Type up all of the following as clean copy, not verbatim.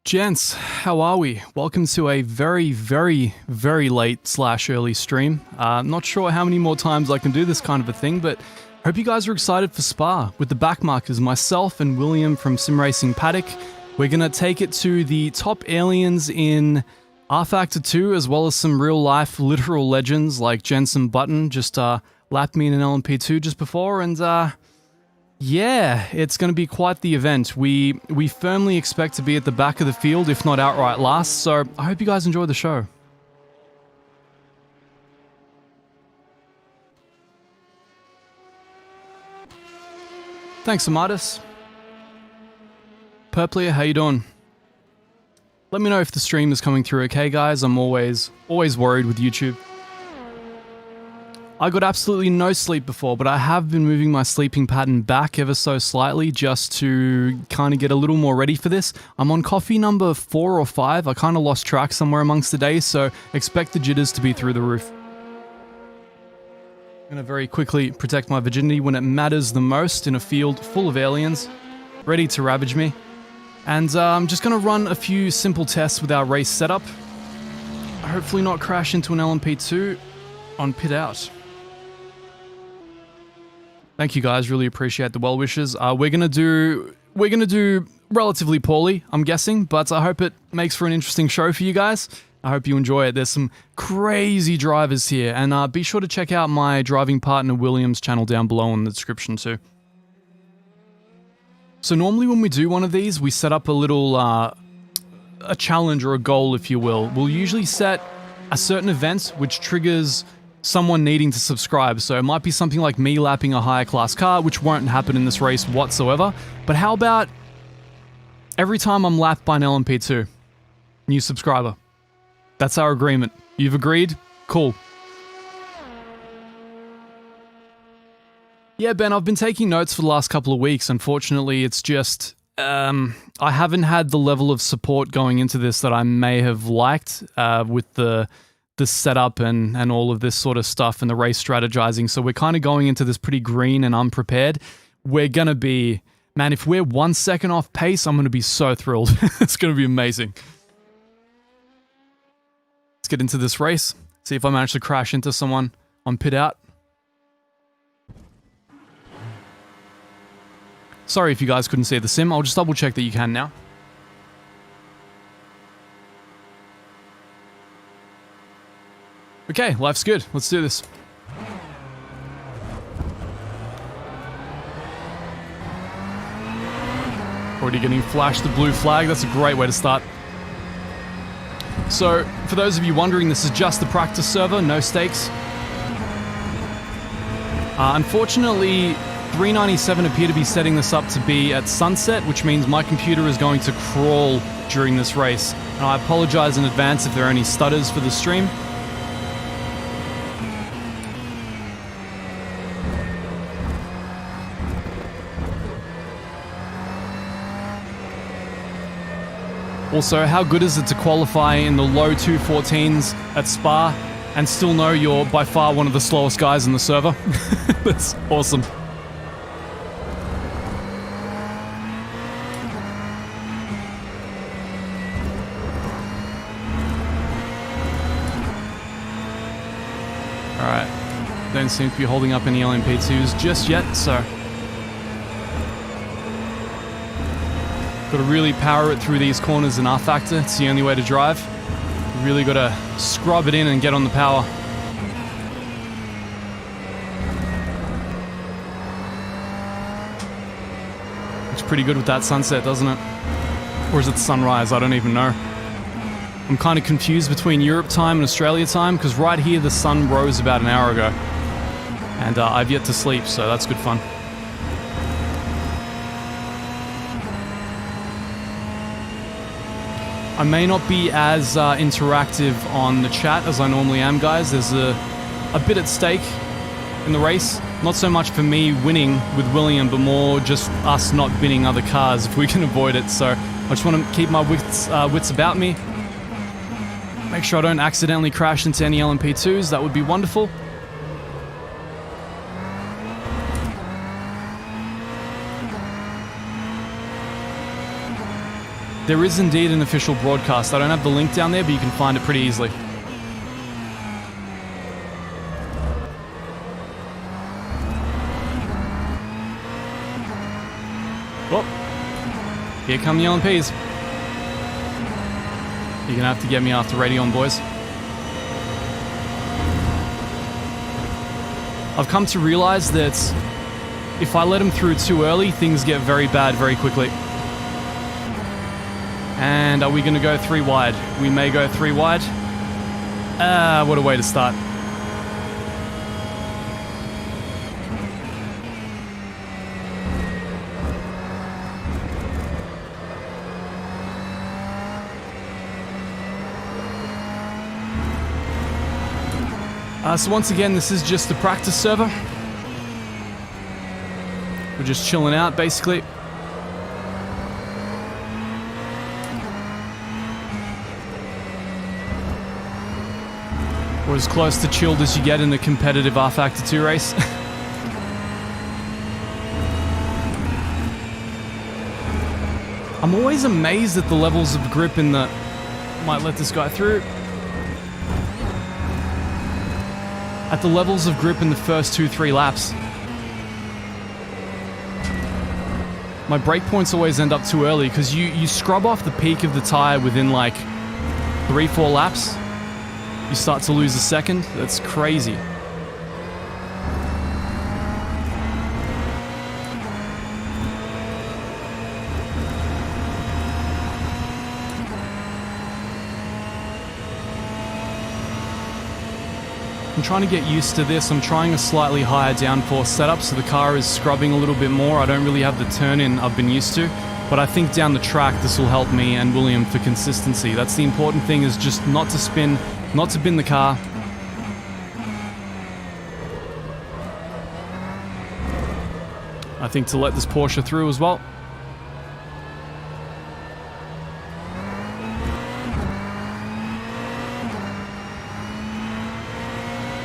Gents, how are we? Welcome to a very late / early stream. Not sure how many more times I can do this kind of a thing, but hope you guys are excited for Spa. With the backmarkers, myself and William from Sim Racing Paddock, we're going to take it to the top aliens in R-Factor 2, as well as some real-life literal legends like Jensen Button just lapped me in an LMP2 just before, and yeah, it's going to be quite the event. We firmly expect to be at the back of the field, if not outright last, so I hope you guys enjoy the show. Thanks, Amatis. Purplier, how you doing? Let me know if the stream is coming through okay, guys. I'm always worried with YouTube. I got absolutely no sleep before, but I have been moving my sleeping pattern back ever so slightly just to kind of get a little more ready for this. I'm on coffee number 4 or 5. I kind of lost track somewhere amongst the days, so expect the jitters to be through the roof. I'm going to very quickly protect my virginity when it matters the most in a field full of aliens, ready to ravage me. And I'm just going to run a few simple tests with our race setup. Hopefully not crash into an LMP2 on pit out. Thank you guys, really appreciate the well wishes. We're gonna do relatively poorly, I'm guessing, but I hope it makes for an interesting show for you guys. I hope you enjoy it. There's some crazy drivers here, and be sure to check out my driving partner William's channel down below in the description too. So normally when we do one of these, we set up a little a challenge or a goal, if you will. We'll usually set a certain event which triggers someone needing to subscribe, so it might be something like me lapping a higher class car, which won't happen in this race whatsoever, but how about every time I'm lapped by an LMP2, new subscriber? That's our agreement. You've agreed? Cool. Yeah, Ben, I've been taking notes for the last couple of weeks. Unfortunately, it's just, I haven't had the level of support going into this that I may have liked with the setup and all of this sort of stuff and the race strategizing. So we're kind of going into this pretty green and unprepared. We're going to be, man, if we're 1 second off pace, I'm going to be so thrilled. It's going to be amazing. Let's get into this race. See if I manage to crash into someone on pit out. Sorry if you guys couldn't see the sim. I'll just double check that you can now. Okay, life's good. Let's do this. Already getting flashed the blue flag. That's a great way to start. So, for those of you wondering, this is just the practice server, no stakes. Unfortunately, 397 appear to be setting this up to be at sunset, which means my computer is going to crawl during this race. And I apologize in advance if there are any stutters for the stream. Also, how good is it to qualify in the low 214s at Spa and still know you're by far one of the slowest guys in the server? That's awesome. Alright, don't seem to be holding up any LMP2s just yet, so got to really power it through these corners in R-Factor. It's the only way to drive. You really got to scrub it in and get on the power. Looks pretty good with that sunset, doesn't it? Or is it sunrise? I don't even know. I'm kind of confused between Europe time and Australia time, because right here the sun rose about an hour ago. And I've yet to sleep, so that's good fun. I may not be as interactive on the chat as I normally am, guys. There's a bit at stake in the race. Not so much for me winning with William, but more just us not binning other cars if we can avoid it. So I just want to keep my wits about me. Make sure I don't accidentally crash into any LMP2s. That would be wonderful. There is indeed an official broadcast. I don't have the link down there, but you can find it pretty easily. Oh, here come the LMPs. You're gonna have to get me after radio on, boys. I've come to realize that if I let them through too early, things get very bad very quickly. And are we going to go 3 wide? We may go 3 wide. What a way to start. So once again, this is just the practice server. We're just chilling out, basically. We're as close to chilled as you get in a competitive R Factor 2 race. I'm always amazed at the levels of grip in the... Might let this guy through. At the levels of grip in the first 2-3 laps. My brake points always end up too early because you scrub off the peak of the tire within like 3-4 laps. You start to lose a second. That's crazy. I'm trying to get used to this. I'm trying a slightly higher downforce setup so the car is scrubbing a little bit more. I don't really have the turn-in I've been used to, but I think down the track this will help me and William for consistency. That's the important thing, is just not to spin, not to bin the car. I think to let this Porsche through as well.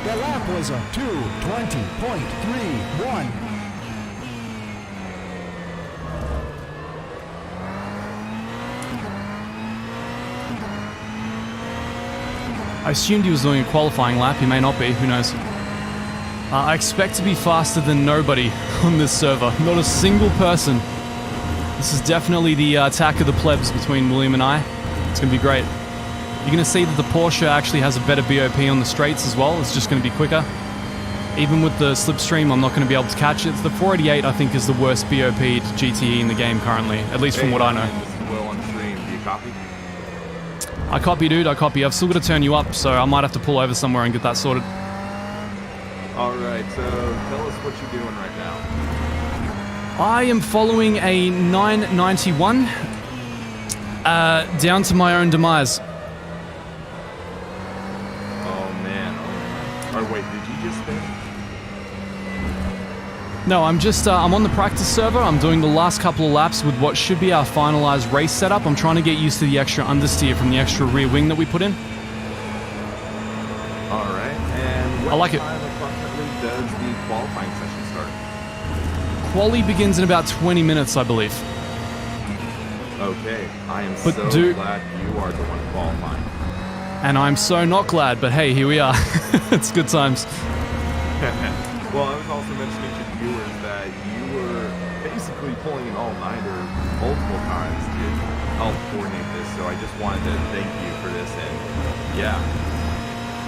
The lap was a 2:20.31. I assumed he was doing a qualifying lap. He may not be. Who knows? I expect to be faster than nobody on this server. Not a single person. This is definitely the attack of the plebs between William and I. It's going to be great. You're going to see that the Porsche actually has a better BOP on the straights as well. It's just going to be quicker. Even with the slipstream, I'm not going to be able to catch it. The 488, I think, is the worst BOP'd GTE in the game currently, at least from what I know. This is Will on stream. Do you copy? I copy, dude. I copy. I've still got to turn you up, so I might have to pull over somewhere and get that sorted. All right, so tell us what you're doing right now. I am following a 991 down to my own demise. Or wait, did you just spin? No, I'm just, I'm on the practice server. I'm doing the last couple of laps with what should be our finalized race setup. I'm trying to get used to the extra understeer from the extra rear wing that we put in. All right, and what I like it. time approximately does the qualifying session start? Quali begins in about 20 minutes, I believe. Okay, I am But so glad you are the one qualifying. And I'm so not glad, but hey, here we are. It's good times. Well, I was also mentioning to viewers that you were basically pulling an all-nighter multiple times to help coordinate this, so I just wanted to thank you for this, and yeah.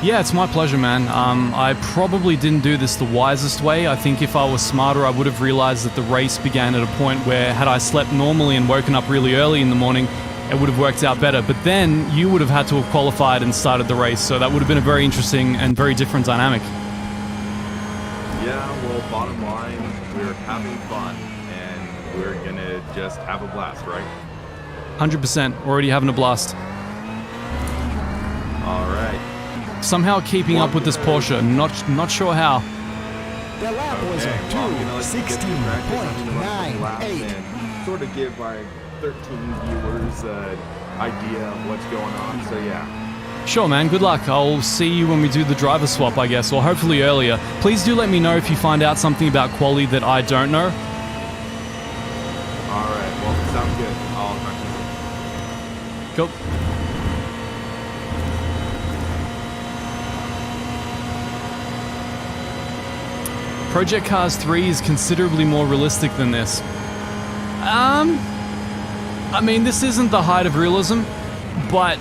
Yeah, it's my pleasure, man. I probably didn't do this the wisest way. I think if I was smarter, I would have realized that the race began at a point where, had I slept normally and woken up really early in the morning, it would have worked out better. But then you would have had to have qualified and started the race, so that would have been a very interesting and very different dynamic. Yeah, well, bottom line, we're having fun, and we're gonna just have a blast, right? 100%. Already having a blast. All right. Somehow keeping up with this Porsche. Not sure how. The lap was a 2:16.98. And sort of give my 13 viewers an idea of what's going on, so yeah. Sure, man. Good luck. I'll see you when we do the driver swap, I guess, or hopefully earlier. Please do let me know if you find out something about quali that I don't know. All right, well, sounds good. I'll talk to you soon. Go. Project Cars 3 is considerably more realistic than this. I mean, this isn't the height of realism, but,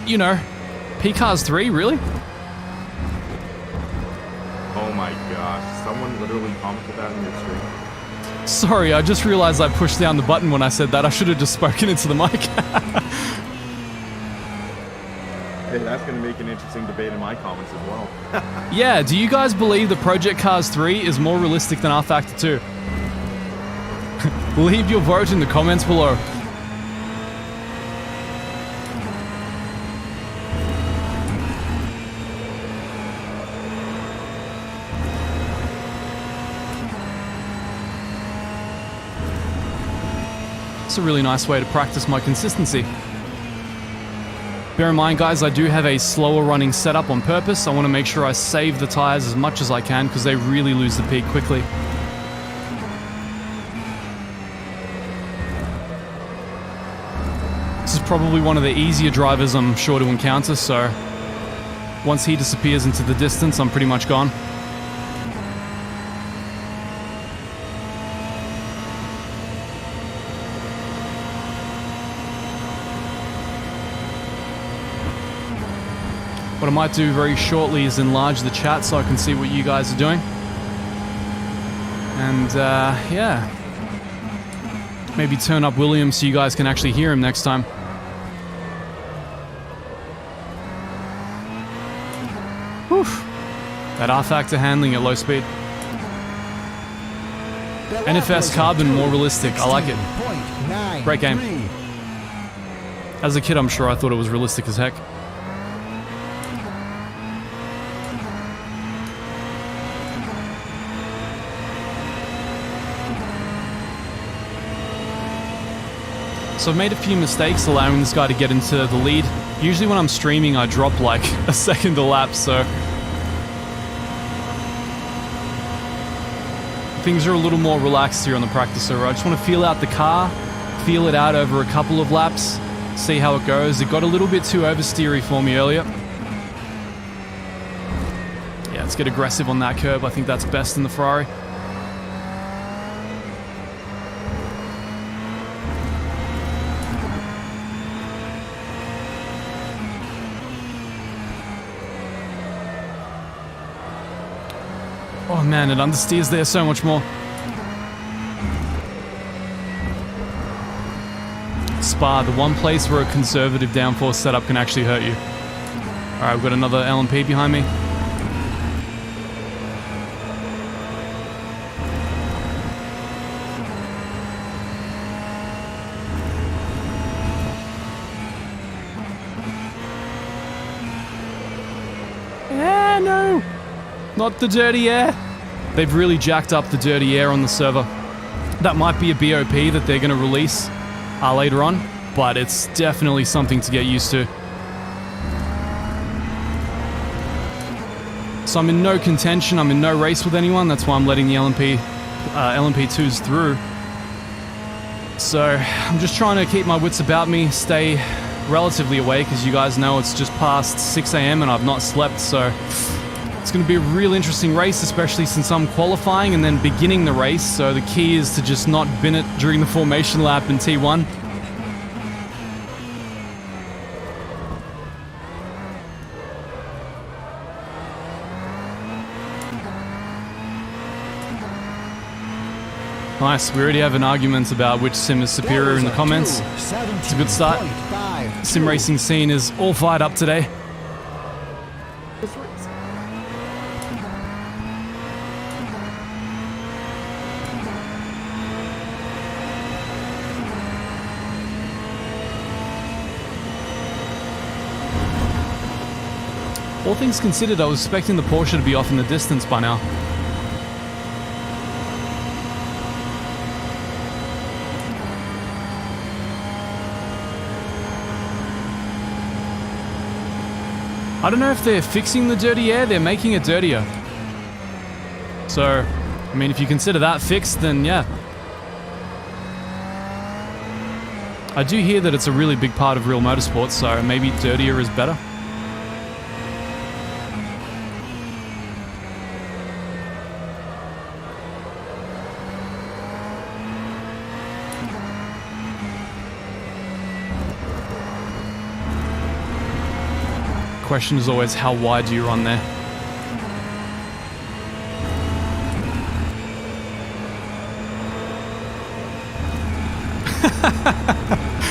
you know, P-Cars 3, really? Oh my gosh, someone literally commented that on your stream. Sorry, I just realized I pushed down the button when I said that. I should have just spoken into the mic. Hey, that's going to make an interesting debate in my comments as well. Yeah, do you guys believe that Project Cars 3 is more realistic than R-Factor 2? Leave your vote in the comments below. It's a really nice way to practice my consistency. Bear in mind, guys, I do have a slower running setup on purpose. I want to make sure I save the tires as much as I can because they really lose the peak quickly. This is probably one of the easier drivers I'm sure to encounter, so once he disappears into the distance, I'm pretty much gone. What I might do very shortly is enlarge the chat so I can see what you guys are doing. And, yeah. Maybe turn up William so you guys can actually hear him next time. Whew. That R-Factor handling at low speed. NFS Carbon, more realistic. I like it. Great game. As a kid, I'm sure I thought it was realistic as heck. So I've made a few mistakes allowing this guy to get into the lead. Usually when I'm streaming, I drop like a second a lap, so things are a little more relaxed here on the practice server. I just want to feel out the car, feel it out over a couple of laps, see how it goes. It got a little bit too oversteery for me earlier. Yeah, let's get aggressive on that curb. I think that's best in the Ferrari. Oh man, it understeers there so much more. Spa, the one place where a conservative downforce setup can actually hurt you. Alright, we've got another LMP behind me. No! Not the dirty air. They've really jacked up the dirty air on the server. That might be a BOP that they're going to release later on, but it's definitely something to get used to. So I'm in no contention, I'm in no race with anyone, that's why I'm letting the LMP2s through. So I'm just trying to keep my wits about me, stay relatively awake. As you guys know, it's just past 6 AM and I've not slept, so it's going to be a real interesting race, especially since I'm qualifying and then beginning the race, so the key is to just not bin it during the formation lap in T1. Nice, we already have an argument about which sim is superior in the comments. It's a good start. Sim racing scene is all fired up today. All things considered, I was expecting the Porsche to be off in the distance by now. I don't know if they're fixing the dirty air, they're making it dirtier. So, I mean, if you consider that fixed, then yeah. I do hear that it's a really big part of real motorsports, so maybe dirtier is better. Question is always, how wide do you run there?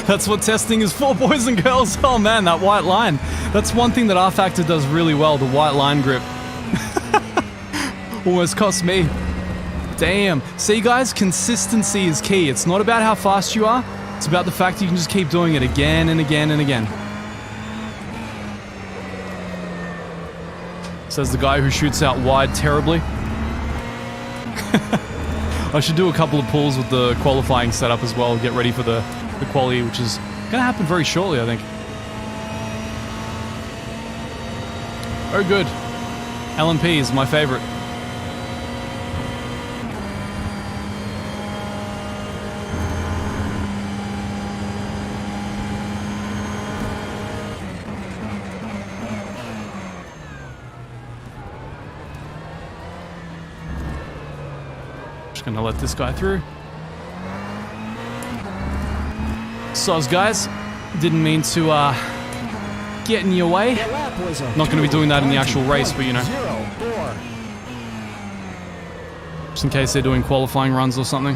That's what testing is for, boys and girls. Oh man, that white line. That's one thing that R-Factor does really well, the white line grip. Almost cost me. Damn. See guys, consistency is key. It's not about how fast you are, it's about the fact that you can just keep doing it again and again and again. Says the guy who shoots out wide terribly. I should do a couple of pulls with the qualifying setup as well, get ready for the quali, which is going to happen very shortly, I think. Oh good. LMP is my favorite. Gonna let this guy through. Soz guys, didn't mean to get in your way. Not gonna be doing that in the actual race, but you know, just in case they're doing qualifying runs or something.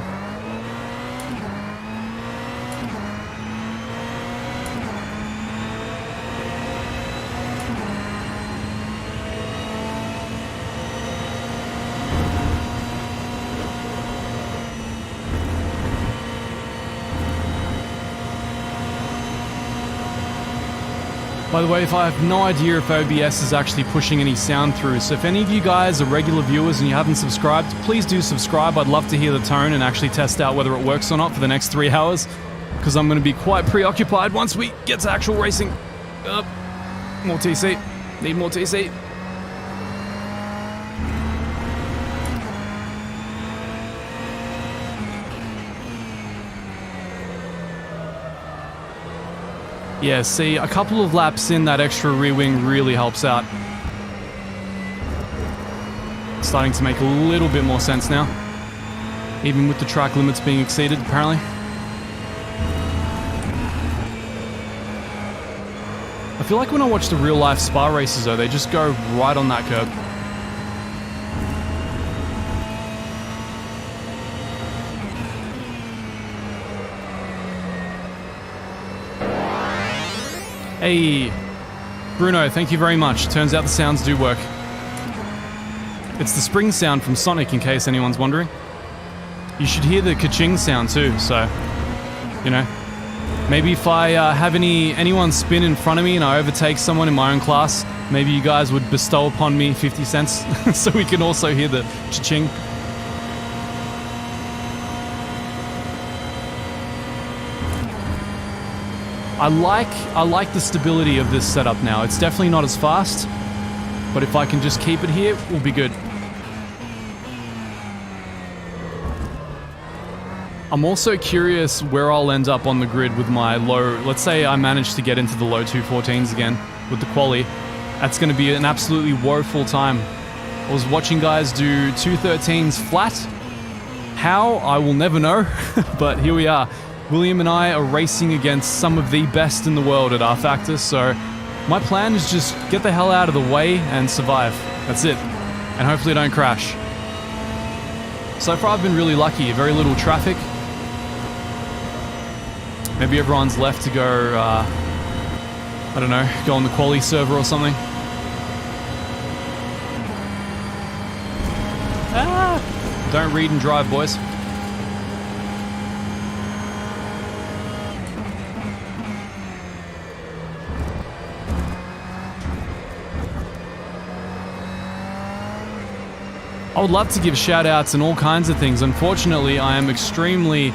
By the way, if I have no idea if OBS is actually pushing any sound through, so if any of you guys are regular viewers and you haven't subscribed, please do subscribe. I'd love to hear the tone and actually test out whether it works or not for the next 3 hours, because I'm going to be quite preoccupied once we get to actual racing. More TC. Need more TC. Yeah, see, a couple of laps in, that extra rear wing really helps out. Starting to make a little bit more sense now. Even with the track limits being exceeded, apparently. I feel like when I watch the real life Spa races though, they just go right on that curb. Hey, Bruno, thank you very much. Turns out the sounds do work. It's the spring sound from Sonic, in case anyone's wondering. You should hear the ka-ching sound too, so, you know. Maybe if I have anyone spin in front of me and I overtake someone in my own class, maybe you guys would bestow upon me 50 cents so we can also hear the cha-ching. I like the stability of this setup now. It's definitely not as fast, but if I can just keep it here, we'll be good. I'm also curious where I'll end up on the grid with my low... Let's say I manage to get into the low 214s again with the quali. That's going to be an absolutely woeful time. I was watching guys do 213s flat. How? I will never know, but here we are. William and I are racing against some of the best in the world at R-Factor, so my plan is just get the hell out of the way and survive. That's it. And hopefully don't crash. So far I've been really lucky, very little traffic. Maybe everyone's left to go, I don't know, go on the quali server or something. Don't read and drive, boys. I would love to give shout-outs and all kinds of things. Unfortunately, I am extremely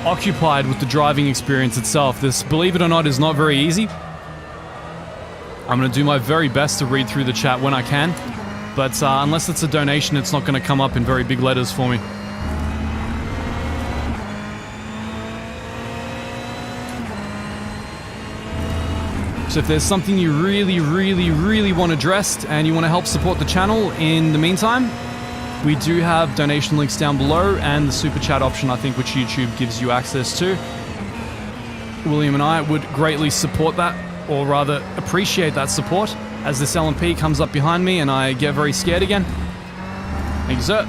occupied with the driving experience itself. This, believe it or not, is not very easy. I'm going to do my very best to read through the chat when I can, but unless it's a donation, it's not going to come up in very big letters for me. So if there's something you really, really, really want addressed and you want to help support the channel in the meantime, we do have donation links down below and the super chat option, I think, which YouTube gives you access to. William and I would greatly support that, or rather appreciate that support, as this LMP comes up behind me and I get very scared again. Thank you, sir.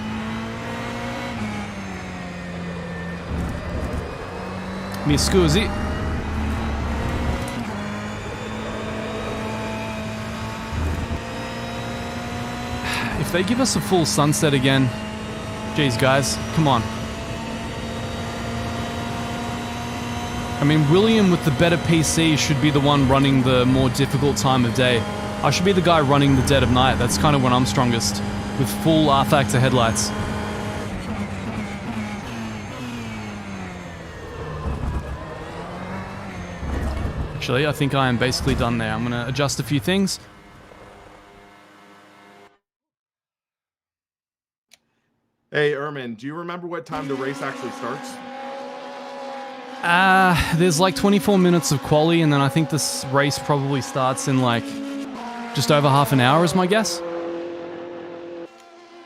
Mi scusi. If they give us a full sunset again, geez guys, come on. I mean, William with the better PC should be the one running the more difficult time of day. I should be the guy running the dead of night. That's kind of when I'm strongest, with full R-Factor headlights. Actually, I think I am basically done there. I'm going to adjust a few things. Hey, Ermin, do you remember what time the race actually starts? There's like 24 minutes of quali, and then I think this race probably starts in like just over half an hour is my guess.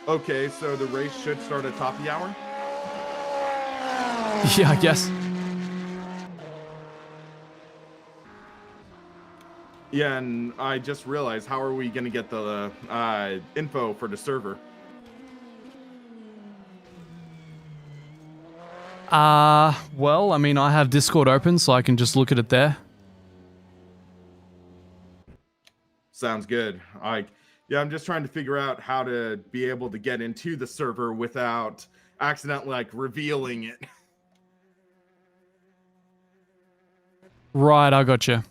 Okay, so the race should start at top of the hour? Yeah, I guess. Yeah, and I just realized, how are we going to get the info for the server? Well, I mean, I have Discord open, so I can just look at it there. Sounds good. Yeah, I'm just trying to figure out how to be able to get into the server without accidentally, like, revealing it. Right, I gotcha.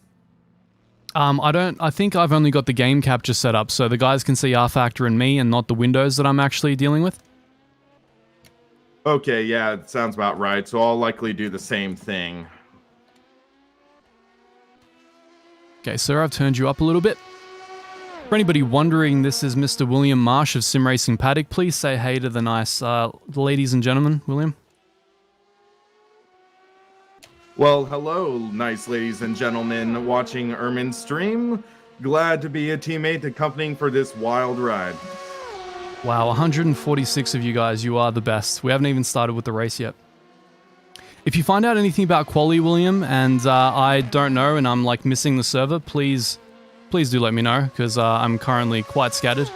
I think I've only got the game capture set up, so the guys can see R-Factor and me and not the windows that I'm actually dealing with. Okay, yeah, it sounds about right. So I'll likely do the same thing. Okay, sir, I've turned you up a little bit. For anybody wondering, this is Mr. William Marsh of Sim Racing Paddock. Please say hey to the nice ladies and gentlemen, William. Well, hello, nice ladies and gentlemen watching Ermin's stream. Glad to be a teammate accompanying for this wild ride. Wow, 146 of you guys, you are the best. We haven't even started with the race yet. If you find out anything about quali, William, and I don't know and I'm like missing the server, please do let me know, because I'm currently quite scattered.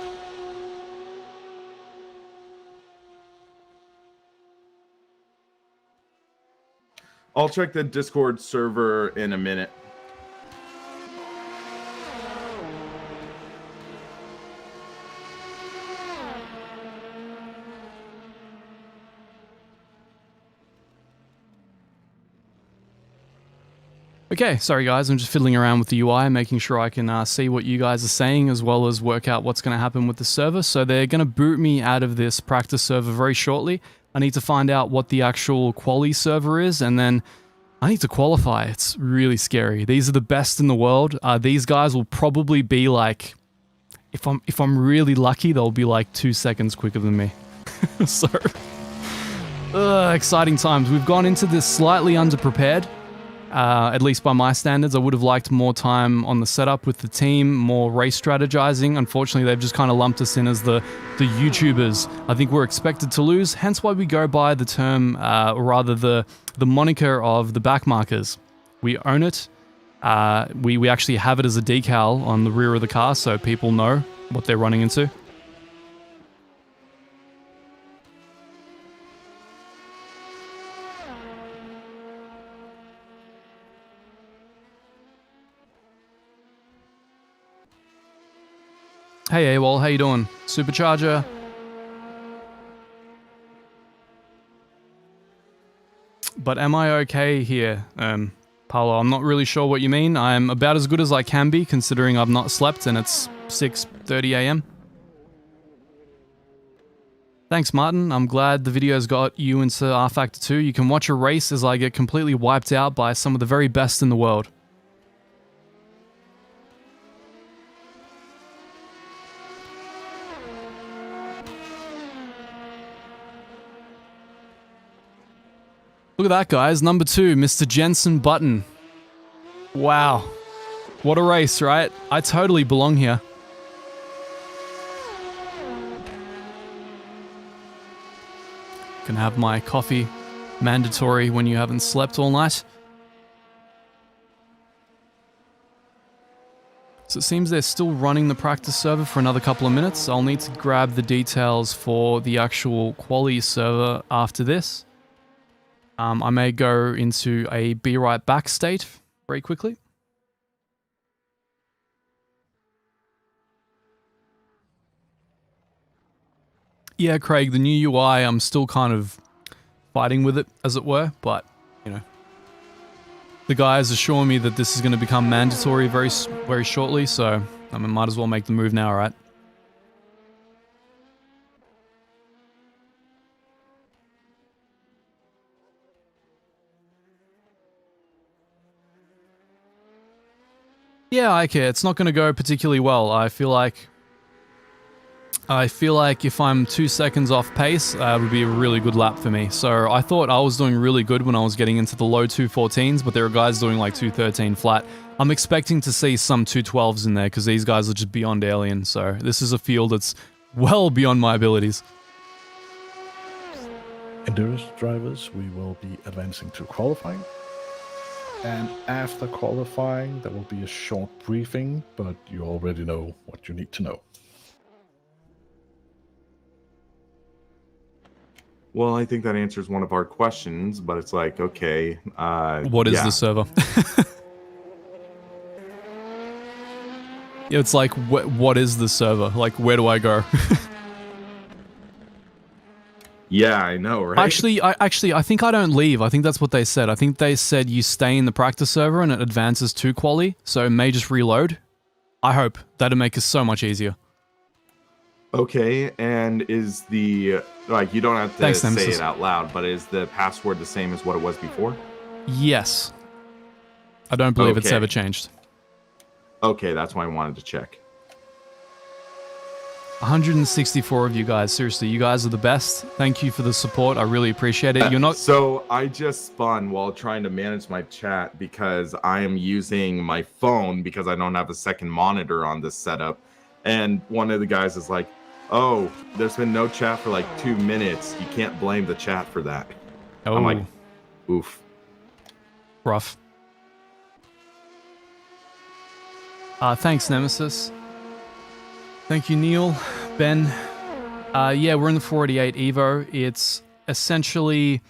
I'll check the Discord server in a minute. Okay, sorry guys, I'm just fiddling around with the UI, making sure I can see what you guys are saying, as well as work out what's going to happen with the server. So they're going to boot me out of this practice server very shortly. I need to find out what the actual quali server is, and then I need to qualify. It's really scary. These are the best in the world. These guys will probably be like, if I'm really lucky, they'll be like 2 seconds quicker than me. So, exciting times. We've gone into this slightly underprepared. At least by my standards. I would have liked more time on the setup with the team, more race strategizing. Unfortunately, they've just kind of lumped us in as the YouTubers. I think we're expected to lose, hence why we go by the term, or rather the moniker of the backmarkers. We own it. We actually have it as a decal on the rear of the car so people know what they're running into. Hey AWOL, how you doing? Supercharger. But am I okay here, Paolo? I'm not really sure what you mean. I'm about as good as I can be, considering I've not slept and it's 6:30 AM. Thanks, Martin. I'm glad the video's got you into R-Factor 2. You can watch a race as I get completely wiped out by some of the very best in the world. Look at that, guys. Number 2, Mr. Jensen Button. Wow. What a race, right? I totally belong here. Can have my coffee, mandatory when you haven't slept all night. So it seems they're still running the practice server for another couple of minutes. I'll need to grab the details for the actual quali server after this. I may go into a be right back state very quickly. Yeah, Craig, the new UI, I'm still kind of fighting with it, as it were, but, you know. The guys are showing me that this is going to become mandatory very shortly, so I might as well make the move now, right? Yeah, okay, it's not going to go particularly well. I feel like if I'm 2 seconds off pace, it would be a really good lap for me. So I thought I was doing really good when I was getting into the low 214s, but there are guys doing like 213 flat. I'm expecting to see some 212s in there because these guys are just beyond alien. So this is a field that's well beyond my abilities. Endurance drivers, we will be advancing to qualifying. And after qualifying, there will be a short briefing, but you already know what you need to know. Well, I think that answers one of our questions, but it's like, okay. What is the server? Yeah, it's like, what is the server? Like, where do I go? Yeah, I know, right? Actually, I think I don't leave. I think that's what they said. I think they said you stay in the practice server and it advances to quali, so it may just reload. I hope. That'd make it so much easier. Okay, and is the, like, you don't have to Thanks, say Nemesis. it out loud, but is the password the same as what it was before? Yes. I don't believe it's Okay. ever changed. Okay, that's why I wanted to check. 164 of you guys. Seriously, you guys are the best. Thank you for the support. I really appreciate it. You're not... So I just spun while trying to manage my chat because I am using my phone because I don't have a second monitor on this setup. And one of the guys is like, oh, there's been no chat for like 2 minutes. You can't blame the chat for that. Oh, I'm like, oof. rough. Thanks, Nemesis. Thank you, Neil. Ben. Yeah, we're in the 488 Evo. It's essentially...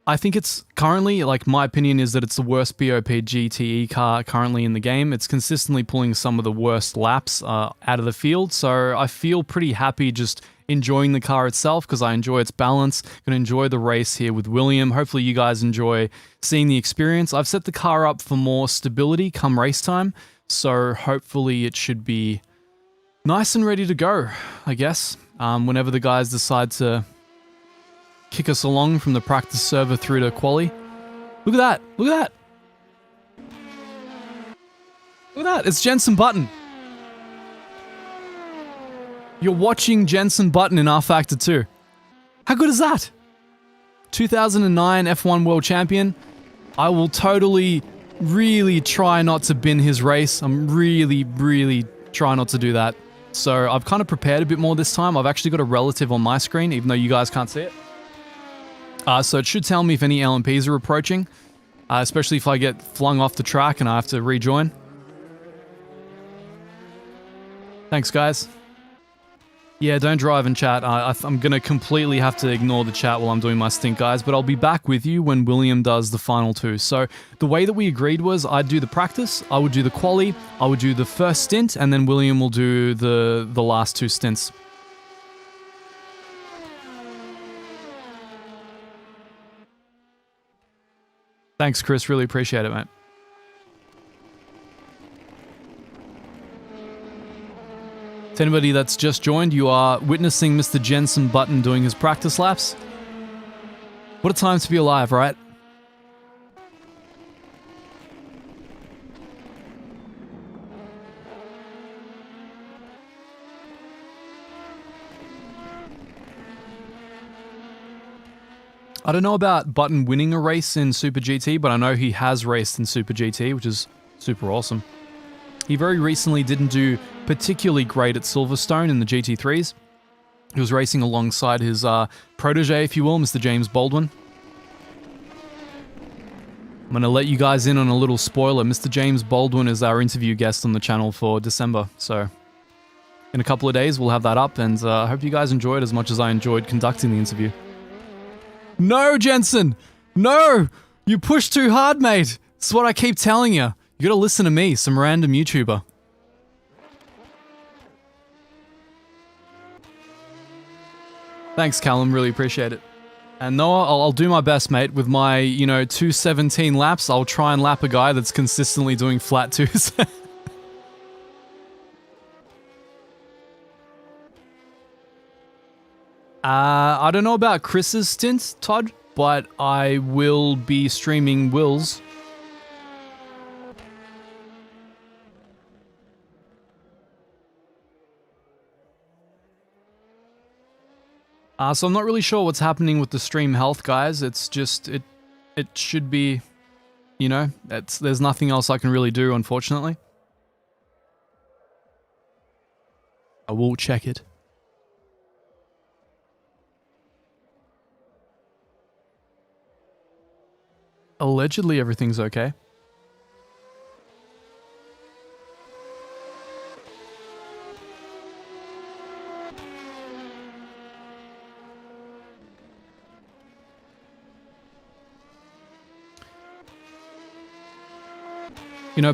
I think it's currently, like, my opinion is that it's the worst BOP GTE car currently in the game. It's consistently pulling some of the worst laps out of the field, so I feel pretty happy just enjoying the car itself because I enjoy its balance. Gonna enjoy the race here with William. Hopefully you guys enjoy seeing the experience. I've set the car up for more stability come race time, so hopefully it should be nice and ready to go, I guess, whenever the guys decide to kick us along from the practice server through to quali. Look at that! Look at that! Look at that! It's Jensen Button! You're watching Jensen Button in R Factor 2. How good is that? 2009 F1 World Champion. I will totally, really try not to bin his race. I'm really try not to do that. So I've kind of prepared a bit more this time. I've actually got a relative on my screen, even though you guys can't see it. So it should tell me if any LMPs are approaching, especially if I get flung off the track and I have to rejoin. Thanks, guys. Yeah, don't drive and chat. I'm going to completely have to ignore the chat while I'm doing my stint, guys, but I'll be back with you when William does the final two. So the way that we agreed was I'd do the practice, I would do the quali, I would do the first stint, and then William will do the last two stints. Thanks, Chris. Really appreciate it, mate. To anybody that's just joined, you are witnessing Mr. Jensen Button doing his practice laps. What a time to be alive, right? I don't know about Button winning a race in Super GT, but I know he has raced in Super GT, which is super awesome. He very recently didn't do particularly great at Silverstone in the GT3s. He was racing alongside his protege, if you will, Mr. James Baldwin. I'm going to let you guys in on a little spoiler. Mr. James Baldwin is our interview guest on the channel for December. So in a couple of days, we'll have that up, and I hope you guys enjoy it as much as I enjoyed conducting the interview. No, Jensen! No! You pushed too hard, mate! That's what I keep telling you. You gotta listen to me, some random YouTuber. Thanks, Callum. Really appreciate it. And Noah, I'll do my best, mate. With my, 217 laps, I'll try and lap a guy that's consistently doing flat twos. I don't know about Chris's stint, Todd, but I will be streaming Will's. So I'm not really sure what's happening with the stream health, guys. It's just, it should be, there's nothing else I can really do, unfortunately. I will check it. Allegedly, everything's okay.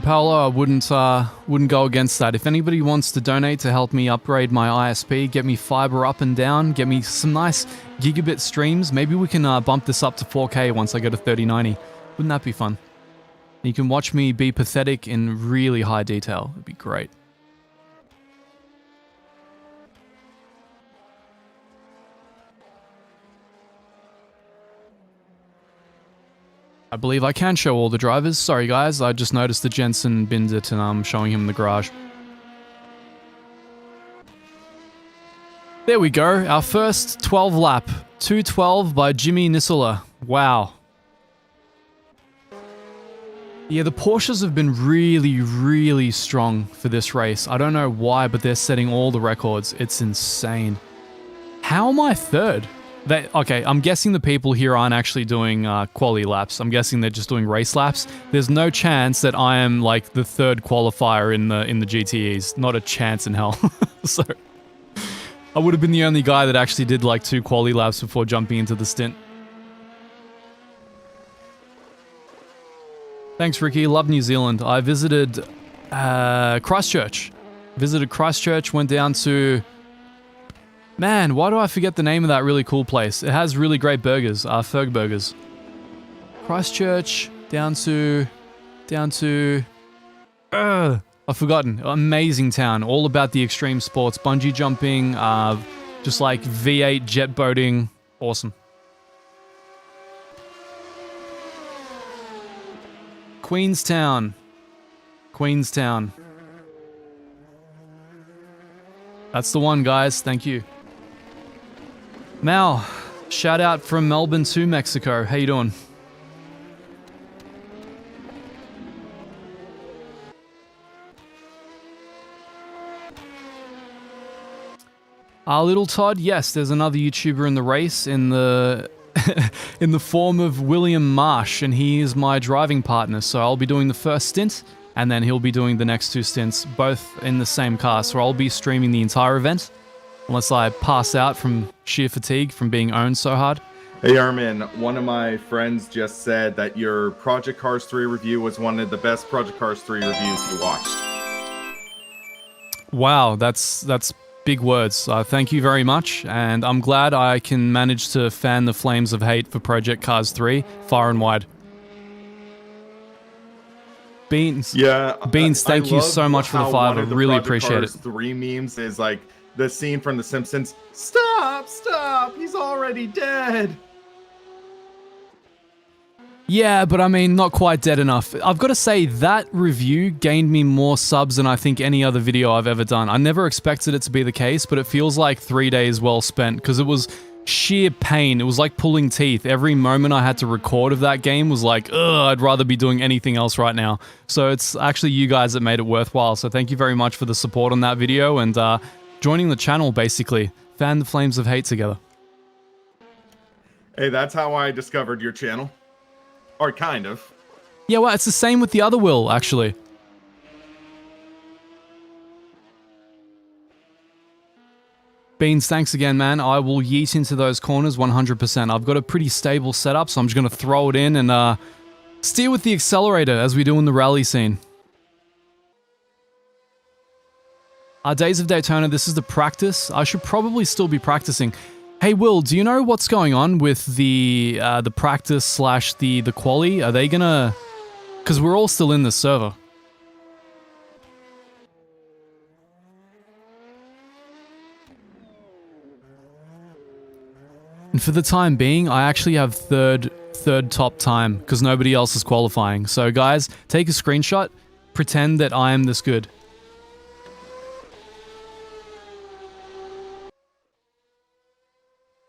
Paolo, I wouldn't go against that. If anybody wants to donate to help me upgrade my ISP, get me fiber up and down, get me some nice gigabit streams, maybe we can bump this up to 4K once I go to 3090. Wouldn't that be fun? You can watch me be pathetic in really high detail. It'd be great. I believe I can show all the drivers. Sorry guys, I just noticed that Jensen binned it and I'm showing him the garage. There we go, our first 12 lap. 2:12 by Jimmy Nisula. Wow. Yeah, the Porsches have been really, really strong for this race. I don't know why, but they're setting all the records. It's insane. How am I third? Okay, I'm guessing the people here aren't actually doing quali laps. I'm guessing they're just doing race laps. There's no chance that I am like the third qualifier in the GTEs. Not a chance in hell. So I would have been the only guy that actually did like 2 quali laps before jumping into the stint. Thanks, Ricky. Love New Zealand. I visited Christchurch. Went down to... Man, why do I forget the name of that really cool place? It has really great burgers, Ferg Burgers. Christchurch, down to... I've forgotten. Amazing town. All about the extreme sports. Bungee jumping, just like V8 jet boating. Awesome. Queenstown. That's the one, guys. Thank you. Mal, shout out from Melbourne to Mexico. How you doing? Little Todd, yes, there's another YouTuber in the race in the in the form of William Marsh, and he is my driving partner. So I'll be doing the first stint, and then he'll be doing the next 2 stints, both in the same car. So I'll be streaming the entire event, unless I pass out from sheer fatigue from being owned so hard. Hey Armin, one of my friends just said that your Project Cars 3 review was one of the best Project Cars 3 reviews he watched. Wow, that's big words. Thank you very much, and I'm glad I can manage to fan the flames of hate for Project Cars 3 far and wide. Beans. Yeah. Beans, thank you so much for the 5. I really appreciate it. 3 memes is like the scene from The Simpsons. Stop! He's already dead. Yeah, but I mean, not quite dead enough. I've got to say, that review gained me more subs than I think any other video I've ever done. I never expected it to be the case, but it feels like 3 days well spent, because it was sheer pain. It was like pulling teeth. Every moment I had to record of that game was like, ugh, I'd rather be doing anything else right now. So it's actually you guys that made it worthwhile. So thank you very much for the support on that video and joining the channel, basically. Fan the flames of hate together. Hey, that's how I discovered your channel. Or kind of. Yeah, well, it's the same with the other Will, actually. Beans, thanks again, man. I will yeet into those corners 100%. I've got a pretty stable setup, so I'm just going to throw it in and steer with the accelerator as we do in the rally scene. Days of Daytona, this is the practice. I should probably still be practicing. Hey, Will, do you know what's going on with the practice slash the quali? Are they gonna... Because we're all still in the server. And for the time being, I actually have third top time because nobody else is qualifying. So guys, take a screenshot, pretend that I am this good.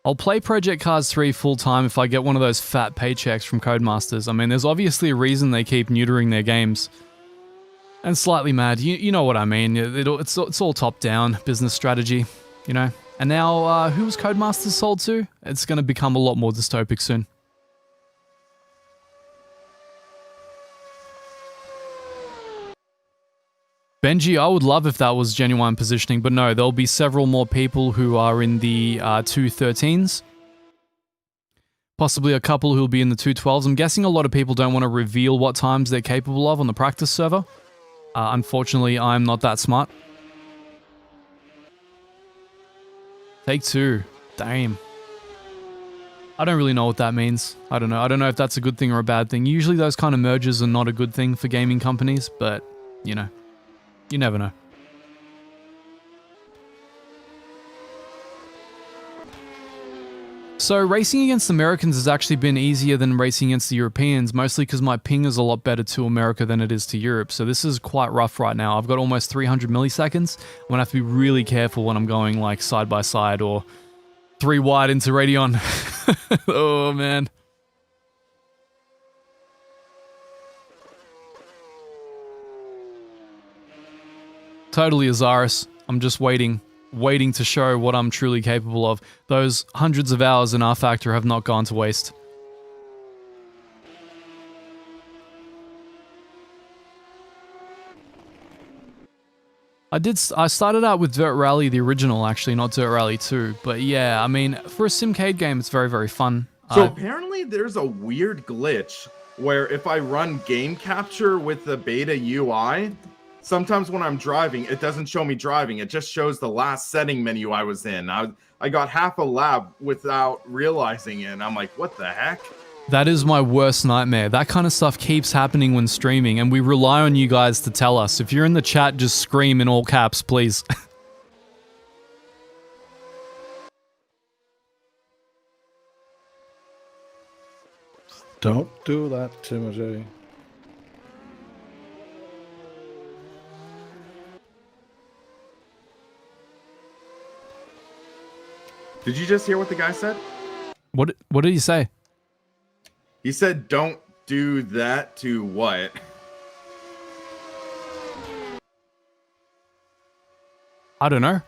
I'll play Project Cars 3 full time if I get one of those fat paychecks from Codemasters. I mean, there's obviously a reason they keep neutering their games. And slightly mad, you know what I mean. It's all top-down business strategy, you know. And now, who was Codemasters sold to? It's going to become a lot more dystopic soon. Benji, I would love if that was genuine positioning, but no, there'll be several more people who are in the 213s. Possibly a couple who'll be in the 212s. I'm guessing a lot of people don't want to reveal what times they're capable of on the practice server. Unfortunately, I'm not that smart. Take 2. Damn. I don't really know what that means. I don't know. I don't know if that's a good thing or a bad thing. Usually those kind of mergers are not a good thing for gaming companies, but, you know, you never know. So racing against Americans has actually been easier than racing against the Europeans, mostly because my ping is a lot better to America than it is to Europe. So this is quite rough right now. I've got almost 300 milliseconds. I'm going to have to be really careful when I'm going like side by side or 3 wide into Radeon. Oh, man. Totally Azaris. I'm just waiting to show what I'm truly capable of. Those hundreds of hours in R-Factor have not gone to waste. I started out with Dirt Rally, the original, actually, not Dirt Rally 2. But yeah, I mean, for a Simcade game, it's very, very fun. So apparently there's a weird glitch where if I run game capture with the beta UI, sometimes when I'm driving, it doesn't show me driving. It just shows the last setting menu I was in. I got half a lap without realizing it, and I'm like, what the heck? That is my worst nightmare. That kind of stuff keeps happening when streaming, and we rely on you guys to tell us. If you're in the chat, just scream in all caps, please. Don't do that, Timothy. Did you just hear what the guy said? What did he say? He said, don't do that to what? I don't know.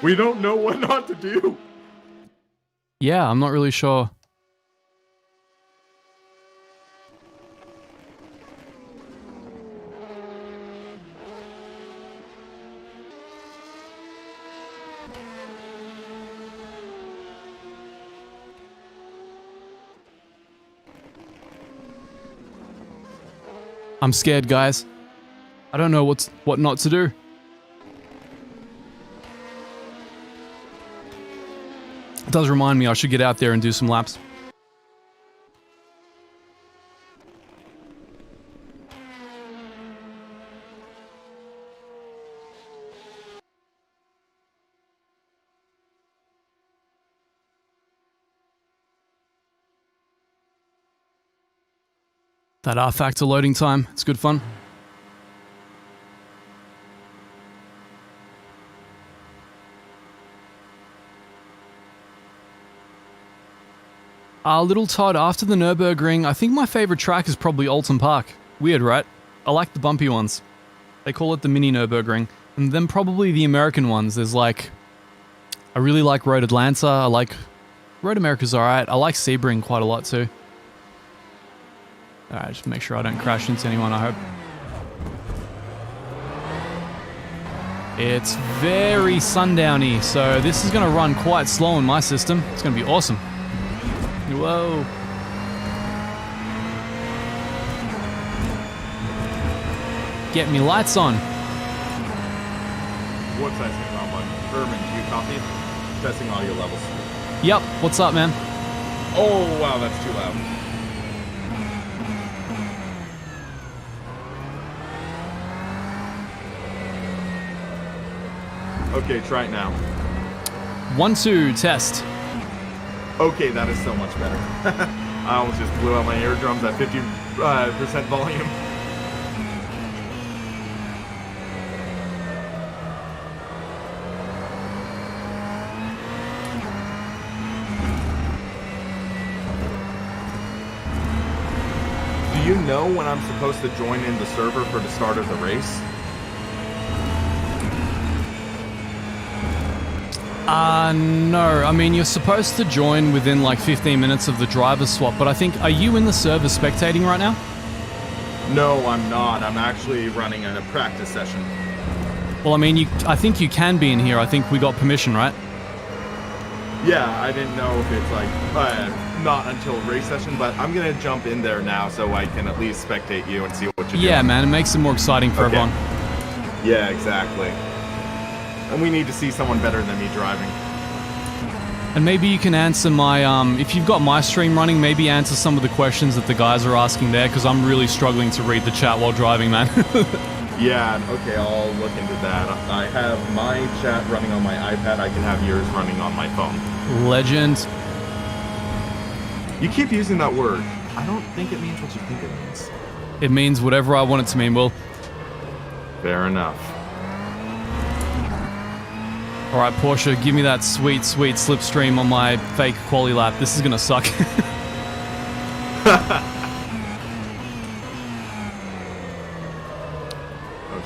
We don't know what not to do. Yeah, I'm not really sure. I'm scared, guys. I don't know what not to do. It does remind me I should get out there and do some laps. That R-Factor loading time, it's good fun. Little Todd, after the Nürburgring, I think my favorite track is probably Alton Park. Weird, right? I like the bumpy ones. They call it the mini Nürburgring. And then probably the American ones. There's like... I really like Road Atlanta. I like... Road America's alright. I like Sebring quite a lot too. Alright, just make sure I don't crash into anyone, I hope. It's very sundowny, so this is going to run quite slow in my system. It's going to be awesome. Whoa. Get me lights on. What's that thing on one? Urban, do you copy? Testing audio levels. Yep, what's up, man? Oh, wow, that's too loud. Okay, try it now. 1, 2, test. Okay, that is so much better. I almost just blew out my eardrums at 50% volume. Do you know when I'm supposed to join in the server for the start of the race? No. I mean, you're supposed to join within like 15 minutes of the driver swap, but I think, are you in the server spectating right now? No, I'm not. I'm actually running a practice session. Well, I mean, I think you can be in here. I think we got permission, right? Yeah, I didn't know if it's like, not until race session, but I'm gonna jump in there now so I can at least spectate you and see what you're doing. Yeah, man, it makes it more exciting for everyone. Yeah, exactly. And we need to see someone better than me driving. And maybe you can answer my, if you've got my stream running, maybe answer some of the questions that the guys are asking there, because I'm really struggling to read the chat while driving, man. Yeah, okay, I'll look into that. I have my chat running on my iPad. I can have yours running on my phone. Legend. You keep using that word. I don't think it means what you think it means. It means whatever I want it to mean, Will. Fair enough. Alright, Porsche, give me that sweet, sweet slipstream on my fake quali lap. This is gonna suck. Oh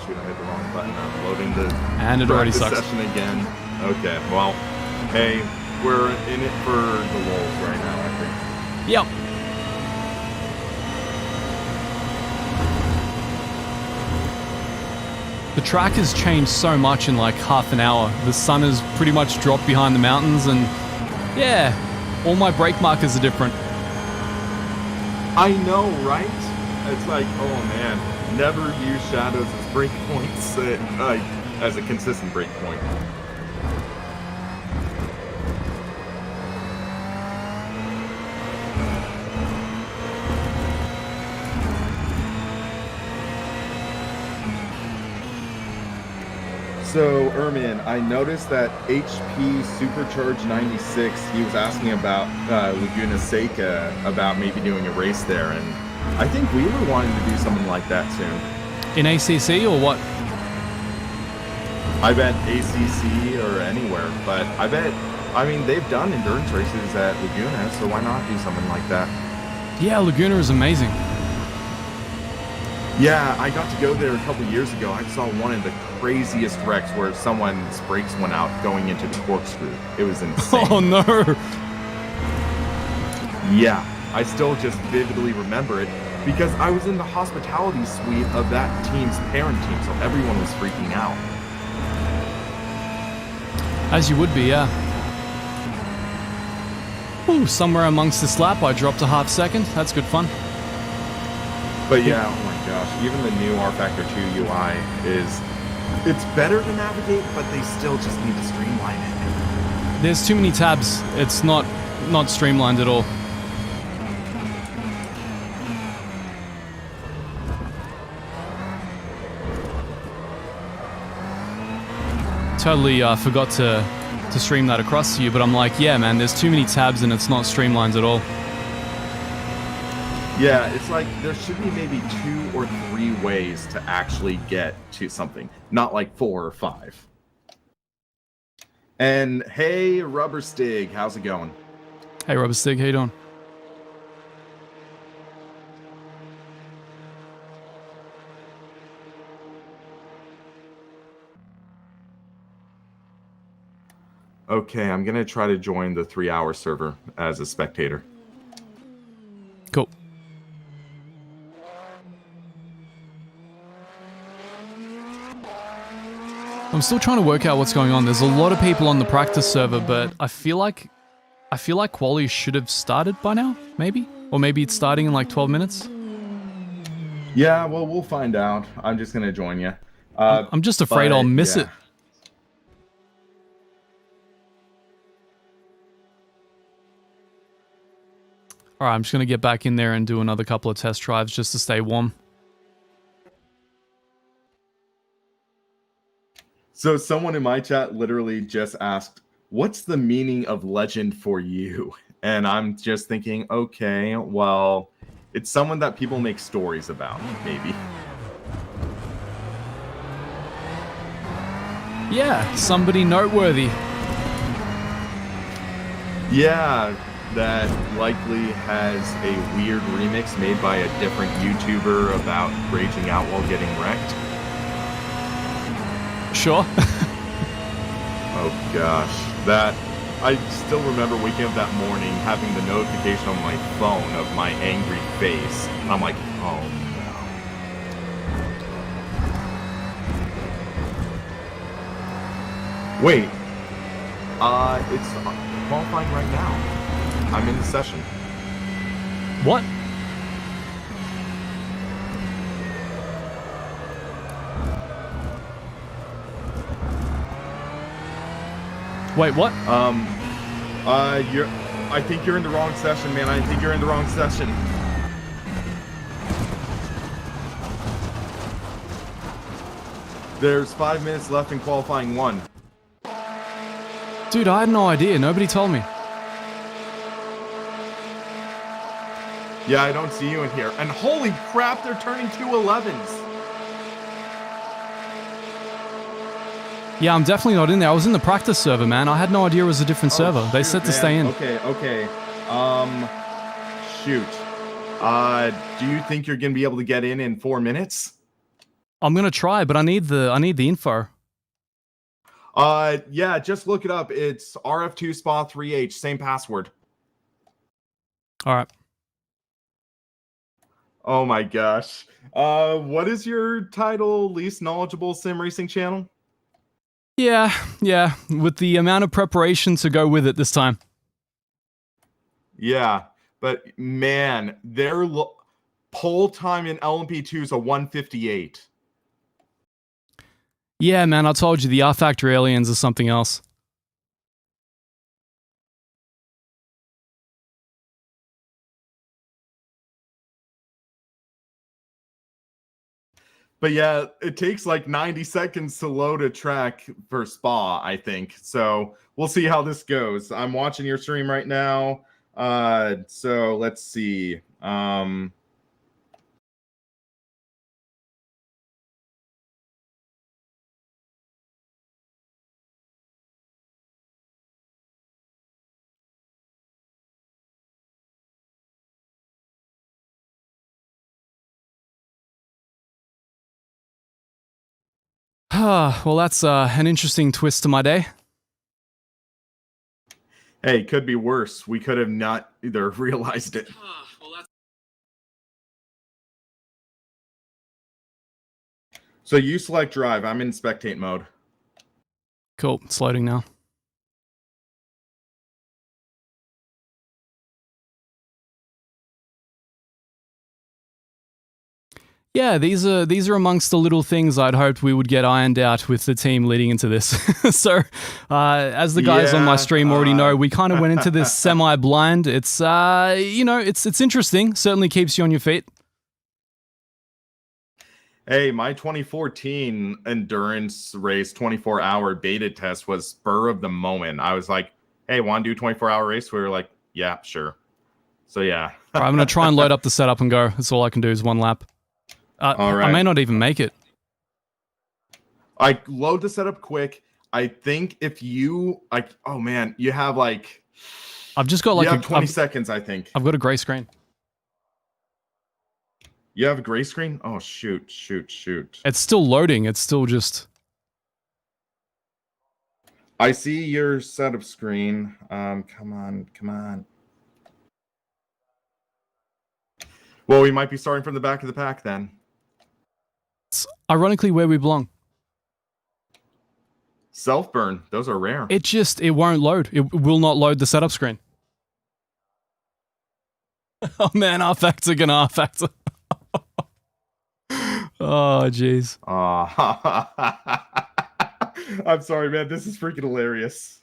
shoot, I hit the wrong button. I'm loading the And it already sucks. session again. Okay, well, hey, we're in it for the lulz right now, I think. Yep. The track has changed so much in like half an hour. The sun has pretty much dropped behind the mountains and yeah, all my brake markers are different. I know, right? It's like, oh man, never use shadows as brake points, as a consistent brake point. So, Ermin, I noticed that HP Supercharged 96, he was asking about Laguna Seca, about maybe doing a race there, and I think we were wanting to do something like that soon. In ACC or what? I bet ACC or anywhere, but I mean, they've done endurance races at Laguna, so why not do something like that? Yeah, Laguna is amazing. Yeah, I got to go there a couple years ago. I saw one of the craziest wrecks where someone's brakes went out going into the corkscrew. It was insane. Oh no! Yeah, I still just vividly remember it because I was in the hospitality suite of that team's parent team, so everyone was freaking out. As you would be, yeah. Ooh, somewhere amongst this lap I dropped a half second. That's good fun. But yeah, oh my gosh, even the new R Factor 2 UI it's better to navigate, but they still just need to streamline it. There's too many tabs. It's not streamlined at all. Totally forgot to stream that across to you, but I'm like, yeah, man, there's too many tabs and it's not streamlined at all. Yeah, it's like there should be maybe 2 or 3 ways to actually get to something, not like 4 or 5. And hey, Rubber Stig, how's it going? Hey, Rubber Stig, how you doing? Okay, I'm gonna try to join the 3-hour server as a spectator. Cool. I'm still trying to work out what's going on. There's a lot of people on the practice server, but I feel like quali should have started by now, maybe? Or maybe it's starting in like 12 minutes? Yeah, well, we'll find out. I'm just gonna join you. I'm just afraid I'll miss it. Alright, I'm just gonna get back in there and do another couple of test drives just to stay warm. So someone in my chat literally just asked, what's the meaning of legend for you? And I'm just thinking, okay, well, it's someone that people make stories about, maybe. Yeah, somebody noteworthy. Yeah, that likely has a weird remix made by a different YouTuber about raging out while getting wrecked. Sure. Oh gosh, that I still remember waking up that morning, having the notification on my phone of my angry face. I'm like, oh no. Wait, it's qualifying right now. I'm in the session. What? Wait, what? I think you're in the wrong session, man. I think you're in the wrong session. There's 5 minutes left in qualifying 1. Dude, I had no idea. Nobody told me. Yeah, I don't see you in here. And holy crap, they're turning 211s. Yeah, I'm definitely not in there. I was in the practice server, man. I had no idea it was a different server. They said to stay in. Okay. Shoot. Do you think you're gonna be able to get in 4 minutes? I'm gonna try, but I need the info. Yeah, just look it up. It's RF2 SPA 3H, same password. All right. Oh my gosh. What is your title? Least knowledgeable sim racing channel? Yeah, with the amount of preparation to go with it this time. Yeah, but man, their poll time in LMP2 is a 158. Yeah, man, I told you the R Factor aliens are something else. But yeah, it takes like 90 seconds to load a track for Spa, I think. So we'll see how this goes. I'm watching your stream right now. So let's see. Well, that's an interesting twist to my day. Hey, could be worse. We could have not either realized it. So you select drive. I'm in spectate mode. Cool, it's loading now. Yeah, these are amongst the little things I'd hoped we would get ironed out with the team leading into this. So, as the guys on my stream already know, we kind of went into this semi-blind. It's, it's interesting. Certainly keeps you on your feet. Hey, my 2014 endurance race 24-hour beta test was spur of the moment. I was like, hey, want to do 24-hour race? We were like, yeah, sure. So, yeah. All right, I'm going to try and load up the setup and go. That's all I can do is one lap. All right. I may not even make it. I load the setup quick. I think if you oh man, you have like I've just got like 20 seconds, I think. I've got a gray screen. You have a gray screen? Oh shoot. It's still loading. It's still just I see your setup screen. Come on. Well, we might be starting from the back of the pack then. It's ironically where we belong. Self-burn, those are rare. It won't load. It will not load the setup screen. Oh man, R factor gonna R factor. Oh jeez. I'm sorry, man. This is freaking hilarious.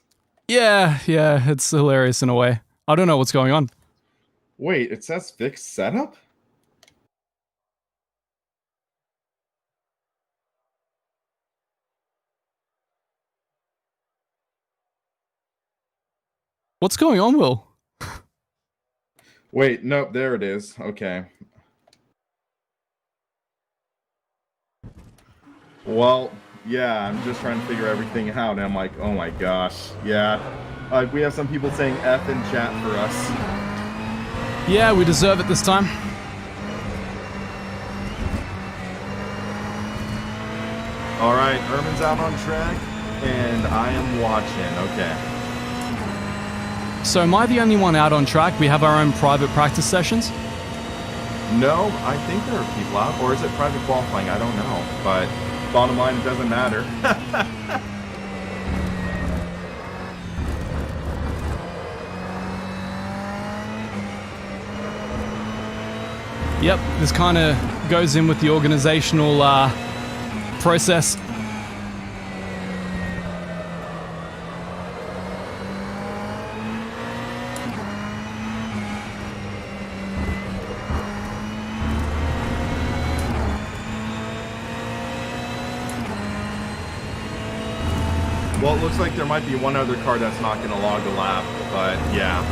Yeah, it's hilarious in a way. I don't know what's going on. Wait, it says fixed setup? What's going on, Will? Wait, nope, there it is. Okay. Well, yeah, I'm just trying to figure everything out, and I'm like, oh my gosh, yeah. We have some people saying F in chat for us. Yeah, we deserve it this time. All right, Ermin's out on track, and I am watching. Okay. So am I the only one out on track? We have our own private practice sessions? No, I think there are people out, or is it private qualifying? I don't know, but bottom line, it doesn't matter. Yep, this kind of goes in with the organizational process. Well, it looks like there might be one other car that's not going to log the lap, but yeah.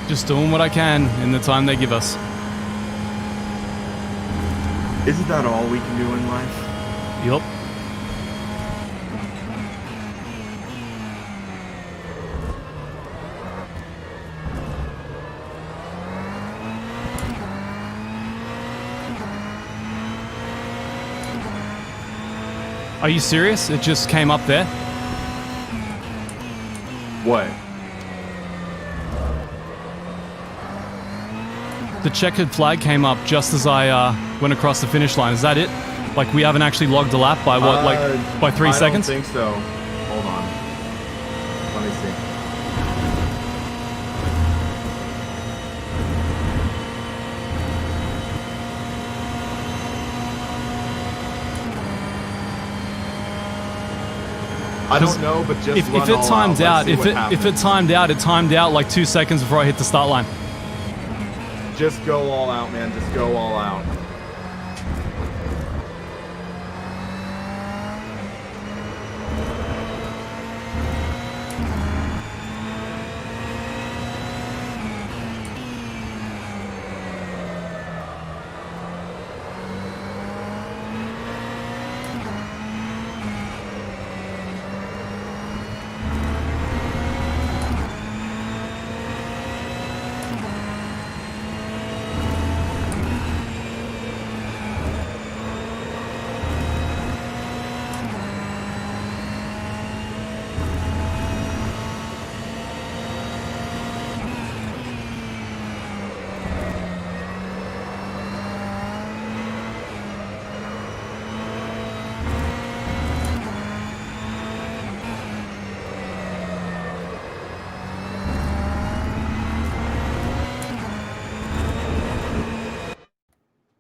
Just doing what I can in the time they give us. Isn't that all we can do in life? Yup. Are you serious? It just came up there? What? The checkered flag came up just as I went across the finish line. Is that it? Like we haven't actually logged a lap by what, by 3 seconds? I don't think so. Hold on. Let me see. I don't know, but just if it timed out, if it timed out, it timed out like 2 seconds before I hit the start line. Just go all out, man. Just go all out.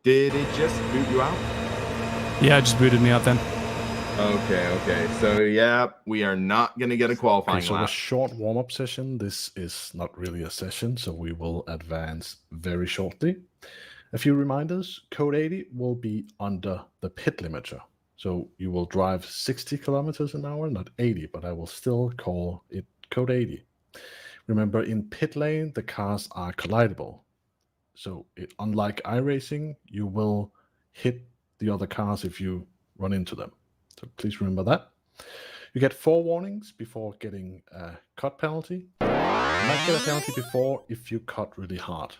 Did it just boot you out? Yeah, it just booted me out then. Okay. So, yeah, we are not going to get a qualifying Okay, so a lap. short warm-up session. This is not really a session, so we will advance very shortly. A few reminders, code 80 will be under the pit limiter. So you will drive 60 kilometers an hour, not 80, but I will still call it code 80. Remember, in pit lane, the cars are collidable. So unlike iRacing, you will hit the other cars if you run into them. So please remember that. You get 4 warnings before getting a cut penalty. You might get a penalty before if you cut really hard.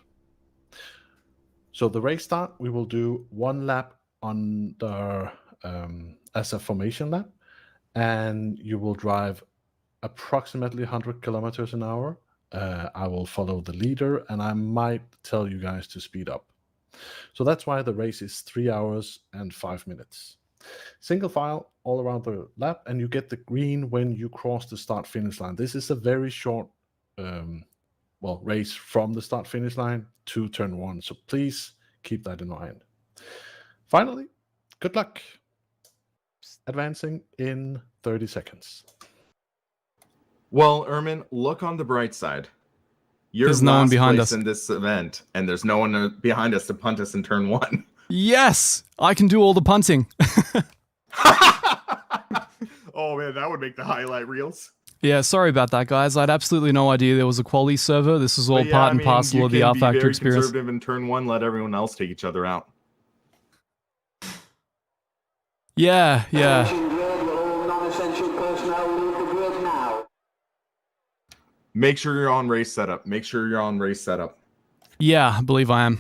So the race start, we will do 1 lap under as a formation lap, and you will drive approximately 100 kilometers an hour. I will follow the leader, and I might tell you guys to speed up. So that's why the race is 3 hours and 5 minutes. Single file all around the lap, and you get the green when you cross the start-finish line. This is a very short race from the start-finish line to turn 1, so please keep that in mind. Finally, good luck. Advancing in 30 seconds. Well, Ermin, look on the bright side. There's no one behind us in this event, and there's no one behind us to punt us in turn 1. Yes! I can do all the punting. Oh man, that would make the highlight reels. Yeah, sorry about that, guys. I had absolutely no idea there was a quali server. This is all part and parcel of the R Factor experience. Conservative in turn 1, let everyone else take each other out. Yeah. Make sure you're on race setup. Yeah, I believe I am.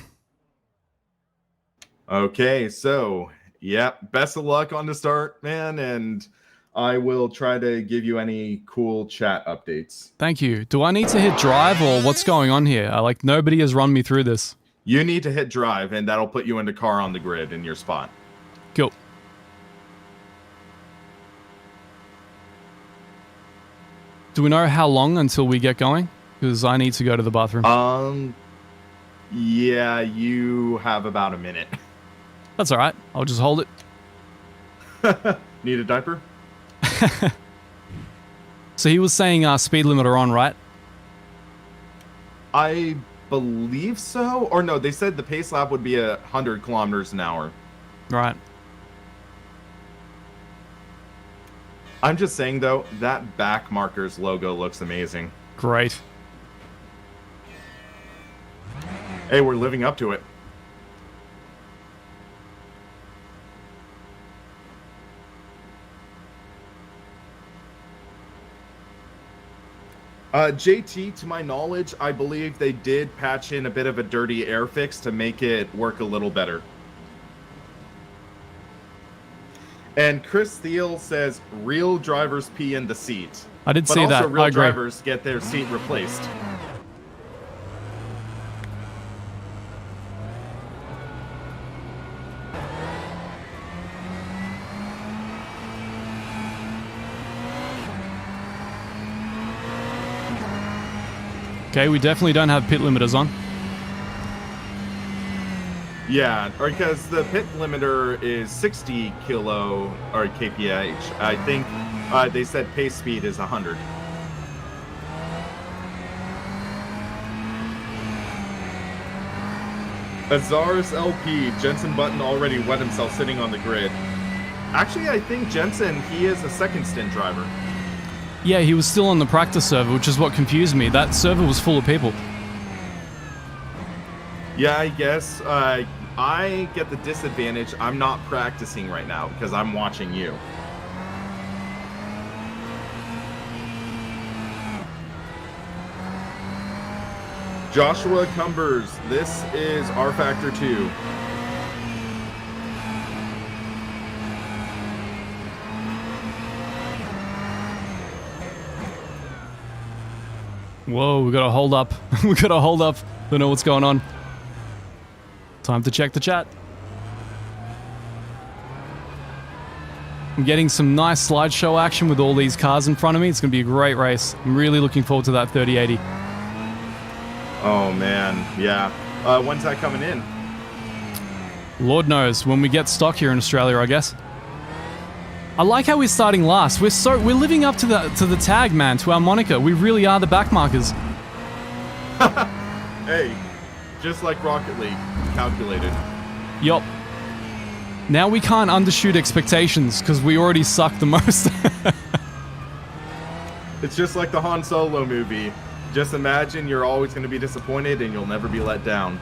Okay, so, yeah, best of luck on the start, man, and I will try to give you any cool chat updates. Thank you. Do I need to hit drive, or what's going on here? Nobody has run me through this. You need to hit drive, and that'll put you into car on the grid in your spot. Cool. Do we know how long until we get going? Because I need to go to the bathroom. Yeah, you have about a minute. That's all right. I'll just hold it. Need a diaper? So he was saying speed limiter on, right? I believe so. Or no, they said the pace lap would be 100 kilometers an hour. Right. I'm just saying, though, that back markers logo looks amazing. Great. Hey, we're living up to it. JT, to my knowledge, I believe they did patch in a bit of a dirty air fix to make it work a little better. And Chris Thiel says, real drivers pee in the seat. I did see that. But also real I agree. drivers get their seat replaced. Okay, we definitely don't have pit limiters on. Yeah, because the pit limiter is 60 kilo or kph. I think they said pace speed is 100. Azaris LP, Jensen Button already wet himself sitting on the grid. Actually, I think Jensen, he is a second stint driver. Yeah, he was still on the practice server, which is what confused me. That server was full of people. Yeah, I guess. I get the disadvantage. I'm not practicing right now because I'm watching you. Joshua Cumbers, this is R Factor 2. Whoa, we gotta hold up. We gotta hold up. Don't know what's going on. Time to check the chat. I'm getting some nice slideshow action with all these cars in front of me. It's gonna be a great race. I'm really looking forward to that 3080. Oh man, yeah. When's that coming in? Lord knows, when we get stock here in Australia, I guess. I like how we're starting last. We're living up to the tag, man, to our moniker. We really are the backmarkers. Hey, just like Rocket League, calculated. Yup. Now we can't undershoot expectations because we already suck the most. It's just like the Han Solo movie. Just imagine you're always going to be disappointed and you'll never be let down.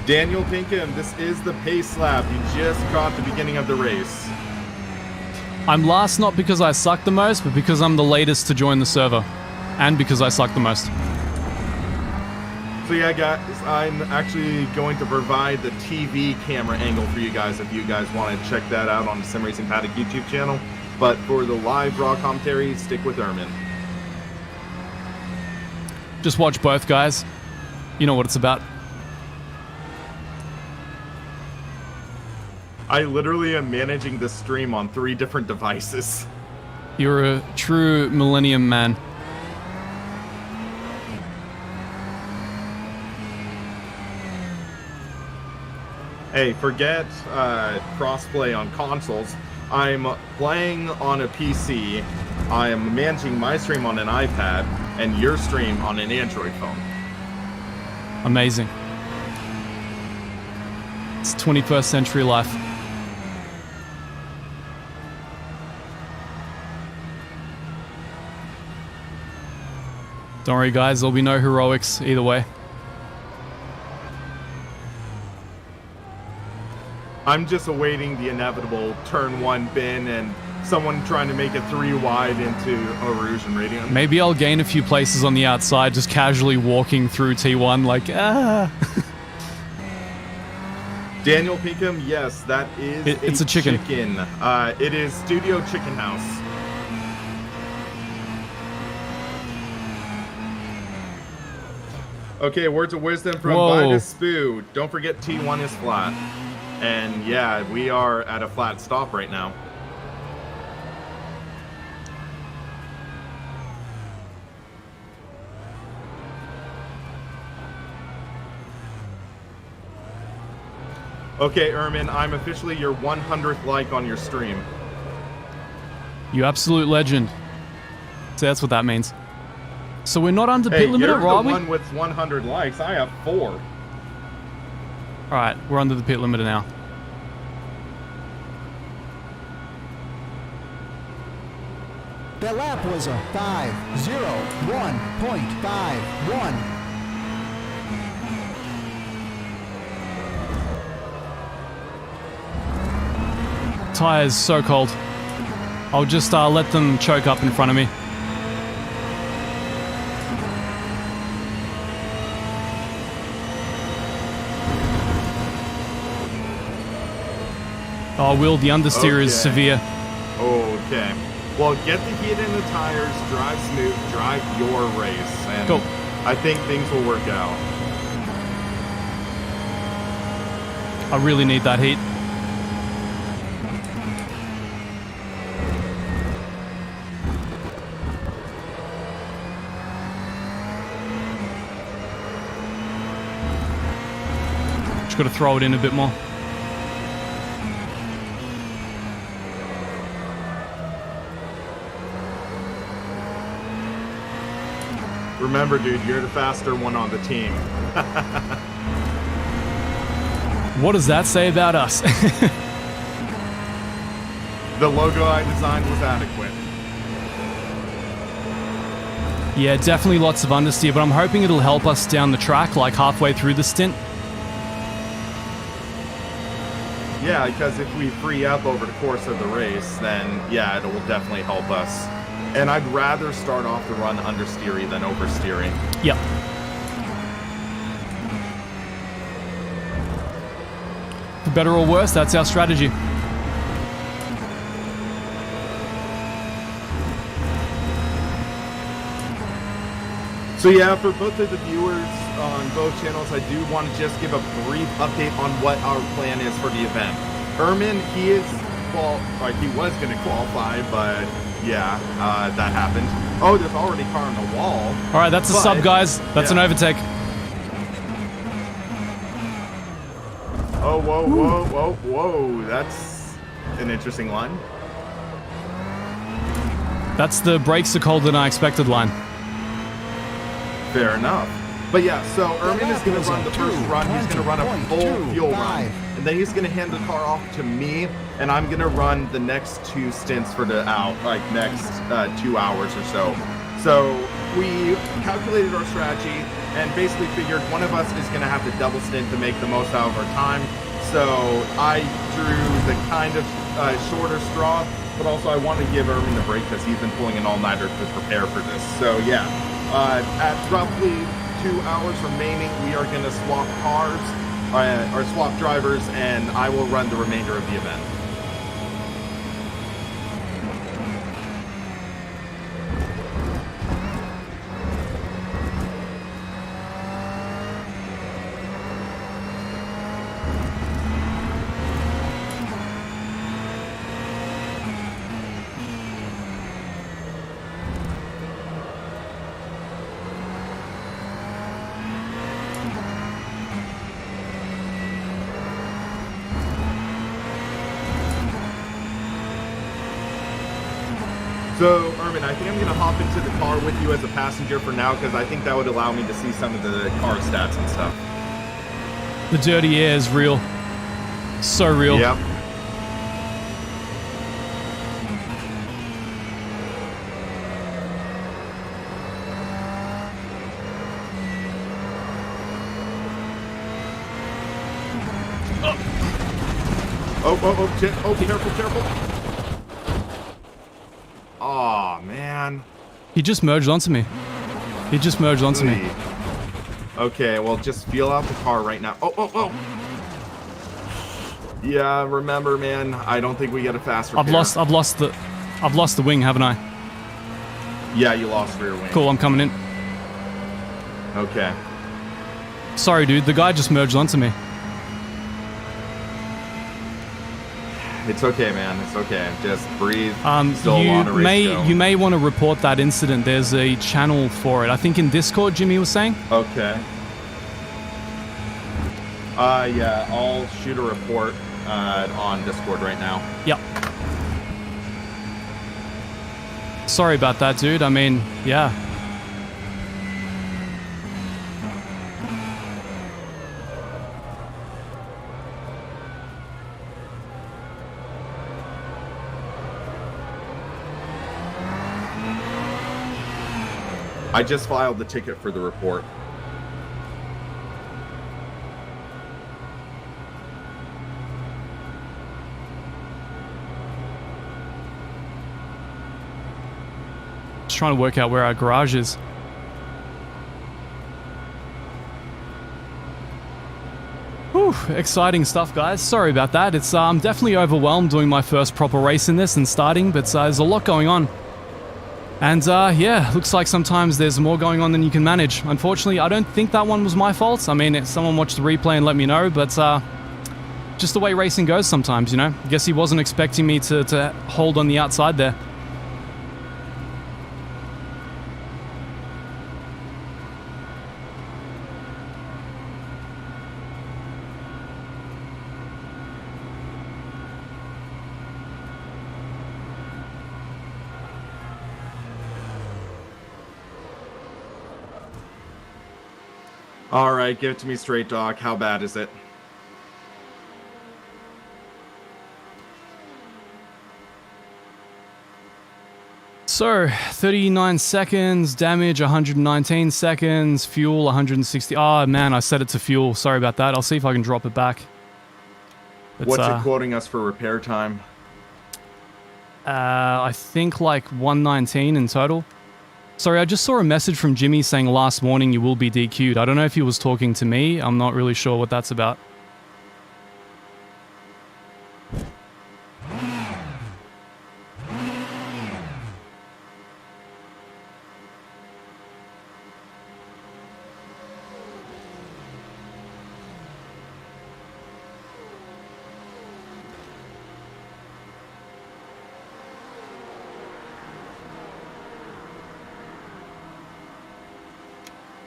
Daniel Pinkham, this is the pace lap. You just caught the beginning of the race. I'm last not because I suck the most, but because I'm the latest to join the server. And because I suck the most. So yeah, guys, I'm actually going to provide the TV camera angle for you guys if you guys want to check that out on the Sim Racing Paddock YouTube channel. But for the live raw commentary, stick with Ermin. Just watch both, guys. You know what it's about. I literally am managing the stream on 3 different devices. You're a true millennium man. Hey, forget crossplay on consoles. I'm playing on a PC. I am managing my stream on an iPad and your stream on an Android phone. Amazing. It's 21st century life. Don't worry, guys, there'll be no heroics either way. I'm just awaiting the inevitable turn 1 bin and someone trying to make it 3 wide into Rouge and Radiant. Maybe I'll gain a few places on the outside, just casually walking through T1 like, ah. Daniel Pinkham, yes, that is It's a chicken. It is Studio Chicken House. Okay, words of wisdom from Vitus Spoo. Don't forget T1 is flat. And yeah, we are at a flat stop right now. Okay, Ermin, I'm officially your 100th like on your stream. You absolute legend. So that's what that means. So we're not under pit limit, you're are the we? one with 100 likes. I have 4. Alright, we're under the pit limiter now. The lap was a 5:01.51. Tires so cold. I'll just let them choke up in front of me. Oh, Will, the understeer is severe. Okay. Well, get the heat in the tires, drive smooth, drive your race, and Cool. I think things will work out. I really need that heat. Just got to throw it in a bit more. Remember, dude, you're the faster one on the team. What does that say about us? The logo I designed was adequate. Yeah, definitely lots of understeer, but I'm hoping it'll help us down the track, like halfway through the stint. Yeah, because if we free up over the course of the race, then yeah, it will definitely help us. And I'd rather start off the run understeery than oversteering. Yep. For better or worse, that's our strategy. So yeah, for both of the viewers on both channels, I do want to just give a brief update on what our plan is for the event. Ermin, he was going to qualify, but yeah, that happened. Oh, there's already a car on the wall. All right, that's a sub, guys. That's an overtake. Oh, whoa, whoa, whoa, whoa. That's an interesting line. That's the brakes are colder than I expected line. Fair enough. But yeah, so Ermin is going to run the first run. He's going to run a full fuel run. And then he's going to hand the car off to me. And I'm going to run the next 2 stints for the next 2 hours or so. So we calculated our strategy and basically figured one of us is going to have to double stint to make the most out of our time. So I drew the kind of shorter straw, but also I want to give Ermin the break because he's been pulling an all-nighter to prepare for this. So yeah, at roughly 2 hours remaining, we are going to swap cars, or swap drivers, and I will run the remainder of the event. So, Ermin, I think I'm going to hop into the car with you as a passenger for now, because I think that would allow me to see some of the car stats and stuff. The dirty air is real. So real. Yep. Oh, careful. Oh, man. He just merged onto me. Okay, well, just feel out the car right now. Oh. Yeah, remember, man, I don't think we get a fast repair. I've lost the wing, haven't I? Yeah, you lost rear wing. Cool, I'm coming in. Okay. Sorry, dude, the guy just merged onto me. It's okay, man. It's okay. Just breathe. You may want to report that incident. There's a channel for it. I think in Discord, Jimmy was saying. Okay. Yeah, I'll shoot a report on Discord right now. Yep. Sorry about that, dude. I mean, yeah. I just filed the ticket for the report. Just trying to work out where our garage is. Whew, exciting stuff, guys. Sorry about that. It's I'm definitely overwhelmed doing my first proper race in this and starting, but there's a lot going on. And yeah, looks like sometimes there's more going on than you can manage. Unfortunately, I don't think that one was my fault. I mean, if someone watched the replay and let me know, but just the way racing goes sometimes, you know? I guess he wasn't expecting me to hold on the outside there. All right, give it to me straight, Doc. How bad is it? So, 39 seconds, damage 119 seconds, fuel 160. Oh man, I set it to fuel. Sorry about that. I'll see if I can drop it back. What's it quoting us for repair time? I think like 119 in total. Sorry, I just saw a message from Jimmy saying last warning you will be DQ'd. I don't know if he was talking to me. I'm not really sure what that's about.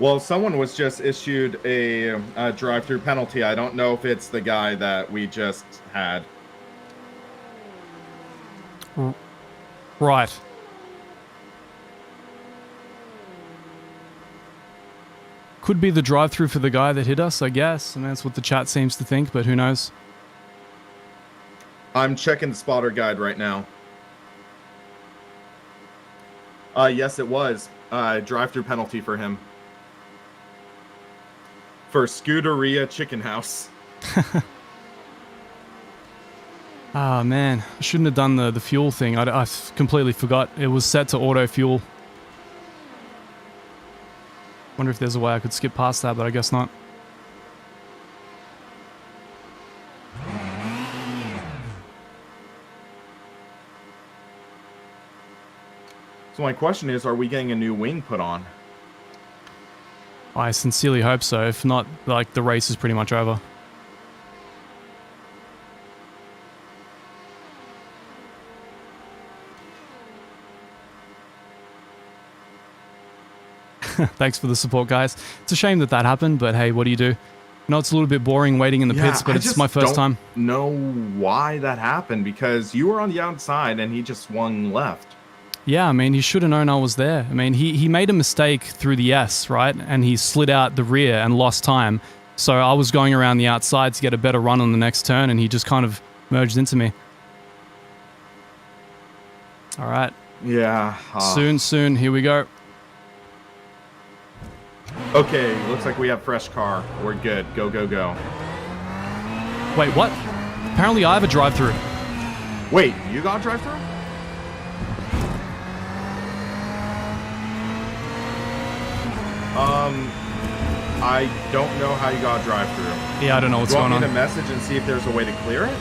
Well, someone was just issued a drive-through penalty. I don't know if it's the guy that we just had. Right. Could be the drive-through for the guy that hit us, I guess. I mean, that's what the chat seems to think, but who knows? I'm checking the spotter guide right now. Yes, it was. Drive-through penalty for him. For Scuderia Chicken House. Ah, man. I shouldn't have done the fuel thing. I completely forgot. It was set to auto fuel. Wonder if there's a way I could skip past that, but I guess not. So my question is, are we getting a new wing put on? I sincerely hope so. If not, like, the race is pretty much over. Thanks for the support, guys. It's a shame that happened, but hey, what do you do? I know it's a little bit boring waiting in the pits, but it's my first time. Know why that happened, because you were on the outside and he just swung left. Yeah, I mean, he should have known I was there. I mean, he made a mistake through the S, right? And he slid out the rear and lost time. So I was going around the outside to get a better run on the next turn, and he just kind of merged into me. All right. Yeah. Soon. Here we go. Okay, looks like we have fresh car. We're good. Go. Wait, what? Apparently I have a drive-through. Wait, you got a drive-through? I don't know how you got a drive-through. Yeah, I don't know what's going on. Do you want me to message and see if there's a way to clear it?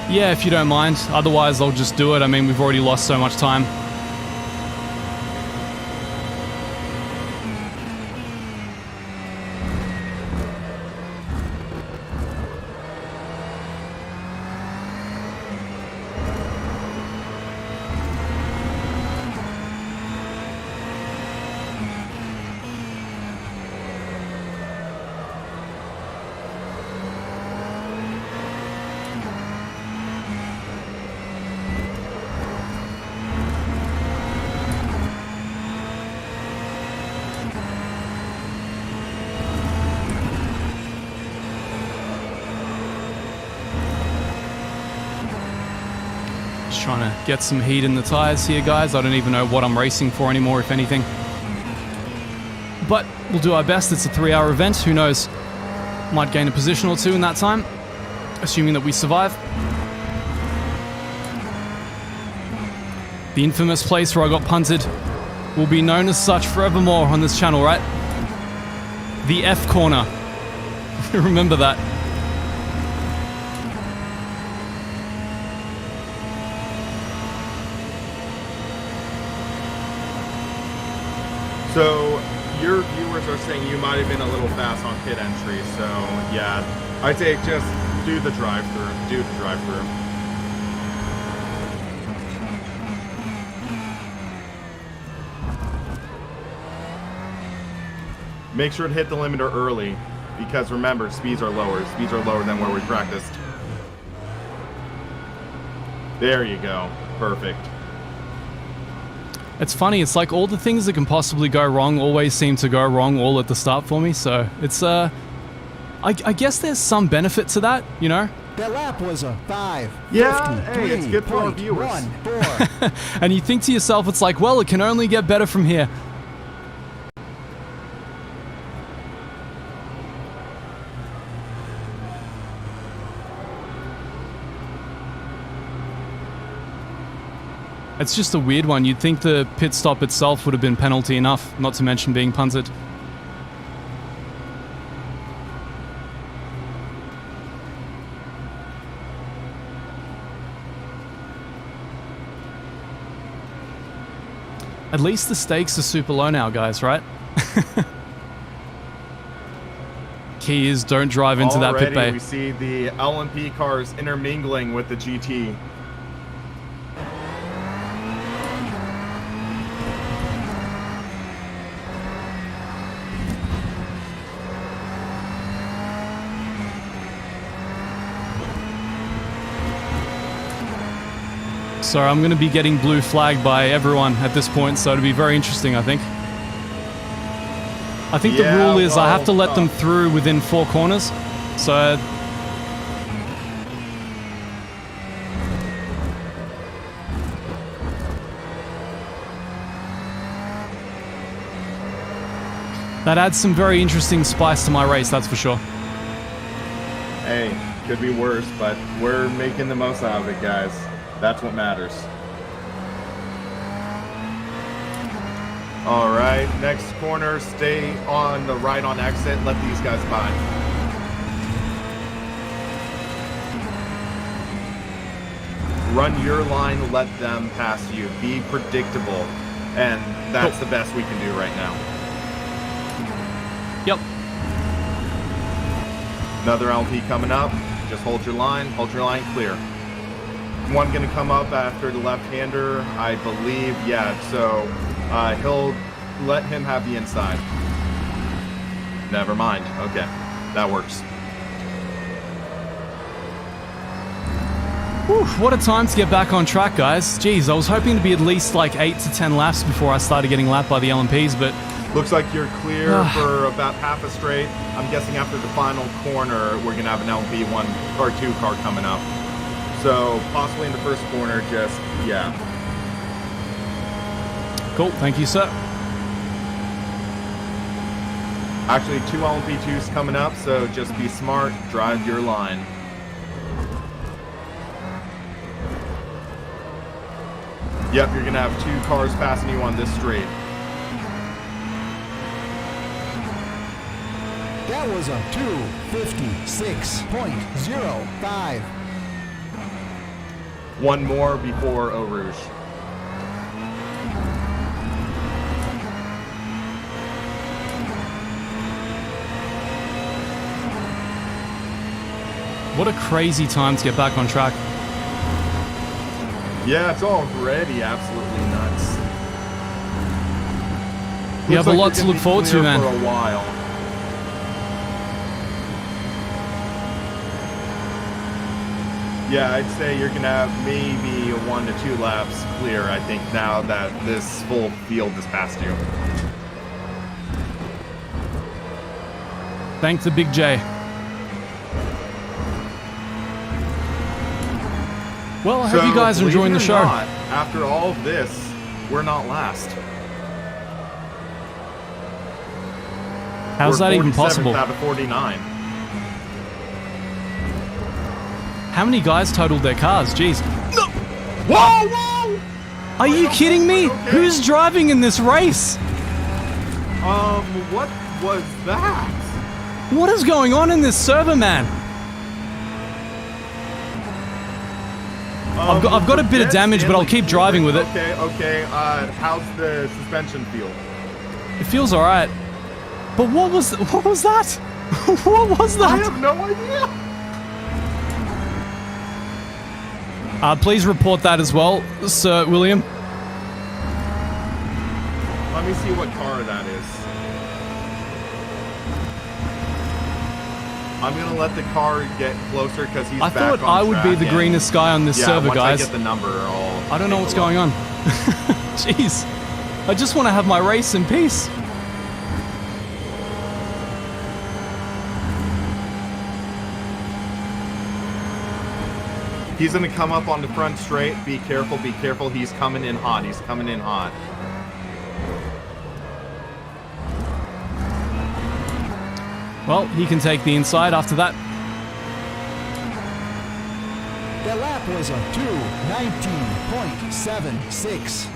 Yeah, if you don't mind. Otherwise, I'll just do it. I mean, we've already lost so much time. Trying to get some heat in the tires here, guys. I don't even know what I'm racing for anymore, if anything. But we'll do our best. It's a 3-hour event. Who knows? Might gain a position or two in that time, assuming that we survive. The infamous place where I got punted will be known as such forevermore on this channel, right? The F corner. Remember that. So, your viewers are saying you might have been a little fast on pit entry, so yeah. I'd say just do the drive-through. Make sure to hit the limiter early, because remember, speeds are lower. Speeds are lower than where we practiced. There you go. Perfect. It's funny, it's like all the things that can possibly go wrong always seem to go wrong all at the start for me, so it's, I guess there's some benefit to that, you know? The lap was a 5. Yeah, hey, it's good for our viewers. 1-4. And you think to yourself, it's like, well, it can only get better from here. It's just a weird one. You'd think the pit stop itself would have been penalty enough, not to mention being punted. At least the stakes are super low now, guys, right? Key is don't drive into that pit bay. We see the LMP cars intermingling with the GT. So I'm going to be getting blue flagged by everyone at this point, so it'll be very interesting, I think. I think the rule is I have to let them through within 4 corners. So that adds some very interesting spice to my race, that's for sure. Hey, could be worse, but we're making the most out of it, guys. That's what matters. All right, next corner, stay on the right on exit. Let these guys by. Run your line, let them pass you. Be predictable, and that's the best we can do right now. Yep. Another LP coming up. Just hold your line clear. One gonna come up after the left-hander, I believe. Yeah, so he'll let him have the inside. Never mind. Okay, that works. Whew, what a time to get back on track, guys. Jeez, I was hoping to be at least like 8 to 10 laps before I started getting lapped by the LMPs, but Looks like you're clear for about half a straight. I'm guessing after the final corner, we're gonna have an LMP 1 or 2 car coming up. So possibly in the first corner, just, yeah. cool. Thank you, sir. Actually, 2 LMP2s coming up, so just be smart, drive your line. Yep, you're gonna have 2 cars passing you on this straight. That was a 2:56.05. 1 more before Eau Rouge. What a crazy time to get back on track. Yeah, it's already absolutely nuts. You have a lot to look forward to, man. For a while. Yeah, I'd say you're gonna have maybe 1 to 2 laps clear, I think, now that this full field has passed you. Thank the Big J. Well, I hope you guys are enjoying the show. Not, after all of this, we're not last. How's that even possible? Out of 49. How many guys totaled their cars? Jeez. No! Whoa, whoa! Are you kidding me? Okay. Who's driving in this race? What was that? What is going on in this server, man? I've got a bit of damage, but I'll keep driving with it. Okay. How's the suspension feel? It feels alright. But what was that? What was that? I have no idea. Please report that as well, Sir William. Let me see what car that is. I'm gonna let the car get closer because he's I back on thought I would be track the and- greenest guy on this server, once guys. I get the number, I don't know what's going on. Jeez. I just want to have my race in peace. He's gonna come up on the front straight. Be careful, be careful. He's coming in hot. He's coming in hot. Well, he can take the inside after that. The lap was a 2:19.76.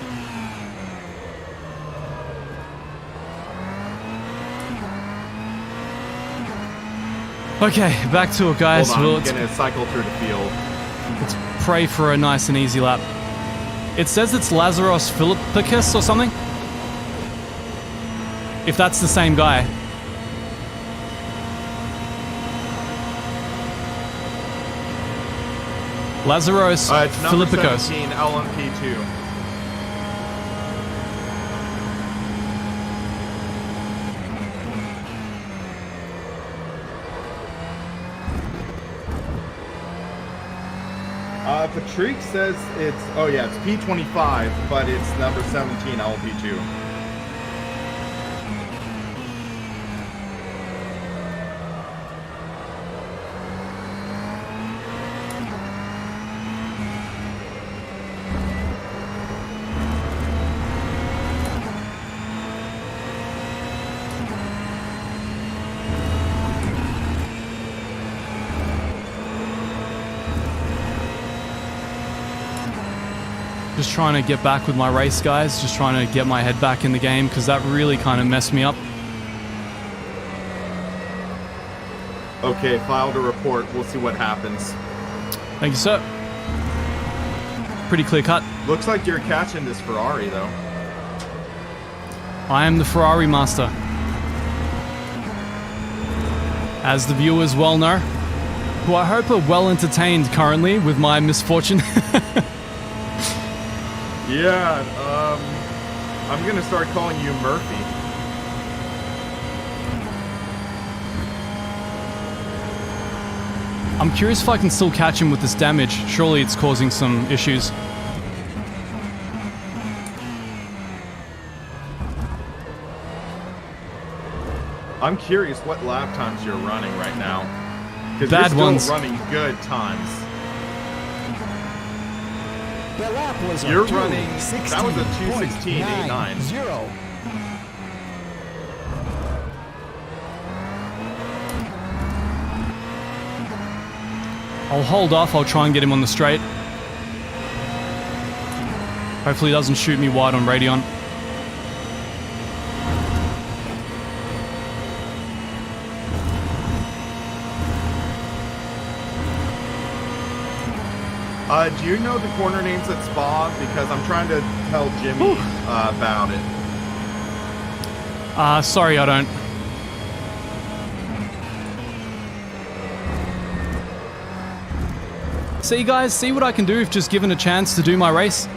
Okay, back to it, guys. Hold on, Well, I'm gonna cycle through the field. let's pray for a nice and easy lap. It says it's Lazaros Philippicus or something. If that's the same guy. Lazaros It's number Philippicus. 17, LMP2. Patrick says it's, oh yeah, it's P25, but it's number 17, LMP2. Just trying to get back with my race, guys. Just trying to get my head back in the game because that really kind of messed me up. Okay, file to report. We'll see what happens. Thank you, sir. Pretty clear cut. Looks like you're catching this Ferrari, though. I am the Ferrari master. As the viewers well know, who I hope are well entertained currently with my misfortune. Yeah, I'm gonna start calling you Murphy. I'm curious if I can still catch him with this damage. Surely it's causing some issues. I'm curious what lap times you're running right now. Because Bad you're ones. still running good times. The lap was You're a running, that was a 2:16.89. 0. I'll hold off. I'll try and get him on the straight. Hopefully he doesn't shoot me wide on Radeon. Do you know the corner names at Spa? Because I'm trying to tell Jimmy about it. Sorry, I don't. See, guys, see what I can do if just given a chance to do my race?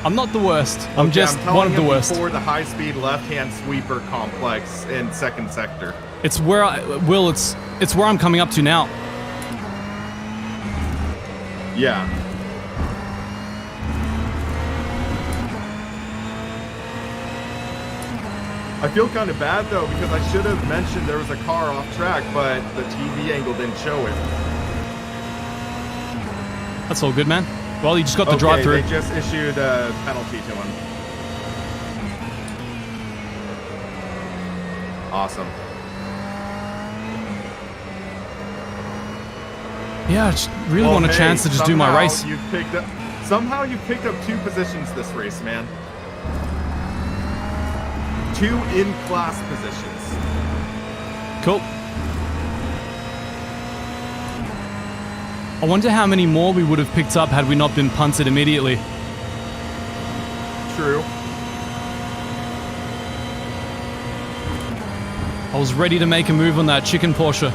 I'm not the worst. I'm Okay, just I'm one of the telling him worst. before the high-speed left-hand sweeper complex in second sector. It's where it's where I'm coming up to now. Yeah. I feel kind of bad though because I should have mentioned there was a car off track, but the TV angle didn't show it. That's all good, man. Well, you just got the drive through. They just issued a penalty to him. Awesome. Yeah, I just really want a chance to just do my race. Somehow you picked up 2 positions this race, man. 2 in-class positions. Cool. I wonder how many more we would have picked up had we not been punted immediately. True. I was ready to make a move on that chicken Porsche.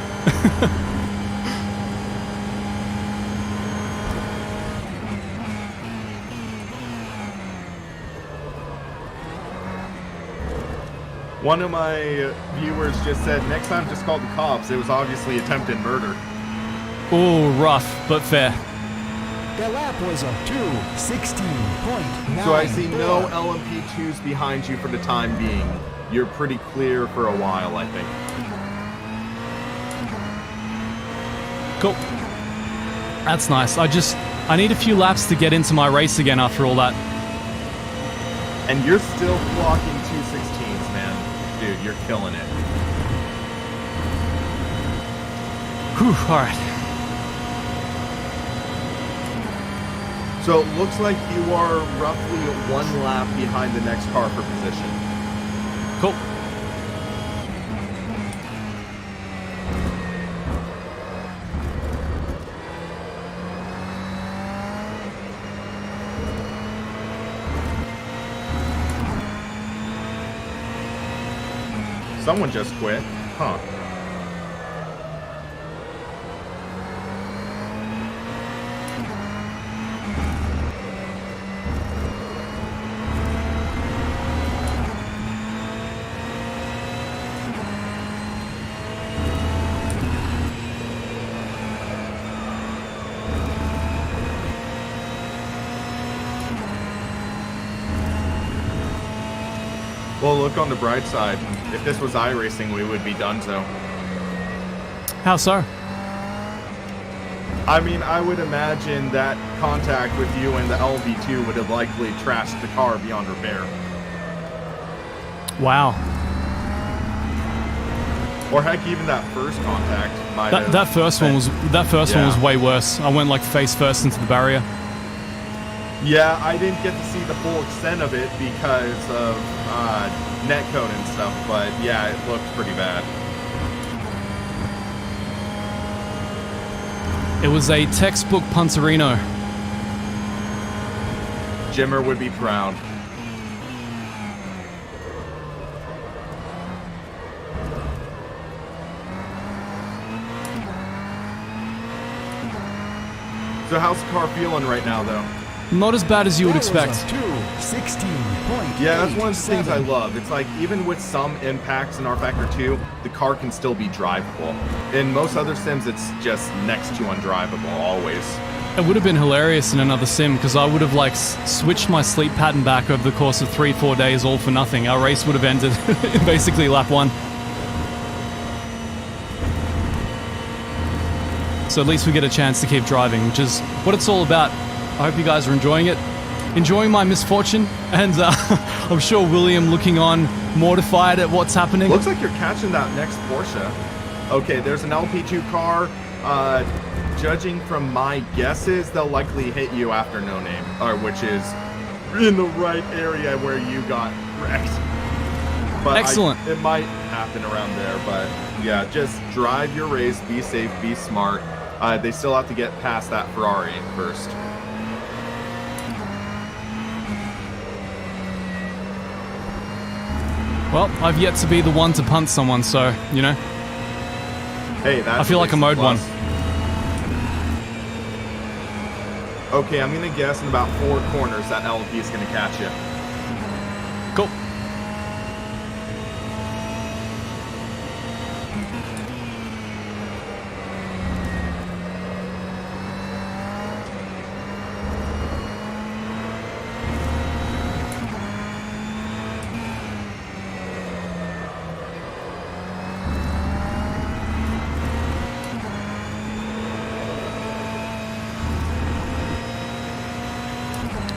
One of my viewers just said, next time just call the cops. It was obviously attempted murder. Ooh, rough, but fair. The lap was a 2:16.9. So I see no LMP2s behind you for the time being. You're pretty clear for a while, I think. Cool. That's nice. I need a few laps to get into my race again after all that. And you're still clocking 2:16s, man. Dude, you're killing it. Whew, alright. So it looks like you are roughly 1 lap behind the next car for position. Cool. Someone just quit. Huh. Well, look on the bright side. If this was iRacing, we would be done so. How so? I mean, I would imagine that contact with you and the LV2 would have likely trashed the car beyond repair. Wow. Or heck, even that first contact might have... That first one was Yeah. way worse. I went like face first into the barrier. Yeah, I didn't get to see the full extent of it because of netcode and stuff, but yeah, it looked pretty bad. It was a textbook punterino. Jimmer would be proud. So how's the car feeling right now, though? Not as bad as you would That was expect. a 2:16.87. Yeah, that's one of the things I love. It's like, even with some impacts in R-Factor 2, the car can still be drivable. In most other sims, it's just next to undrivable, always. It would have been hilarious in another sim because I would have like switched my sleep pattern back over the course of 3-4 days all for nothing. Our race would have ended in basically lap 1. So at least we get a chance to keep driving, which is what it's all about. I hope you guys are enjoying it. Enjoying my misfortune, and I'm sure William looking on mortified at what's happening. Looks like you're catching that next Porsche. Okay, there's an LP2 car. Judging from my guesses, they'll likely hit you after No Name, which is in the right area where you got wrecked. But Excellent. It might happen around there, but yeah, just drive your race, be safe, be smart. They still have to get past that Ferrari first. Well, I've yet to be the one to punt someone, so, you know. Hey, that's I feel like I'm owed one. Okay, I'm gonna guess in about 4 corners that LP is gonna catch you. Cool.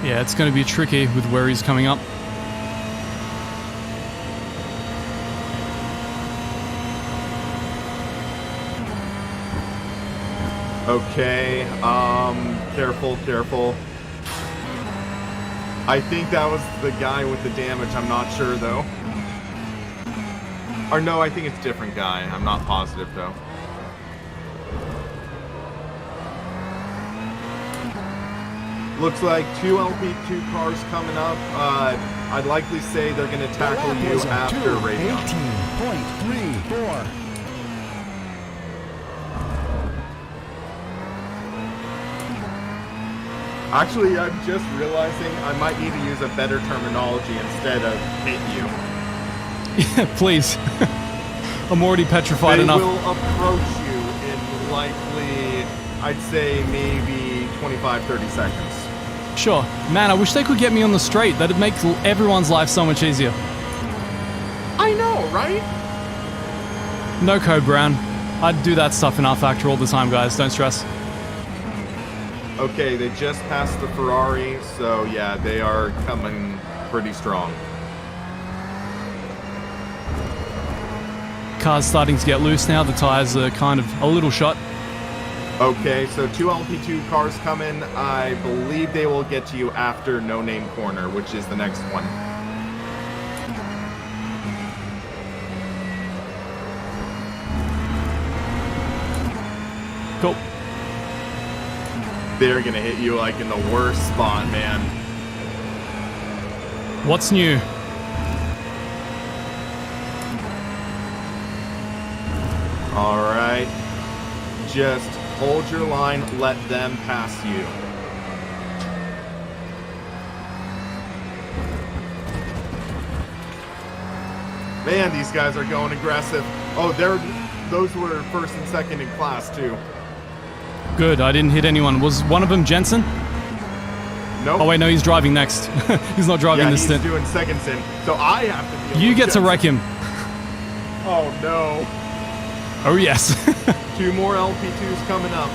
Yeah, it's going to be tricky with where he's coming up. Okay, careful. I think that was the guy with the damage, I'm not sure though. Or no, I think it's a different guy, I'm not positive though. Looks like 2 LP2 cars coming up. I'd likely say they're going to tackle you after Raytheon. 18.34. Actually, I'm just realizing I might need to use a better terminology instead of hit you. Yeah, please. I'm already petrified They enough. will approach you in likely, I'd say maybe 25-30 seconds. Sure. Man, I wish they could get me on the straight. That'd make everyone's life so much easier. I know, right? No code, Brown. I'd do that stuff in R-Factor all the time, guys. Don't stress. Okay, they just passed the Ferrari, so yeah, they are coming pretty strong. Car's starting to get loose now. The tires are kind of a little shot. Okay, so 2 LP2 cars coming. I believe they will get to you after No Name Corner, which is the next one. Cool. They're gonna hit you like in the worst spot, man. What's new? All right, just hold your line, let them pass you. Man, these guys are going aggressive. Oh, those were first and second in class too. Good, I didn't hit anyone. Was one of them Jensen? Nope. Oh wait, no, he's driving next. He's not driving Yeah, this he's stint. doing second sin, so I have to deal You with get to Jensen. wreck him. Oh no. Oh yes. 2 more LP2s coming up.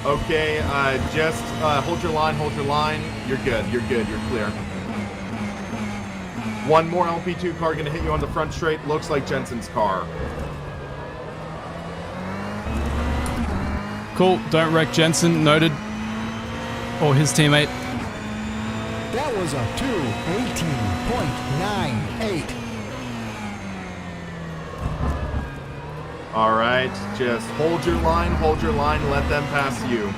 Okay, just hold your line, hold your line. You're good, you're clear. One more LP2 car gonna hit you on the front straight. Looks like Jensen's car. Cool, don't wreck Jensen, noted. Or his teammate. That was a 2:18.98. All right, just hold your line, let them pass you.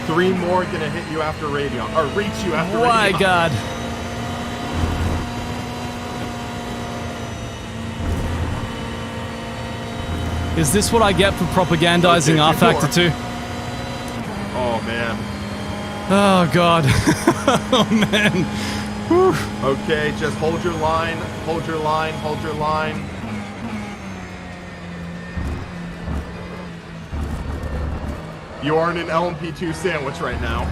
3 more gonna hit you after Radeon, or reach you after Radeon. My God. Is this what I get for propagandizing Okay, R 2 Factor more. 2? Oh man. Oh God. Oh man. Whew. Okay, just hold your line, hold your line. You are in an LMP2 sandwich right now,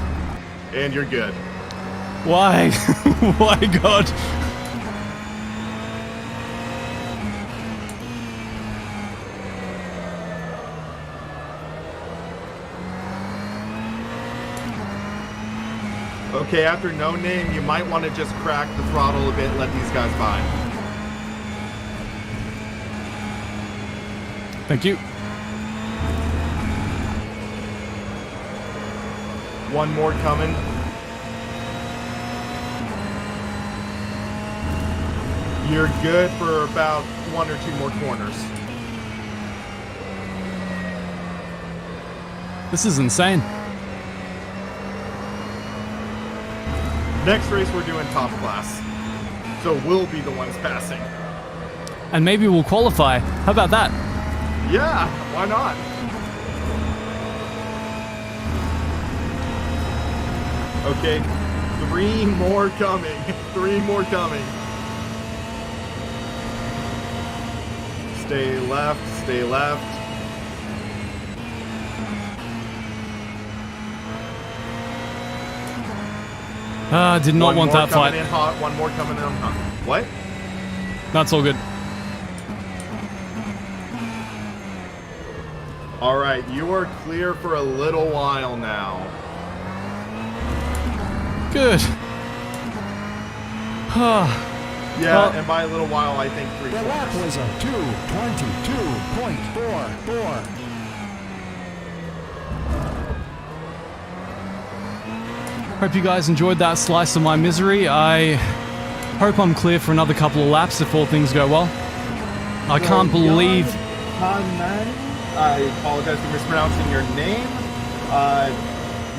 and you're good. Why? Why, God? Okay, after no name, you might want to just crack the throttle a bit, let these guys by. Thank you. One more coming. You're good for about 1 or 2 more corners. This is insane. Next race, we're doing top class. So we'll be the ones passing. And maybe we'll qualify. How about that? Yeah, why not? Okay, 3 more coming. 3 more coming. Stay left, stay left. Did not want that fight. One more coming in hot, one more coming in hot. What? That's all good. All right, you are clear for a little while now. Good. Yeah, Well- and by a little while, I think 3 The lap corners. was a 2:22.44. Hope you guys enjoyed that slice of my misery. I hope I'm clear for another couple of laps if all things go well. I can't believe... I apologize for mispronouncing your name.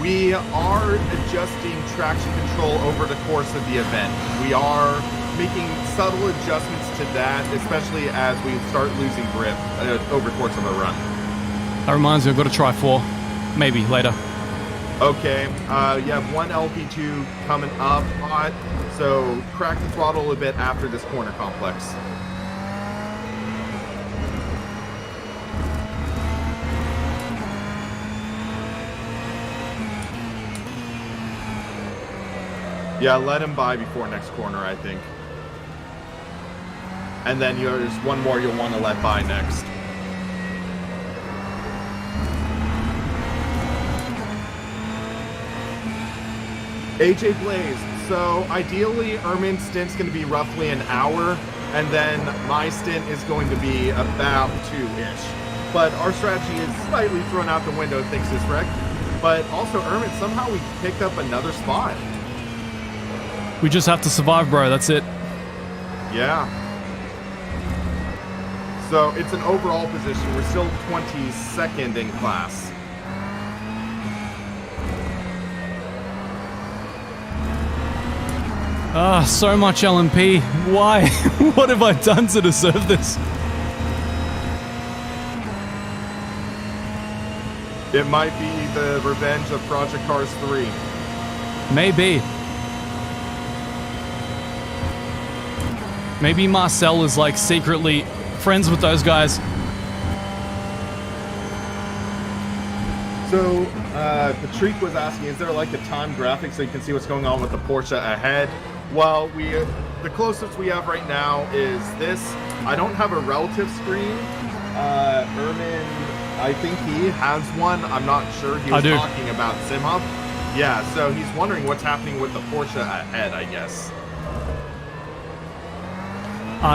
We are adjusting traction control over the course of the event. We are making subtle adjustments to that, especially as we start losing grip over the course of a run. That reminds me, I've got to try 4. Maybe later. Okay, you have 1 LP2 coming up hot, so crack the throttle a bit after this corner complex. Yeah, let him by before next corner, I think. And then there's 1 more you'll want to let by next. AJ Blaze, so ideally Ermin's stint's going to be roughly an hour, and then my stint is going to be about 2-ish. But our strategy is slightly thrown out the window thanks to this wreck. But also, Ermin, somehow we picked up another spot. We just have to survive, bro. That's it. Yeah. So it's an overall position. We're still 22nd in class. So much LMP. Why? What have I done to deserve this? It might be the revenge of Project Cars 3. Maybe. Maybe Marcel is like secretly friends with those guys. So, Patrick was asking, is there like a time graphic so you can see what's going on with the Porsche ahead? Well, the closest we have right now is this. I don't have a relative screen. Ermin I think he has one. I'm not sure. He I was do. talking about SimHub. Yeah, so he's wondering what's happening with the Porsche ahead, I guess.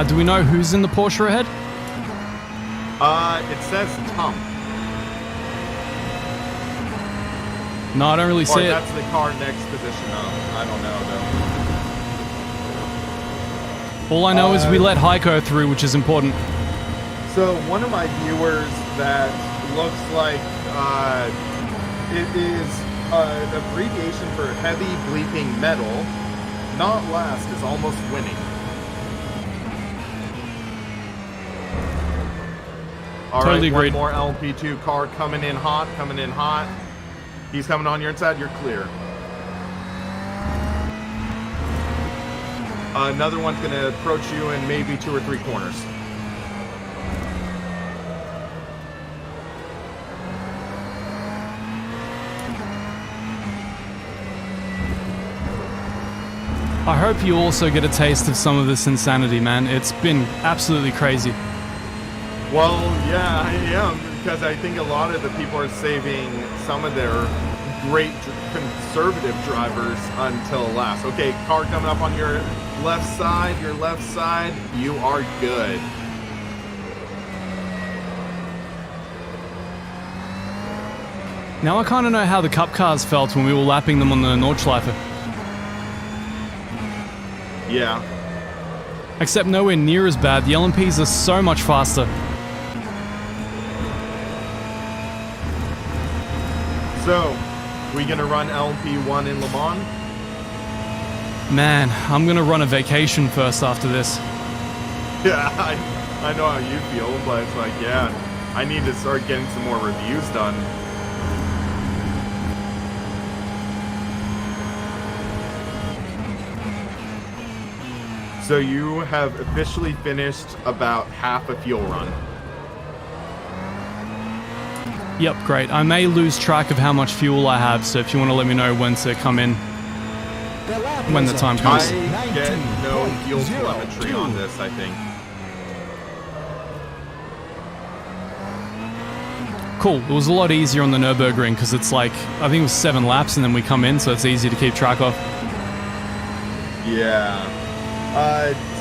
Do we know who's in the Porsche ahead? It says Tom. No, I don't really Or see it. that's the car next position. I don't know, though. All I know is we let Heiko through, which is important. So one of my viewers that looks like it is an abbreviation for heavy bleeping metal, not last, is almost winning. All right, Totally one agreed. more LP2 car coming in hot, coming in hot. He's coming on your inside, you're clear. Another one's going to approach you in maybe 2 or 3 corners. I hope you also get a taste of some of this insanity, man. It's been absolutely crazy. Well, yeah, I am, because I think a lot of the people are saving some of their great conservative drivers until last. Okay, car coming up on your left side, you are good. Now I kind of know how the Cup cars felt when we were lapping them on the Nordschleife. Yeah. Except nowhere near as bad. The LMPs are so much faster. So, we gonna run LP1 in Le Mans? Man, I'm gonna run a vacation first after this. Yeah, I know how you feel, but it's like, yeah, I need to start getting some more reviews done. So you have officially finished about half a fuel run. Yep, great. I may lose track of how much fuel I have, so if you want to let me know when to come in, when the time I comes. get no fuel telemetry on this, I think. Cool. It was a lot easier on the Nürburgring because it's like, I think it was 7 laps and then we come in, so it's easy to keep track of. Yeah.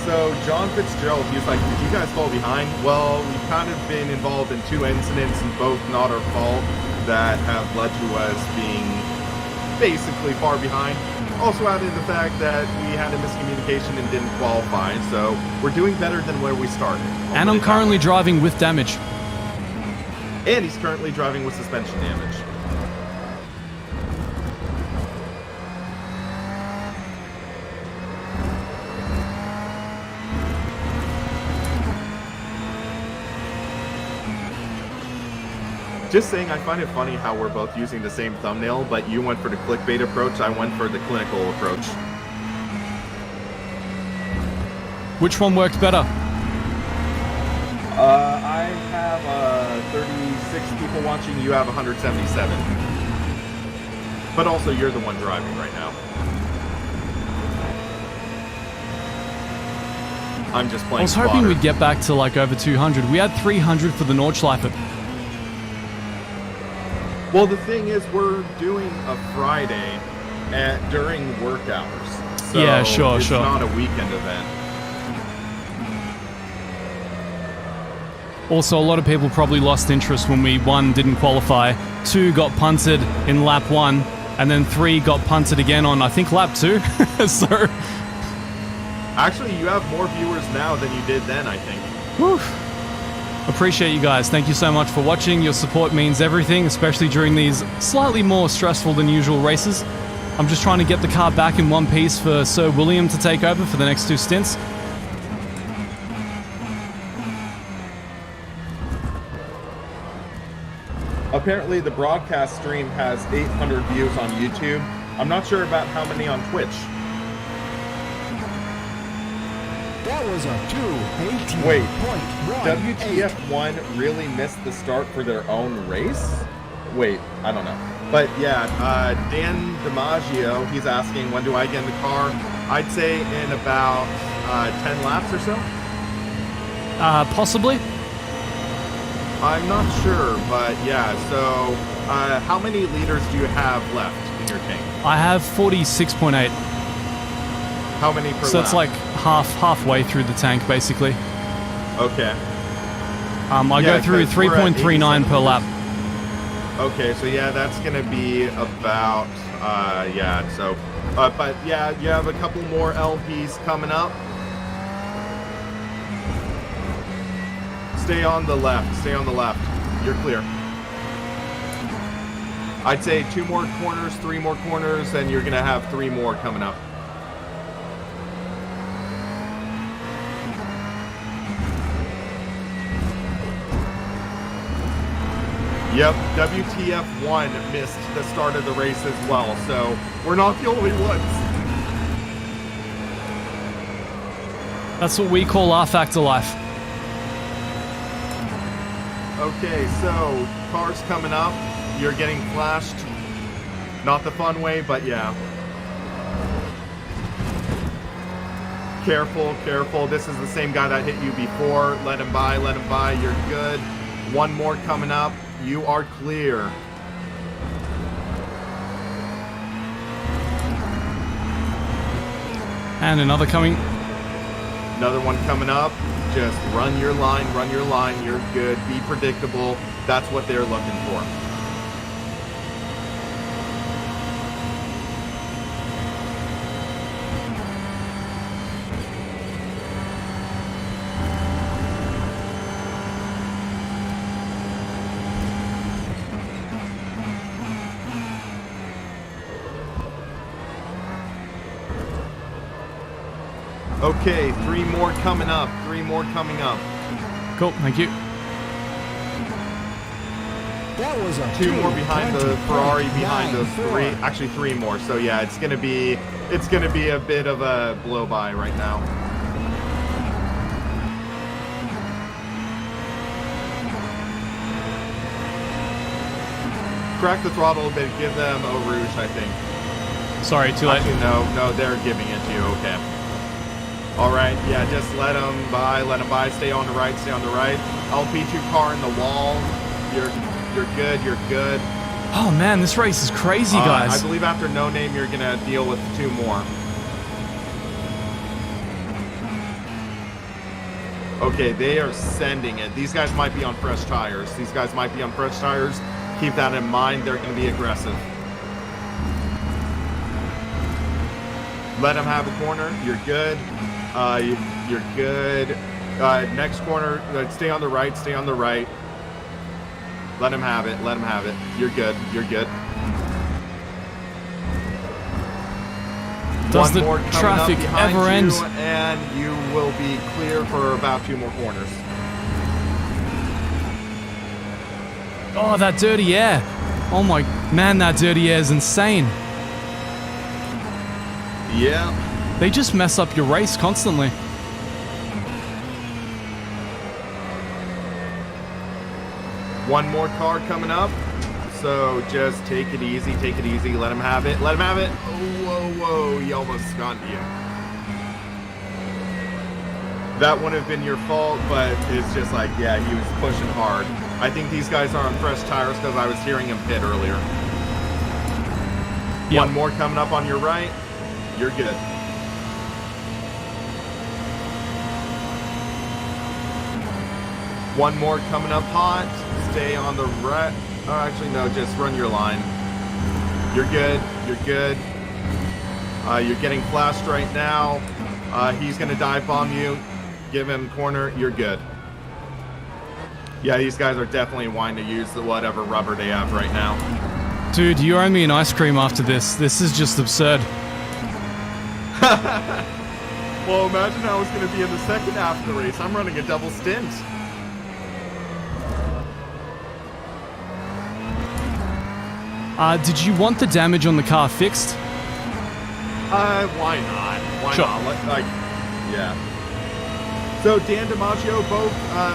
So John Fitzgerald, he was like, did you guys fall behind? Well, we've kind of been involved in 2 incidents and both not our fault that have led to us being basically far behind. Also added the fact that we had a miscommunication and didn't qualify, so we're doing better than where we started. And I'm currently driving with damage. And he's currently driving with suspension damage. Just saying, I find it funny how we're both using the same thumbnail, but you went for the clickbait approach, I went for the clinical approach. Which one worked better? I have 36 people watching, you have 177. But also, you're the one driving right now. I'm just I playing was hoping spotter. we'd get back to like over 200. We had 300 for the Nordschleife. Well, the thing is, we're doing a Friday during work hours. So Yeah, sure, it's sure. not a weekend event. Also, a lot of people probably lost interest when we, 1, didn't qualify, 2, got punted in lap 1, and then 3 got punted again on, I think, lap 2. So, Actually, you have more viewers now than you did then, I think. whew. Appreciate you guys. Thank you so much for watching. Your support means everything, especially during these slightly more stressful than usual races. I'm just trying to get the car back in one piece for Sir William to take over for the next 2 stints. Apparently, the broadcast stream has 800 views on YouTube. I'm not sure about how many on Twitch. That was a 2:18.18. Wait, WTF1 really missed the start for their own race? Wait, I don't know. But yeah, Dan DiMaggio, he's asking, when do I get in the car? I'd say in about 10 laps or so. Possibly. I'm not sure, but yeah, so how many liters do you have left in your tank? I have 46.8. How many per So lap? it's like halfway through the tank, basically. Okay. I Yeah, go through 'cause we're at 3.39 per 87 lap. Okay, so yeah, that's gonna be about, yeah, so, but yeah, you have a couple more LPs coming up. Stay on the left, stay on the left. You're clear. I'd say 2 more corners, 3 more corners, and you're gonna have 3 more coming up. Yep, WTF1 missed the start of the race as well, so we're not the only ones. That's what we call our factor life. Okay, so cars coming up. You're getting flashed. Not the fun way, but yeah. Careful, careful. This is the same guy that hit you before. Let him by, let him by. You're good. 1 more coming up. You are clear. And another coming. Another one coming up. Just run your line, run your line. You're good. Be predictable. That's what they're looking for. Okay, 3 more coming up. 3 more coming up. Cool, thank you. That was a 2 more behind the Ferrari, behind those 3. 3. Actually, 3 more. So yeah, it's gonna be a bit of a blow by right now. Crack the throttle a bit. Give them Eau Rouge, I think. Sorry, too late. Actually, no, they're giving it to you. Okay. All right, yeah, just let them by, stay on the right, stay on the right. LP2 car in the wall. You're good, you're good. Oh man, this race is crazy, I guys. believe after no name, you're gonna deal with 2 more. Okay, they are sending it. These guys might be on fresh tires. Keep that in mind, they're gonna be aggressive. Let them have a corner, you're good. You're good. Next corner, stay on the right, stay on the right. Let him have it, let him have it. You're good, you're good. Does One the more coming traffic up behind ever you, end? And you will be clear for about 2 more corners. Oh, that dirty air. Oh my, man, that dirty air is insane. Yeah. They just mess up your race constantly. One more car coming up. So just take it easy, let him have it, let him have it. Oh, whoa, he almost stunned you. That wouldn't have been your fault, but it's just like, yeah, he was pushing hard. I think these guys are on fresh tires because I was hearing him pit earlier. Yep. One more coming up on your right. You're good. One more coming up hot. Stay on the right. Oh, actually, no, just run your line. You're good. You're good. You're getting flashed right now. He's going to dive bomb you. Give him corner. You're good. Yeah, these guys are definitely wanting to use the whatever rubber they have right now. Dude, you owe me an ice cream after this. This is just absurd. Well, imagine I was going to be in the second half of the race. I'm running a double stint. Did you want the damage on the car fixed? Why not? Why Sure. not? Like, yeah. So Dan DiMaggio, both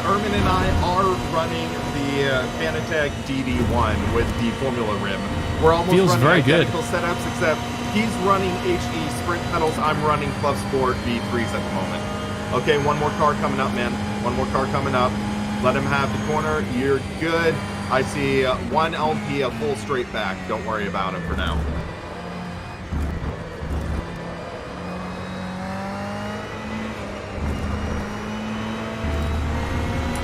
Ermin and I are running the Fanatec DD1 with the Formula Rim. We're almost Feels running very good. identical setups, except he's running HE sprint pedals. I'm running Club Sport V3s at the moment. Okay, one more car coming up, man. One more car coming up. Let him have the corner. You're good. I see one LMP a full straight back. Don't worry about him for now.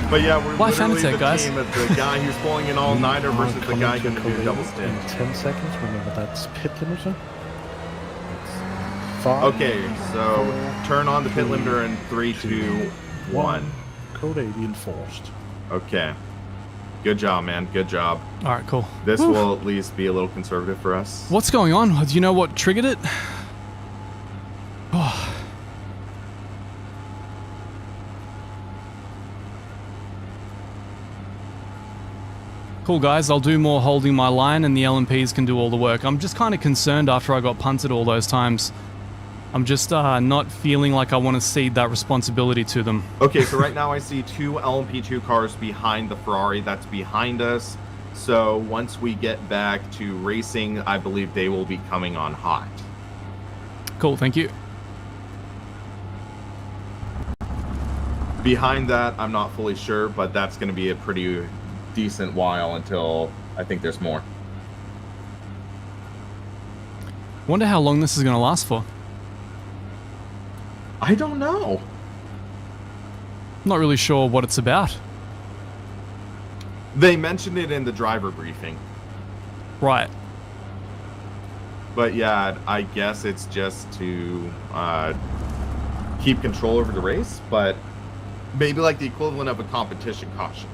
But yeah, we're Why literally Fanatec, the guys? team of the guy who's pulling an all-nighter versus the guy going to do a double stint. In 10 seconds, remember that's pit limiter. It's 5. Okay, so turn on the pit limiter in 3, 2, 1. Code 80 enforced. Okay. Good job, man. Good job. All right, cool. This will at least be a little conservative for us. What's going on? Do you know what triggered it? Oh. Cool, guys. I'll do more holding my line and the LMPs can do all the work. I'm just kind of concerned after I got punted all those times. I'm just not feeling like I want to cede that responsibility to them. Okay, so right now I see 2 LMP2 cars behind the Ferrari that's behind us. So once we get back to racing, I believe they will be coming on hot. Cool, thank you. Behind that, I'm not fully sure, but that's going to be a pretty decent while until I think there's more. Wonder how long this is going to last for. I don't know. Not really sure what it's about. They mentioned it in the driver briefing. Right. But yeah, I guess it's just to keep control over the race, but maybe like the equivalent of a competition caution.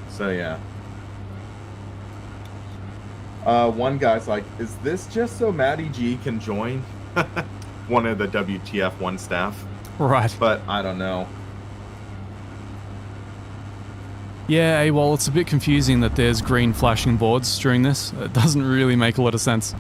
So yeah. One guy's like, is this just so Matty G can join? One of the wtf1 staff. Right. But I don't know. Yeah, well, it's a bit confusing that there's green flashing boards during this. It doesn't really make a lot of sense.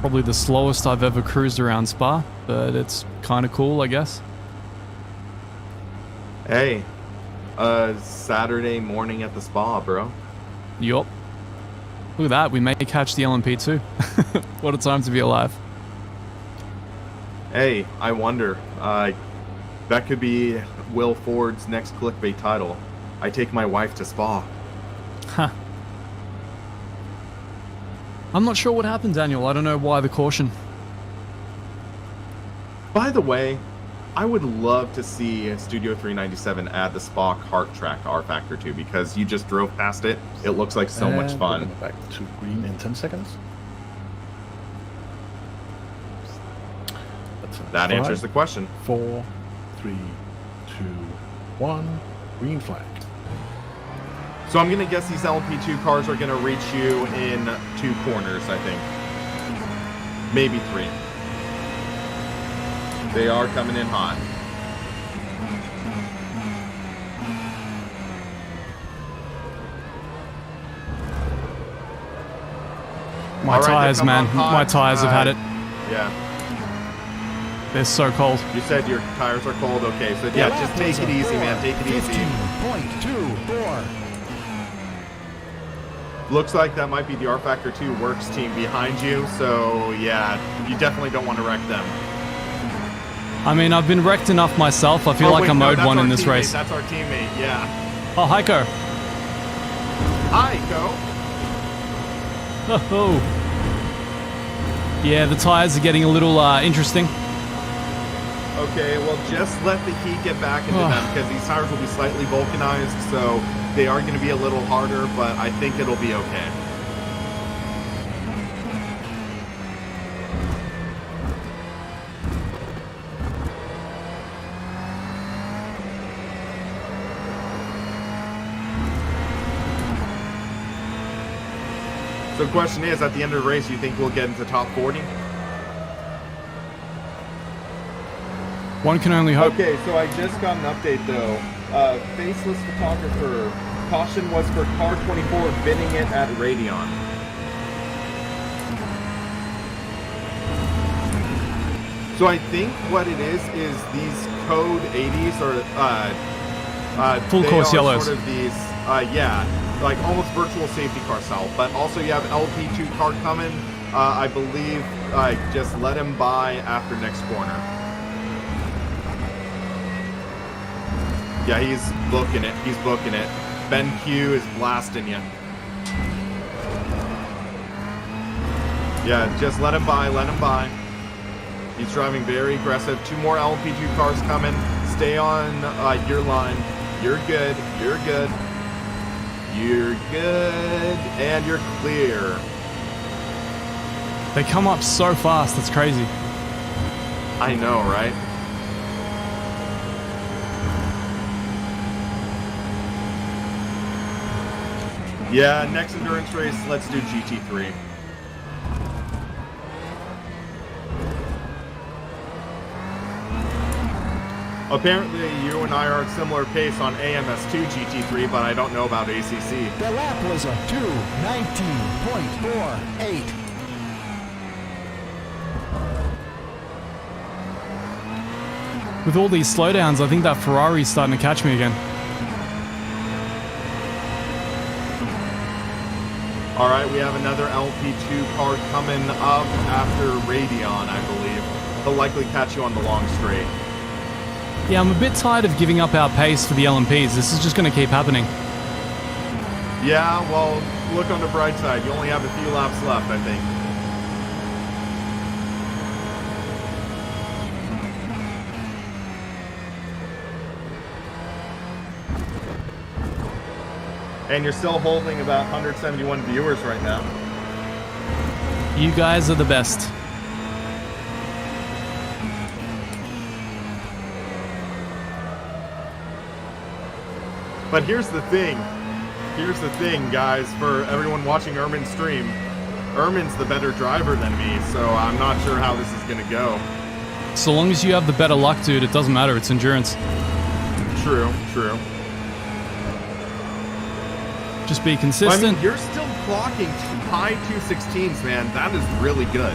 Probably the slowest I've ever cruised around Spa, but it's kind of cool, I guess. Hey, Saturday morning at the spa, bro. Yup. Look at that, we may catch the LMP too. What a time to be alive. Hey, I wonder. That could be Will Ford's next clickbait title. I take my wife to spa. Huh. I'm not sure what happened, Daniel. I don't know why the caution. By the way, I would love to see Studio 397 add the Spa kart track R Factor 2 because you just drove past it. It looks like so much fun. Back to green in 10 seconds. That answers the question. 4, 3, 2, 1. Green flag. So I'm going to guess these LMP2 cars are going to reach you in 2 corners, I think. Maybe 3. They are coming in hot. My All right, tires, they're coming man. on hot. My tires have had it. Yeah. They're so cold. You said your tires are cold? Okay, so yeah, just take it easy, man. Take it easy. 15.24. Looks like that might be the R Factor 2 Works team behind you, so yeah, you definitely don't want to wreck them. I mean, I've been wrecked enough myself. I feel like I'm owed one in this race. That's our teammate, yeah. Oh, Heiko. Hi, Go. Oh. Yeah, the tires are getting a little interesting. Okay, well, just let the heat get back into them because these tires will be slightly vulcanized, so they are going to be a little harder, but I think it'll be okay. So the question is, at the end of the race, you think we'll get into top 40? One can only hope. Okay, so I just got an update though. Faceless photographer, caution was for car 24 binning it at Radeon. So I think what it is these code 80s or full course yellows. Sort of these, yeah, like almost virtual safety car style. But also you have LP2 car coming. I believe just let him by after next corner. Yeah, he's booking it. He's booking it. Ben Q is blasting you. Yeah, just let him by. Let him by. He's driving very aggressive. 2 more LP2 cars coming. Stay on your line. You're good. You're good. You're good. And you're clear. They come up so fast, it's crazy. I know, right? Yeah, next endurance race, let's do GT3. Apparently, you and I are at similar pace on AMS2 GT3, but I don't know about ACC. The lap was a 2:19.48. With all these slowdowns, I think that Ferrari's starting to catch me again. All right, we have another LP2 car coming up after Radeon, I believe. He'll likely catch you on the long straight. Yeah, I'm a bit tired of giving up our pace for the LMPs. This is just going to keep happening. Yeah, well, look on the bright side. You only have a few laps left, I think. And you're still holding about 171 viewers right now. You guys are the best. But here's the thing. Here's the thing, guys, for everyone watching Ermin's stream. Ermin's the better driver than me, so I'm not sure how this is going to go. So long as you have the better luck, dude, it doesn't matter. It's endurance. True, true. Just be consistent. I mean, you're still clocking high 216s, man. That is really good.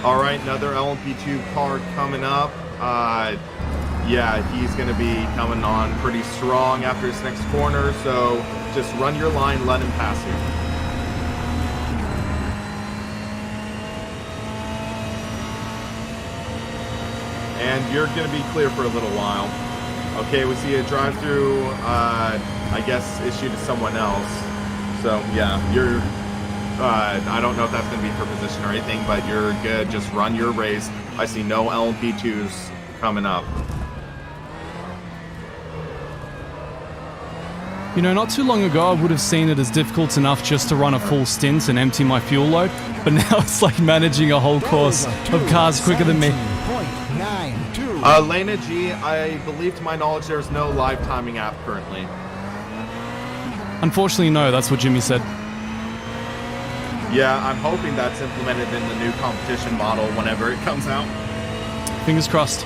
All right, another LMP2 car coming up. Yeah, he's going to be coming on pretty strong after his next corner, so just run your line, let him pass you. And you're going to be clear for a little while. Okay, we see a drive-through, I guess, issued to someone else. So, yeah, you're... I don't know if that's going to be for position or anything, but you're good. Just run your race. I see no LMP2s coming up. You know, not too long ago, I would have seen it as difficult enough just to run a full stint and empty my fuel load, but now it's like managing a whole course of cars quicker than me. Lena G, I believe to my knowledge there's no live timing app currently. Unfortunately, no, that's what Jimmy said. Yeah, I'm hoping that's implemented in the new competition model whenever it comes out. Fingers crossed.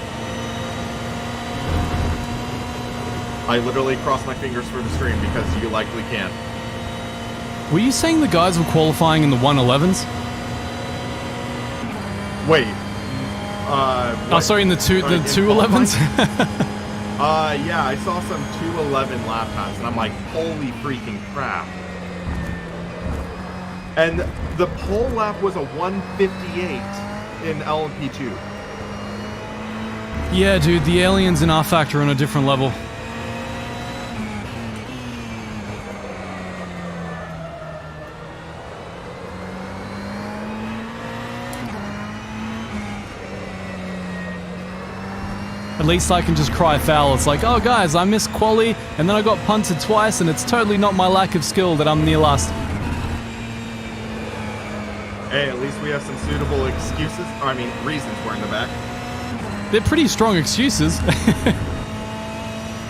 I literally cross my fingers for the stream because you likely can't. Were you saying the guys were qualifying in the 111s? Wait. Oh, sorry, in the 211s? Yeah, I saw some 211 lap times, and I'm like, holy freaking crap. And the pole lap was a 158 in LMP2. Yeah, dude, the aliens in R Factor are on a different level. At least I can just cry foul. It's like, oh guys, I missed quali, and then I got punted twice, and it's totally not my lack of skill that I'm near last. Hey, at least we have some suitable excuses. I mean, reasons we're in the back. They're pretty strong excuses.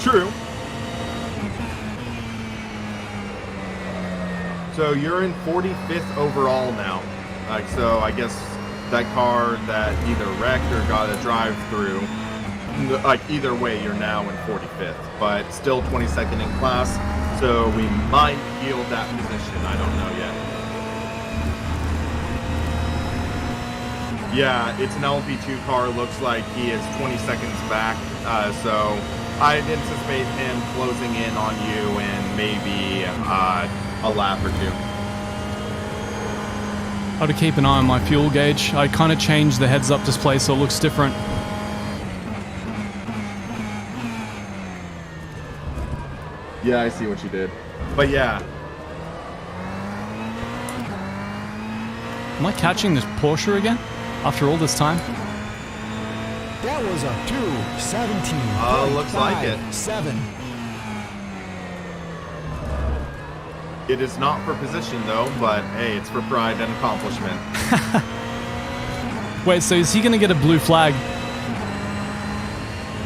True. So you're in 45th overall now. So I guess that car that either wrecked or got a drive-through, like either way, you're now in 45th, but still 22nd in class. So we might yield that position. I don't know yet. Yeah, it's an LP2 car. Looks like he is 20 seconds back. So I'd anticipate him closing in on you in maybe a lap or two. I have to keep an eye on my fuel gauge. I kind of changed the heads-up display so it looks different. Yeah, I see what you did. But yeah. Am I catching this Porsche again? After all this time? That was a 2:17. Looks like it. 7. It is not for position though, but hey, it's for pride and accomplishment. Wait, so is he going to get a blue flag?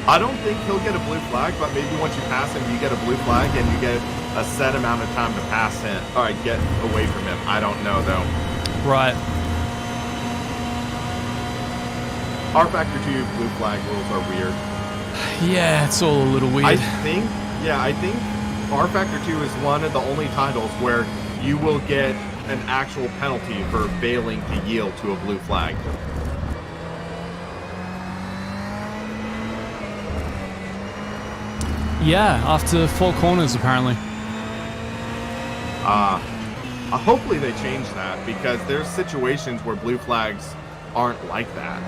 I don't think he'll get a blue flag, but maybe once you pass him, you get a blue flag and you get a set amount of time to pass him. All right, get away from him. I don't know though. Right. Our Factor 2 blue flag rules are weird. Yeah, it's all a little weird. I think R Factor 2 is one of the only titles where you will get an actual penalty for failing to yield to a blue flag. Yeah, after 4 corners apparently. Hopefully they change that, because there's situations where blue flags aren't like that.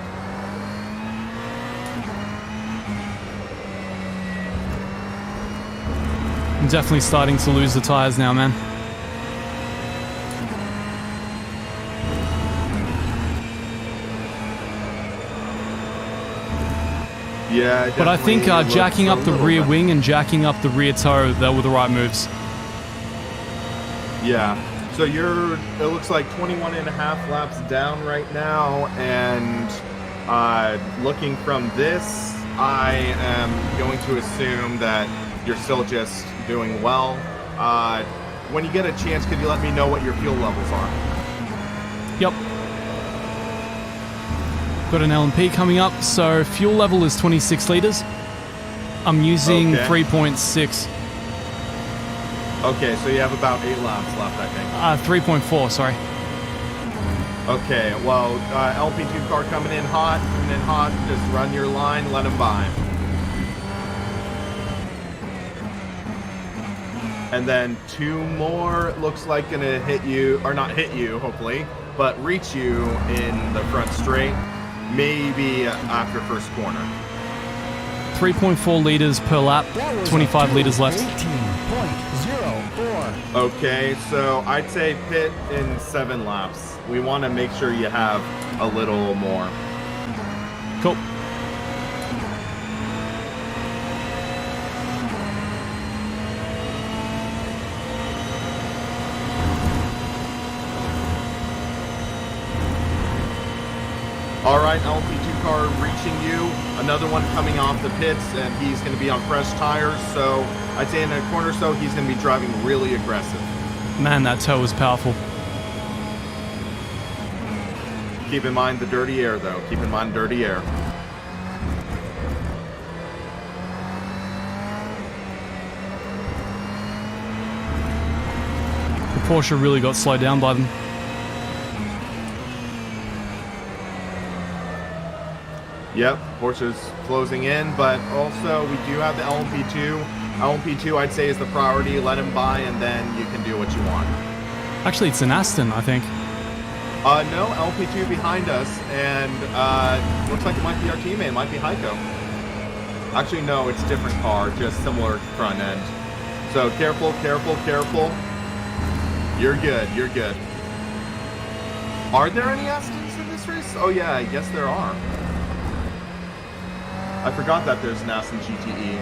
I'm definitely starting to lose the tires now, man. Yeah, But I think jacking up the rear wing and jacking up the rear toe, that were the right moves. Yeah. So it looks like 21 and a half laps down right now, and looking from this, I am going to assume that you're still just doing well. When you get a chance, could you let me know what your fuel levels are? Yep. Got an LMP coming up, so fuel level is 26 liters. I'm using 3.6. Okay, so you have about 8 laps left, I think. 3.4, sorry. Okay, well, LP2 car coming in hot, just run your line, let him by. And then 2 more, looks like gonna hit you, or not hit you, hopefully, but reach you in the front straight, maybe after first corner. 3.4 liters per lap, 25 liters left. 18.04. Okay, so I'd say pit in 7 laps. We want to make sure you have a little more. Cool. All right, LP2 car reaching you. Another one coming off the pits, and he's going to be on fresh tires. So I'd say in a corner or so, he's going to be driving really aggressive. Man, that toe was powerful. Keep in mind the dirty air, though. Keep in mind dirty air. The Porsche really got slowed down by them. Yep, Porsche's closing in, but also we do have the LMP2. LMP2, I'd say, is the priority. Let him by, and then you can do what you want. Actually, it's an Aston, I think. No, LP2 behind us, and looks like it might be our teammate. It might be Heiko. Actually, no, it's a different car, just similar front end. So careful, careful, careful. You're good, you're good. Are there any Astons in this race? Oh yeah, yes there are. I forgot that there's an Aston GTE.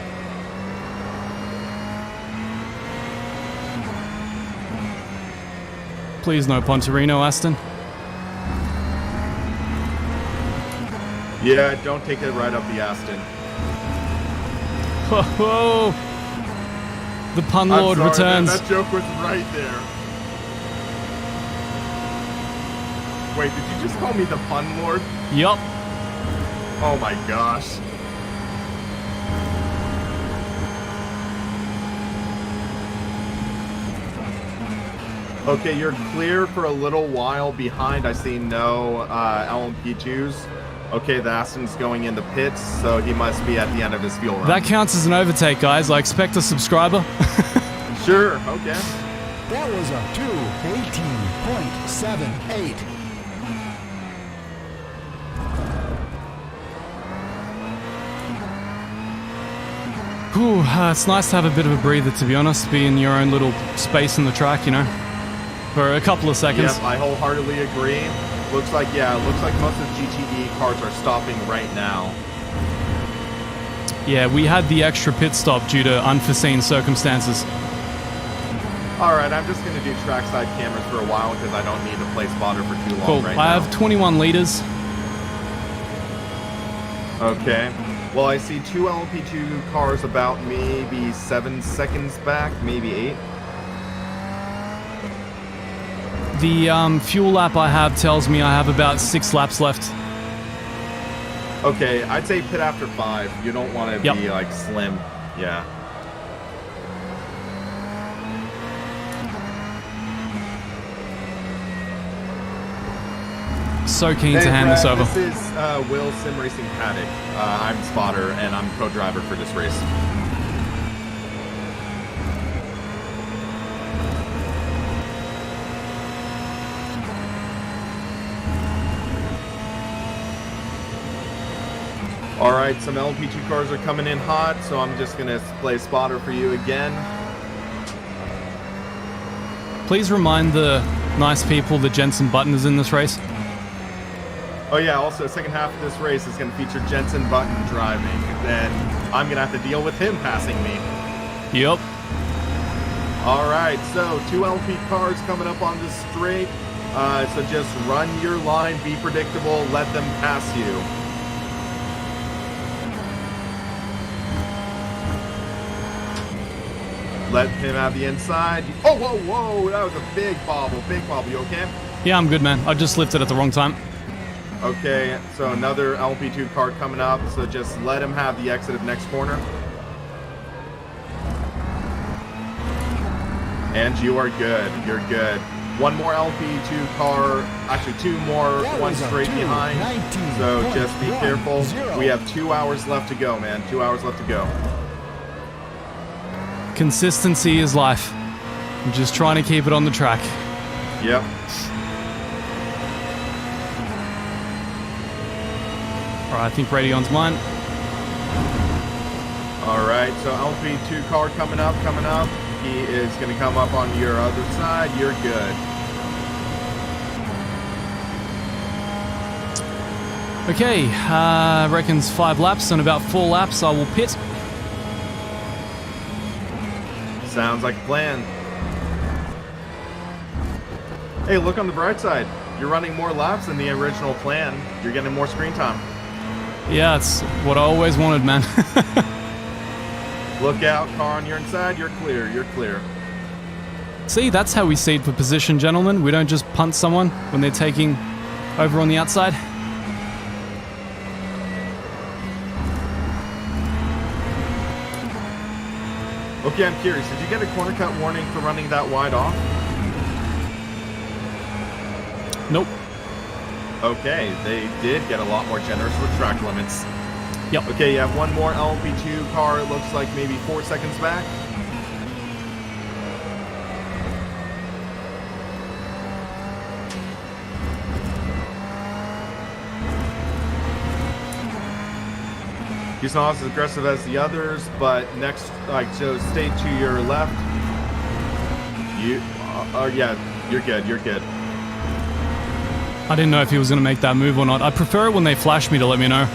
Please no Pontorino, Aston. Yeah, don't take it right up the Aston. Whoa! The pun lord I'm sorry, returns. Man, that joke was right there. Wait, did you just call me the pun lord? Yup. Oh my gosh. Okay, you're clear for a little while behind. I see no LMP2s. Okay, the Aston's going in the pits, so he must be at the end of his fuel run. That counts as an overtake, guys. I expect a subscriber. Sure, okay. That was a 2:18.78. Whew, it's nice to have a bit of a breather, to be honest. Be in your own little space in the track, you know, for a couple of seconds. Yep, I wholeheartedly agree. Looks like most of the GTE cars are stopping right now. Yeah, we had the extra pit stop due to unforeseen circumstances. All right, I'm just going to do trackside cameras for a while because I don't need to play spotter for too long Cool. right I now. have 21 liters. Okay. Well, I see two LP2 cars about maybe 7 seconds back, maybe 8. The fuel lap I have tells me I have about 6 laps left. Okay, I'd say pit after 5. You don't want to be like slim. Yeah. So keen to hand this over. This is Will Sim Racing Paddock. I'm spotter and I'm co-driver for this race. All right, some LP2 cars are coming in hot, so I'm just gonna play spotter for you again. Please remind the nice people that Jensen Button is in this race. Oh yeah, also second half of this race is going to feature Jensen Button driving, and I'm going to have to deal with him passing me. Yep. All right, so 2 LP cars coming up on this straight, so just run your line, be predictable, let them pass you. Let him have the inside. Oh, whoa, whoa, that was a big bobble, you okay? Yeah, I'm good, man. I just lifted at the wrong time. Okay, so another LP2 car coming up, so just let him have the exit of next corner. And you are good, you're good. One more LP2 car, actually 2 more, one straight behind. So just be careful. We have 2 hours left to go, man, 2 hours left to go. Consistency is life. I'm just trying to keep it on the track. Yep. Alright, I think Radion's mine. Alright, so LP2 car coming up. He is going to come up on your other side. You're good. Okay, reckons 5 laps, and about 4 laps I will pit. Sounds like a plan. Hey, look on the bright side. You're running more laps than the original plan. You're getting more screen time. Yeah, it's what I always wanted, man. Look out, car on your inside. You're clear. You're clear. See, that's how we seed for position, gentlemen. We don't just punt someone when they're taking over on the outside. Okay, I'm curious. Did you get a corner cut warning for running that wide off? Nope. Okay, they did get a lot more generous with track limits. Yep. Okay, you have one more LP2 car. It looks like maybe 4 seconds back. He's not as aggressive as the others, but next, so stay to your left. Yeah, you're good. You're good. I didn't know if he was going to make that move or not. I prefer it when they flash me to let me know.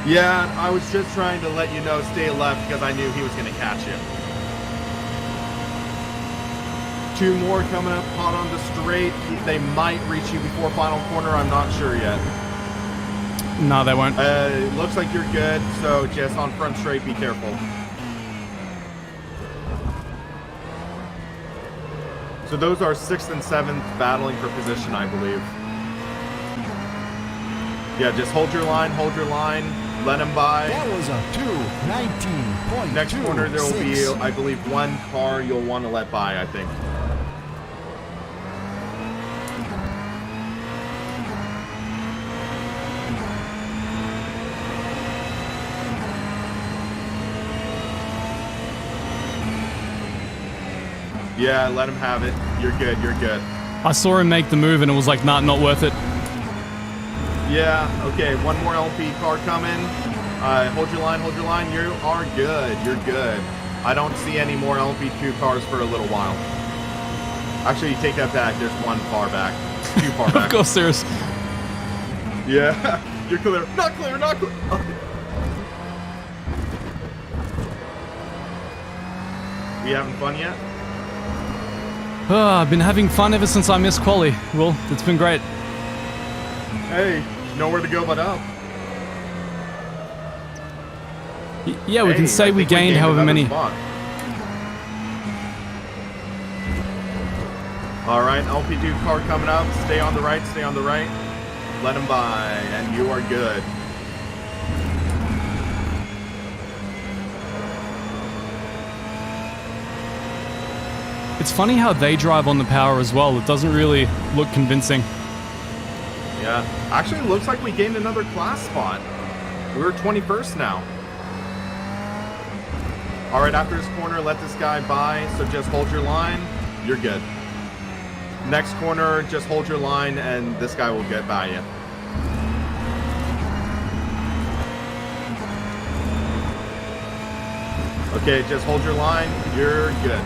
Yeah, I was just trying to let you know, stay left, because I knew he was going to catch you. 2 more coming up hot on the straight. They might reach you before final corner. I'm not sure yet. No, they won't. It looks like you're good, so just on front straight, be careful. So those are 6th and 7th battling for position, I believe. Yeah, just hold your line, let him by. That was a 2:19.26. Next corner, there will be, I believe, 1 car you'll want to let by, I think. Yeah, let him have it. You're good, you're good. I saw him make the move and it was like, nah, not worth it. Yeah, okay, one more LP car coming. Hold your line, hold your line. You are good, you're good. I don't see any more LP2 cars for a little while. Actually, you take that back. There's one far back. Too far back. Of course there is. Yeah, you're clear. Not clear, not clear. Okay. We having fun yet? I've been having fun ever since I missed quali. Well, it's been great. Hey, nowhere to go but up. Yeah, we can say I we think gained however another many. spot. All right, LP2 car coming up. Stay on the right, stay on the right. Let him by, and you are good. It's funny how they drive on the power as well. It doesn't really look convincing. Yeah, actually it looks like we gained another class spot. We're 21st now. All right, after this corner, let this guy by, so just hold your line. You're good. Next corner, just hold your line, and this guy will get by you. Okay, just hold your line. You're good.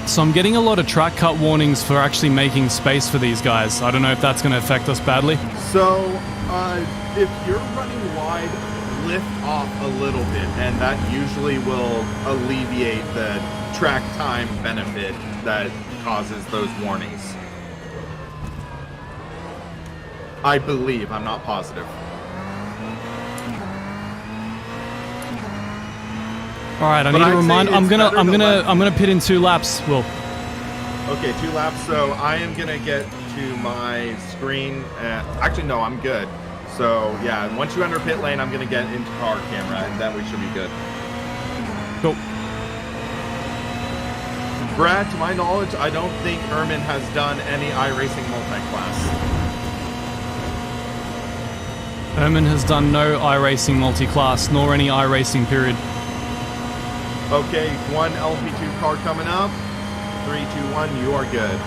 So I'm getting a lot of track cut warnings for actually making space for these guys. I don't know if that's going to affect us badly. So, if you're running wide, lift off a little bit, and that usually will alleviate the track time benefit that causes those warnings. I believe, I'm not positive. All right, I But need to I'd remind. say I'm it's gonna better to let- pit in 2 laps. Will. Okay, 2 laps, so I am gonna get to my screen. Actually, no, I'm good. So, yeah, once you enter pit lane, I'm gonna get into car camera, and then we should be good. Cool. Brad, to my knowledge, I don't think Ermin has done any iRacing multi-class. Herman has done no iRacing multi-class, nor any iRacing period. Okay, 1 LP2 car coming up. 3, 2, 1, you are good.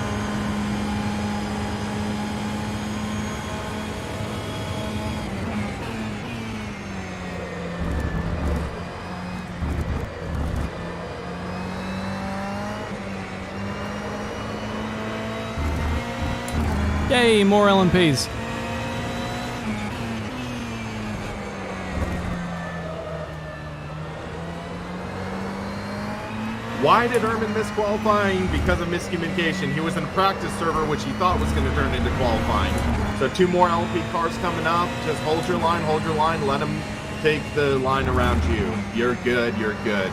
Yay, more LMPs. Why did Ermin miss qualifying? Because of miscommunication. He was in a practice server, which he thought was going to turn into qualifying. So 2 more LP cars coming up. Just hold your line, let him take the line around you. You're good, you're good.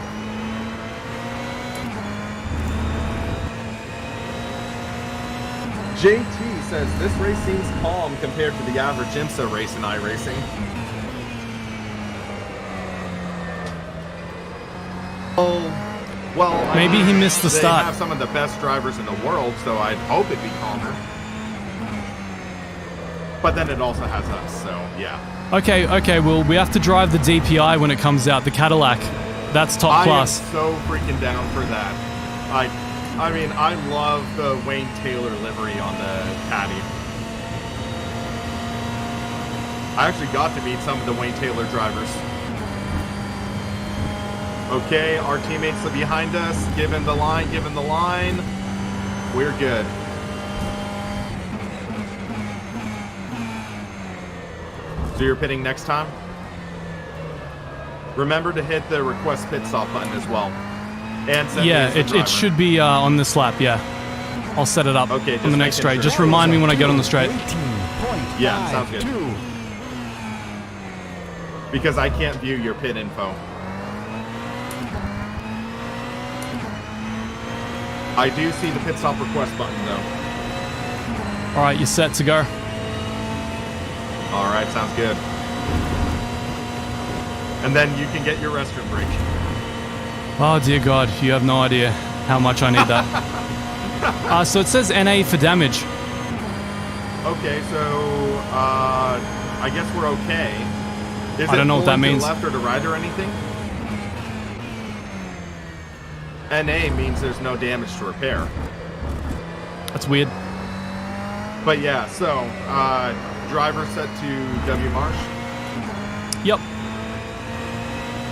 JT says, this race seems calm compared to the average IMSA race in iRacing. Well, I Maybe mean, he missed the start. They have some of the best drivers in the world, so I'd hope it'd be calmer. But then it also has us, so yeah. Okay, well, we have to drive the DPI when it comes out, the Cadillac. That's top class. I am so freaking down for that. I mean, I love the Wayne Taylor livery on the Caddy. I actually got to meet some of the Wayne Taylor drivers. Okay, our teammates are behind us. Give him the line, give him the line. We're good. So you're pitting next time? Remember to hit the request pit stop button as well. And send Yeah, me as the it should be on this lap, yeah. I'll set it up Okay, on the next just straight. making Just sure. remind me when I get on the straight. 18.52. Yeah, sounds good. Because I can't view your pit info. I do see the pit stop request button though. All right, you're set to go. All right, sounds good. And then you can get your restroom break. Oh, dear God, you have no idea how much I need that. So it says NA for damage. Okay, so I guess we're okay. Is I don't know what that pulling to means. the left or the right or anything? NA means there's no damage to repair. That's weird. But yeah, so driver set to W Marsh. Yep.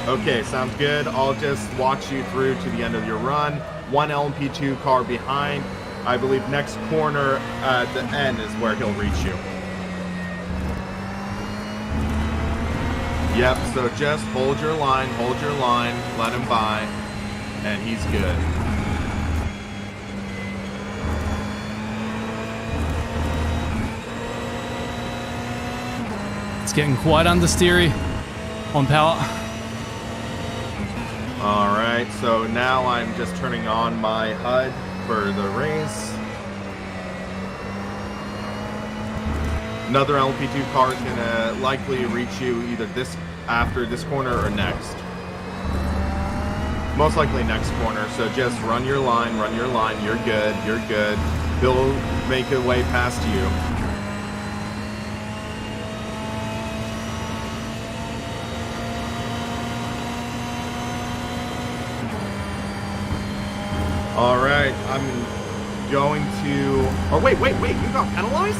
Okay, sounds good. I'll just watch you through to the end of your run. One LMP2 car behind. I believe next corner at the end is where he'll reach you. Yep, so just hold your line, let him by, and he's good. It's getting quite understeery on power. All right, so now I'm just turning on my HUD for the race. Another LP2 car is gonna likely reach you either after this corner or next. Most likely next corner, so just run your line, you're good. He'll make a way past you. All right, I'm going to... Oh, wait, you got penalized?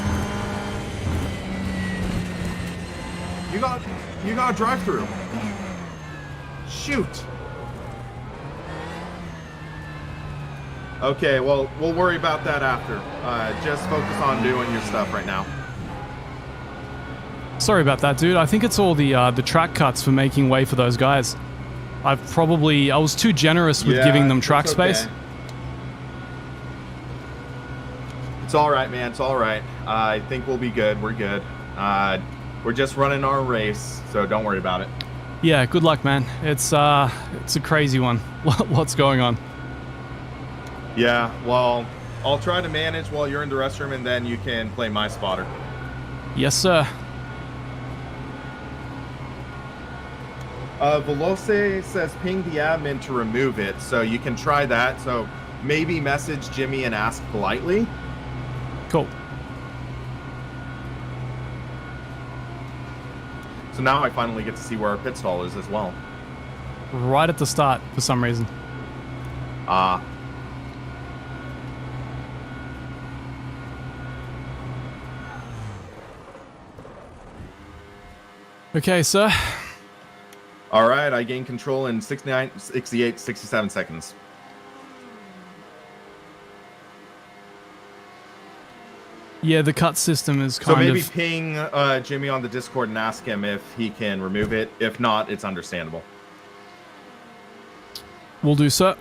You got a drive-through. Shoot. Okay, well, we'll worry about that after. Just focus on doing your stuff right now. Sorry about that, dude. I think it's all the track cuts for making way for those guys. I was too generous with giving them track space. It's all right, man. It's all right. I think we'll be good. We're good. We're just running our race, so don't worry about it. Yeah, good luck, man. It's a crazy one. What's going on? Yeah, well, I'll try to manage while you're in the restroom, and then you can play my spotter. Yes, sir. Veloce says ping the admin to remove it, so you can try that. So maybe message Jimmy and ask politely. Cool. So now I finally get to see where our pit stall is as well. Right at the start, for some reason. Okay, sir. All right, I gain control in 69, 68, 67 seconds. Yeah, the cut system is So kind maybe of... ping Jimmy on the Discord and ask him if he can remove it. If not, it's understandable. Will do, sir.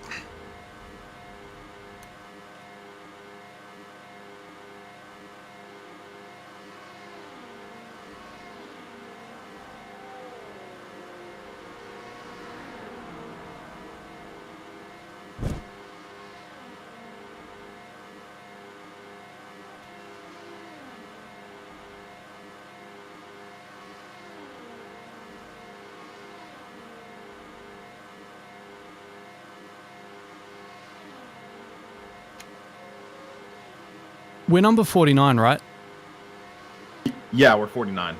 We're number 49, right? Yeah, we're 49.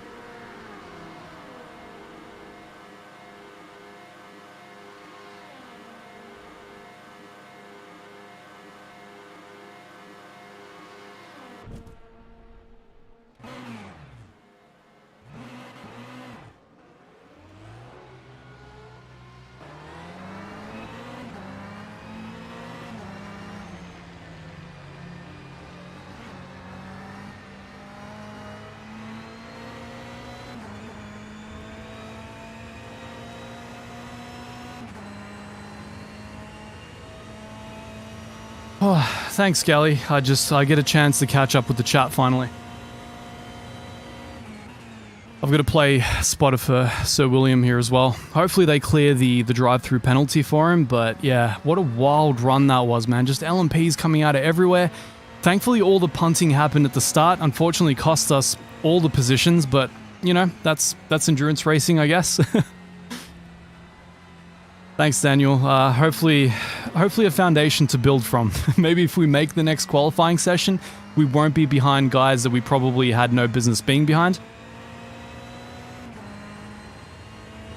Oh, thanks, Kelly. I get a chance to catch up with the chat finally. I've got to play spotter for Sir William here as well. Hopefully they clear the drive-through penalty for him, but yeah, what a wild run that was, man. Just LMPs coming out of everywhere. Thankfully, all the punting happened at the start. Unfortunately, cost us all the positions, but, you know, that's endurance racing, I guess. Thanks, Daniel. Hopefully a foundation to build from. Maybe if we make the next qualifying session, we won't be behind guys that we probably had no business being behind.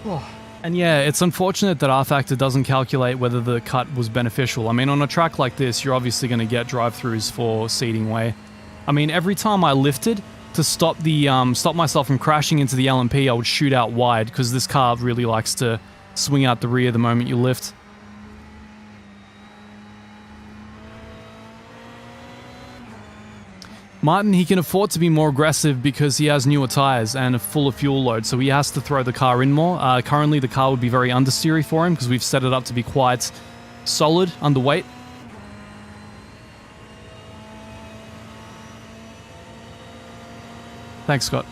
Oh. And yeah, it's unfortunate that R-Factor doesn't calculate whether the cut was beneficial. I mean, on a track like this, you're obviously going to get drive-throughs for seating way. I mean, every time I lifted to stop myself from crashing into the LMP, I would shoot out wide because this car really likes to swing out the rear the moment you lift. Martin, he can afford to be more aggressive because he has newer tires and a fuller fuel load, so he has to throw the car in more. Currently, the car would be very understeery for him because we've set it up to be quite solid, underweight. Thanks, Scott.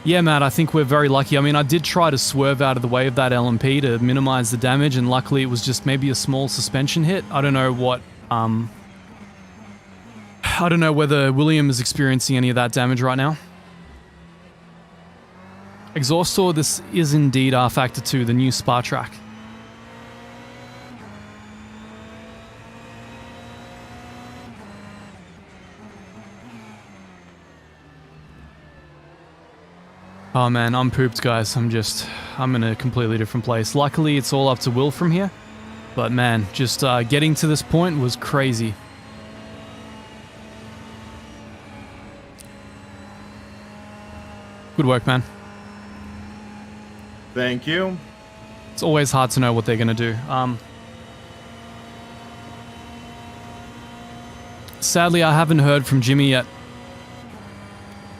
Yeah, Matt, I think we're very lucky. I mean, I did try to swerve out of the way of that LMP to minimize the damage, and luckily it was just maybe a small suspension hit. I don't know what... I don't know whether William is experiencing any of that damage right now. Exhaustor, this is indeed R-Factor 2, the new Spa track. Oh man, I'm pooped, guys. I'm in a completely different place. Luckily, it's all up to Will from here. But man, just getting to this point was crazy. Good work, man. Thank you. It's always hard to know what they're going to do. Sadly, I haven't heard from Jimmy yet.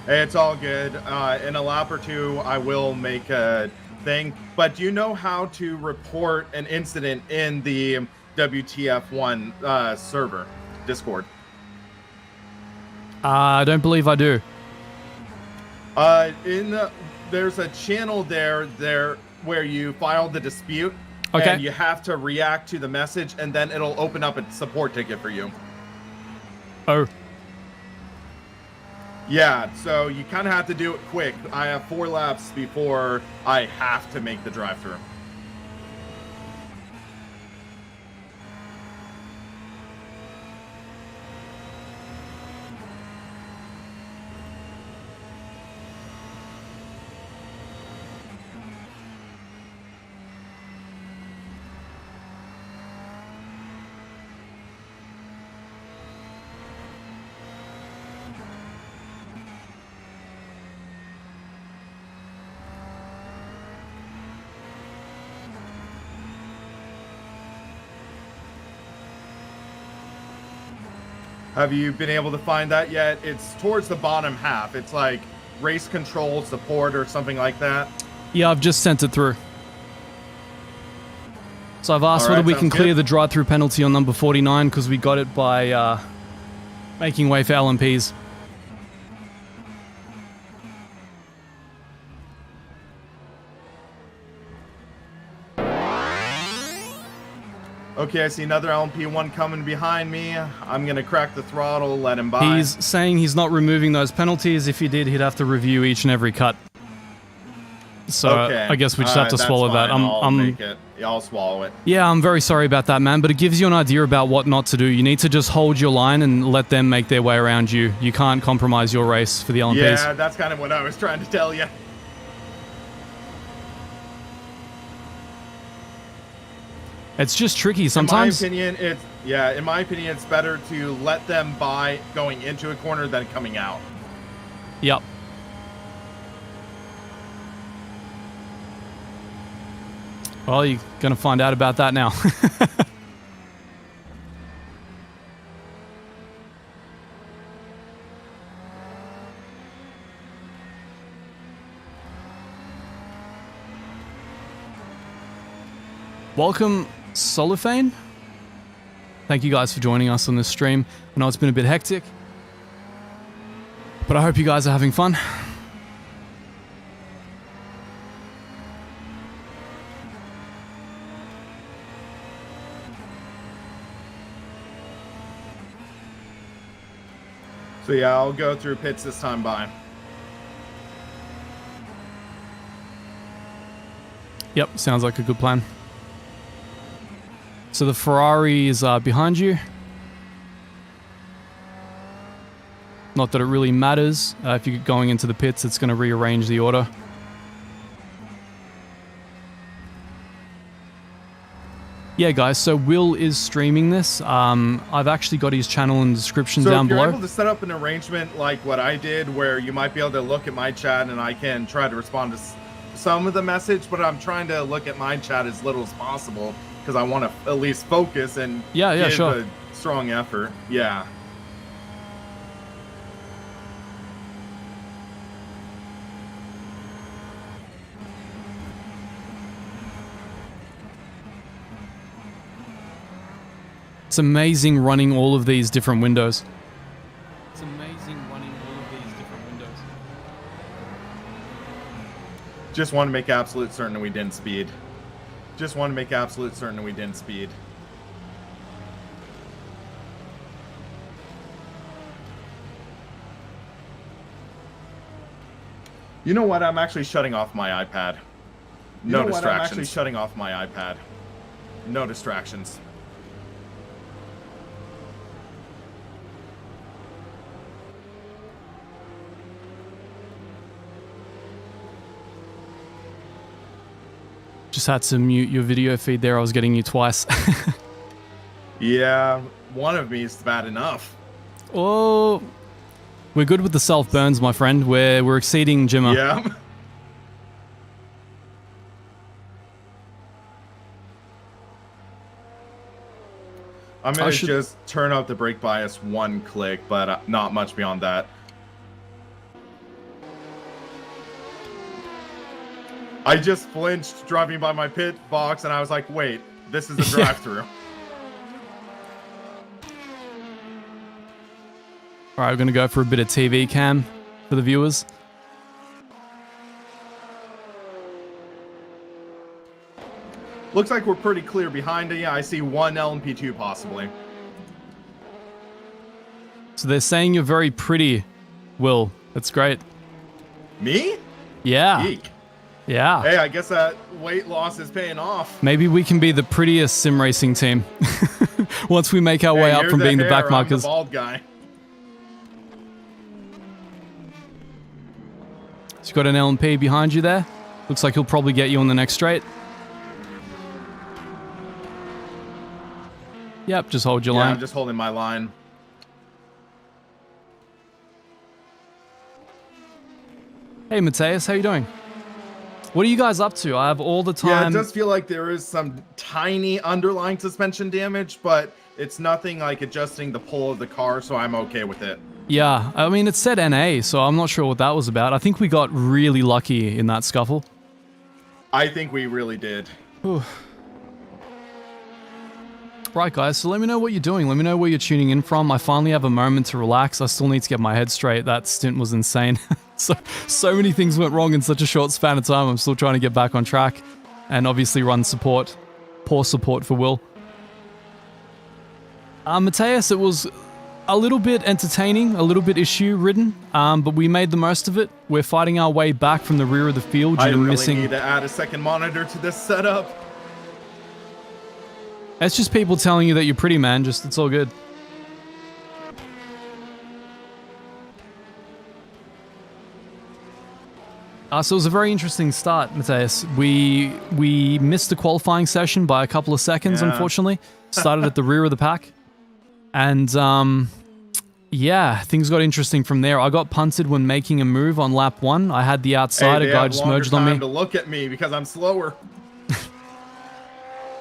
It's all good. In a lap or two, I will make a thing. But do you know how to report an incident in the wtf1 server, Discord? I don't believe I do. There's a channel there where you file the dispute, okay, and you have to react to the message, and then it'll open up a support ticket for you. Oh. Yeah, so you kind of have to do it quick. I have 4 laps before I have to make the drive-through. Have you been able to find that yet? It's towards the bottom half. It's like race control support or something like that. Yeah, I've just sent it through. So I've asked All right, whether we can clear good. the drive-through penalty on number 49 because we got it by making way for LMPs. Okay, I see another LMP1 coming behind me. I'm going to crack the throttle, let him by. He's saying he's not removing those penalties. If he did, he'd have to review each and every cut. So Okay. I guess we just have to that's swallow that. fine. I'll make it. Yeah, I'll swallow it. Yeah, I'm very sorry about that, man, but it gives you an idea about what not to do. You need to just hold your line and let them make their way around you. You can't compromise your race for the LMPs. Yeah, that's kind of what I was trying to tell you. It's just tricky sometimes. In my opinion, it's better to let them by going into a corner than coming out. Yep. Well, you're going to find out about that now. Welcome, Solifane. Thank you guys for joining us on this stream. I know it's been a bit hectic, but I hope you guys are having fun. So yeah, I'll go through pits this time by. Yep, sounds like a good plan. So the Ferrari is behind you. Not that it really matters. If you're going into the pits, it's going to rearrange the order. Yeah, guys, so Will is streaming this. I've actually got his channel in the description So down if you're below. able to set up an arrangement like what I did, where you might be able to look at my chat and I can try to respond to some of the message, but I'm trying to look at my chat as little as possible because I want to at least focus and give sure. a strong effort. Yeah. It's amazing running all of these different windows. It's amazing running all of these different windows. Just want to make absolute certain that we didn't speed. Just want to make absolute certain that we didn't speed. You know what? I'm actually shutting off my iPad. No distractions. I'm actually shutting off my iPad. No distractions. Just had to mute your video feed there. I was getting you twice. Yeah, one of me is bad enough. Oh, we're good with the self burns, my friend. We're exceeding Jimmer. Yeah. I'm gonna just turn up the brake bias one click, but not much beyond that. I just flinched driving by my pit box, and I was like, "Wait, this is a drive-through." All right, we're gonna go for a bit of TV cam for the viewers. Looks like we're pretty clear behind it. Yeah, I see one LMP2 possibly. So they're saying you're very pretty, Will. That's great. Me? Yeah. Geek. Yeah. Hey, I guess that weight loss is paying off. Maybe we can be the prettiest sim racing team once we make our way up from being the back markers. I'm the bald guy. So you got an LMP behind you there. Looks like he'll probably get you on the next straight. Yep, just hold your line. I'm just holding my line. Hey, Mateus, how you doing? What are you guys up to? I have all the time. Yeah, it does feel like there is some tiny underlying suspension damage, but it's nothing like adjusting the pull of the car, so I'm okay with it. Yeah, I mean, it said NA, so I'm not sure what that was about. I think we got really lucky in that scuffle. I think we really did. Whew. Right, guys, so let me know what you're doing. Let me know where you're tuning in from. I finally have a moment to relax. I still need to get my head straight. That stint was insane. So many things went wrong in such a short span of time. I'm still trying to get back on track and obviously run support. Poor support for Will. Mateus, it was a little bit entertaining, a little bit issue-ridden, but we made the most of it. We're fighting our way back from the rear of the field due to missing... I really need to add a second monitor to this setup. It's just people telling you that you're pretty, man. Just, it's all good. So it was a very interesting start, Mateus. We missed the qualifying session by a couple of seconds, unfortunately. Started at the rear of the pack. And, yeah, things got interesting from there. I got punted when making a move on lap 1. I had the outsider guy just merged on me. To look at me because I'm slower.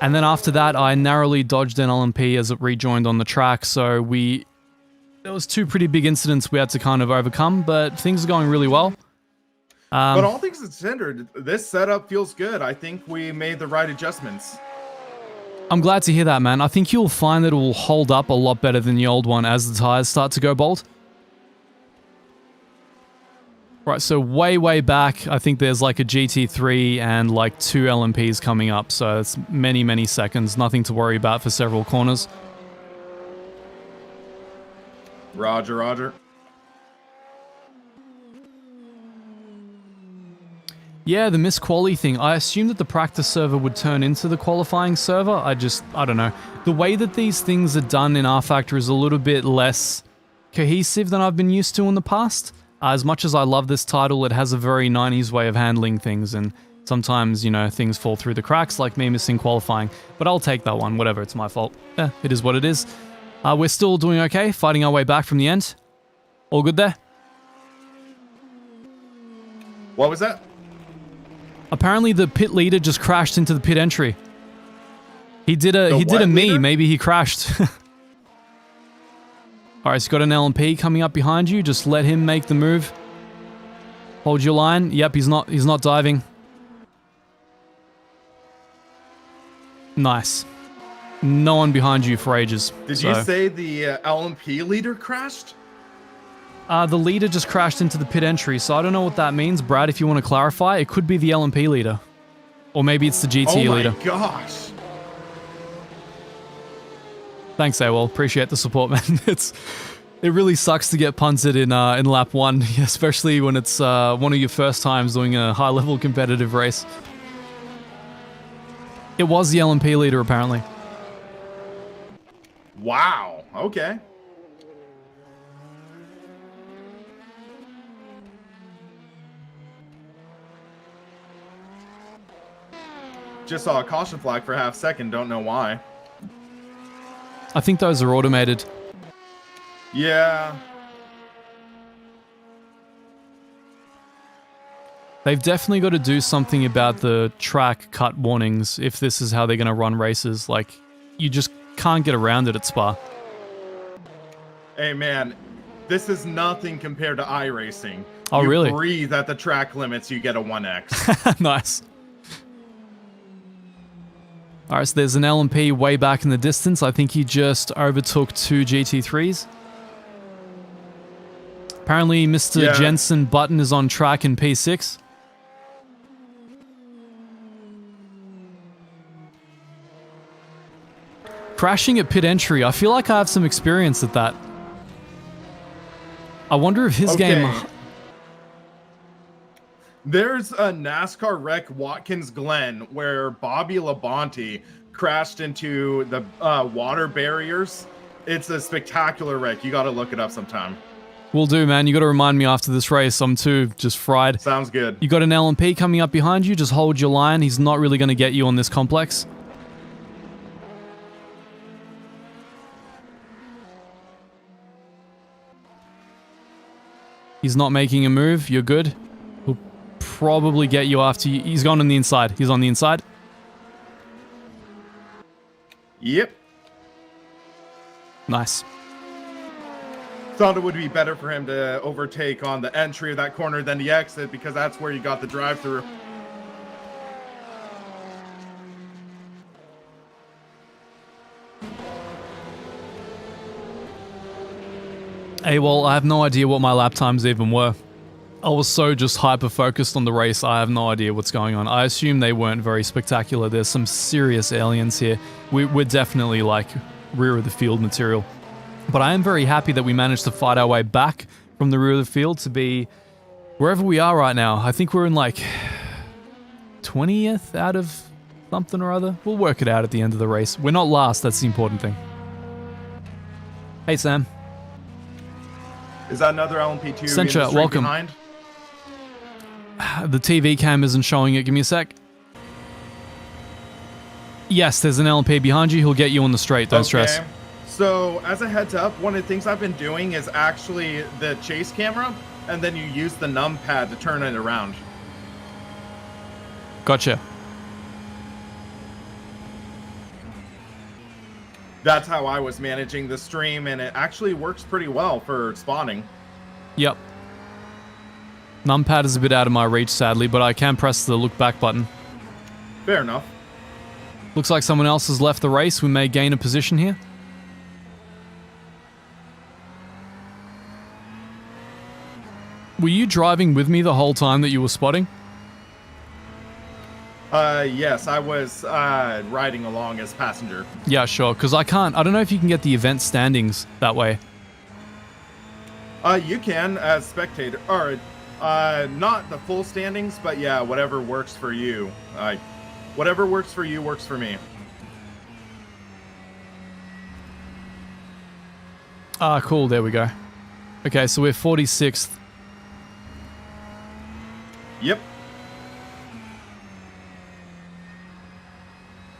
And then after that, I narrowly dodged an LMP as it rejoined on the track. So there was 2 pretty big incidents we had to kind of overcome, but things are going really well. But all things considered, this setup feels good. I think we made the right adjustments. I'm glad to hear that, man. I think you'll find that it will hold up a lot better than the old one as the tires start to go bald. Right, so way back, I think there's like a GT3 and like 2 LMPs coming up. So it's many seconds. Nothing to worry about for several corners. Roger. Yeah, the misquali thing. I assumed that the practice server would turn into the qualifying server. I don't know. The way that these things are done in R-Factor is a little bit less cohesive than I've been used to in the past. As much as I love this title, it has a very 90s way of handling things, and Sometimes, you know, things fall through the cracks, like me missing qualifying. But I'll take that one, whatever, it's my fault. It is what it is. We're still doing okay, fighting our way back from the end. All good there? What was that? Apparently the pit leader just crashed into the pit entry. He did a me, leader? maybe he crashed. Alright, so you got an LMP coming up behind you, just let him make the move. Hold your line. Yep, he's not diving. Nice. No one behind you for ages. Did you say the LMP leader crashed? The leader just crashed into the pit entry, so I don't know what that means. Brad, if you want to clarify, it could be the LMP leader. Or maybe it's the GT leader. Oh my gosh. Thanks, AWOL. Appreciate the support, man. It really sucks to get punted in lap 1, especially when it's one of your first times doing a high-level competitive race. It was the LMP leader, apparently. Wow. Okay. Just saw a caution flag for half second. Don't know why. I think those are automated. Yeah. They've definitely got to do something about the track cut warnings if this is how they're going to run races. Like, you just can't get around it at Spa. Hey, man. This is nothing compared to iRacing. Oh, really? You breathe at the track limits, you get a 1x. Nice. Alright, so there's an LMP way back in the distance. I think he just overtook 2 GT3s. Apparently, Mr. Jensen Button is on track in P6. Crashing at pit entry. I feel like I have some experience at that. I wonder if his game... There's a NASCAR wreck Watkins Glen where Bobby Labonte crashed into the water barriers. It's a spectacular wreck. You got to look it up sometime. Will do, man. You got to remind me after this race. I'm too just fried. Sounds good. You got an LMP coming up behind you. Just hold your line. He's not really going to get you on this complex. He's not making a move. You're good. He'll probably get you after you. He's gone on the inside. He's on the inside. Yep. Nice. Thought it would be better for him to overtake on the entry of that corner than the exit because that's where you got the drive-through. Hey, well, I have no idea what my lap times even were. I was so just hyper-focused on the race, I have no idea what's going on. I assume they weren't very spectacular. There's some serious aliens here. We're definitely, like, rear-of-the-field material. But I am very happy that we managed to fight our way back from the rear of the field to be wherever we are right now. I think we're in, like, 20th out of something or other. We'll work it out at the end of the race. We're not last, that's the important thing. Hey, Sam. Is that another LMP2 Sencha, welcome. behind? The TV cam isn't showing it. Give me a sec. Yes, there's an LMP behind you. He'll get you on the straight. Don't stress. So, as a heads up, one of the things I've been doing is actually the chase camera, and then you use the numpad to turn it around. Gotcha. That's how I was managing the stream, and it actually works pretty well for spawning. Yep. Numpad is a bit out of my reach, sadly, but I can press the look back button. Fair enough. Looks like someone else has left the race. We may gain a position here. Were you driving with me the whole time that you were spotting? Yes, I was riding along as passenger. Yeah, sure, because I don't know if you can get the event standings that way. You can as spectator, or not the full standings, but yeah, whatever works for you. Whatever works for you works for me. Ah, cool, there we go. Okay, so we're 46th. Yep.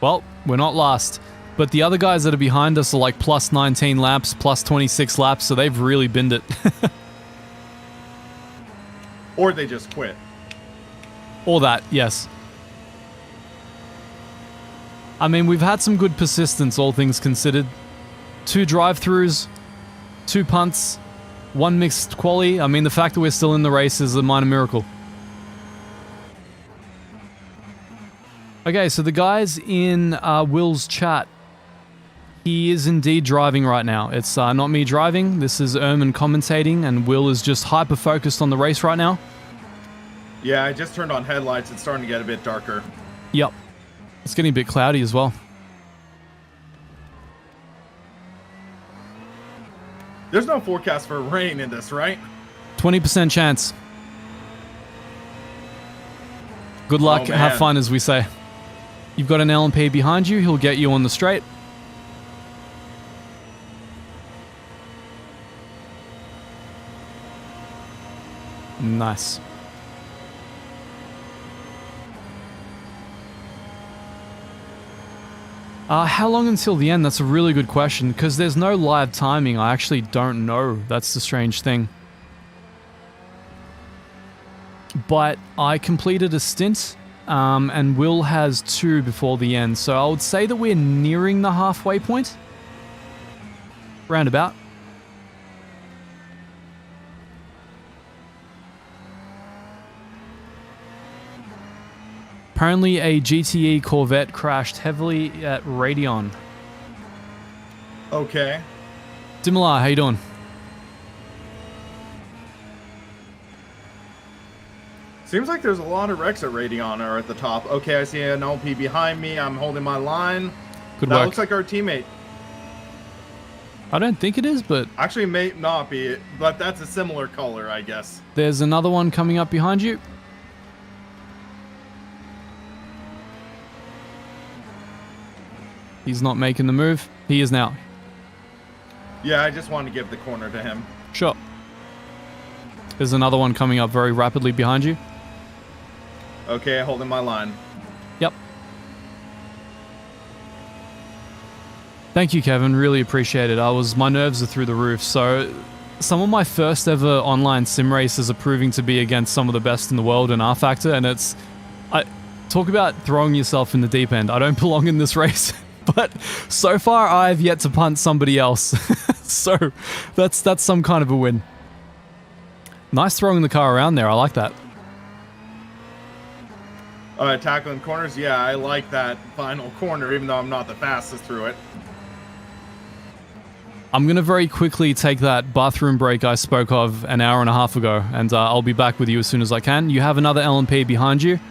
Well, we're not last. But the other guys that are behind us are like plus 19 laps, plus 26 laps, so they've really binned it. Or they just quit. Or that, yes. I mean, we've had some good persistence, all things considered. 2 drive-throughs, 2 punts, 1 mixed quali. I mean, the fact that we're still in the race is a minor miracle. Okay, so the guys in Will's chat, he is indeed driving right now. It's not me driving, this is Erman commentating, and Will is just hyper-focused on the race right now. Yeah, I just turned on headlights. It's starting to get a bit darker. Yep. It's getting a bit cloudy as well. There's no forecast for rain in this, right? 20% chance. Good luck, Oh, man. have fun, as we say. You've got an LMP behind you, he'll get you on the straight. Nice. How long until the end? That's a really good question, because there's no live timing. I actually don't know. That's the strange thing. But I completed a stint, and Will has 2 before the end, so I would say that we're nearing the halfway point. Roundabout. Apparently a GTE Corvette crashed heavily at Radeon. Okay. Dimala, how you doing? Seems like there's a lot of wrecks at Radeon are at the top. Okay, I see an LP behind me. I'm holding my line. Good That work. looks like our teammate. I don't think it is, but Actually, may not be, but that's a similar color, I guess. there's another one coming up behind you. He's not making the move. He is now. Yeah, I just wanted to give the corner to him. Sure. There's another one coming up very rapidly behind you. Okay, holding my line. Yep. Thank you, Kevin. Really appreciate it. My nerves are through the roof. So some of my first ever online sim races are proving to be against some of the best in the world in R Factor, and talk about throwing yourself in the deep end. I don't belong in this race. But so far, I've yet to punt somebody else. So that's some kind of a win. Nice throwing the car around there. I like that. Tackling corners. Yeah, I like that final corner, even though I'm not the fastest through it. I'm going to very quickly take that bathroom break I spoke of an hour and a half ago, and I'll be back with you as soon as I can. You have another LMP behind you.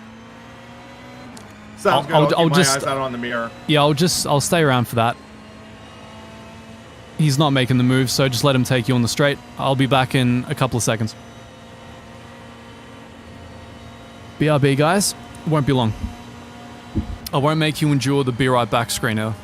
Sounds good. I'll keep my eyes out on the mirror. Yeah, I'll stay around for that. He's not making the move, so just let him take you on the straight. I'll be back in a couple of seconds. BRB, guys. Won't be long. I won't make you endure the be right back screener.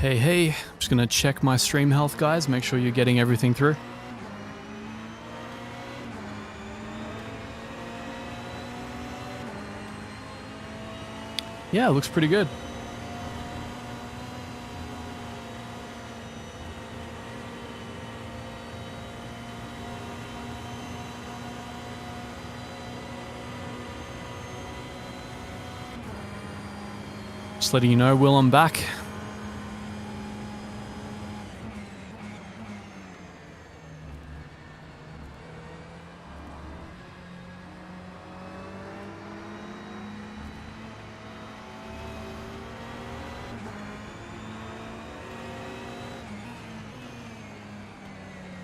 Hey, hey. I'm just gonna check my stream health, guys. Make sure you're getting everything through. Yeah, it looks pretty good. Just letting you know, Will, I'm back.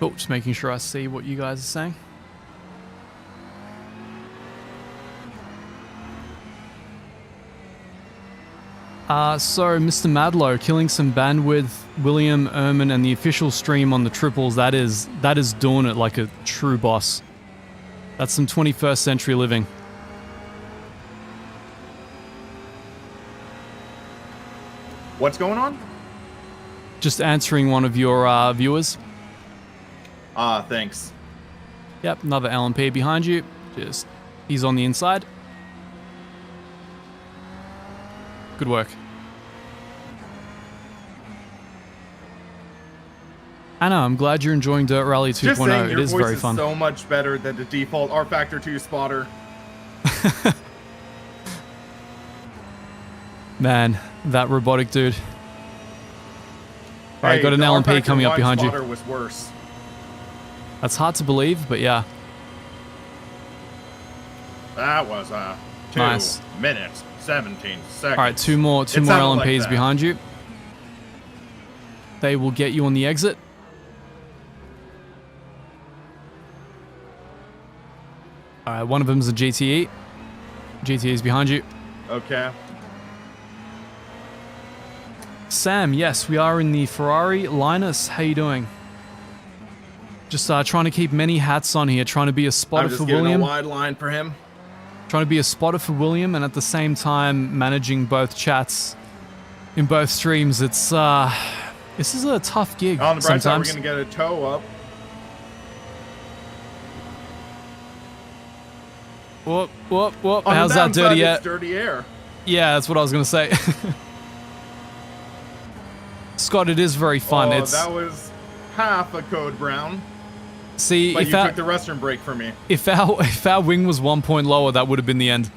Oh, just making sure I see what you guys are saying. So, Mr. Madlow, killing some bandwidth, William, Erman, and the official stream on the triples, that is doing it like a true boss. That's some 21st century living. What's going on? Just answering one of your viewers. Thanks. Yep, another LMP behind you. Just, he's on the inside. Good work. Anna, I'm glad you're enjoying Dirt Rally 2.0. Just saying, It is your voice very is fun. so much better than the default R Factor 2 spotter. Man, that robotic dude. Alright, got an the R LMP Factor coming up 1 behind you. spotter was worse. That's hard to believe, but yeah. That was 2 Nice. minutes, 17 seconds. Alright, two more It sounded LMPs like that. behind you. They will get you on the exit. Alright, one of them's a GTE. GTE is behind you. Okay. Sam, yes, we are in the Ferrari. Linus, how you doing? Just trying to keep many hats on here, trying to be a spotter I'm for just giving William. a wide line for him. Trying to be a spotter for William, and at the same time managing both chats in both streams. It's this is a tough gig On the bright side, we're sometimes. going to get a tow up. Whoop, whoop, whoop. On How's the that downside, dirty it's yet? dirty air. Yeah, that's what I was gonna say. Scott, it is very fun. Oh, It's that was half a code brown. see But if you our, took the restroom break for me. if our wing was 1 point lower, that would have been the end.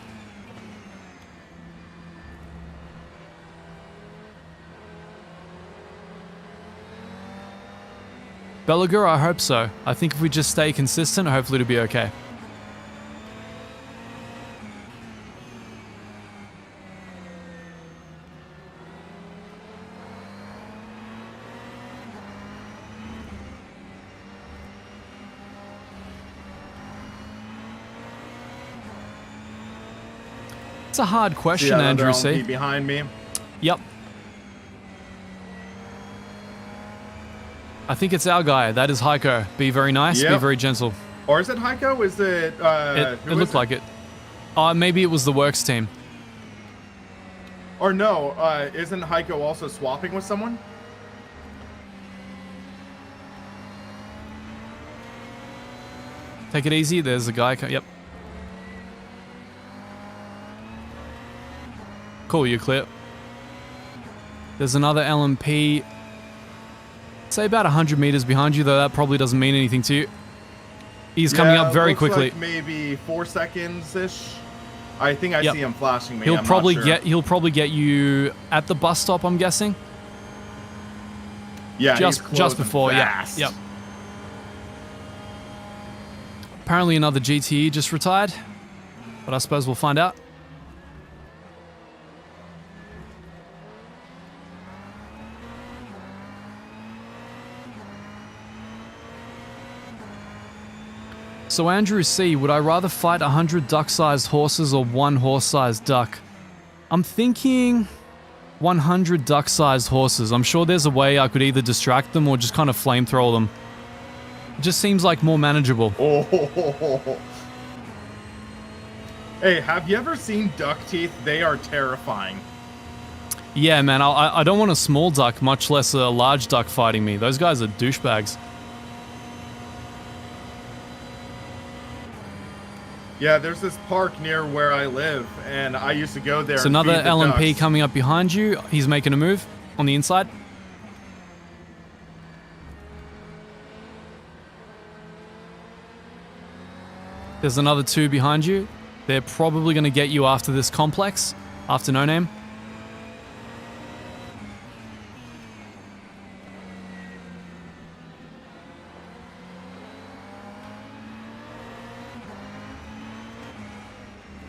Belagur, I hope so. I think if we just stay consistent, hopefully it'll be okay. It's a hard See question, that Andrew other C. LMP behind me? Yep. I think it's our guy. That is Heiko. Be very nice. Be Yep. very gentle. Or is it Heiko? Is it, It who is looked like it. Maybe it was the works team. Or no, isn't Heiko also swapping with someone? Take it easy. There's a guy. Yep. Cool, you're clear. There's another LMP. Say about 100 meters behind you, though that probably doesn't mean anything to you. He's coming Yeah, up very looks quickly. like maybe 4 seconds-ish. I think I Yep. see him flashing me. He'll I'm not probably sure. he'll probably get you at the bus stop, I'm guessing. Yeah, just he's closing before, fast. Yep. Apparently another GTE just retired, but I suppose we'll find out. So Andrew C, would I rather fight 100 duck-sized horses or 1 horse-sized duck? I'm thinking 100 duck-sized horses. I'm sure there's a way I could either distract them or just kind of flamethrower them. It just seems like more manageable. Oh. Hey, have you ever seen duck teeth? They are terrifying. Yeah, man, I don't want a small duck, much less a large duck fighting me. Those guys are douchebags. Yeah, there's this park near where I live, and I used to go there. So and another feed the LMP ducks. coming up behind you. He's making a move on the inside. There's another 2 behind you. They're probably going to get you after this complex, after No Name.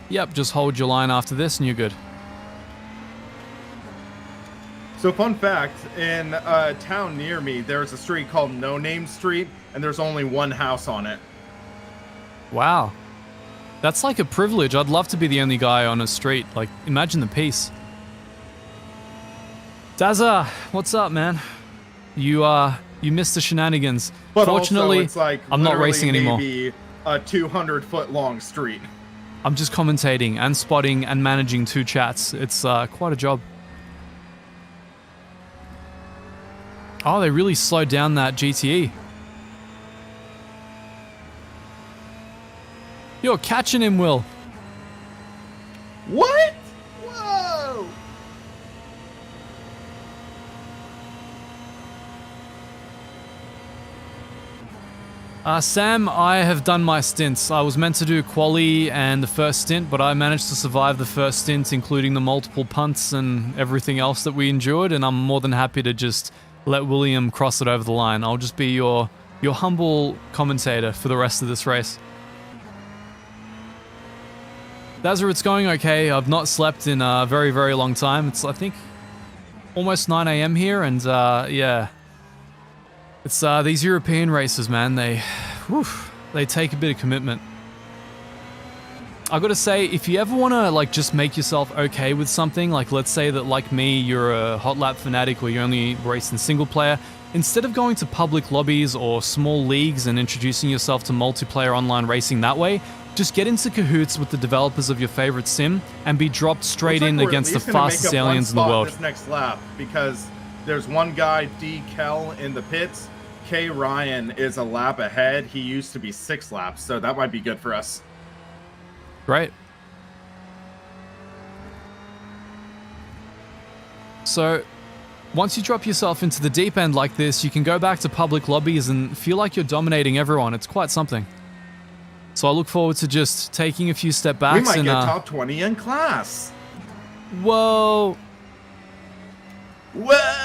Yep, just hold your line after this and you're good. So fun fact, in a town near me, there's a street called No Name Street, and there's only one house on it. Wow. That's like a privilege. I'd love to be the only guy on a street. Like, imagine the peace. Dazza, what's up, man? You missed the shenanigans. But Fortunately, also, it's like I'm not literally racing anymore. Maybe a 200-foot long street. I'm just commentating and spotting and managing 2 chats. It's quite a job. Oh, they really slowed down that GTE. You're catching him, Will. What? Whoa! Sam, I have done my stints. I was meant to do quali and the first stint, but I managed to survive the first stint, including the multiple punts and everything else that we endured, and I'm more than happy to just let William cross it over the line. I'll just be your humble commentator for the rest of this race. Dazza, it's going okay. I've not slept in a very, very long time. It's, I think, almost 9 AM here, and yeah. It's these European races, man, they take a bit of commitment. I gotta say, if you ever wanna like just make yourself okay with something, like let's say that like me, you're a hot lap fanatic or you only race in single player, instead of going to public lobbies or small leagues and introducing yourself to multiplayer online racing that way, just get into cahoots with the developers of your favorite sim and be dropped straight in against the fastest aliens in the world. This next lap, because there's one guy, D. Kell, in the pits. K. Ryan is a lap ahead. He used to be 6 laps, so that might be good for us. Great. So, once you drop yourself into the deep end like this, you can go back to public lobbies and feel like you're dominating everyone. It's quite something. So I look forward to just taking a few step backs. We might and, get top 20 in class. Whoa. Whoa!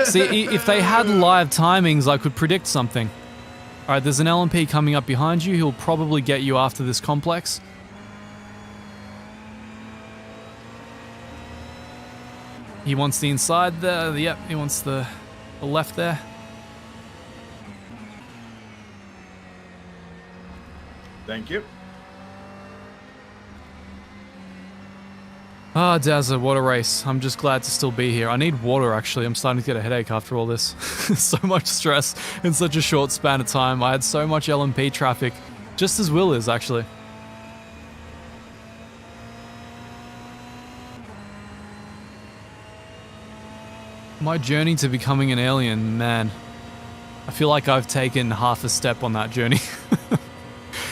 See, if they had live timings, I could predict something. Alright, there's an LMP coming up behind you. He'll probably get you after this complex. He wants the inside there. Yep, he wants the left there. Thank you. Ah, Dazza, what a race. I'm just glad to still be here. I need water, actually. I'm starting to get a headache after all this. So much stress in such a short span of time. I had so much LMP traffic, just as Will is, actually. My journey to becoming an alien, man. I feel like I've taken half a step on that journey.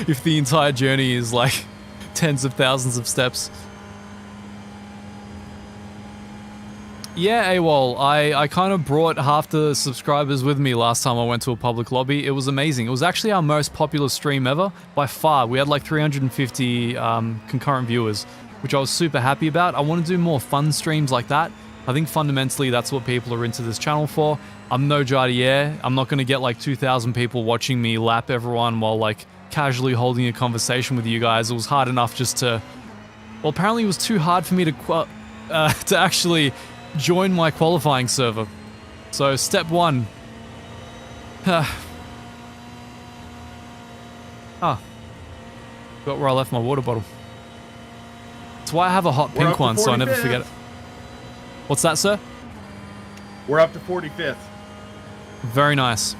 If the entire journey is like tens of thousands of steps. Yeah, AWOL, I kind of brought half the subscribers with me last time I went to a public lobby. It was amazing. It was actually our most popular stream ever, by far. We had like 350 concurrent viewers, which I was super happy about. I want to do more fun streams like that. I think fundamentally that's what people are into this channel for. I'm no Jardier. I'm not going to get like 2,000 people watching me lap everyone while like casually holding a conversation with you guys. It was hard enough just to... Well, apparently it was too hard for me to actually join my qualifying server. So, step 1. Got where I left my water bottle. That's why I have a hot pink one, so I never forget it. What's that, sir? We're up to 45th. Very nice.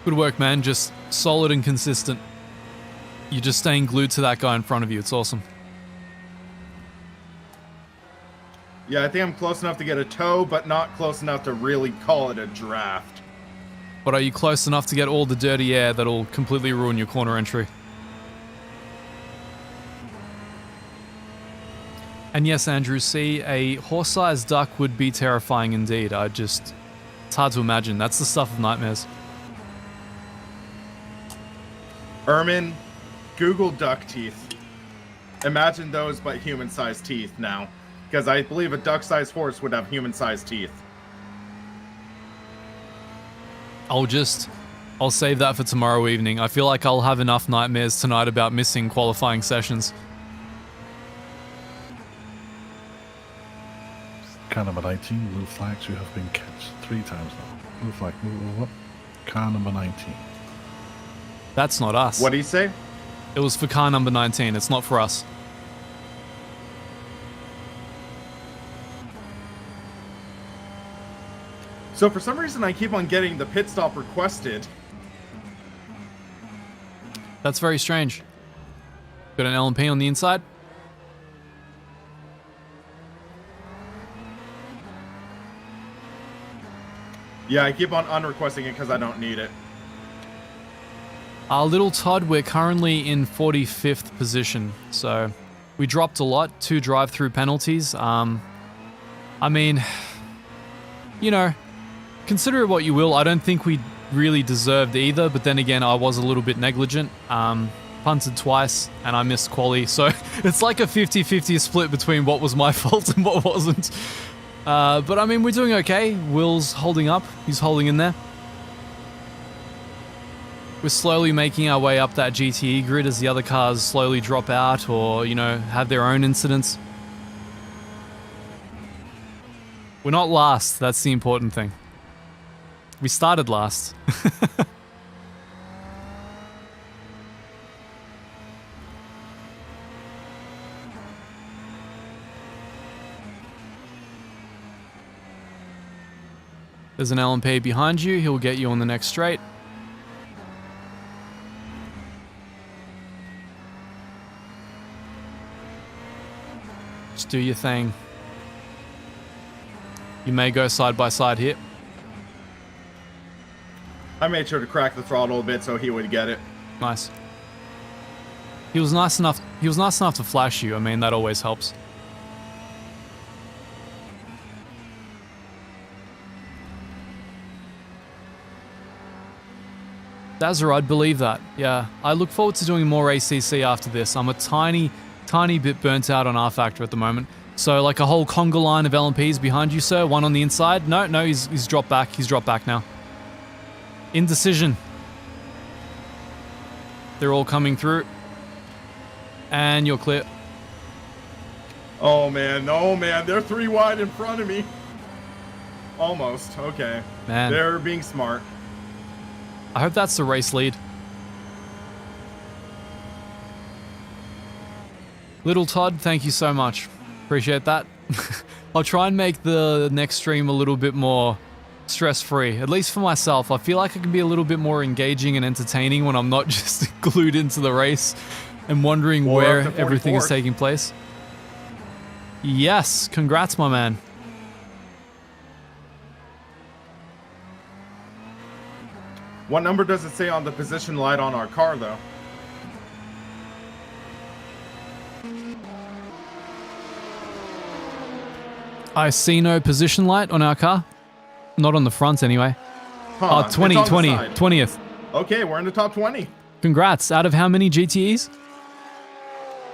Good work, man. Just solid and consistent. You're just staying glued to that guy in front of you. It's awesome. Yeah, I think I'm close enough to get a toe, but not close enough to really call it a draft. But are you close enough to get all the dirty air that'll completely ruin your corner entry? And yes, Andrew C., a horse-sized duck would be terrifying indeed. It's hard to imagine. That's the stuff of nightmares. Ermin, Google duck teeth. Imagine those, but human-sized teeth now. Because I believe a duck-sized horse would have human-sized teeth. I'll save that for tomorrow evening. I feel like I'll have enough nightmares tonight about missing qualifying sessions. Car number 19, blue flags. You have been catched 3 times now. Blue flag, move over. Car number 19. That's not us. What do you say? It was for car number 19. It's not for us. So for some reason, I keep on getting the pit stop requested. That's very strange. Got an LMP on the inside. Yeah, I keep on unrequesting it because I don't need it. Little Todd, we're currently in 45th position, so we dropped a lot, 2 drive-through penalties. I mean, you know, consider it what you will. I don't think we really deserved either, but then again, I was a little bit negligent. Punted twice, and I missed quali, so it's like a 50-50 split between what was my fault and what wasn't. But I mean, we're doing okay. Will's holding up. He's holding in there. We're slowly making our way up that GTE grid as the other cars slowly drop out or, you know, have their own incidents. We're not last. That's the important thing. We started last. There's an LMP behind you. He'll get you on the next straight. Just do your thing. You may go side by side here. I made sure to crack the throttle a bit so he would get it. Nice. He was nice enough to flash you. I mean, that always helps. Dazzer, I'd believe that. Yeah, I look forward to doing more ACC after this. I'm a tiny bit burnt out on R-Factor at the moment. So like a whole conga line of LMPs behind you, sir. One on the inside. No, he's dropped back. He's dropped back now. Indecision. They're all coming through. And you're clear. Oh man, they're 3 wide in front of me. Almost, okay. Man. They're being smart. I hope that's the race lead. Little Todd, thank you so much. Appreciate that. I'll try and make the next stream a little bit more stress-free, at least for myself. I feel like I can be a little bit more engaging and entertaining when I'm not just glued into the race and wondering where everything is taking place. Yes, congrats, my man. What number does it say on the position light on our car, though? I see no position light on our car. Not on the front, anyway. Huh, Oh, 20th. Okay, we're in the top 20. Congrats. Out of how many GTEs?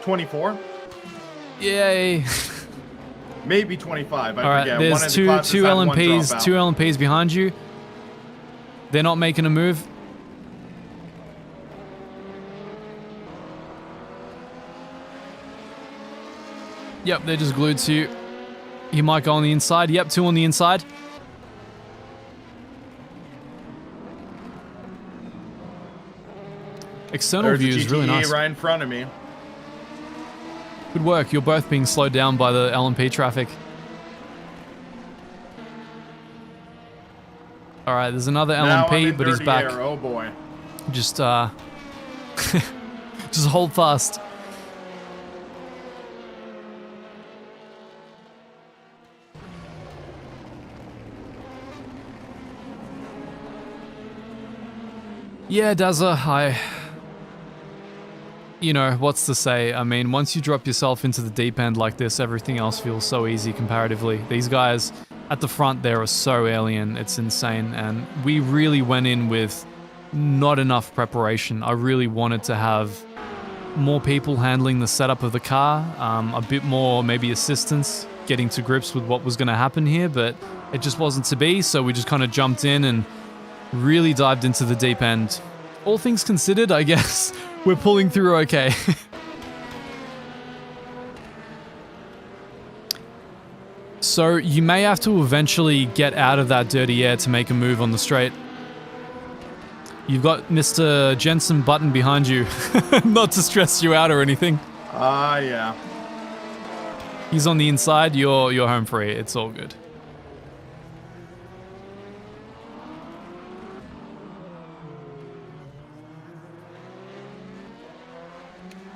24? Yay. Maybe 25. I All right, forget. there's One in the two classes had one LMPs, dropout. two LMPs behind you. They're not making a move. Yep, they're just glued to you. He might go on the inside. Yep, 2 on the inside. External There's view a is really GTE nice. right in front of me. Good work. You're both being slowed down by the LMP traffic. All right, there's another Now I'm LMP, in but he's dirty back. air. Oh boy. Just just hold fast. Yeah, Dazza, you know, what's to say? I mean, once you drop yourself into the deep end like this, everything else feels so easy comparatively. These guys at the front there are so alien, it's insane, and we really went in with not enough preparation. I really wanted to have more people handling the setup of the car, a bit more maybe assistance, getting to grips with what was going to happen here, but it just wasn't to be, so we just kind of jumped in and really dived into the deep end. All things considered, I guess we're pulling through okay. So you may have to eventually get out of that dirty air to make a move on the straight. You've got Mr. Jensen Button behind you. Not to stress you out or anything. Yeah. He's on the inside, you're home free. It's all good.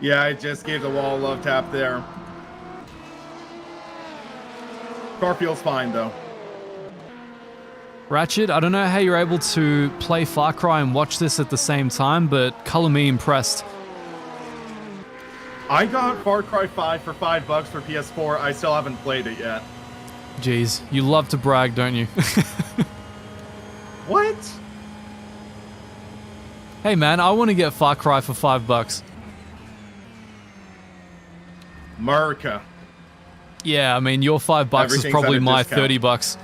Yeah, I just gave the wall a love tap there. Car feels fine, though. Ratchet, I don't know how you're able to play Far Cry and watch this at the same time, but color me impressed. I got Far Cry 5 for $5 for PS4. I still haven't played it yet. Jeez, you love to brag, don't you? What? Hey man, I want to get Far Cry for $5. America. Yeah, I mean, your $5 is Everything's probably at a my discount. $30.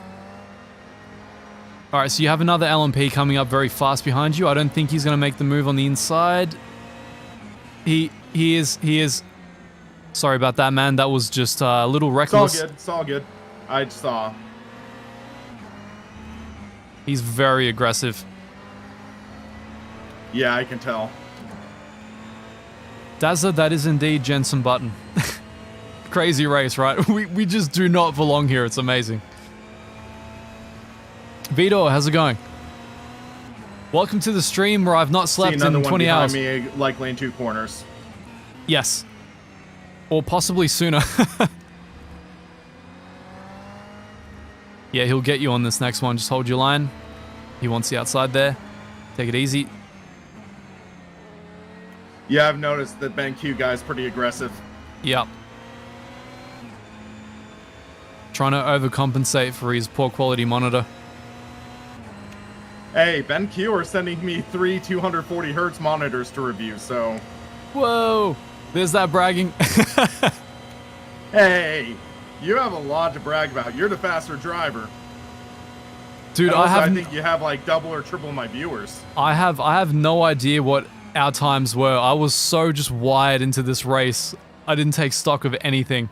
Alright, so you have another LMP coming up very fast behind you. I don't think he's going to make the move on the inside. He is. Sorry about that, man. That was just a little reckless. It's all good. It's all good. I saw. He's very aggressive. Yeah, I can tell. Dazza, that is indeed Jensen Button. Crazy race, right? We just do not belong here. It's amazing. Vito, how's it going? Welcome to the stream where I've not slept See another in 20 one hours. behind me, likely in 2 corners. Yes. Or possibly sooner. Yeah, he'll get you on this next one. Just hold your line. He wants you outside there. Take it easy. Yeah, I've noticed that BenQ guy's pretty aggressive. Yep. Trying to overcompensate for his poor quality monitor. Hey, BenQ are sending me 3 240 hertz monitors to review, so... Whoa! There's that bragging. Hey, you have a lot to brag about. You're the faster driver. Dude, And also, I think you have like double or triple my viewers. I have no idea what our times were. I was so just wired into this race. I didn't take stock of anything.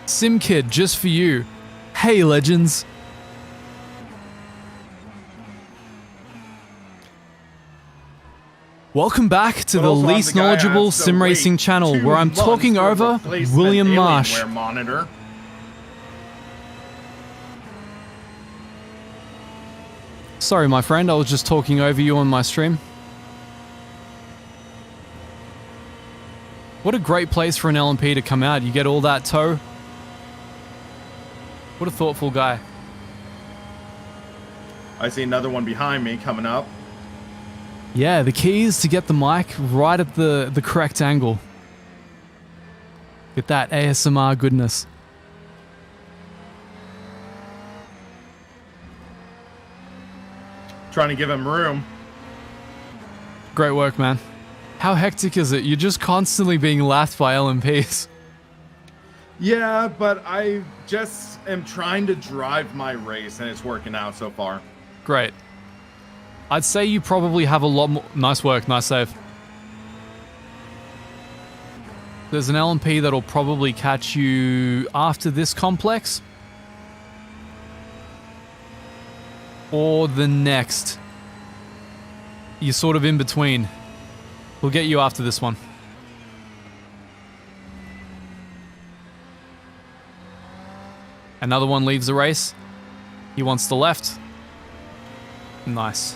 SimKid, just for you. Hey, legends. Welcome back to But the also, I'm least the guy knowledgeable who has to sim wait racing channel 2 where I'm months talking for a over replacement William Marsh. Alienware monitor. Sorry, my friend, I was just talking over you on my stream. What a great place for an LMP to come out. You get all that tow. What a thoughtful guy. I see another one behind me coming up. Yeah, the key is to get the mic right at the correct angle. Get that ASMR goodness. Trying to give him room. Great work, man. How hectic is it? You're just constantly being laughed by LMPs. Yeah, but I just am trying to drive my race, and it's working out so far. Great. I'd say you probably have a lot more... Nice work, nice save. There's an LMP that'll probably catch you after this complex. Or the next. You're sort of in between. We'll get you after this one. Another one leaves the race. He wants the left. Nice.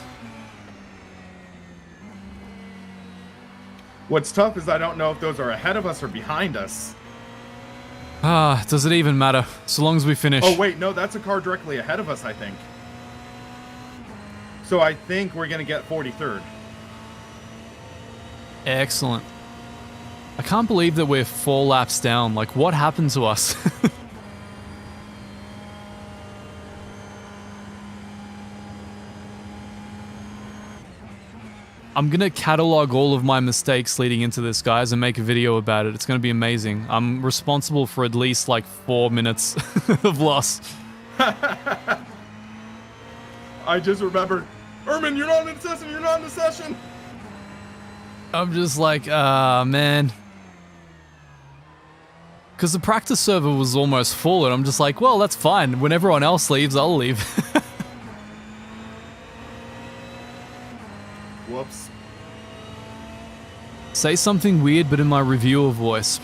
What's tough is I don't know if those are ahead of us or behind us. Ah, does it even matter? So long as we finish. Oh, wait, no, that's a car directly ahead of us, I think. So I think we're going to get 43rd. Excellent. I can't believe that we're 4 laps down. Like, what happened to us? I'm gonna catalog all of my mistakes leading into this, guys, and make a video about it. It's gonna be amazing. I'm responsible for at least, like, 4 minutes of loss. I just remembered, Ermin, you're not in the session, you're not in the session. I'm just like, man. Because the practice server was almost full, and I'm just like, well, that's fine. When everyone else leaves, I'll leave. Whoops. Say something weird, but in my reviewer voice.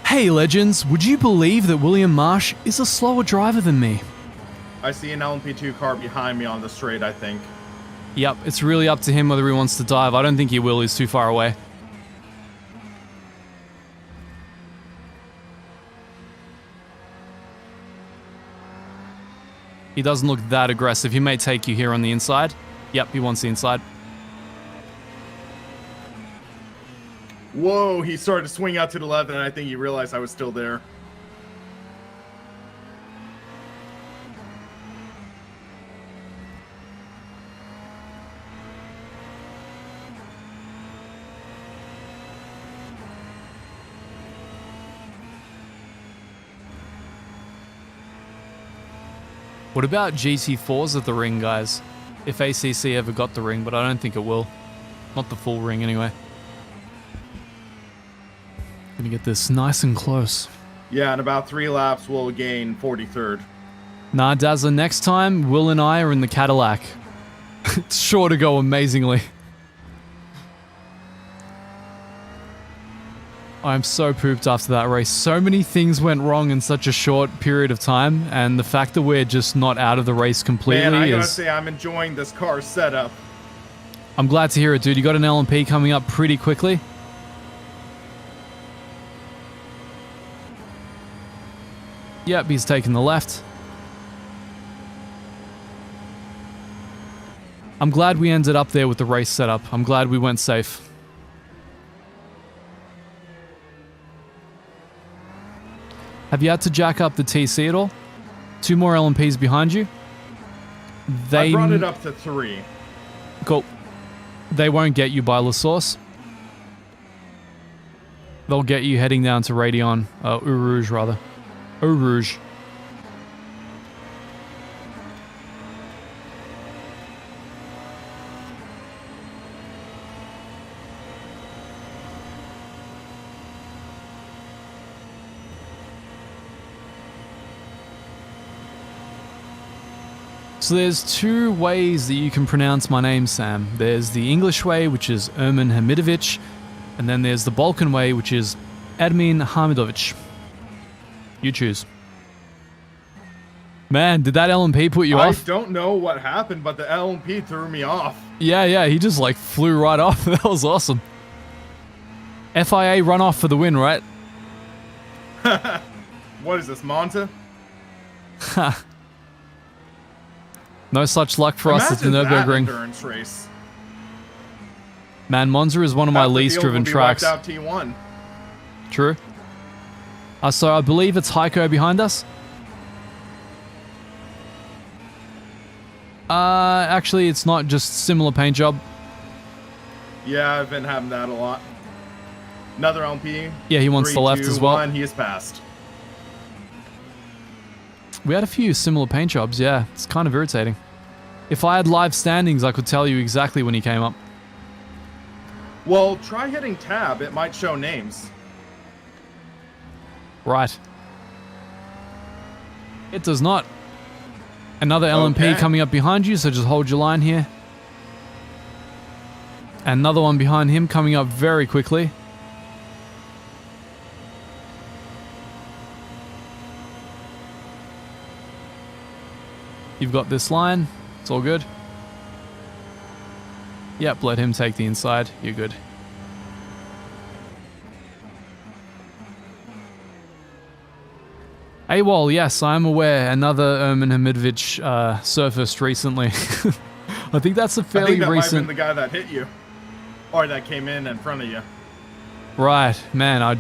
Hey, legends, would you believe that William Marsh is a slower driver than me? I see an LMP2 car behind me on the straight, I think. Yep, it's really up to him whether he wants to dive. I don't think he will, he's too far away. He doesn't look that aggressive. He may take you here on the inside. Yep, he wants the inside. Whoa, he started to swing out to the left, and I think he realized I was still there. What about GT4s at the ring, guys? If ACC ever got the ring, but I don't think it will. Not the full ring, anyway. Gonna get this nice and close. Yeah, in about 3 laps, we'll gain 43rd. Nah, Dazzler, next time, Will and I are in the Cadillac. It's sure to go amazingly. I'm so pooped after that race. So many things went wrong in such a short period of time, and the fact that we're just not out of the race completely Man, I gotta is... say, I'm enjoying this car setup. I'm glad to hear it, dude. You got an LMP coming up pretty quickly. Yep, he's taking the left. I'm glad we ended up there with the race setup. I'm glad we went safe. Have you had to jack up the TC at all? 2 more LMPs behind you. I brought it up to 3. Cool. They won't get you by La Source. They'll get you heading down to Radion. Eau Rouge, rather. Eau Rouge. So there's 2 ways that you can pronounce my name, Sam. There's the English way, which is Ermin Hamidovic, and then there's the Balkan way, which is Ermin Hamidovic. You choose. Man, did that LMP put you off? I don't know what happened, but the LMP threw me off. Yeah, he just like flew right off. That was awesome. FIA runoff for the win, right? What is this, Monza? No such luck for us at the Imagine that Nürburgring. endurance race. Man, Monza is one of my Half the least field driven will be tracks. wiped out T1. True. So I believe it's Heiko behind us. Actually, it's not, just similar paint job. Yeah, I've been having that a lot. Another LMP. Yeah, he wants 3, the left 2, as well. 1, he is passed. We had a few similar paint jobs, yeah. It's kind of irritating. If I had live standings, I could tell you exactly when he came up. Well, try hitting tab. It might show names. Right. It does not. Another LMP Okay. coming up behind you, so just hold your line here. Another one behind him coming up very quickly. You've got this line. It's all good. Yep, let him take the inside. You're good. AWOL, yes, I'm aware. Another Ermin Hamidovic surfaced recently. I think that's a fairly I think that recent... might have been the guy that hit you. Or that came in front of you. Right, man, I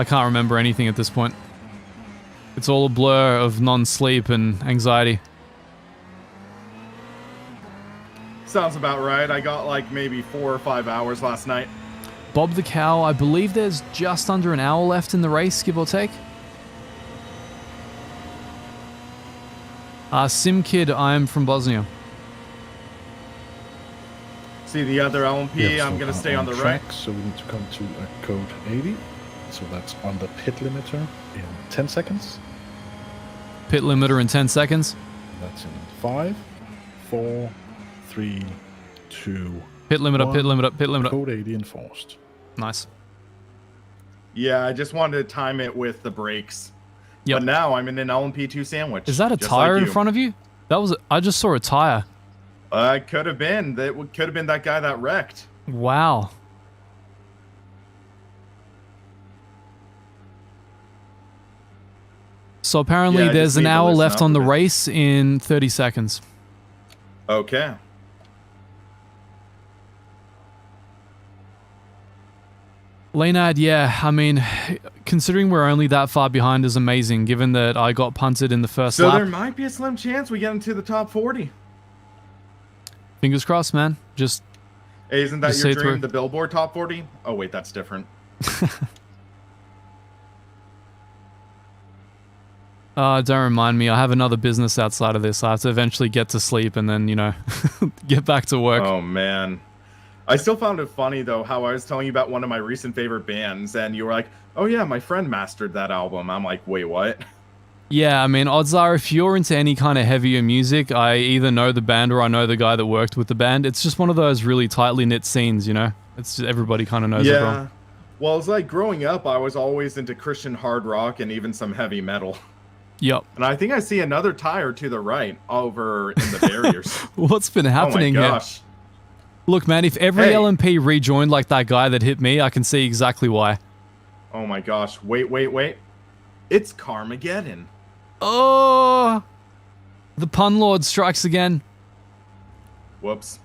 can't remember anything at this point. It's all a blur of non-sleep and anxiety. Sounds about right. I got like maybe 4 or 5 hours last night. Bob the Cow, I believe there's just under an hour left in the race, give or take. Sim Kid, I'm from Bosnia. See the other LMP, Yeah, I'm so going to stay on the track, right. So we need to come to a code 80. So that's on the pit limiter in 10 seconds. Pit limiter in 10 seconds. That's in 5, 4, 3, 2, Pit limiter, 1. pit limiter, pit limiter. Code 80 enforced. Nice. Yeah, I just wanted to time it with the brakes. Yep. But now I'm in an LMP2 sandwich. Is that a just tire like in you. front of you? I just saw a tire. Could have been. That could have been that guy that wrecked. Wow. So apparently Yeah, I there's just an need to hour listen left up on a the bit. race in 30 seconds. Okay. Leonard, yeah, I mean, considering we're only that far behind is amazing, given that I got punted in the first So lap. there might be a slim chance we get into the top 40. Fingers crossed, man. Just Hey, isn't that Just your say dream, through. the Billboard top 40? Oh, wait, that's different. don't remind me. I have another business outside of this. I have to eventually get to sleep and then, get back to work. Oh, man. I still found it funny, though, how I was telling you about one of my recent favorite bands, and you were like, oh, yeah, my friend mastered that album. I'm like, wait, what? Yeah, I mean, odds are if you're into any kind of heavier music, I either know the band or I know the guy that worked with the band. It's just one of those really tightly knit scenes, It's just, everybody kind of knows everyone. Yeah. Well, it's like growing up, I was always into Christian hard rock and even some heavy metal. Yep. And I think I see another tire to the right over in the barriers. What's been happening oh, my here? gosh. Look, man, if every Hey. LMP rejoined like that guy that hit me, I can see exactly why. Oh, my gosh. Wait. It's Carmageddon. Oh! The pun lord strikes again. Whoops.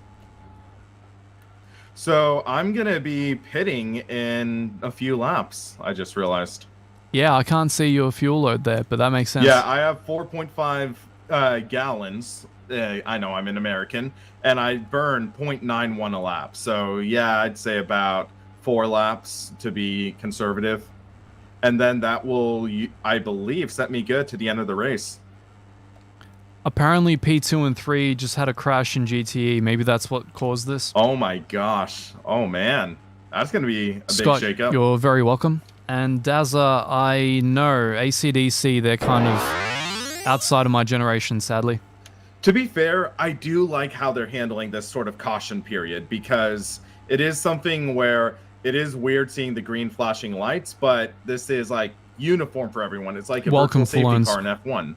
So I'm going to be pitting in a few laps, I just realized. Yeah, I can't see your fuel load there, but that makes sense. Yeah, I have 4.5 gallons. I know I'm an American, and I burn 0.91 a lap. So yeah, I'd say about 4 laps to be conservative. And then that will, I believe, set me good to the end of the race. Apparently P2 and 3 just had a crash in GTE. Maybe that's what caused this. Oh my gosh. Oh man. That's going to be a Scott, big shakeup. you're very welcome. And Dazza, I know AC/DC, they're kind of outside of my generation, sadly. To be fair, I do like how they're handling this sort of caution period, because it is something where it is weird seeing the green flashing lights, but this is like uniform for everyone. It's like a Welcome, virtual safety Falones. car in F1.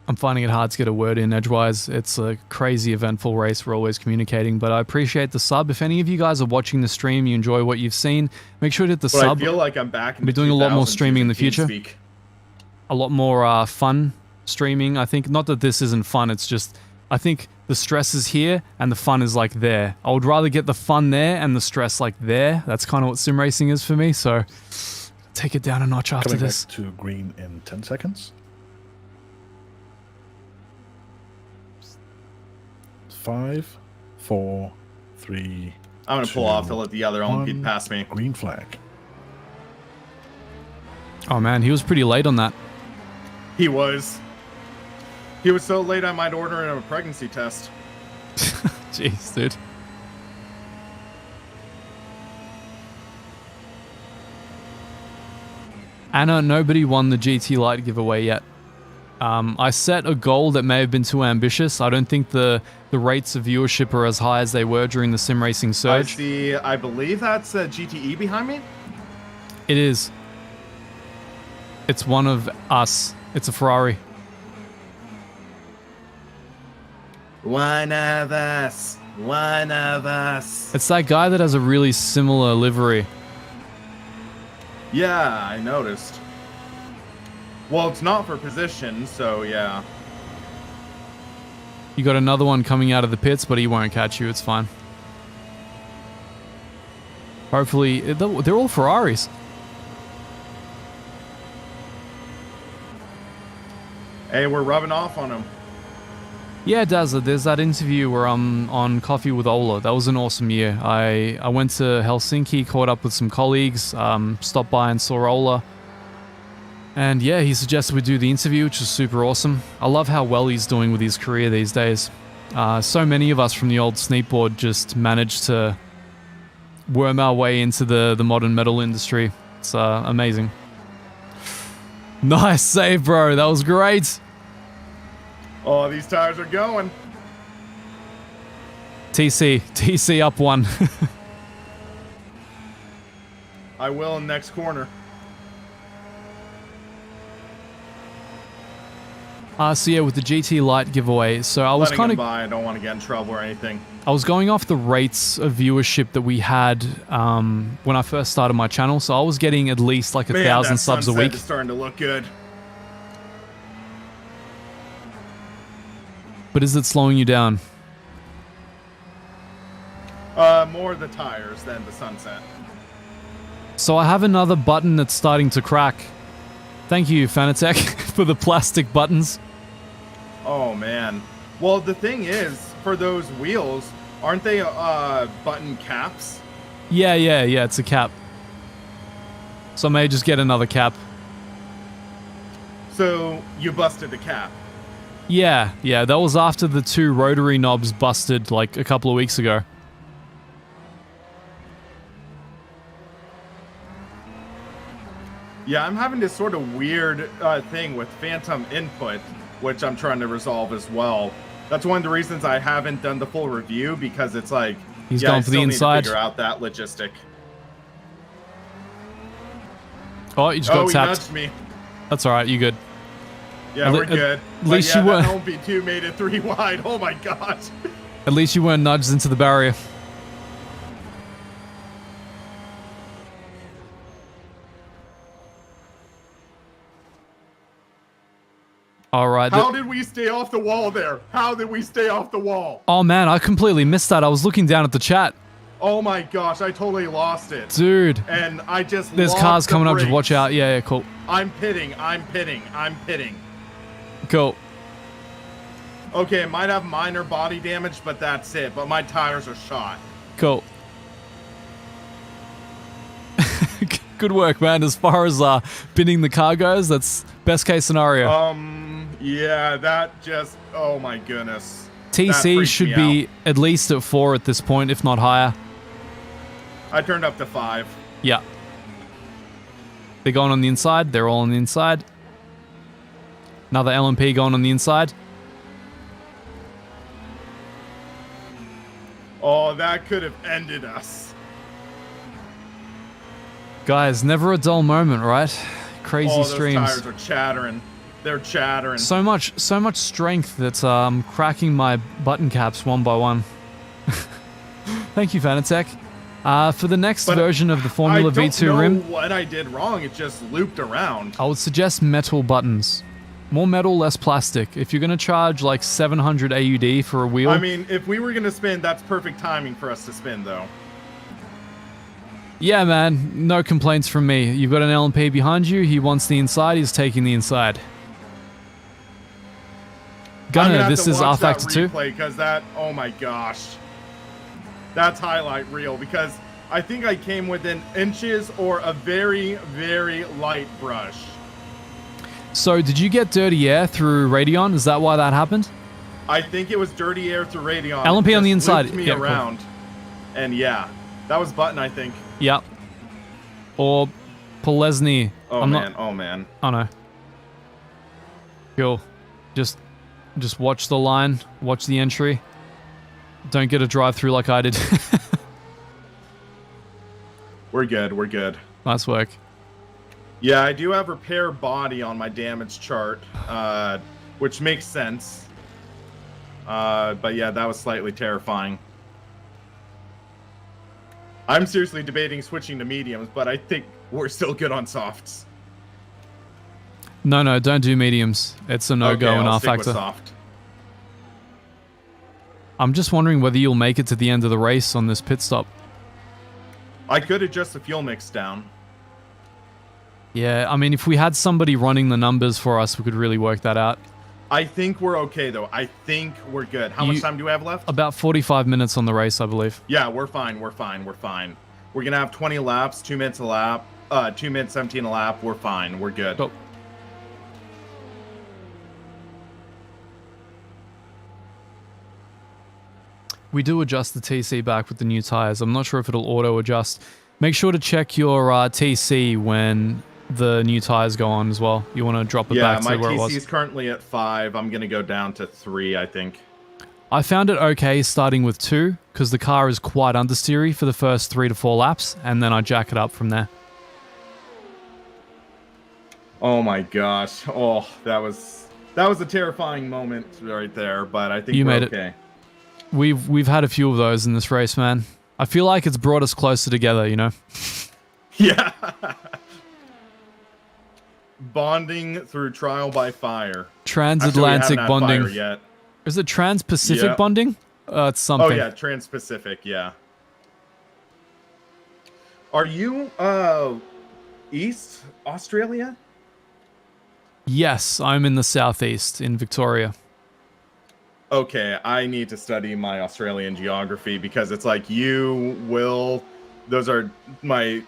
I'm finding it hard to get a word in edgewise. It's a crazy eventful race. We're always communicating, but I appreciate the sub. If any of you guys are watching the stream, you enjoy what you've seen, make sure to hit the But sub. I feel like I'm back in We'll be doing a lot more 2000s streaming in the using future. TeamSpeak. A lot more fun streaming, I think. Not that this isn't fun, it's just, I think the stress is here and the fun is like there. I would rather get the fun there and the stress like there. That's kind of what sim racing is for me, so take it down a notch after Coming this. back to green in 10 seconds. 5, 4, 3, I'm going to pull 2, off to let the other LMP 1. pass me. Green flag. Oh man, he was pretty late on that. He was so late I might order him a pregnancy test. Jeez, dude. Anna, nobody won the GT Light giveaway yet. I set a goal that may have been too ambitious. I don't think the rates of viewership are as high as they were during the sim racing I surge. see, I believe that's a GTE behind me. It is. It's one of us. It's a Ferrari. One of us. One of us. It's that guy that has a really similar livery. Yeah, I noticed. Well, it's not for position, so yeah. You got another one coming out of the pits, but he won't catch you. It's fine. Hopefully, they're all Ferraris. Hey, we're rubbing off on him. Yeah, Dazzler, there's that interview where I'm on Coffee with Ola. That was an awesome year. I went to Helsinki, caught up with some colleagues, stopped by and saw Ola. And yeah, he suggested we do the interview, which was super awesome. I love how well he's doing with his career these days. So many of us from the old Sneakboard just managed to worm our way into the modern metal industry. It's amazing. Nice save, bro. That was great. Oh, these tires are going. TC up one. I will in next corner. So yeah, with the GT Lite giveaway, so I was Letting kind him of... by. I don't want to get in trouble or anything. I was going off the rates of viewership that we had when I first started my channel, so I was getting at least like 1,000 subs a week. It's starting to look good. But is it slowing you down? More the tires than the sunset. So I have another button that's starting to crack. Thank you, Fanatec, for the plastic buttons. Oh, man. Well, the thing is, for those wheels, aren't they button caps? Yeah, it's a cap. So I may just get another cap. So you busted the cap. Yeah, that was after the 2 rotary knobs busted like a couple of weeks ago. Yeah, I'm having this sort of weird thing with phantom input, which I'm trying to resolve as well. That's one of the reasons I haven't done the full review, because it's like, He's going for the inside. Need to figure out that logistic. Oh, you just got he tapped. nudged me. That's alright, you good. Yeah, we're good. At least you weren't. LMP2 made it 3 wide. Oh my gosh. At least you weren't nudged into the barrier. Alright. How did we stay off the wall there? How did we stay off the wall? Oh man, I completely missed that. I was looking down at the chat. Oh my gosh, I totally lost it. Dude. And I just There's cars coming up, just watch out. Yeah, cool. I'm pitting. Cool. Okay, it might have minor body damage, but that's it. But my tires are shot. Cool. Good work, man. As far as binning the car goes, that's best case scenario. Yeah, that just... Oh my goodness. TC should be at least at 4 at this point, if not higher. I turned up to 5. Yeah. They're going on the inside. They're all on the inside. Another LMP going on the inside. Oh, that could have ended us. Guys, never a dull moment, right? Crazy streams. Those tires are chattering. They're chattering. So much strength that cracking my button caps one by one. Thank you, Fanatec. For the next version of the Formula V2 rim, I don't know what I did wrong. It just looped around. I would suggest metal buttons. More metal, less plastic. If you're going to charge like 700 AUD for a wheel... I mean, if we were going to spin, that's perfect timing for us to spin, though. Yeah, man. No complaints from me. You've got an LMP behind you. He wants the inside. He's taking the inside. Gunner, this is R Factor 2. Because that... Oh my gosh. That's highlight reel, because I think I came within inches or a very, very light brush. So, did you get dirty air through Radeon? Is that why that happened? I think it was dirty air through Radeon. LMP on the inside. Me around. Cool. And yeah, that was button, I think. Yep. Or Polesny. Oh man. Oh no. Cool. Just watch the line. Watch the entry. Don't get a drive through like I did. We're good. Nice work. Yeah, I do have repair body on my damage chart, which makes sense. But yeah, that was slightly terrifying. I'm seriously debating switching to mediums, but I think we're still good on softs. No, don't do mediums. It's a no-go Okay, in I'll R stick with Factor. soft. I'm just wondering whether you'll make it to the end of the race on this pit stop. I could adjust the fuel mix down. Yeah, I mean, if we had somebody running the numbers for us, we could really work that out. I think we're okay, though. I think we're good. How much time do we have left? About 45 minutes on the race, I believe. Yeah, we're fine. We're fine. We're fine. We're going to have 20 laps, 2 minutes a lap, 2 minutes 17 a lap. We're fine. We're good. Cool. We do adjust the TC back with the new tires. I'm not sure if it'll auto adjust. Make sure to check your TC when the new tires go on as well. You want to drop it back to where it was. Yeah, my TC is currently at 5. I'm going to go down to 3, I think. I found it okay starting with 2 because the car is quite understeery for the first 3 to 4 laps, and then I jack it up from there. Oh my gosh. Oh, that was a terrifying moment right there, but I think You we're made it. okay. We've had a few of those in this race, man. I feel like it's brought us closer together, you know? Yeah. Bonding through trial by fire. Transatlantic Actually, we haven't had bonding. fire yet. Is it Trans-Pacific Yeah. bonding? It's something. Oh yeah, Trans-Pacific, yeah. Are you East Australia? Yes, I'm in the southeast in Victoria. Okay, I need to study my Australian geography because it's like you will. Those are my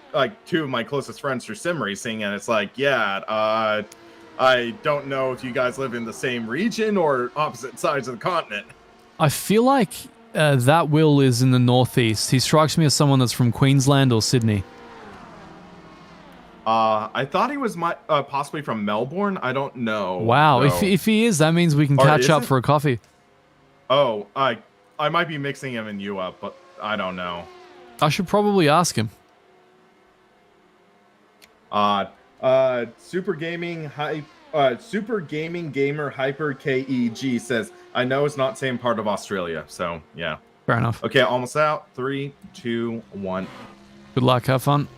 2 of my closest friends through sim racing, and it's like, yeah, I don't know if you guys live in the same region or opposite sides of the continent. I feel like that Will is in the northeast. He strikes me as someone that's from Queensland or Sydney. I thought he was possibly from Melbourne. I don't know. Wow, though. if he is, that means we can Or catch is up it? for a coffee. Oh, I might be mixing him and you up, but I don't know. I should probably ask him. Super Gaming Gamer Hyper KEG says, I know it's not same part of Australia, so yeah. Fair enough. Okay, almost out. 3, 2, 1. Good luck, have fun.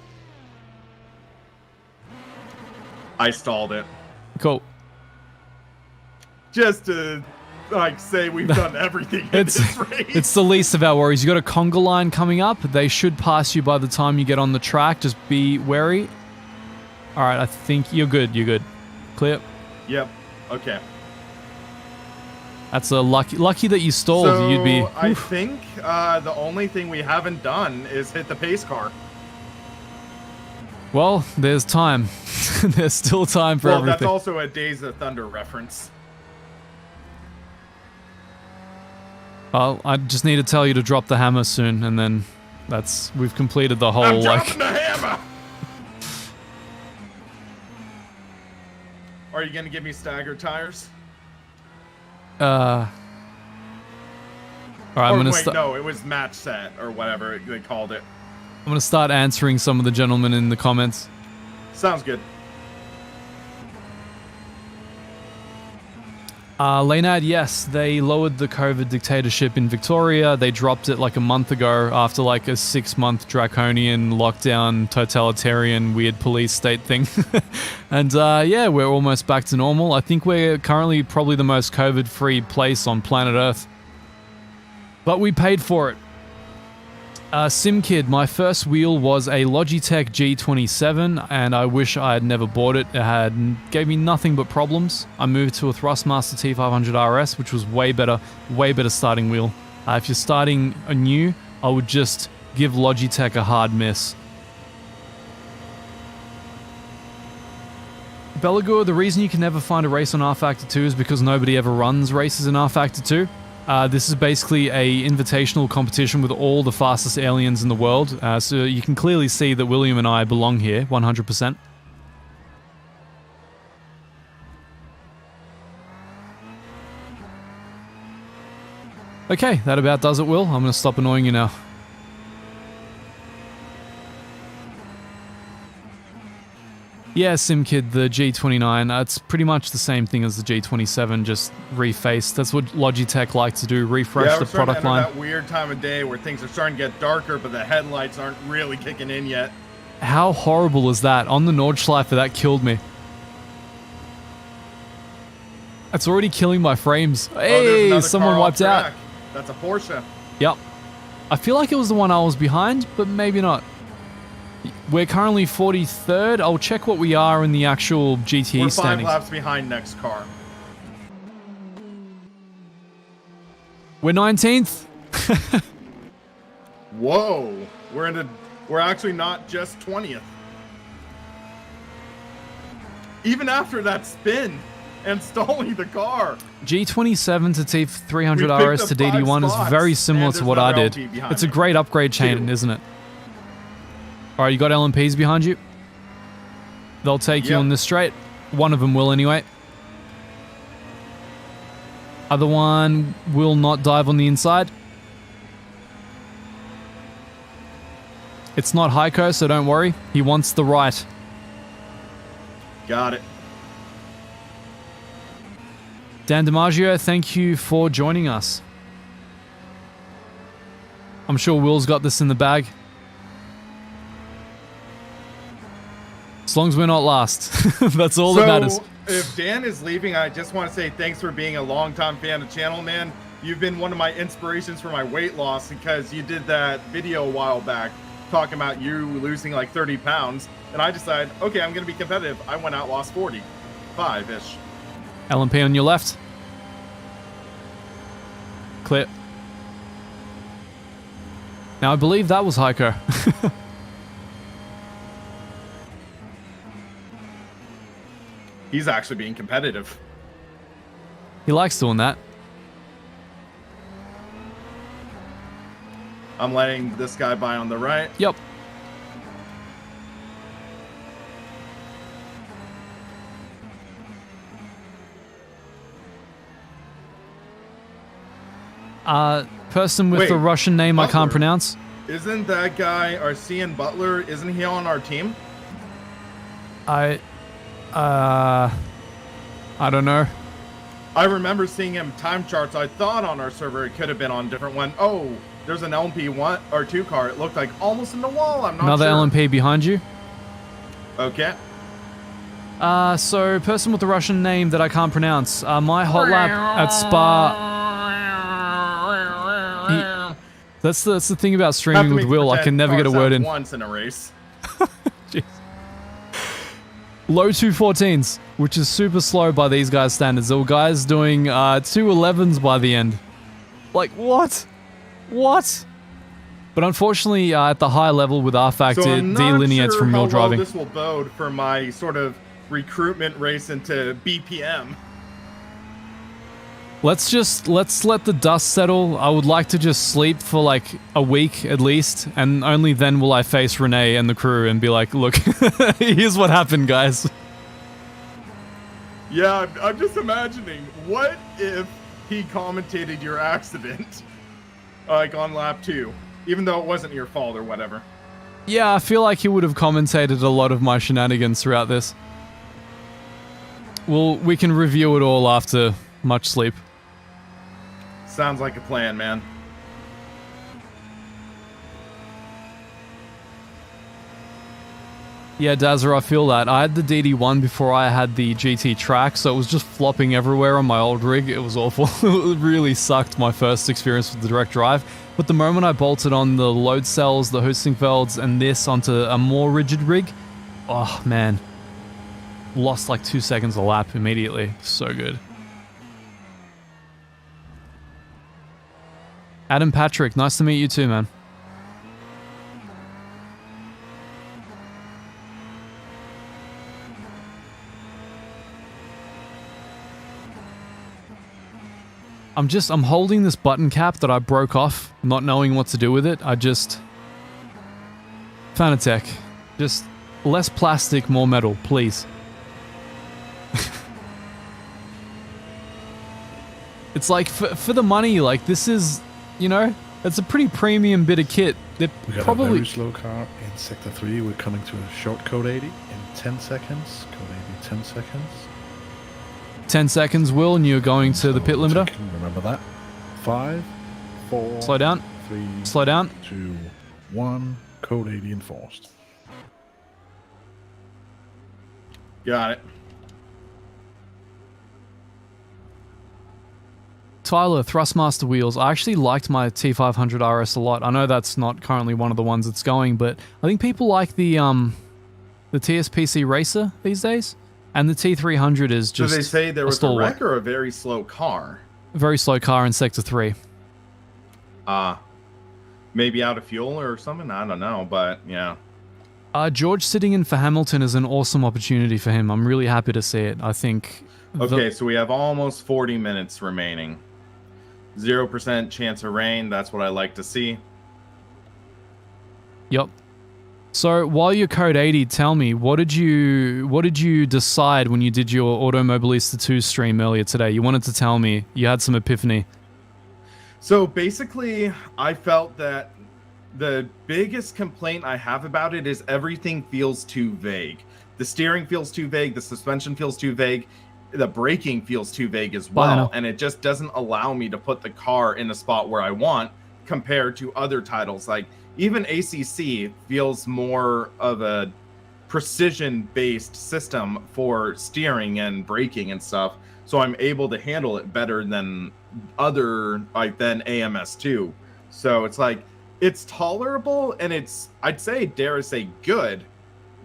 I stalled it. Cool. Just to say we've done everything in this race. It's the least of our worries. You got a conga line coming up. They should pass you by the time you get on the track. Just be wary. All right, I think you're good. You're good. Clear. Yep. Okay. That's a lucky that you stalled. So You'd be. I think the only thing we haven't done is hit the pace car. Well, there's time. There's still time for everything. That's also a Days of Thunder reference. Well, I just need to tell you to drop the hammer soon, and then we've completed the whole I'm dropping the hammer. Are you gonna give me staggered tires? All right, I'm gonna no, it was match set or whatever they called it. I'm gonna start answering some of the gentlemen in the comments. Sounds good. Leonard, yes, they lowered the COVID dictatorship in Victoria. They dropped it like a month ago after like a 6-month draconian lockdown, totalitarian, weird police state thing. And yeah, we're almost back to normal. I think we're currently probably the most COVID-free place on planet Earth. But we paid for it. SimKid, my first wheel was a Logitech G27, and I wish I had never bought it. It gave me nothing but problems. I moved to a Thrustmaster T500 RS, which was way better starting wheel. If you're starting anew, I would just give Logitech a hard miss. Belagur, the reason you can never find a race on R Factor 2 is because nobody ever runs races in R Factor 2. This is basically a invitational competition with all the fastest aliens in the world, so you can clearly see that William and I belong here, 100%. Okay, that about does it, Will. I'm going to stop annoying you now. Yeah, SimKid, the G29, it's pretty much the same thing as the G27, just refaced. That's what Logitech like to do, refresh the product line. That weird time of day where things are starting to get darker, but the headlights aren't really kicking in yet. How horrible is that? On the Nordschleife, that killed me. It's already killing my frames. Hey, someone wiped out. That's a Porsche. Yep. I feel like it was the one I was behind, but maybe not. We're currently 43rd. I'll check what we are in the actual GTE We're 5 standings. laps behind next car. We're 19th. Whoa. We're actually not just 20th. Even after that spin and stalling the car. G27 to T300 RS to DD1 is very similar to what I did. It's a great upgrade chain, isn't it? Alright, you got LMPs behind you. They'll take you on this straight. One of them will anyway. Other one will not dive on the inside. It's not Heiko, so don't worry. He wants the right. Got it. Dan DiMaggio, thank you for joining us. I'm sure Will's got this in the bag. As long as we're not last. That's all that matters. If Dan is leaving, I just want to say thanks for being a longtime fan of the channel, man. You've been one of my inspirations for my weight loss because you did that video a while back talking about you losing like 30 pounds. And I decided, okay, I'm going to be competitive. I went out, lost 45-ish. LMP on your left. Clear. Now, I believe that was Heiko. He's actually being competitive. He likes doing that. I'm letting this guy by on the right. Yep. Person with the Russian name Butler. I can't pronounce. Isn't that guy Arsen Butler? Isn't he on our team? I don't know. I remember seeing him time charts. I thought on our server it could have been on a different one. Oh, there's an LMP1 or 2 car. It looked like almost in the wall. I'm not Another sure. LMP behind you. Okay. So person with the Russian name that I can't pronounce. My hot lap at Spa. That's the thing about streaming with Will. I can never get a word in. Once in a race. Jeez. Low 214s, which is super slow by these guys' standards. There were guys doing 211s by the end. Like, what? What? But unfortunately, at the high level with RFAC, So it delineates from real driving. This will bode for my sort of recruitment race into BPM. Let's let the dust settle. I would like to just sleep for like a week at least, and only then will I face Renee and the crew and be like, look, here's what happened, guys. Yeah, I'm just imagining, what if he commentated your accident, like on lap 2, even though it wasn't your fault or whatever? Yeah, I feel like he would have commentated a lot of my shenanigans throughout this. Well, we can review it all after much sleep. Sounds like a plan, man. Yeah, Dazzer, I feel that. I had the DD1 before I had the GT track, so it was just flopping everywhere on my old rig. It was awful. It really sucked, my first experience with the direct drive. But the moment I bolted on the load cells, the Heusinkvelds, and this onto a more rigid rig, oh man. Lost like 2 seconds a lap immediately. So good. Adam Patrick, nice to meet you too, man. I'm holding this button cap that I broke off, not knowing what to do with it. Fanatec. Just less plastic, more metal, please. It's like, for the money, like, this is, you know, it's a pretty premium bit of kit. they're We got a probably very slow car in Sector 3. We're coming to a short code 80 in 10 seconds. Code 80, 10 seconds. 10 seconds, Will, and you're going to the pit limiter. Remember that. 5, 4, Slow down. 3, Slow down. 2, 1. Code 80 enforced. Got it. Tyler, Thrustmaster wheels. I actually liked my T500 RS a lot. I know that's not currently one of the ones that's going, but I think people like the TSPC Racer these days, and the T300 is just. So they say there was a wreck or a very slow car. Very slow car in Sector 3. Maybe out of fuel or something. I don't know, but yeah. George sitting in for Hamilton is an awesome opportunity for him. I'm really happy to see it. I think. Okay, so we have almost 40 minutes remaining. 0% chance of rain. That's what I like to see. Yep. So while you're code 80, tell me, what did you decide when you did your Automobilista 2 stream earlier today? You wanted to tell me you had some epiphany. So basically, I felt that the biggest complaint I have about it is everything feels too vague. The steering feels too vague, the suspension feels too vague, the braking feels too vague as well, and it just doesn't allow me to put the car in a spot where I want compared to other titles. Like even ACC feels more of a precision-based system for steering and braking and stuff, so I'm able to handle it better than than AMS2. So it's like it's tolerable and it's, I'd say, dare I say, good.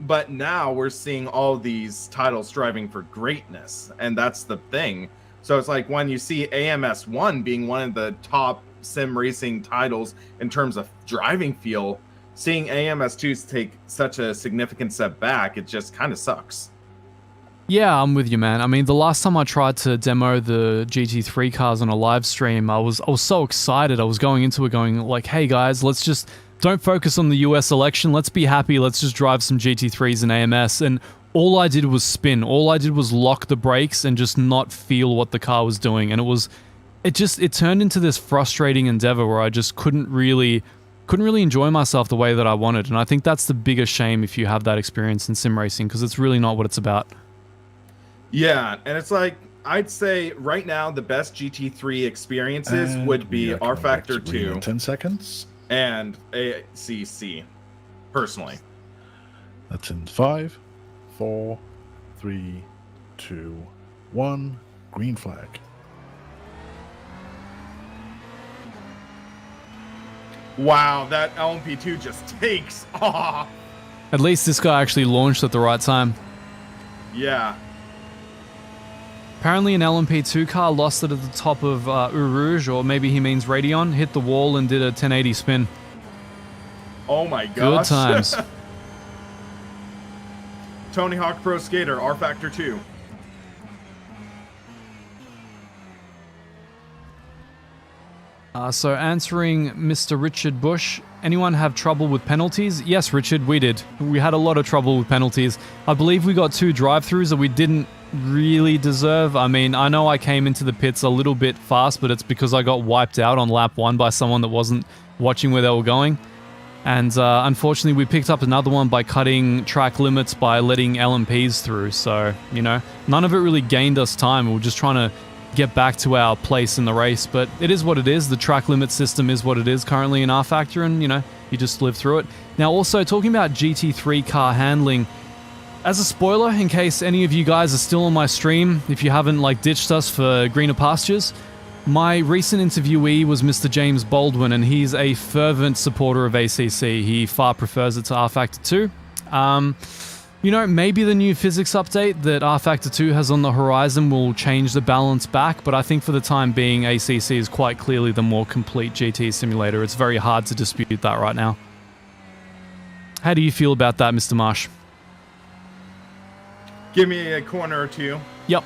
But now we're seeing all these titles striving for greatness, and that's the thing. So it's like when you see AMS1 being one of the top sim racing titles in terms of driving feel, seeing AMS2 take such a significant step back, it just kind of sucks. Yeah, I'm with you, man. I mean, the last time I tried to demo the GT3 cars on a live stream, I was so excited. I was going into it going like, hey guys, let's just don't focus on the US election. Let's be happy. Let's just drive some GT3s and AMS. And all I did was spin. All I did was lock the brakes and just not feel what the car was doing. And it turned into this frustrating endeavor where I just couldn't really enjoy myself the way that I wanted. And I think that's the biggest shame if you have that experience in sim racing, because it's really not what it's about. Yeah, and it's like, I'd say right now the best GT3 experiences would be R Factor 2. 10 seconds. And ACC, personally. That's in 5, 4, 3, 2, 1. Green flag. Wow, that LMP2 just takes off. At least this guy actually launched at the right time. Yeah. Apparently an LMP2 car lost it at the top of Eau Rouge, or maybe he means Radeon, hit the wall and did a 1080 spin. Oh my gosh. Good times. Tony Hawk Pro Skater, R Factor 2. So answering Mr. Richard Bush, anyone have trouble with penalties? Yes, Richard, we did. We had a lot of trouble with penalties. I believe we got 2 drive-thrus that we didn't really deserve. I mean, I know I came into the pits a little bit fast, but it's because I got wiped out on lap 1 by someone that wasn't watching where they were going. And unfortunately, we picked up another one by cutting track limits by letting LMPs through. So, you know, none of it really gained us time. We were just trying to get back to our place in the race, but it is what it is. The track limit system is what it is currently in R Factor, and, you know, you just live through it. Now, also, talking about GT3 car handling, as a spoiler, in case any of you guys are still on my stream, if you haven't, like, ditched us for greener pastures, my recent interviewee was Mr. James Baldwin, and he's a fervent supporter of ACC. He far prefers it to R Factor 2. You know, maybe the new physics update that R Factor 2 has on the horizon will change the balance back, but I think for the time being, ACC is quite clearly the more complete GT simulator. It's very hard to dispute that right now. How do you feel about that, Mr. Marsh? Give me a corner or two. Yep.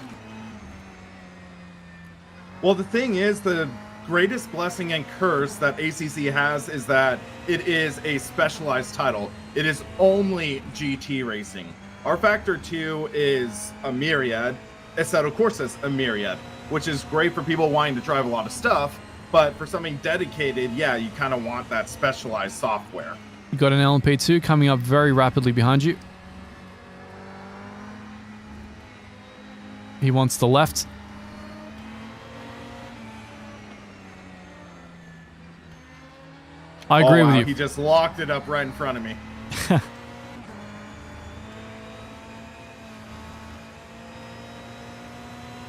Well, the thing is, the greatest blessing and curse that ACC has is that it is a specialized title. It is only GT racing. R Factor 2 is a myriad. Assetto Corsa is a myriad, which is great for people wanting to drive a lot of stuff, But for something dedicated, yeah, you kind of want that specialized software. You got an LMP2 coming up very rapidly behind you. He wants the left. I agree with you. He just locked it up right in front of me.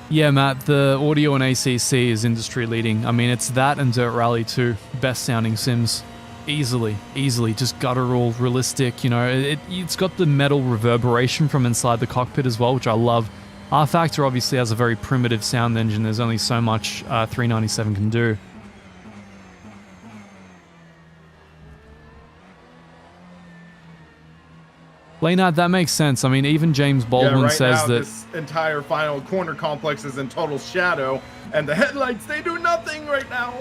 Yeah, Matt, the audio in ACC is industry leading. I mean, it's that and Dirt Rally 2, best sounding sims. Easily, just guttural, realistic, you know. It's got the metal reverberation from inside the cockpit as well, which I love. R-Factor obviously has a very primitive sound engine. There's only so much 397 can do. Leonard, that makes sense. I mean, even James Baldwin right says now, that this entire final corner complex is in total shadow, and the headlights, they do nothing right now.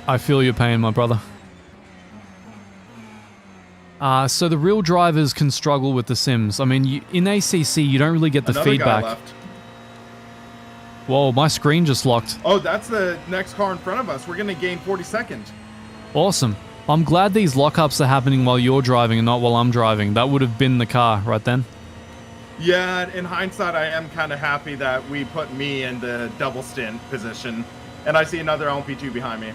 I feel your pain, my brother. So the real drivers can struggle with the sims. I mean, in ACC, you don't really get the Another feedback. guy left. Whoa, my screen just locked. Oh, that's the next car in front of us. We're going to gain 40 seconds. Awesome. I'm glad these lockups are happening while you're driving and not while I'm driving. That would have been the car right then. Yeah, in hindsight, I am kind of happy that we put me in the double stint position. And I see another LMP2 behind me.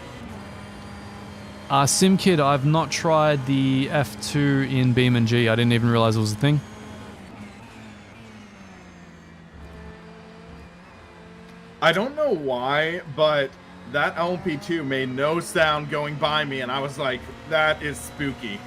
SimKid, I've not tried the F2 in Beam and G. I didn't even realize it was a thing. I don't know why, but that LMP2 made no sound going by me, and I was like, that is spooky.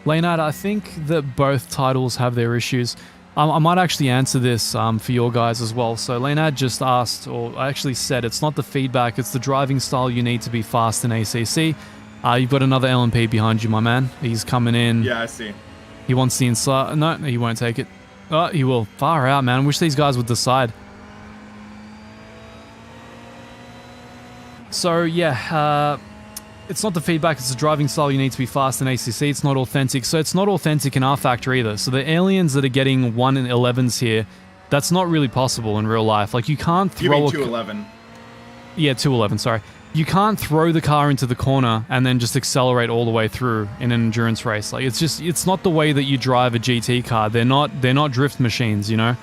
Leonard, I think that both titles have their issues. I might actually answer this for your guys as well. So Leonard just asked, or actually said, it's not the feedback, it's the driving style you need to be fast in ACC. You've got another LMP behind you, my man. He's coming in. Yeah, I see. He wants the inside. No, he won't take it. Oh, he will. Far out, man. I wish these guys would decide. So, yeah, it's not the feedback, it's the driving style you need to be fast in ACC. It's not authentic. So it's not authentic in R-Factor either. So the aliens that are getting 1 in 11s here, that's not really possible in real life. Like, you can't throw You mean 211? Yeah, 211, sorry. You can't throw the car into the corner and then just accelerate all the way through in an endurance race. Like, it's not the way that you drive a GT car. They're not drift machines, you know?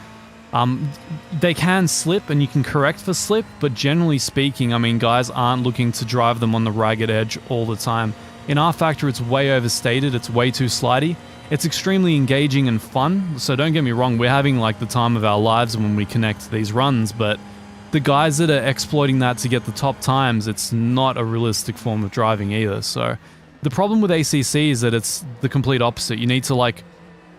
They can slip and you can correct for slip, but generally speaking, I mean, guys aren't looking to drive them on the ragged edge all the time. In R-Factor, it's way overstated, it's way too slidey. It's extremely engaging and fun, so don't get me wrong, we're having like the time of our lives when we connect these runs, but the guys that are exploiting that to get the top times, it's not a realistic form of driving either. So the problem with ACC is that it's the complete opposite. You need to like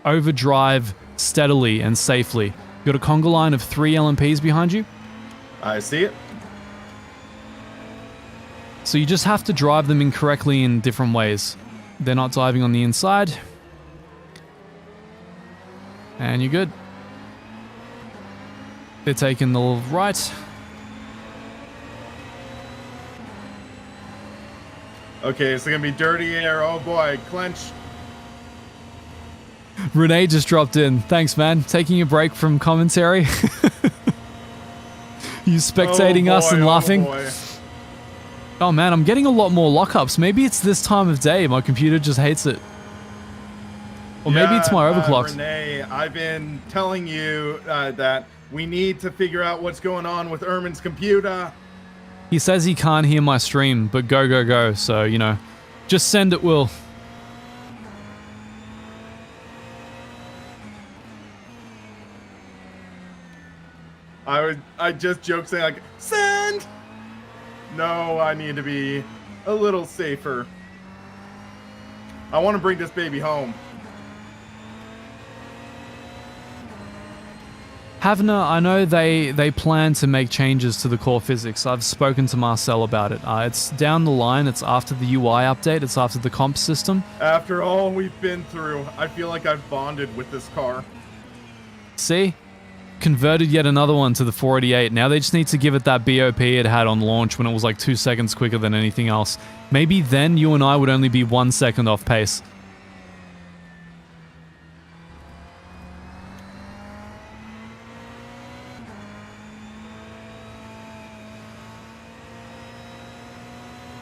overdrive steadily and safely. You got a conga line of 3 LMPs behind you. I see it. So you just have to drive them incorrectly in different ways. They're not diving on the inside. And you're good. They're taking the right. Okay, it's going to be dirty air. Oh boy, clench. Renee just dropped in. Thanks, man. Taking a break from commentary. You spectating us and laughing. Boy. Oh man, I'm getting a lot more lockups. Maybe it's this time of day. My computer just hates it. Or maybe it's my overclocks. Renee, I've been telling you that we need to figure out what's going on with Ermin's computer. He says he can't hear my stream, but go, go, go. So, you know, just send it, Will. I just joke saying like, send! No, I need to be a little safer. I want to bring this baby home. Havner, I know they plan to make changes to the core physics. I've spoken to Marcel about it. It's down the line. It's after the UI update. It's after the comp system. After all we've been through, I feel like I've bonded with this car. See? Converted yet another one to the 488. Now they just need to give it that BOP it had on launch when it was like 2 seconds quicker than anything else. Maybe then you and I would only be 1 second off pace.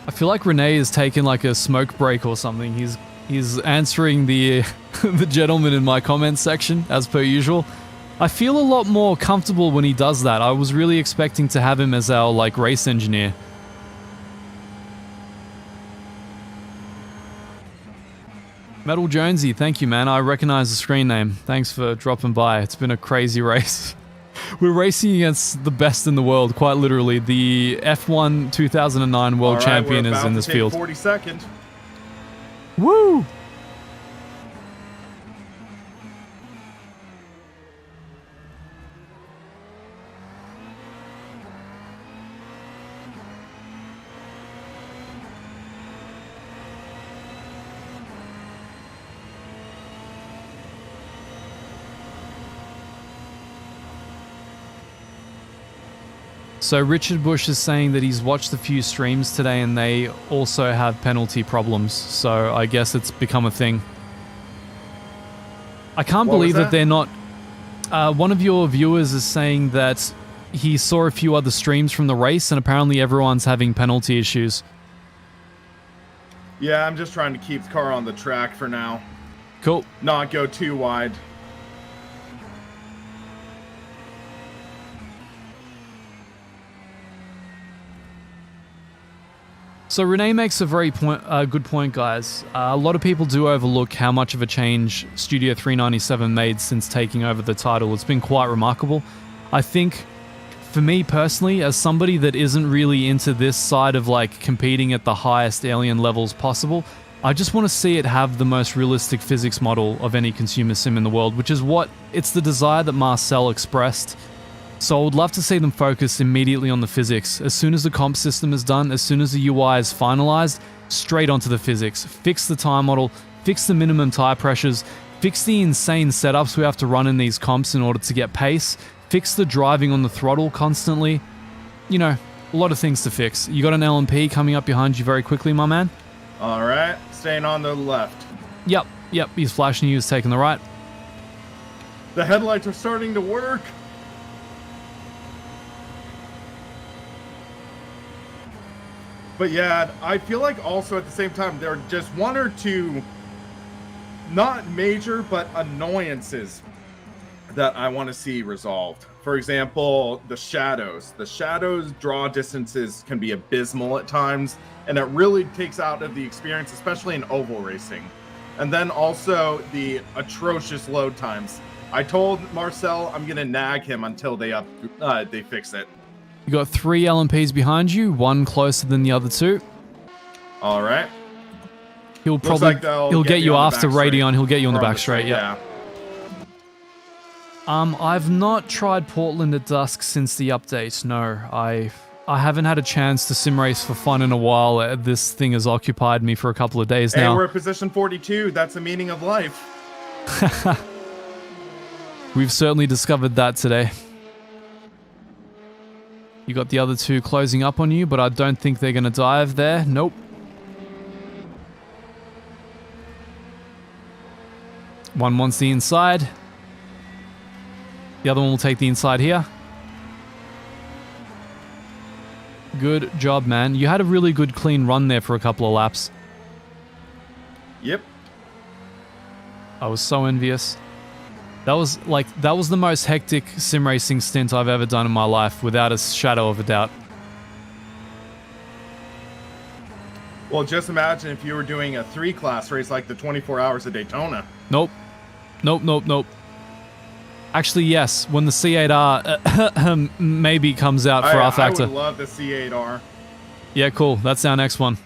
I feel like Renee is taking like a smoke break or something. He's answering the the gentleman in my comments section as per usual. I feel a lot more comfortable when he does that. I was really expecting to have him as our like race engineer. Metal Jonesy, thank you, man. I recognize the screen name. Thanks for dropping by. It's been a crazy race. We're racing against the best in the world, quite literally. The F1 2009 world champion is in this field. 42nd. Woo! So Richard Bush is saying that he's watched a few streams today and they also have penalty problems. So I guess it's become a thing. I can't believe that they're not... one of your viewers is saying that he saw a few other streams from the race and apparently everyone's having penalty issues. Yeah, I'm just trying to keep the car on the track for now. Cool. Not go too wide. So Renee makes a very good point, guys. A lot of people do overlook how much of a change Studio 397 made since taking over the title. It's been quite remarkable. I think, for me personally, as somebody that isn't really into this side of like competing at the highest alien levels possible, I just want to see it have the most realistic physics model of any consumer sim in the world, which is what it's the desire that Marcel expressed. So I would love to see them focus immediately on the physics. As soon as the comp system is done, as soon as the UI is finalized, straight onto the physics. Fix the tire model, fix the minimum tire pressures, fix the insane setups we have to run in these comps in order to get pace, fix the driving on the throttle constantly. You know, a lot of things to fix. You got an LMP coming up behind you very quickly, my man. All right, staying on the left. Yep, he's flashing you, he's taking the right. The headlights are starting to work. But yeah, I feel like also at the same time, there are just one or two, not major, but annoyances that I want to see resolved. For example, the shadows. The shadows draw distances can be abysmal at times, and it really takes out of the experience, especially in oval racing. And then also the atrocious load times. I told Marcel I'm going to nag him until they fix it. You got 3 LMPs behind you, one closer than the other 2. All right. He'll probably he'll get you after Radeon. He'll get you on the back straight. Yeah. I've not tried Portland at dusk since the update. No, I haven't had a chance to sim race for fun in a while. This thing has occupied me for a couple of days now. Hey, we're at position 42. That's the meaning of life. We've certainly discovered that today. You got the other 2 closing up on you, but I don't think they're going to dive there. Nope. One wants the inside. The other one will take the inside here. Good job, man. You had a really good clean run there for a couple of laps. Yep. I was so envious. That was the most hectic sim racing stint I've ever done in my life, without a shadow of a doubt. Well, just imagine if you were doing a 3-class race like the 24 Hours of Daytona. Nope. Actually, yes. When the C8R maybe comes out for R Factor. I would love the C8R. Yeah, cool. That's our next one.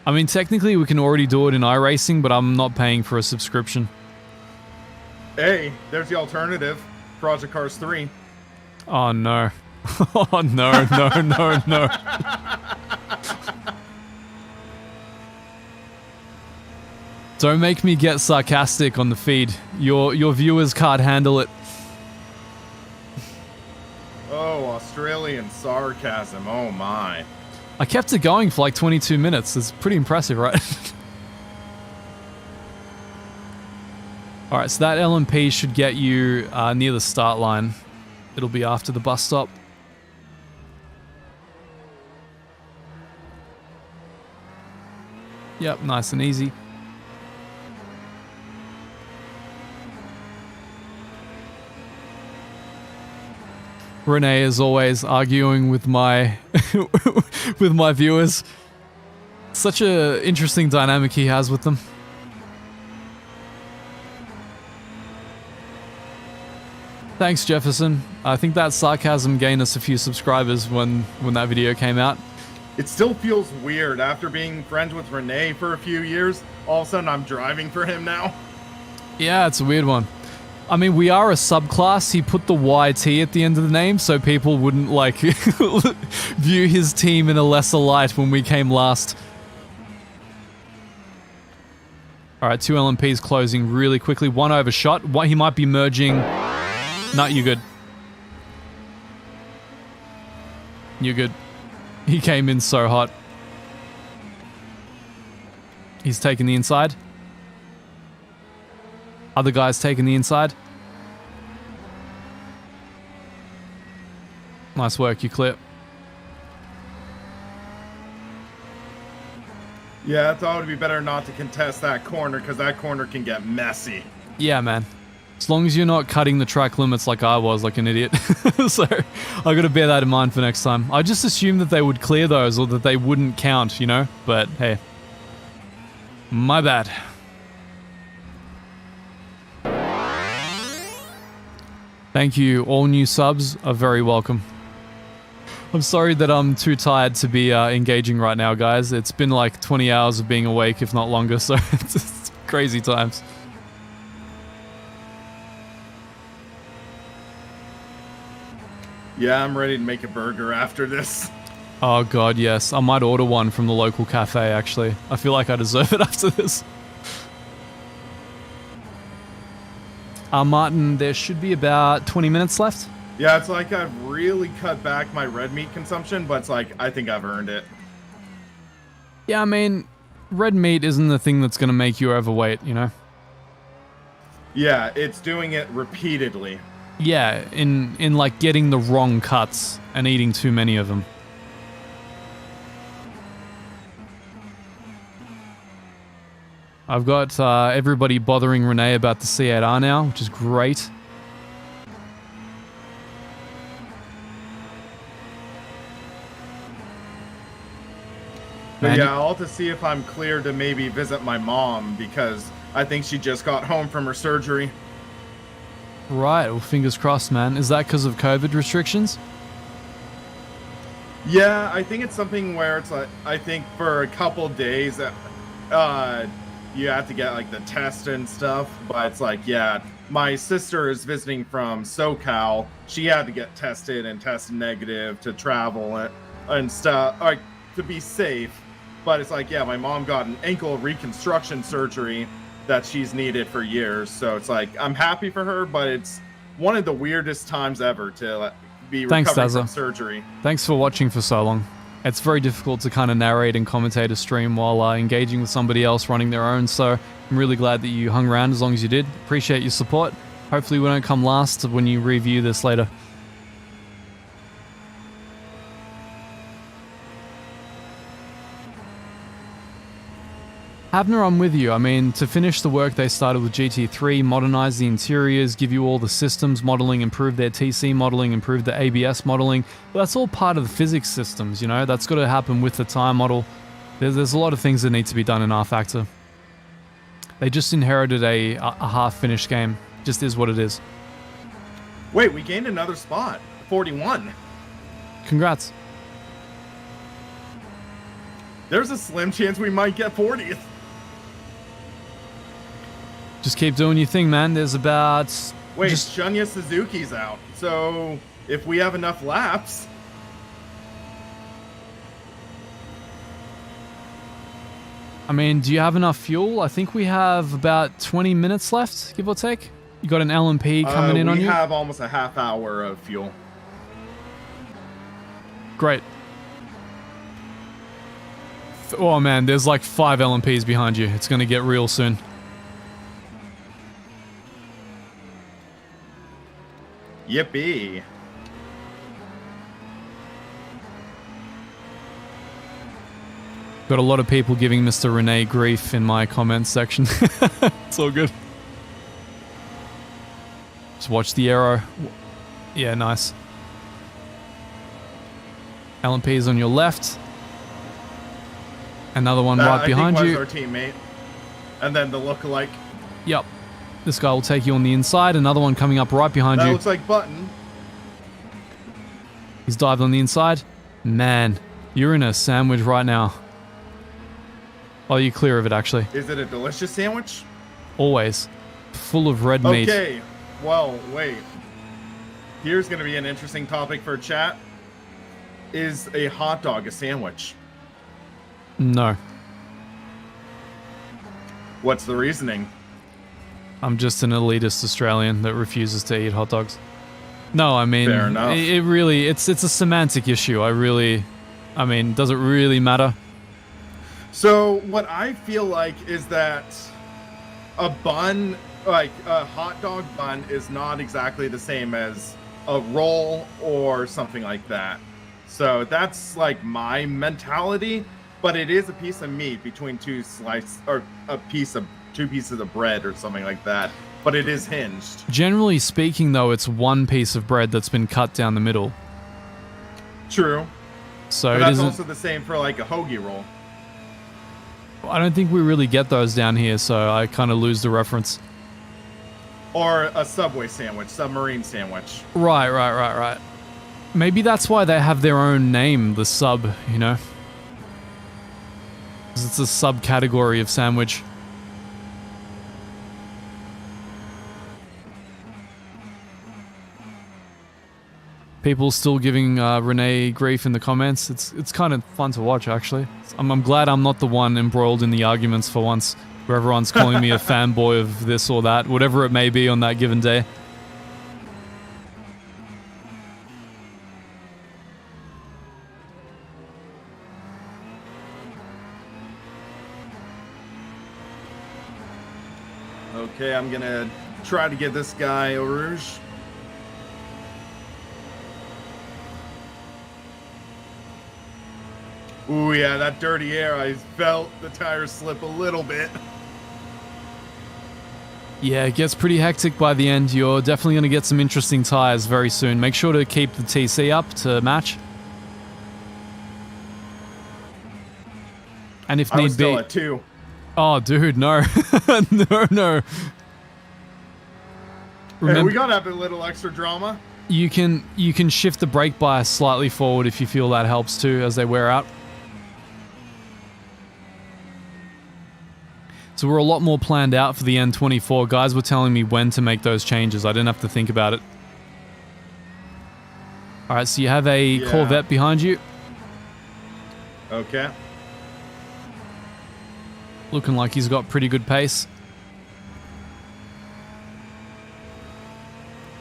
I mean, technically we can already do it in iRacing, but I'm not paying for a subscription. Hey, there's the alternative. Project Cars 3. Oh, no. Oh, no. Don't make me get sarcastic on the feed. Your viewers can't handle it. Oh, Australian sarcasm. Oh, my. I kept it going for like 22 minutes. It's pretty impressive, right? Alright, so that LMP should get you near the start line. It'll be after the bus stop. Yep, nice and easy. Renee is always arguing with my with my viewers. Such a interesting dynamic he has with them. Thanks, Jefferson. I think that sarcasm gained us a few subscribers when that video came out. It still feels weird after being friends with Renee for a few years. All of a sudden, I'm driving for him now. Yeah, it's a weird one. I mean, we are a subclass. He put the YT at the end of the name so people wouldn't, like, view his team in a lesser light when we came last. Alright, 2 LMPs closing really quickly. 1 overshot. He might be merging. No, you're good. You're good. He came in so hot. He's taking the inside. Other guys taking the inside. Nice work, you clear. Yeah, I thought it would be better not to contest that corner because that corner can get messy. Yeah, man. As long as you're not cutting the track limits like I was, like an idiot. So, I gotta bear that in mind for next time. I just assumed that they would clear those or that they wouldn't count, you know? But, hey. My bad. Thank you. All new subs are very welcome. I'm sorry that I'm too tired to be engaging right now, guys. It's been like 20 hours of being awake, if not longer, so it's crazy times. Yeah, I'm ready to make a burger after this. Oh god, yes. I might order one from the local cafe, actually. I feel like I deserve it after this. Martin, there should be about 20 minutes left. Yeah, it's like I've really cut back my red meat consumption, but it's like, I think I've earned it. Yeah, I mean, red meat isn't the thing that's going to make you overweight, you know? Yeah, it's doing it repeatedly. Yeah, in like getting the wrong cuts and eating too many of them. I've got everybody bothering Renee about the C8R now, which is great. But yeah, I'll have to see if I'm clear to maybe visit my mom because I think she just got home from her surgery. Right, well, fingers crossed, man. Is that because of COVID restrictions? Yeah, I think it's something where it's like, I think for a couple days, you have to get like the test and stuff, but it's like, yeah, my sister is visiting from SoCal. She had to get tested and tested negative to travel and stuff, like to be safe. But it's like, yeah, my mom got an ankle reconstruction surgery that she's needed for years. So it's like, I'm happy for her, but it's one of the weirdest times ever to be recovering from surgery. Thanks for watching for so long. It's very difficult to kind of narrate and commentate a stream while engaging with somebody else running their own. So I'm really glad that you hung around as long as you did. Appreciate your support. Hopefully we don't come last when you review this later. Havner, I'm with you. I mean, to finish the work they started with GT3, modernize the interiors, give you all the systems modeling, improve their TC modeling, improve the ABS modeling. Well, that's all part of the physics systems, you know? That's got to happen with the tire model. There's a lot of things that need to be done in R-Factor. They just inherited a half-finished game. Just is what it is. Wait, we gained another spot. 41. Congrats. There's a slim chance we might get 40th. Just keep doing your thing, man. There's about... Wait, Shunya Suzuki's out. So, if we have enough laps... I mean, do you have enough fuel? I think we have about 20 minutes left, give or take. You got an LMP coming in on you? We have almost a half hour of fuel. Great. Oh man, there's like 5 LMPs behind you. It's gonna get real soon. Yippee. Got a lot of people giving Mr. Renee grief in my comments section. It's all good. Just watch the arrow. Yeah, nice. LMP is on your left. Another one right behind you. Our teammate. And then the lookalike. Yep. This guy will take you on the inside. Another one coming up right behind you. That looks like Button. He's dived on the inside. Man, you're in a sandwich right now. Oh, you're clear of it, actually. Is it a delicious sandwich? Always. Full of red meat. Okay. Well, wait. Here's going to be an interesting topic for chat. Is a hot dog a sandwich? No. What's the reasoning? I'm just an elitist Australian that refuses to eat hot dogs. No, I mean, fair enough. It really, it's a semantic issue. I mean, does it really matter? So what I feel like is that a bun, like a hot dog bun, is not exactly the same as a roll or something like that. So that's like my mentality, but it is a piece of meat between two slices, or two pieces of bread or something like that. But it is hinged. Generally speaking, though, it's one piece of bread that's been cut down the middle. True. So but it that's isn't. also the same for like a hoagie roll. I don't think we really get those down here, so I kind of lose the reference. Or a Subway sandwich, submarine sandwich. Right. Maybe that's why they have their own name, the sub, you know? 'Cause it's a subcategory of sandwich. People still giving Renee grief in the comments. It's kind of fun to watch, actually. I'm glad I'm not the one embroiled in the arguments for once, where everyone's calling me a fanboy of this or that, whatever it may be on that given day. Okay, I'm gonna try to get this guy a rouge. Ooh, yeah, that dirty air. I felt the tires slip a little bit. Yeah, it gets pretty hectic by the end. You're definitely going to get some interesting tires very soon. Make sure to keep the TC up to match. And if I was need be... still at 2. Oh, dude, no. No. Remember, Hey, we gotta have a little extra drama. you can shift the brake bias slightly forward if you feel that helps too as they wear out. So we're a lot more planned out for the N24. Guys were telling me when to make those changes. I didn't have to think about it. Alright, so you have a Corvette behind you. Okay. Looking like he's got pretty good pace.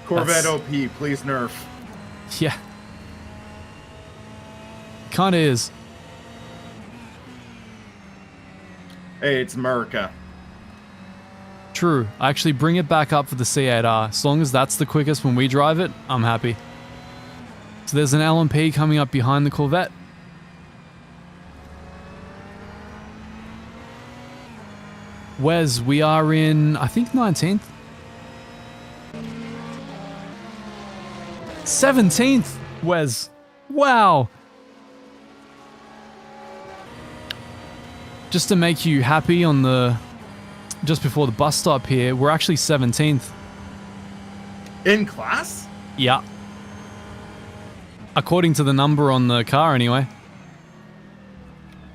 Corvette OP, please nerf. Yeah. Kinda is. Hey, it's America. True. I actually bring it back up for the C8R. As long as that's the quickest when we drive it, I'm happy. So there's an LMP coming up behind the Corvette. Wes, we are in, I think, 19th? 17th, Wes. Wow. Just to make you happy on the... just before the bus stop here, we're actually 17th. In class? Yeah. According to the number on the car, anyway.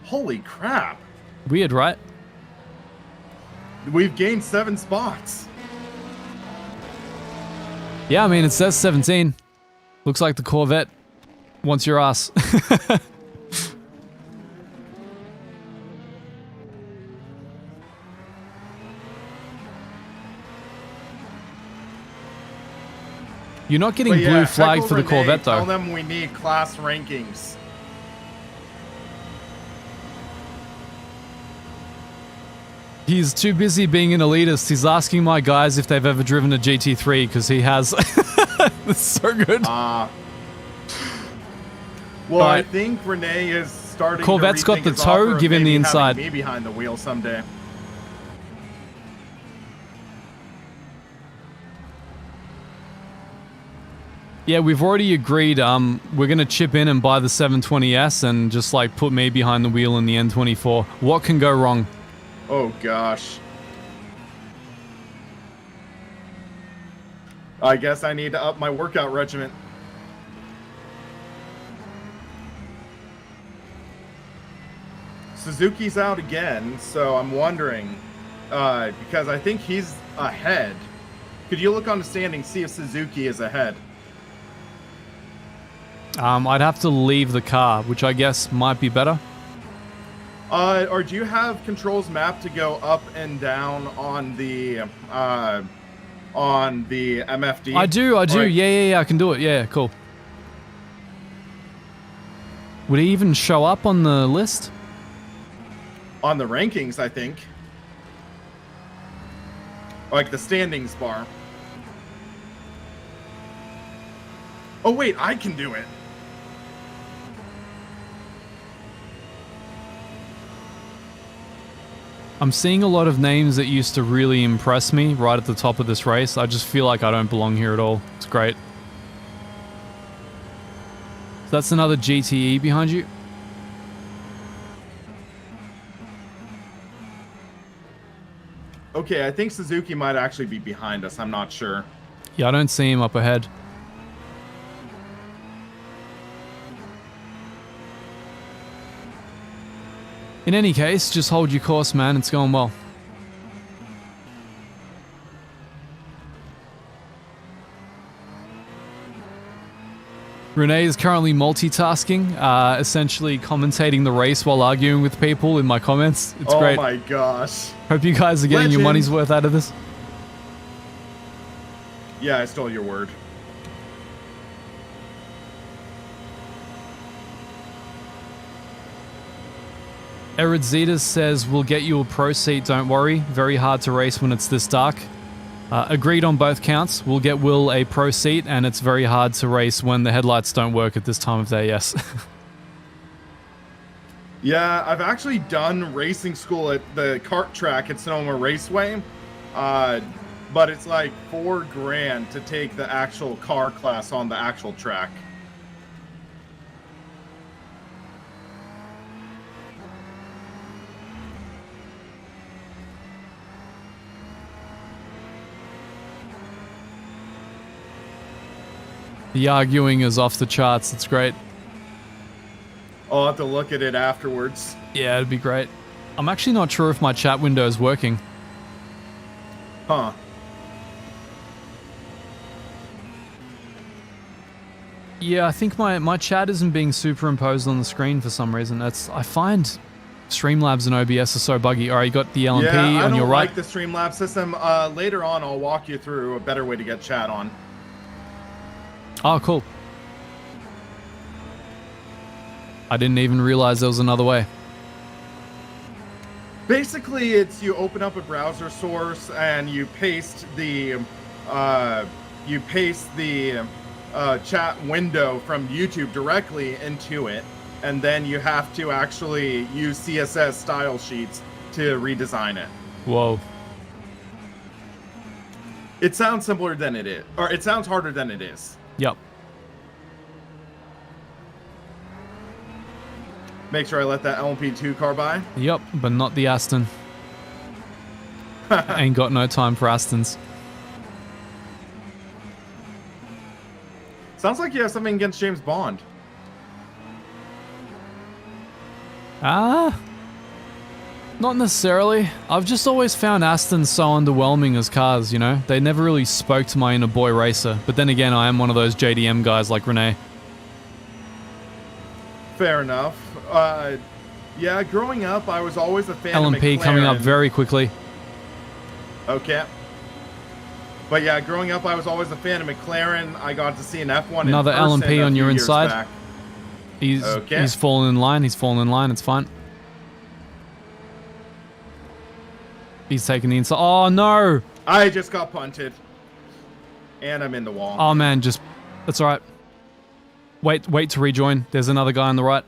Holy crap. Weird, right? We've gained 7 spots. Yeah, I mean, it says 17. Looks like the Corvette wants your ass. You're not getting blue flagged for the Corvette, though. Tell them we need class rankings. He's too busy being an elitist. He's asking my guys if they've ever driven a GT3, because he has. That's so good. Well, I think Renee is starting Corvette's to got rethink the his toe, offer of give him the maybe having inside. me behind the wheel someday. Yeah, we've already agreed. We're gonna chip in and buy the 720S and just like put me behind the wheel in the N24. What can go wrong? Oh gosh. I guess I need to up my workout regimen. Suzuki's out again, so I'm wondering, because I think he's ahead. Could you look on the standings, see if Suzuki is ahead? I'd have to leave the car, which I guess might be better. Or do you have controls map to go up and down on the MFD? I do. Right. Yeah, I can do it. Yeah, cool. Would he even show up on the list? On the rankings, I think. Like the standings bar. Oh wait, I can do it. I'm seeing a lot of names that used to really impress me right at the top of this race. I just feel like I don't belong here at all. It's great. So that's another GTE behind you. Okay, I think Suzuki might actually be behind us. I'm not sure. Yeah, I don't see him up ahead. In any case, just hold your course, man. It's going well. Renee is currently multitasking, essentially commentating the race while arguing with people in my comments. It's great. Oh my gosh. Hope you guys are getting your Legend. money's worth out of this. Yeah, I stole your word. Erid Zetas says, we'll get you a pro seat, don't worry. Very hard to race when it's this dark. Agreed on both counts. We'll get Will a pro seat, and it's very hard to race when the headlights don't work at this time of day, yes. Yeah, I've actually done racing school at the kart track at Sonoma Raceway. But it's like $4,000 to take the actual car class on the actual track. The arguing is off the charts. It's great. I'll have to look at it afterwards. Yeah, it'd be great. I'm actually not sure if my chat window is working. Huh. Yeah, I think my chat isn't being superimposed on the screen for some reason. I find Streamlabs and OBS are so buggy. All right, you got the LMP on your right. I don't like the Streamlabs system. Later on, I'll walk you through a better way to get chat on. Oh, cool. I didn't even realize there was another way. Basically, it's you open up a browser source and you paste the chat window from YouTube directly into it, and then you have to actually use CSS style sheets to redesign it. Whoa. It sounds simpler than it is, or it sounds harder than it is. Yep. Make sure I let that LMP2 car by. Yep, but not the Aston. Ain't got no time for Astons. Sounds like you have something against James Bond. Not necessarily. I've just always found Astons so underwhelming as cars, you know? They never really spoke to my inner boy racer. But then again, I am one of those JDM guys like Renee. Fair enough. Yeah, growing up, I was always a fan of LMP McLaren. coming up very quickly. Okay. But yeah, growing up, I was always a fan of McLaren. I got to see an F1 Another in person LMP a on few your years inside. back. He's fallen in line. He's fallen in line. It's fine. He's taking the inside. Oh, no. I just got punted. And I'm in the wall. Oh, man. That's all right. Wait to rejoin. There's another guy on the right.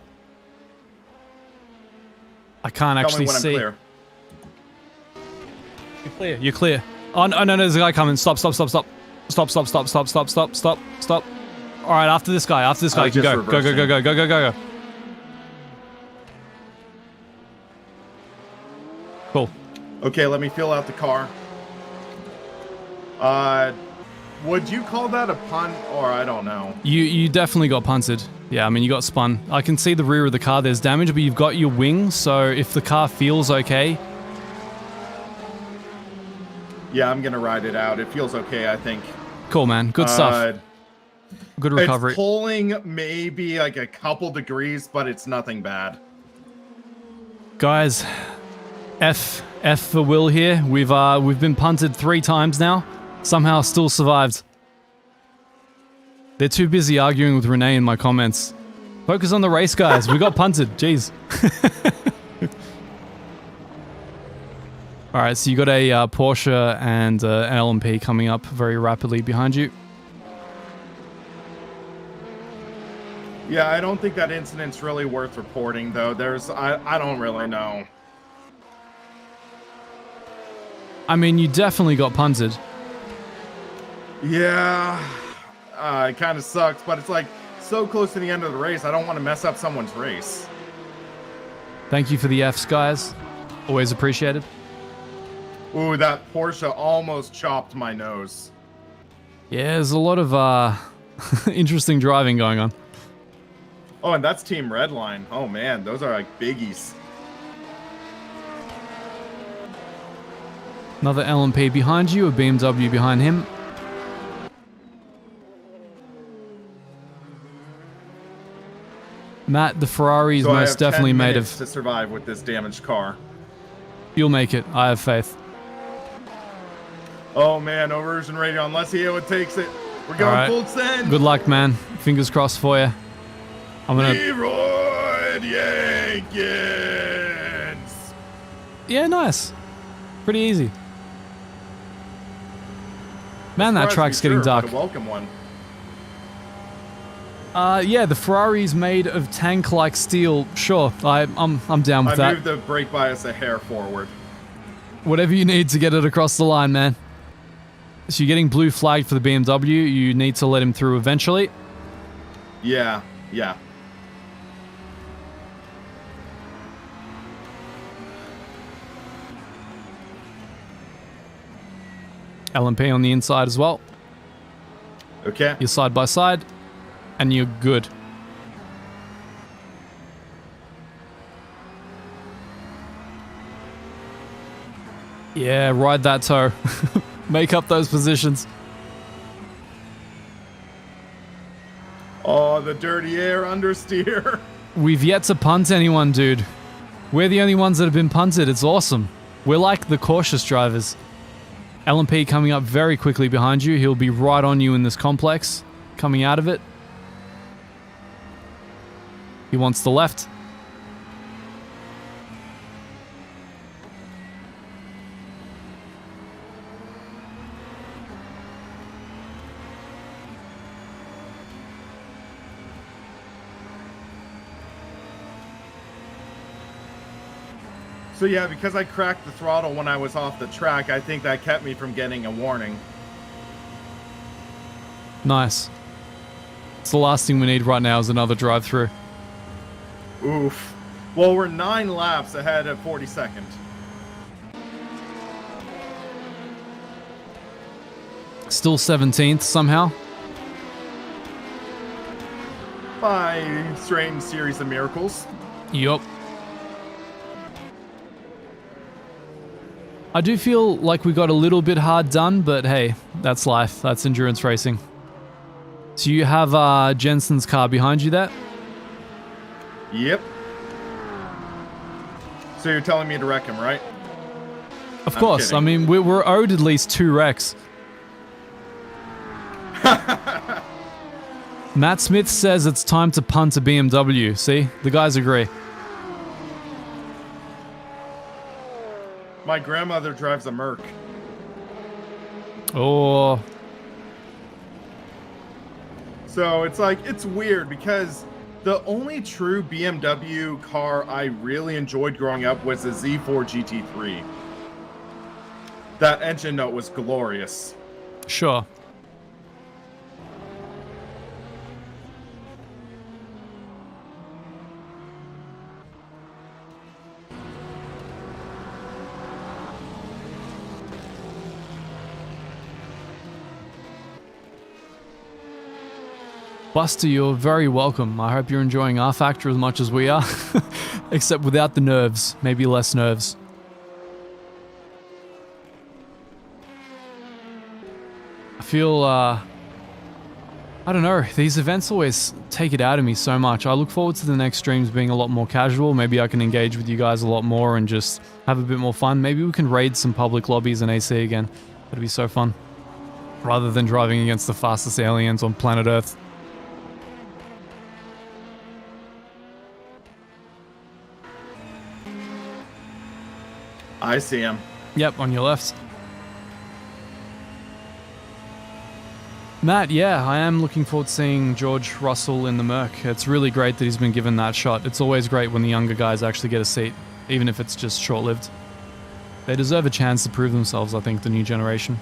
I can't Tell actually me when see. I'm clear. You're clear. You're clear. Oh, no, no, there's a guy coming. Stop, stop, stop, stop. Stop, stop, stop, stop, stop, stop, stop, stop. All right, after this guy, you can just go. Go, go, go, go, go, go, go, go. Cool. Okay, let me fill out the car. Would you call that a punt, or I don't know? You definitely got punted. Yeah, I mean, you got spun. I can see the rear of the car. There's damage, but you've got your wing, so if the car feels okay... Yeah, I'm gonna ride it out. It feels okay, I think. Cool, man. Good stuff. Good recovery. It's pulling maybe like a couple degrees, but it's nothing bad. Guys, F for Will here. We've been punted 3 times now. Somehow still survived. They're too busy arguing with Renee in my comments. Focus on the race, guys. We got punted. Jeez. All right, so you got a Porsche and an LMP coming up very rapidly behind you. Yeah, I don't think that incident's really worth reporting, though. I don't really know. I mean, you definitely got punted. Yeah, it kind of sucks, but it's like so close to the end of the race. I don't want to mess up someone's race. Thank you for the Fs, guys. Always appreciated. Ooh, that Porsche almost chopped my nose. Yeah, there's a lot of interesting driving going on. Oh, and that's Team Redline. Oh man, those are like biggies. Another LMP behind you, a BMW behind him. Matt, the Ferrari is So most definitely made of... to survive with this damaged car. You'll make it. I have faith. Oh man, no version radio unless Eo takes it. We're going right. full send. Good luck, man. Fingers crossed for you. I'm gonna... Leroy Jenkins. Yeah, nice. Pretty easy. Man, that track's getting dark. A welcome one. Yeah, the Ferrari's made of tank-like steel. Sure, I'm down with that. I moved the brake bias a hair forward. Whatever you need to get it across the line, man. So you're getting blue flagged for the BMW. You need to let him through eventually. Yeah, yeah. LMP on the inside as well. Okay. You're side by side, and you're good. Yeah, ride that toe. Make up those positions. Oh, the dirty air understeer. We've yet to punt anyone, dude. We're the only ones that have been punted. It's awesome. We're like the cautious drivers. LMP coming up very quickly behind you. He'll be right on you in this complex. Coming out of it. He wants the left. So yeah, because I cracked the throttle when I was off the track, I think that kept me from getting a warning. Nice. It's the last thing we need right now is another drive-through. Oof. Well, we're 9 laps ahead of 42nd. Still 17th somehow. By a strange series of miracles. Yup. I do feel like we got a little bit hard done, but hey, that's life. That's endurance racing. So you have Jensen's car behind you there? Yep. So you're telling me to wreck him, right? Of course. I mean, we're owed at least 2 wrecks. Matt Smith says it's time to punt a BMW. See? The guys agree. My grandmother drives a Merc. Oh. So it's like, it's weird because The only true BMW car I really enjoyed growing up was the Z4 GT3. That engine note was glorious. Sure. Buster, you're very welcome. I hope you're enjoying our factor as much as we are. Except without the nerves. Maybe less nerves. I feel, I don't know. These events always take it out of me so much. I look forward to the next streams being a lot more casual. Maybe I can engage with you guys a lot more and just have a bit more fun. Maybe we can raid some public lobbies in AC again. That'd be so fun. Rather than driving against the fastest aliens on planet Earth. I see him. Yep, on your left. Matt, yeah, I am looking forward to seeing George Russell in the Merc. It's really great that he's been given that shot. It's always great when the younger guys actually get a seat, even if it's just short-lived. They deserve a chance to prove themselves, I think, the new generation.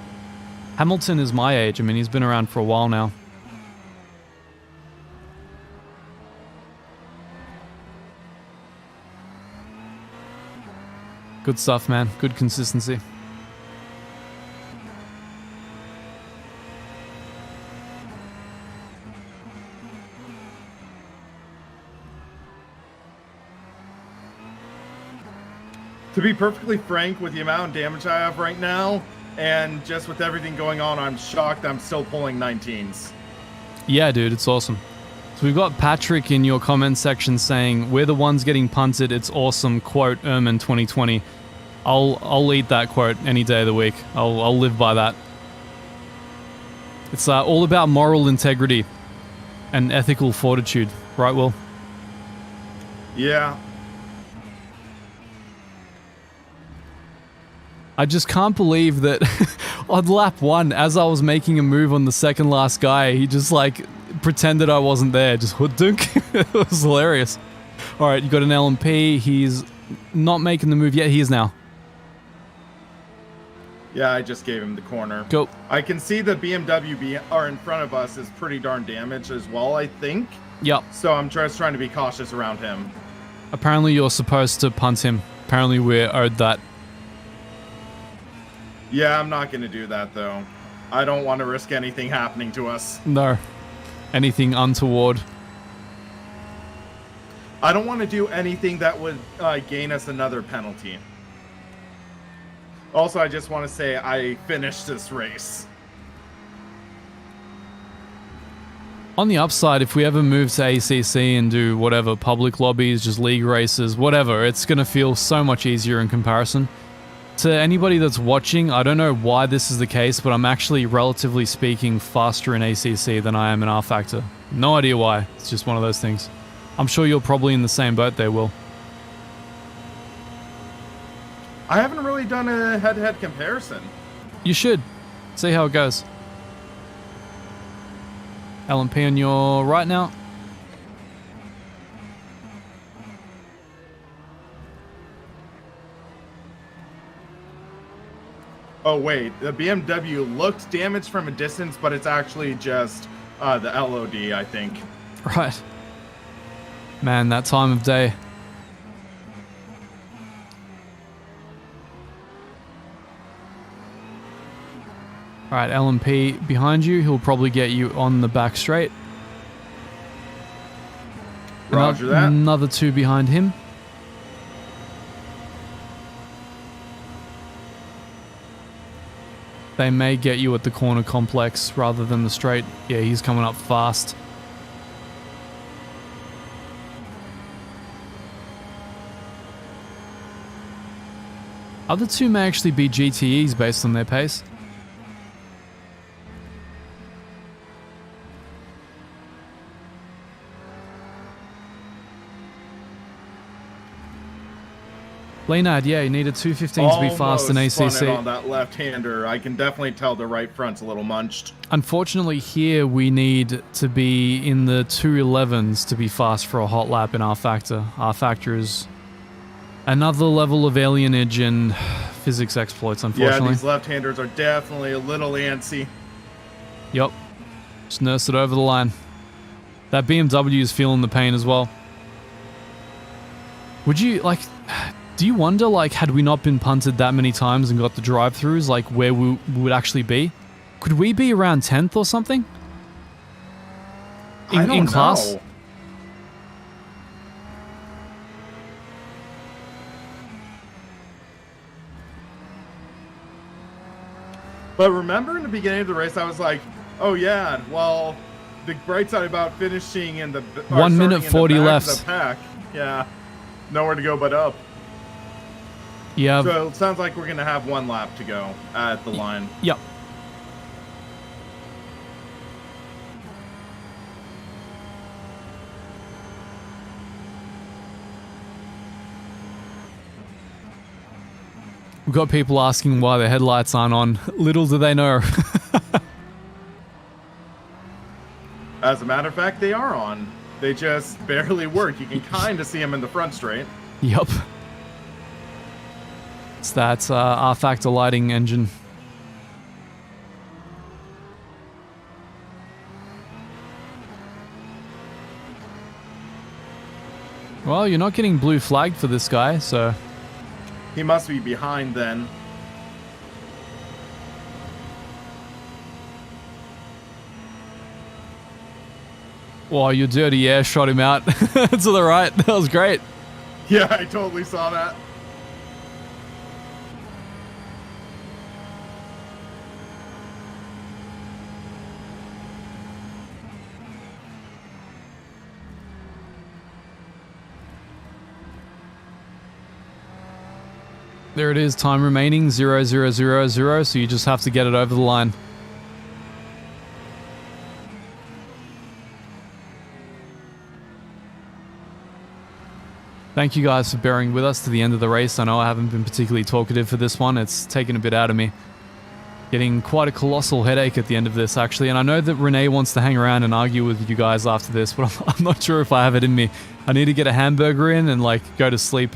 Hamilton is my age. I mean, he's been around for a while now. Good stuff, man. Good consistency. To be perfectly frank, with the amount of damage I have right now, and just with everything going on, I'm shocked I'm still pulling 19s. Yeah, dude, it's awesome. So we've got Patrick in your comment section saying, "We're the ones getting punted. It's awesome." Quote Erman 2020. I'll eat that quote any day of the week. I'll live by that. It's all about moral integrity and ethical fortitude, right, Will? Yeah. I just can't believe that on lap 1, as I was making a move on the second last guy, he just like pretended I wasn't there. Just hood dunk. It was hilarious. All right, you got an LMP. He's not making the move yet. He is now. Yeah, I just gave him the corner. Go. I can see the BMW are in front of us is pretty darn damaged as well, I think. Yep. So I'm just trying to be cautious around him. Apparently you're supposed to punt him. Apparently we're owed that. Yeah, I'm not going to do that, though. I don't want to risk anything happening to us. No. Anything untoward. I don't want to do anything that would gain us another penalty. Also, I just want to say I finished this race. On the upside, if we ever move to ACC and do whatever, public lobbies, just league races, whatever, it's going to feel so much easier in comparison. To anybody that's watching, I don't know why this is the case, but I'm actually, relatively speaking, faster in ACC than I am in R-Factor. No idea why. It's just one of those things. I'm sure you're probably in the same boat there, Will. I haven't really done a head-to-head comparison. You should. See how it goes. LMP on your right now. Oh, wait. The BMW looked damaged from a distance, but it's actually just the LOD, I think. Right. Man, that time of day. Alright, LMP behind you. He'll probably get you on the back straight. Roger that. Another 2 behind him. They may get you at the corner complex rather than the straight. Yeah, he's coming up fast. Other 2 may actually be GTEs based on their pace. Leonard, yeah, you need a 215 to be fast in Almost spun it ACC. on that left-hander. I can definitely tell the right front's a little munched. Unfortunately, here we need to be in the 211s to be fast for a hot lap in our factor. Our factor is another level of alienage and physics exploits, Yeah, unfortunately. these left-handers are definitely a little antsy. Yep. Just nurse it over the line. That BMW is feeling the pain as well. Would you, like... Do you wonder, like, had we not been punted that many times and got the drive-thrus, like, where we would actually be? Could we be around 10th or something? I don't in class? know. But remember in the beginning of the race, I was like, oh yeah, well, the bright side about finishing in the... 1 minute 40 left. The pack, yeah, nowhere to go but up. Yeah. So it sounds like we're going to have one lap to go at the line. Yep. We've got people asking why the headlights aren't on. Little do they know. As a matter of fact, they are on. They just barely work. You can kind of see them in the front straight. Yep. It's that R-Factor lighting engine. Well, you're not getting blue flagged for this guy, so... He must be behind then. Wow, your dirty air shot him out to the right. That was great. Yeah, I totally saw that. There it is, time remaining, 0:00:00, so you just have to get it over the line. Thank you guys for bearing with us to the end of the race. I know I haven't been particularly talkative for this one. It's taken a bit out of me. Getting quite a colossal headache at the end of this, actually. And I know that Renee wants to hang around and argue with you guys after this, but I'm not sure if I have it in me. I need to get a hamburger in and, like, go to sleep.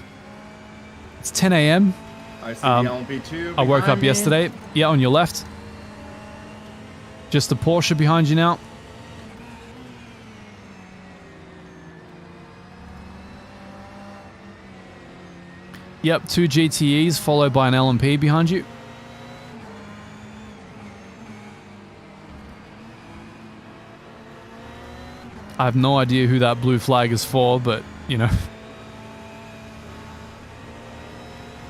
It's 10 a.m. I see the LMP2 I woke behind up me. yesterday. Yeah, on your left. Just a Porsche behind you now. Yep, 2 GTEs followed by an LMP behind you. I have no idea who that blue flag is for, but, you know.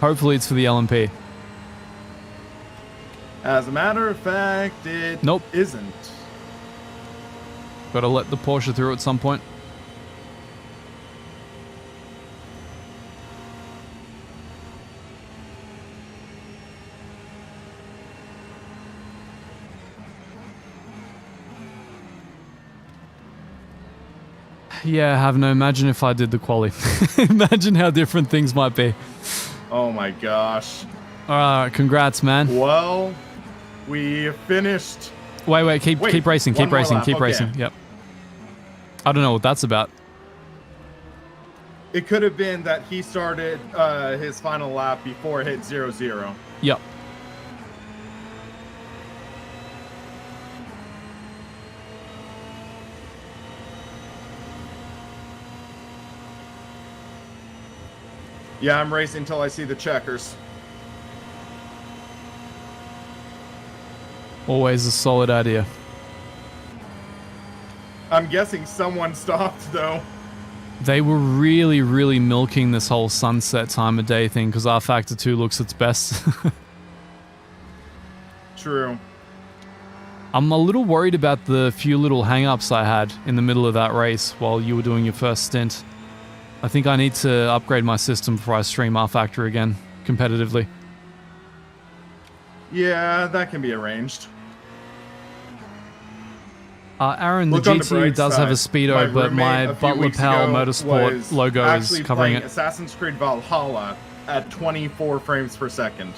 Hopefully it's for the LMP. As a matter of fact, it Nope. isn't. Gotta let the Porsche through at some point. Yeah, have no. Imagine if I did the quali. Imagine how different things might be. Oh my gosh. Alright, congrats, man. Well, we finished. Wait, keep racing, one keep more racing, lap, keep okay. racing. Yep. I don't know what that's about. It could have been that he started his final lap before it hit 0-0. Yep. Yeah, I'm racing until I see the checkers. Always a solid idea. I'm guessing someone stopped, though. They were really, really milking this whole sunset time of day thing because our Factor 2 looks its best. True. I'm a little worried about the few little hang-ups I had in the middle of that race while you were doing your first stint. I think I need to upgrade my system before I stream R Factor again, competitively. Yeah, that can be arranged. Aaron, the Look on the GT bright does have a side. Speedo, but roommate my a few Butler weeks Pal ago Motorsport was logo is actually covering playing it. Assassin's Creed Valhalla at 24 frames per second.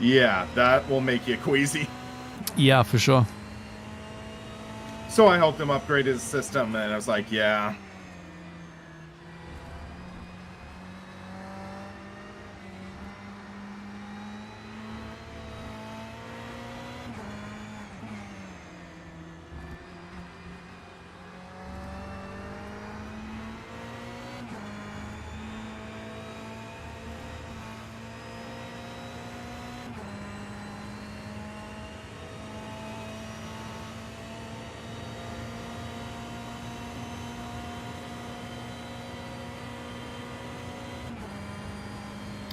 Yeah, that will make you queasy. Yeah, for sure. So I helped him upgrade his system, and I was like, yeah.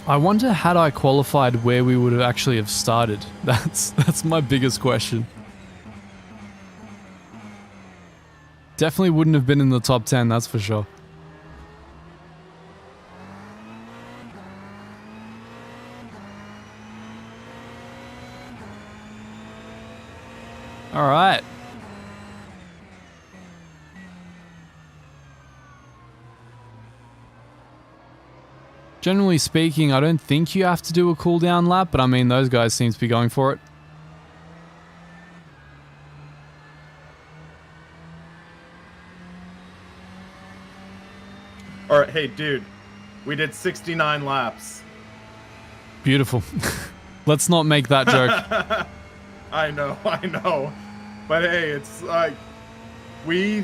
I wonder had I qualified where we would have actually have started. That's my biggest question. Definitely wouldn't have been in the top 10, that's for sure. All right. Generally speaking, I don't think you have to do a cooldown lap, but I mean, those guys seem to be going for it. All right, hey, dude, we did 69 laps. Beautiful. Let's not make that joke. I know. But hey, it's like, we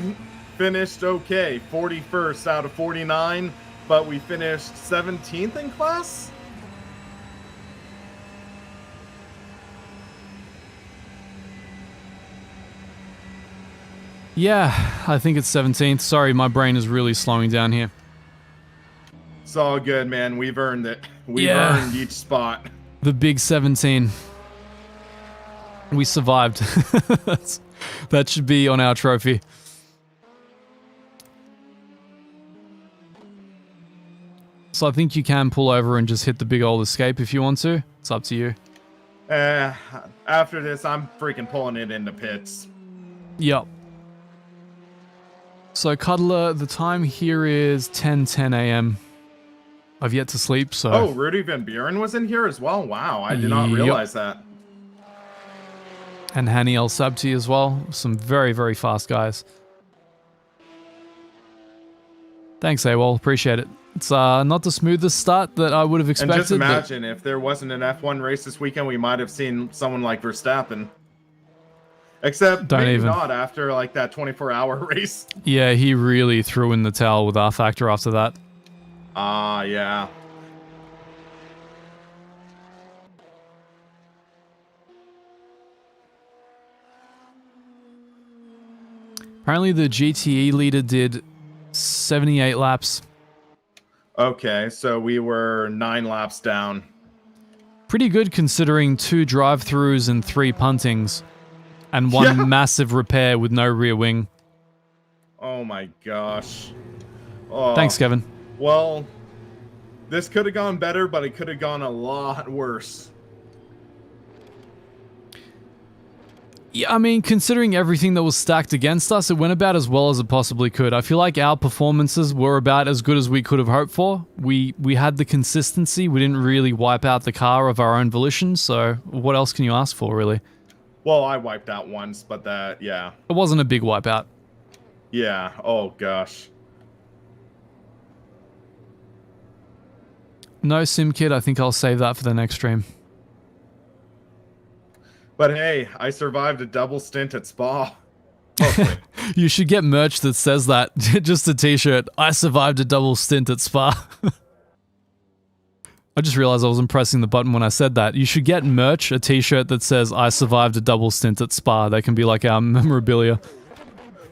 finished okay, 41st out of 49, but we finished 17th in class? Yeah, I think it's 17th. Sorry, my brain is really slowing down here. It's all good, man. We've earned it. We've Yeah. earned each spot. The big 17. We survived. That should be on our trophy. So I think you can pull over and just hit the big old escape if you want to. It's up to you. After this, I'm freaking pulling it into pits. Yep. So Cuddler, the time here is 10:10 a.m. I've yet to sleep, so... Oh, Rudy Van Buren was in here as well? Wow, I did not Yep. realize that. And Hani El Sabti as well. Some very, very fast guys. Thanks, AWOL. Appreciate it. It's not the smoothest start that I would have expected. And just imagine, if there wasn't an F1 race this weekend, we might have seen someone like Verstappen. Except Don't maybe even. not after like that 24-hour race. Yeah, he really threw in the towel with R Factor after that. Ah, yeah. Apparently the GTE leader did 78 laps. Okay, so we were 9 laps down. Pretty good considering 2 drive-throughs and 3 puntings. And 1 massive repair with no rear wing. Oh my gosh. Oh, Thanks, Kevin. well, this could have gone better, but it could have gone a lot worse. Yeah, I mean, considering everything that was stacked against us, it went about as well as it possibly could. I feel like our performances were about as good as we could have hoped for. We had the consistency. We didn't really wipe out the car of our own volition, so what else can you ask for, really? Well, I wiped out once, but that, yeah. It wasn't a big wipeout. Yeah, oh gosh. No SimKit, I think I'll save that for the next stream. But hey, I survived a double stint at Spa. Mostly. You should get merch that says that. Just a t-shirt. I survived a double stint at Spa. I just realized I wasn't pressing the button when I said that. You should get merch, a t-shirt that says, I survived a double stint at Spa. That can be like our memorabilia.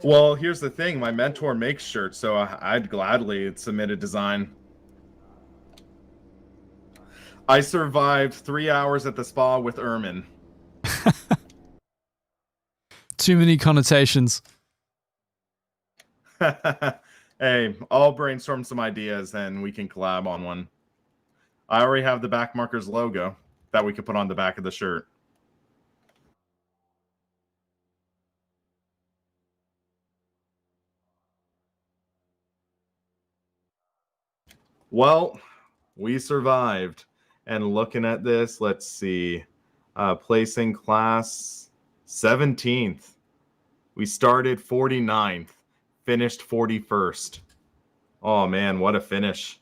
Well, here's the thing. My mentor makes shirts, so I'd gladly submit a design. I survived 3 hours at the Spa with Ermin. Too many connotations. Hey, I'll brainstorm some ideas and we can collab on one. I already have the Backmarkers logo. that we could put on the back of the shirt. Well, we survived. And looking at this, let's see. Placing class 17th. We started 49th, finished 41st. Oh, man, what a finish.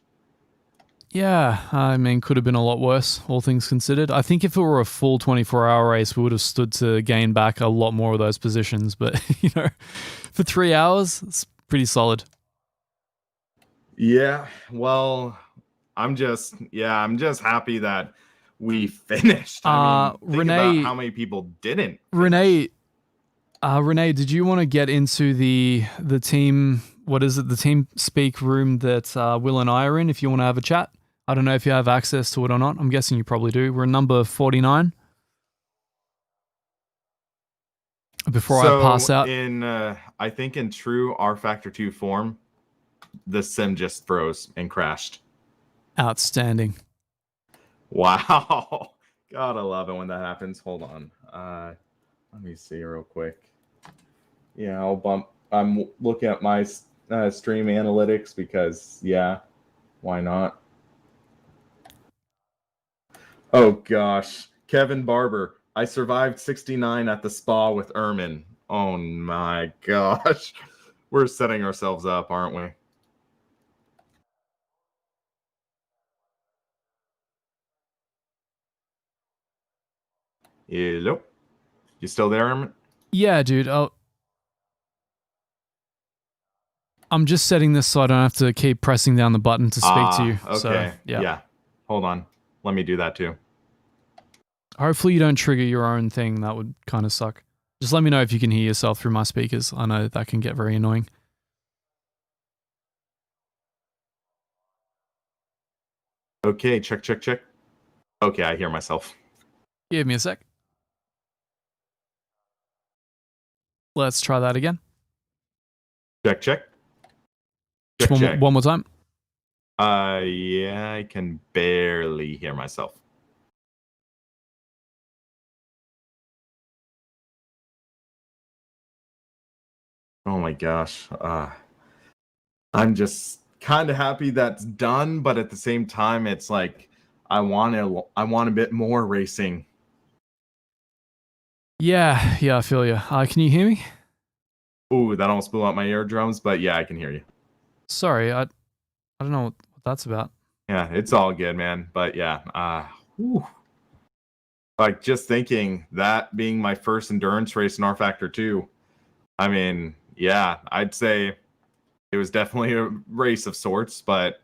Yeah, I mean, could have been a lot worse, all things considered. I think if it were a full 24-hour race, we would have stood to gain back a lot more of those positions. But, you know, for 3 hours, it's pretty solid. Yeah, well, I'm just happy that we finished. I mean, think Renee, about how many people didn't finish. Renee, did you want to get into the team, what is it, the team speak room that Will and I are in, if you want to have a chat? I don't know if you have access to it or not. I'm guessing you probably do. We're number 49. Before I pass out. I think in true R Factor 2 form, the sim just froze and crashed. Outstanding. Wow. God, I love it when that happens. Hold on. Let me see real quick. Yeah, I'm looking at my stream analytics because, yeah, why not? Oh, gosh. Kevin Barber. I survived 69 at the spa with Ermin. Oh, my gosh. We're setting ourselves up, aren't we? Hello? You still there, Ermin? Yeah, dude. I'm just setting this so I don't have to keep pressing down the button to speak to you. Okay. So, yeah. Hold on. Let me do that too. Hopefully you don't trigger your own thing. That would kind of suck. Just let me know if you can hear yourself through my speakers. I know that can get very annoying. Okay, check. Okay, I hear myself. Give me a sec. Let's try that again. Check. One more time. Yeah, I can barely hear myself. Oh my gosh. I'm just kind of happy that's done, but at the same time, it's like I want a bit more racing. Yeah, I feel you. Can you hear me? Ooh, that almost blew out my eardrums, but yeah, I can hear you. Sorry, I don't know what that's about. Yeah, it's all good, man. But yeah, like just thinking that being my first endurance race in R Factor 2, I mean, yeah, I'd say it was definitely a race of sorts, but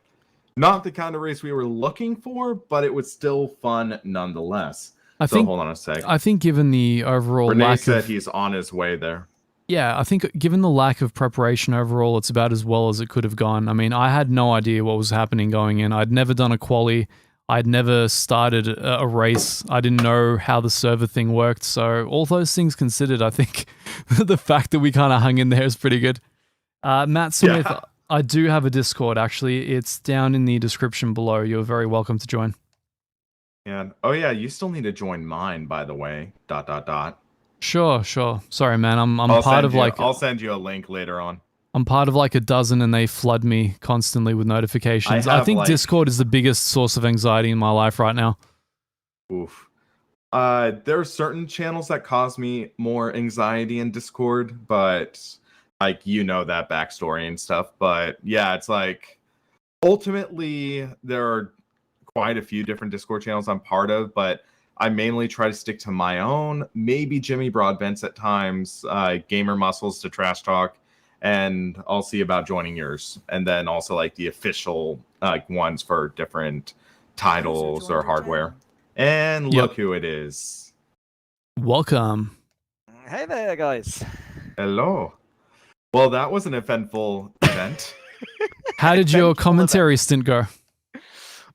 not the kind of race we were looking for, but it was still fun nonetheless. Hold on a sec. I think given the overall Renee said he's on his way there. Yeah, I think given the lack of preparation overall, it's about as well as it could have gone. I mean, I had no idea what was happening going in. I'd never done a quali. I'd never started a race. I didn't know how the server thing worked. So all those things considered, I think the fact that we kind of hung in there is pretty good. Matt Smith, yeah. I do have a Discord, actually. It's down in the description below. You're very welcome to join. Yeah. Oh, yeah, you still need to join mine, by the way. ... Sure. Sorry, man. I'm part of like... I'll send you a link later on. I'm part of like a dozen and they flood me constantly with notifications. I think Discord is the biggest source of anxiety in my life right now. Oof. There are certain channels that cause me more anxiety in Discord, but like, you know, that backstory and stuff. But yeah, it's like ultimately there are quite a few different Discord channels I'm part of, but I mainly try to stick to my own, maybe Jimmy Broadbents at times, Gamer Muscles to Trash Talk, and I'll see about joining yours. And then also like the official ones for different titles or hardware. And look who it is. Welcome. Hey there, guys. Hello. Well, that was an eventful event. How did your commentary stint go?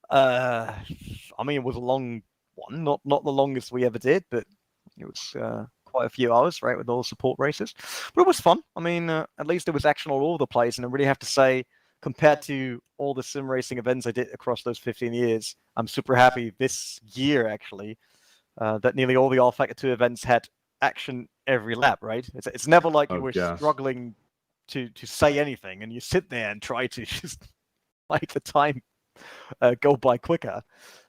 I mean, it was a long one, not the longest we ever did, but it was quite a few hours, right, with all the support races. But it was fun. I mean, at least there was action all over the place, and I really have to say, compared to all the sim racing events I did across those 15 years, I'm super happy this year actually that nearly all the R Factor 2 events had action every lap. Right? It's never like you were struggling to say anything, and you sit there and try to just make the time go by quicker.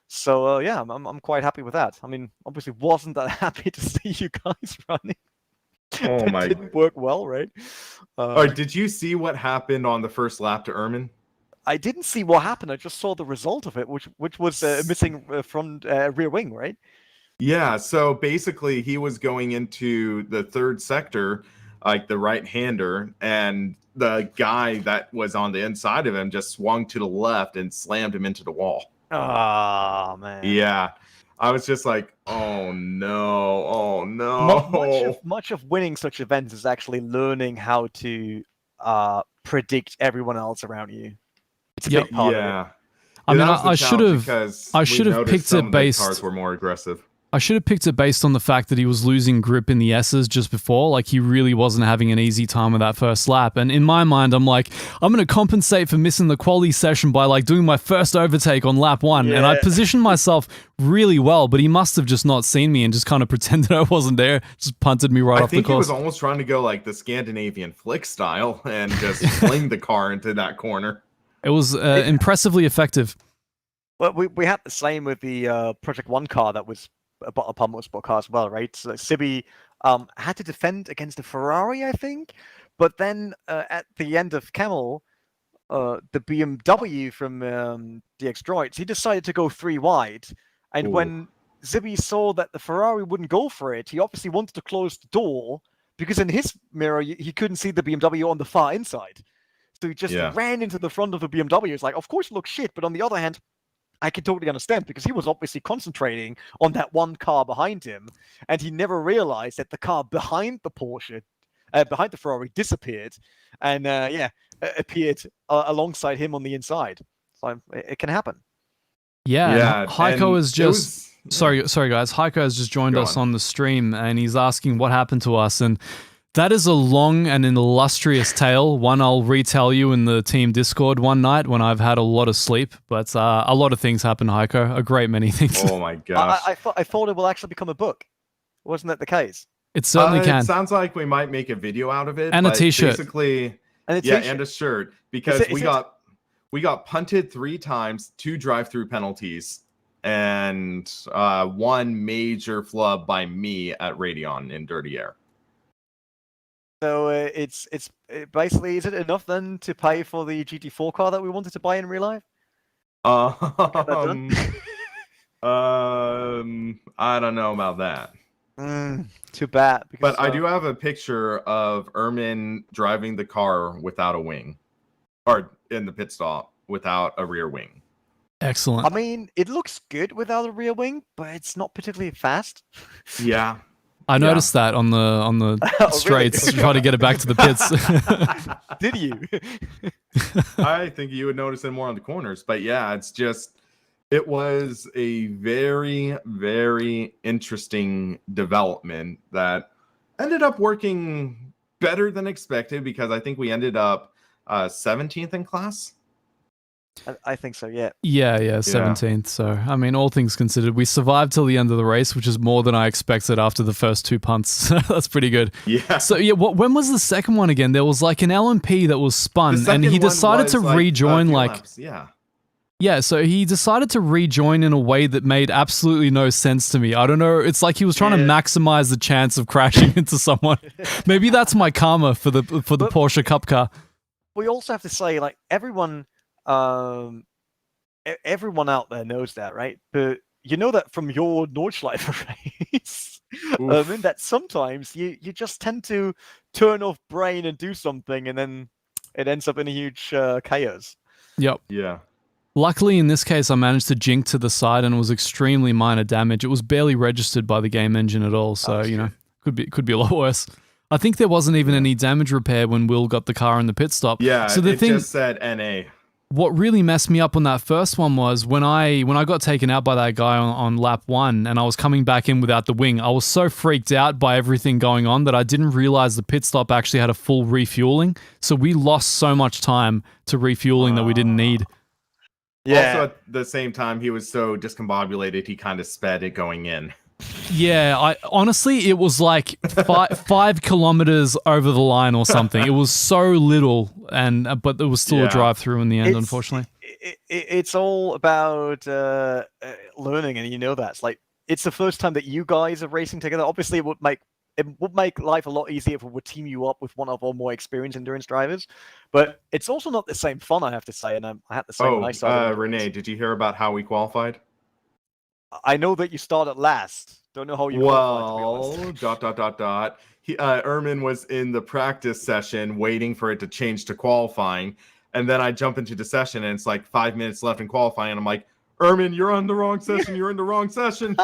So yeah, I'm quite happy with that. I mean, obviously wasn't that happy to see you guys running. Oh my! It didn't work well, right? Did you see what happened on the first lap to Ermin? I didn't see what happened. I just saw the result of it, which was missing front rear wing, right? Yeah. So basically, he was going into the third sector, like the right-hander, and the guy that was on the inside of him just swung to the left and slammed him into the wall. Oh man. Yeah. I was just like, oh no. Much of winning such events is actually learning how to predict everyone else around you. It's a big part of it. I mean, I should have picked it based. Cars were more aggressive. I should have picked it based on the fact that he was losing grip in the S's just before. Like, he really wasn't having an easy time with that first lap. And in my mind, I'm like, I'm going to compensate for missing the quali session by, like, doing my first overtake on lap 1. Yeah. And I positioned myself really well, but he must have just not seen me and just kind of pretended I wasn't there. Just punted me right off the course. I think he was almost trying to go, like, the Scandinavian flick style and just fling the car into that corner. It was impressively effective. Well, we had the same with the Project 1 car that was upon Motorsport car as well, right? So Sibi had to defend against the Ferrari, I think, but then at the end of Camel, the BMW from DX Droids, he decided to go 3 wide, and when Sibi saw that the Ferrari wouldn't go for it, he obviously wanted to close the door because in his mirror he couldn't see the BMW on the far inside, so he just ran into the front of the BMW. It's like, of course it looks shit, but on the other hand, I can totally understand because he was obviously concentrating on that one car behind him, and he never realized that the car behind the Porsche, behind the Ferrari, disappeared, and appeared alongside him on the inside. So it can happen. Yeah. Heiko has just sorry guys. Heiko has just joined us on the stream, and he's asking what happened to us, and that is a long and an illustrious tale. One I'll retell you in the team Discord one night when I've had a lot of sleep. But a lot of things happened, Heiko. A great many things. Oh my gosh! I thought it will actually become a book. Wasn't that the case? It certainly can. It sounds like we might make a video out of it. And a t-shirt. Basically, and a shirt. Because we got punted 3 times, 2 drive-through penalties, and 1 major flub by me at Radeon in Dirty Air. So it's basically, is it enough then to pay for the GT4 car that we wanted to buy in real life? I don't know about that. Too bad. But I do have a picture of Ermin driving the car without a wing, or in the pit stop without a rear wing. Excellent. I mean, it looks good without a rear wing, but it's not particularly fast. Yeah. I noticed that on the straights, really? Trying to get it back to the pits. Did you? I think you would notice it more on the corners, but yeah, it was a very, very interesting development that ended up working better than expected because I think we ended up 17th in class. I think so, yeah. Yeah, 17th. So, I mean, all things considered, we survived till the end of the race, which is more than I expected after the first 2 punts. That's pretty good. Yeah. So, yeah, when was the second one again? There was like an LMP that was spun, and he decided to rejoin laps. Yeah. Yeah, so he decided to rejoin in a way that made absolutely no sense to me. I don't know. It's like he was trying to maximize the chance of crashing into someone. Maybe that's my karma for the Porsche Cup car. We also have to say, like, everyone out there knows that, right? But you know that from your Nordschleife race, that sometimes you just tend to turn off brain and do something, and then it ends up in a huge chaos. Yep. Yeah. Luckily, in this case, I managed to jink to the side, and it was extremely minor damage. It was barely registered by the game engine at all, so could be a lot worse. I think there wasn't even any damage repair when Will got the car in the pit stop. Yeah, so the thing just said NA. what really messed me up on that first one was when I got taken out by that guy on lap 1 and I was coming back in without the wing. I was so freaked out by everything going on that I didn't realize the pit stop actually had a full refueling. So we lost so much time to refueling that we didn't need. Yeah. Also, at the same time, he was so discombobulated, he kind of sped it going in. Yeah, honestly, it was like 5 kilometers over the line or something. It was so little, but there was still a drive-through in the end, unfortunately. It's all about learning, and you know that. It's the first time that you guys are racing together. Obviously, it would make life a lot easier if we would team you up with one of our more experienced endurance drivers. But it's also not the same fun, I have to say. And I had the same when I started. Renee, did you hear about how we qualified? I know that you started last. Don't know how you qualified, to be honest. Ermin was in the practice session waiting for it to change to qualifying. And then I jump into the session and it's like 5 minutes left in qualifying. And I'm like, Ermin, you're on the wrong session. You're in the wrong session.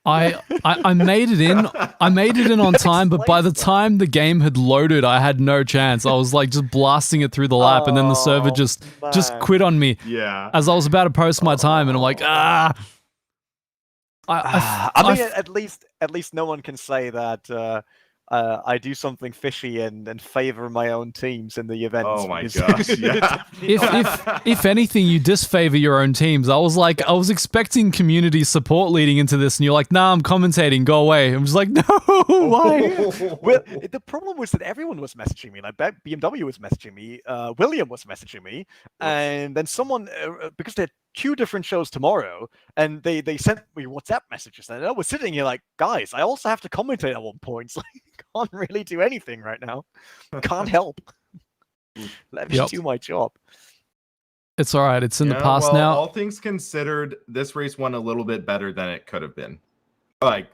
I made it in. I made it in on time, but by the time the game had loaded, I had no chance. I was like just blasting it through the lap, and then the server just quit on me. Yeah. As I was about to post my time, and I'm like, I mean, at least no one can say that I do something fishy and favor my own teams in the event. Oh my gosh! Yeah. If anything, you disfavor your own teams. I was expecting community support leading into this, and you're like, "Nah, I'm commentating. Go away." I'm just like, "No, why?" Well, the problem was that everyone was messaging me. Like BMW was messaging me, William was messaging me, and then someone because there are 2 different shows tomorrow, and they sent me WhatsApp messages, and I was sitting here like, guys, I also have to commentate at one point. It's like, can't really do anything right now. Can't help. Let me do my job. It's all right. It's in the past now. All things considered, this race went a little bit better than it could have been. Like,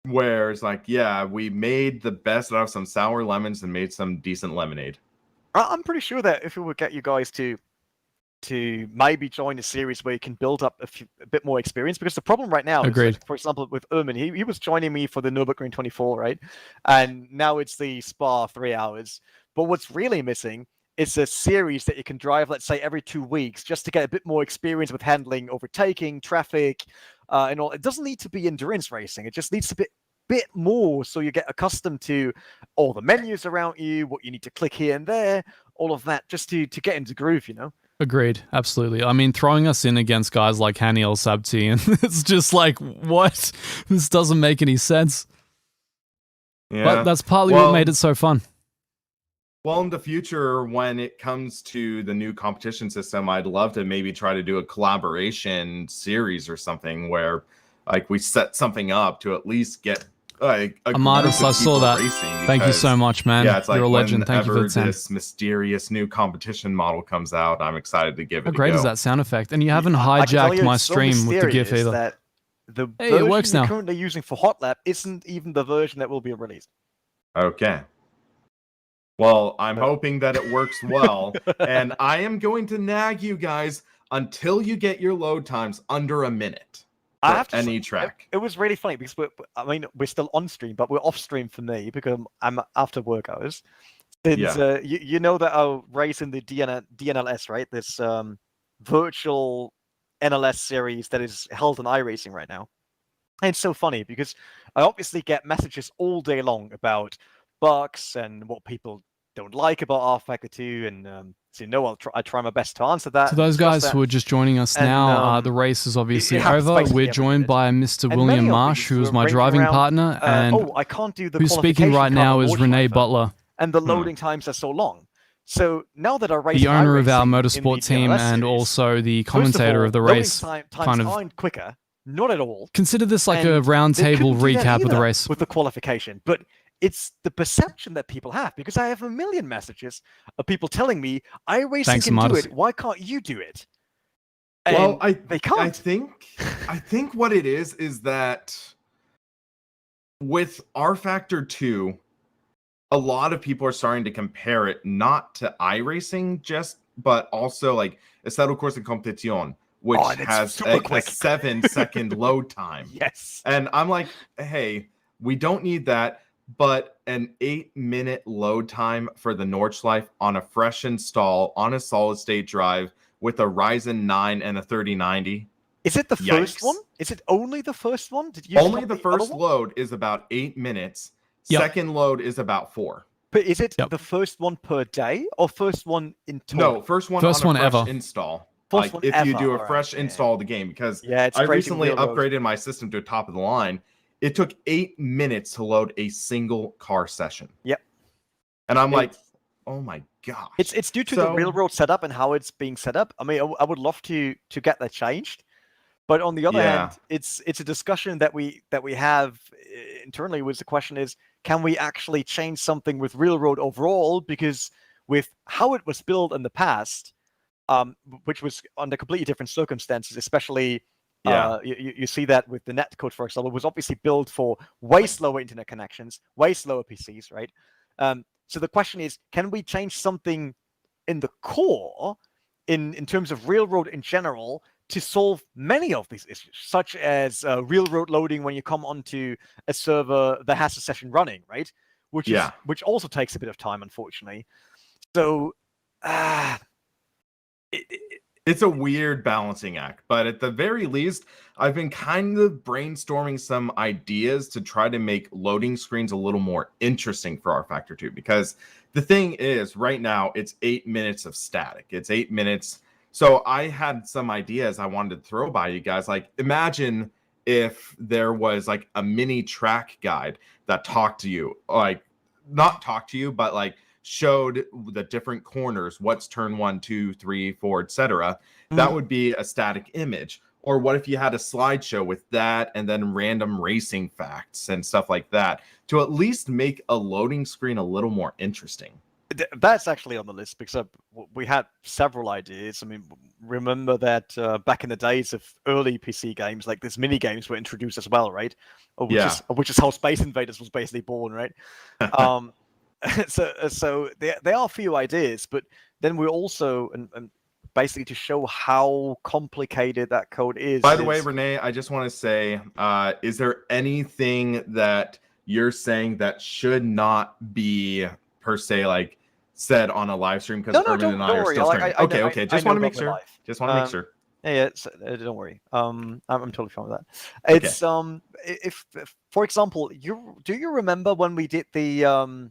where it's like, yeah, we made the best out of some sour lemons and made some decent lemonade. I'm pretty sure that if we would get you guys to maybe join a series where you can build up a bit more experience, because the problem right now is, like, for example, with Ermin, he was joining me for the Nürburgring 24, right? And now it's the Spa 3 hours. But what's really missing is a series that you can drive, let's say, every 2 weeks, just to get a bit more experience with handling overtaking, traffic, and all. It doesn't need to be endurance racing. It just needs to be bit more so you get accustomed to all the menus around you, what you need to click here and there, all of that, just to get into groove, you know? Agreed. Absolutely. I mean, throwing us in against guys like Hani El Sabti, and it's just like, what? This doesn't make any sense. Yeah. But that's partly what made it so fun. Well, in the future, when it comes to the new competition system, I'd love to maybe try to do a collaboration series or something where, like, we set something up to at least get Amadis, I saw that. Thank you so much, man. Yeah, it's like, you're a legend. Thank you for the time. This mysterious new competition model comes out, I'm excited to give it a go. How great is that sound effect? And you haven't hijacked my stream with the GIF either. That the version it works now. you're currently using for Hot Lap isn't even the version that will be released. Okay. Well, I'm hoping that it works well, and I am going to nag you guys until you get your load times under a minute. I have to any say, track. It was really funny because we're still on stream, but we're off stream for me because I'm after work hours. Since you know that I'll race in the DNLS, right? This virtual NLS series that is held in iRacing right now. And it's so funny because I obviously get messages all day long about bugs and what people don't like about R-Factor 2, and so I try my best to answer that. To those guys who are just joining us now, the race is obviously over. We're joined by Mr. William Marsh, who is my driving partner, and I can't do the who's speaking right now is Renee Butler. And the loading times are so long. So now that I race, the owner of our motorsport team and also the commentator of the race, kind of aren't quicker, not at all. Consider this like a roundtable recap of the race with the qualification, but it's the perception that people have, because I have a million messages of people telling me, iRacing can do it, why can't you do it? And they can't. I think what it is that with R-Factor 2, a lot of people are starting to compare it not to iRacing but also like Estado Corsa Competición, which has a 7-second load time. Yes. And I'm like, hey, we don't need that. but an 8-minute load time for the Nordschleife on a fresh install on a solid state drive with a Ryzen 9 and a 3090. Is it the first Yikes. one? Is it only the first one? Did you Only stop the other first one? load is about 8 minutes. Yep. Second load is about 4. But is it Yep. the first one per day or first one in total? No, first one First on one a fresh ever. install. First Like one if you ever, do a alright, fresh yeah. install of the game, because Yeah, it's I crazy recently Railroad. upgraded my system to top of the line. It took 8 minutes to load a single car session. Yep. And I'm like, It's- oh my gosh. It's due to the railroad setup and how it's being set up. I mean, I would love to get that changed, but on the other Yeah. hand, it's a discussion that we have internally. Was the question is, can we actually change something with railroad overall? Because with how it was built in the past, which was under completely different circumstances, especially. Yeah. You see that with the netcode, for example, was obviously built for way slower internet connections, way slower PCs, right? So the question is, can we change something in the core, in terms of railroad in general, to solve many of these issues, such as railroad loading when you come onto a server that has a session running, right? Which also takes a bit of time, unfortunately. So, it's a weird balancing act, but at the very least, I've been kind of brainstorming some ideas to try to make loading screens a little more interesting for rFactor 2. Because the thing is, right now, it's 8 minutes of static. It's 8 minutes. So I had some ideas I wanted to throw by you guys. Like, imagine if there was like a mini track guide that talked to you, like not talk to you, but like showed the different corners, what's turn 1, 2, 3, 4, etc. That would be a static image. Or what if you had a slideshow with that and then random racing facts and stuff like that to at least make a loading screen a little more interesting? That's actually on the list because we had several ideas. I mean, remember that back in the days of early PC games, like these mini games were introduced as well, right? Which is how Space Invaders was basically born, right? So there are a few ideas, but then we also and basically to show how complicated that code is. By the way, Renee, I just want to say, is there anything that you're saying that should not be per se like said on a live stream? Because Ermin and I are still streaming. Okay. Just want to make sure. Just want to make sure. Yeah, don't worry. I'm totally fine with that. It's if for example, do you remember when we did the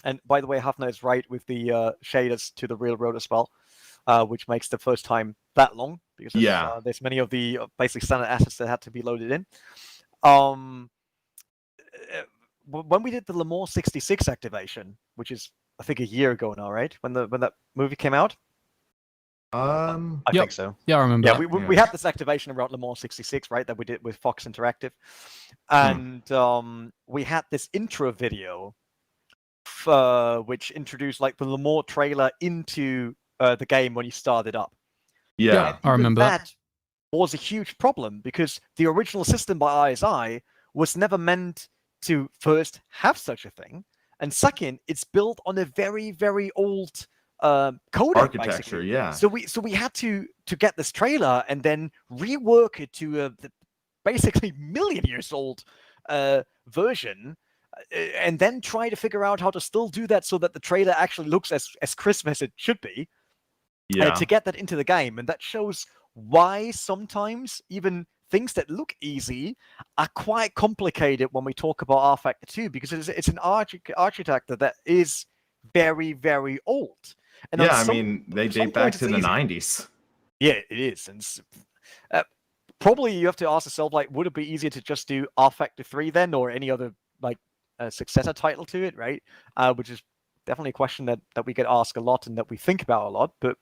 and by the way, Hafner is right with the shaders to the railroad as well, which makes the first time that long because there's many of the basic standard assets that had to be loaded in. When we did the Le Mans 66 activation, which is I think a year ago now, right? When that movie came out. I think so. Yeah, I remember. Yeah, we had this activation around Le Mans 66, right? That we did with Fox Interactive, and we had this intro video. Which introduced like the Le Mans trailer into the game when you started up. Yeah, I remember that was a huge problem because the original system by ISI was never meant to first have such a thing, and second, it's built on a very, very old codec architecture. Basically. Yeah. So we had to get this trailer and then rework it to the basically million years old version. And then try to figure out how to still do that so that the trailer actually looks as crisp as it should be. To get that into the game. And that shows why sometimes even things that look easy are quite complicated when we talk about rFactor 2, because it's an architecture that is very, very old. And I mean, they date back to the 90s. Yeah, it is. And probably you have to ask yourself, like, would it be easier to just do rFactor 3 then, or any other, like, successor title to it, right? Which is definitely a question that we get asked a lot and that we think about a lot. But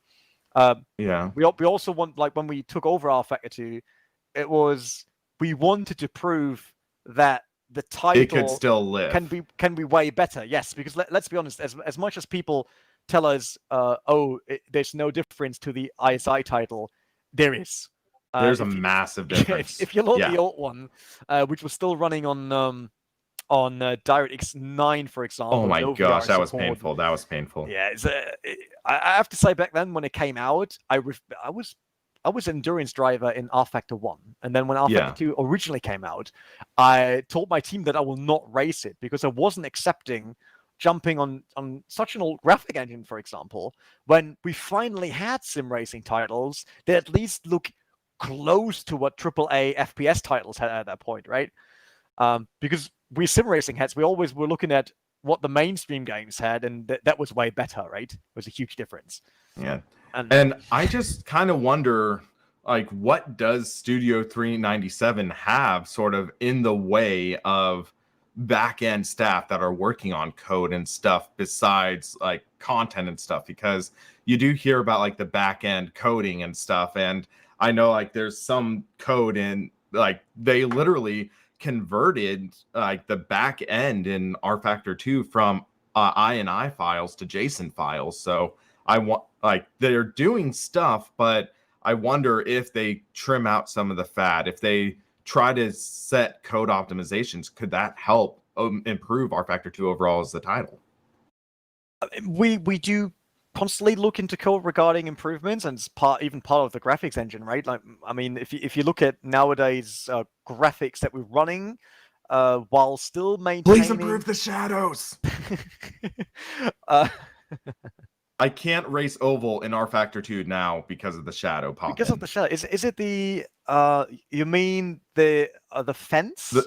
we also want, like when we took over rFactor 2, we wanted to prove that the title it could still live, can be way better. Yes, because let's be honest, as much as people tell us, there's no difference to the ISI title, there is. There's a massive difference. If you load the old one, which was still running on DirectX 9, for example. Oh my gosh, that was painful. That was painful. Yeah, I have to say, back then when it came out, I was an endurance driver in R Factor 1, and then when R Yeah. Factor 2 originally came out, I told my team that I will not race it because I wasn't accepting jumping on such an old graphic engine, for example, when we finally had sim racing titles that at least look close to what AAA FPS titles had at that point, right? Because we sim racing heads, we always were looking at what the mainstream games had, and that was way better, right? It was a huge difference. Yeah. And I just kind of wonder, like, what does Studio 397 have sort of in the way of back-end staff that are working on code and stuff besides like content and stuff? Because you do hear about like the back-end coding and stuff, and I know like there's some code in like they literally converted like the back end in R Factor 2 from INI files to JSON files. So I want like they're doing stuff, but I wonder if they trim out some of the fat, if they try to set code optimizations, could that help improve R Factor 2 overall as the title? We do constantly look into code regarding improvements, and it's part of the graphics engine, right? Like, I mean, if you look at nowadays graphics that we're running, while still maintaining. Please improve the shadows. I can't race oval in R Factor 2 now because of the shadow pop. Because of the shadow. Is it the you mean the fence?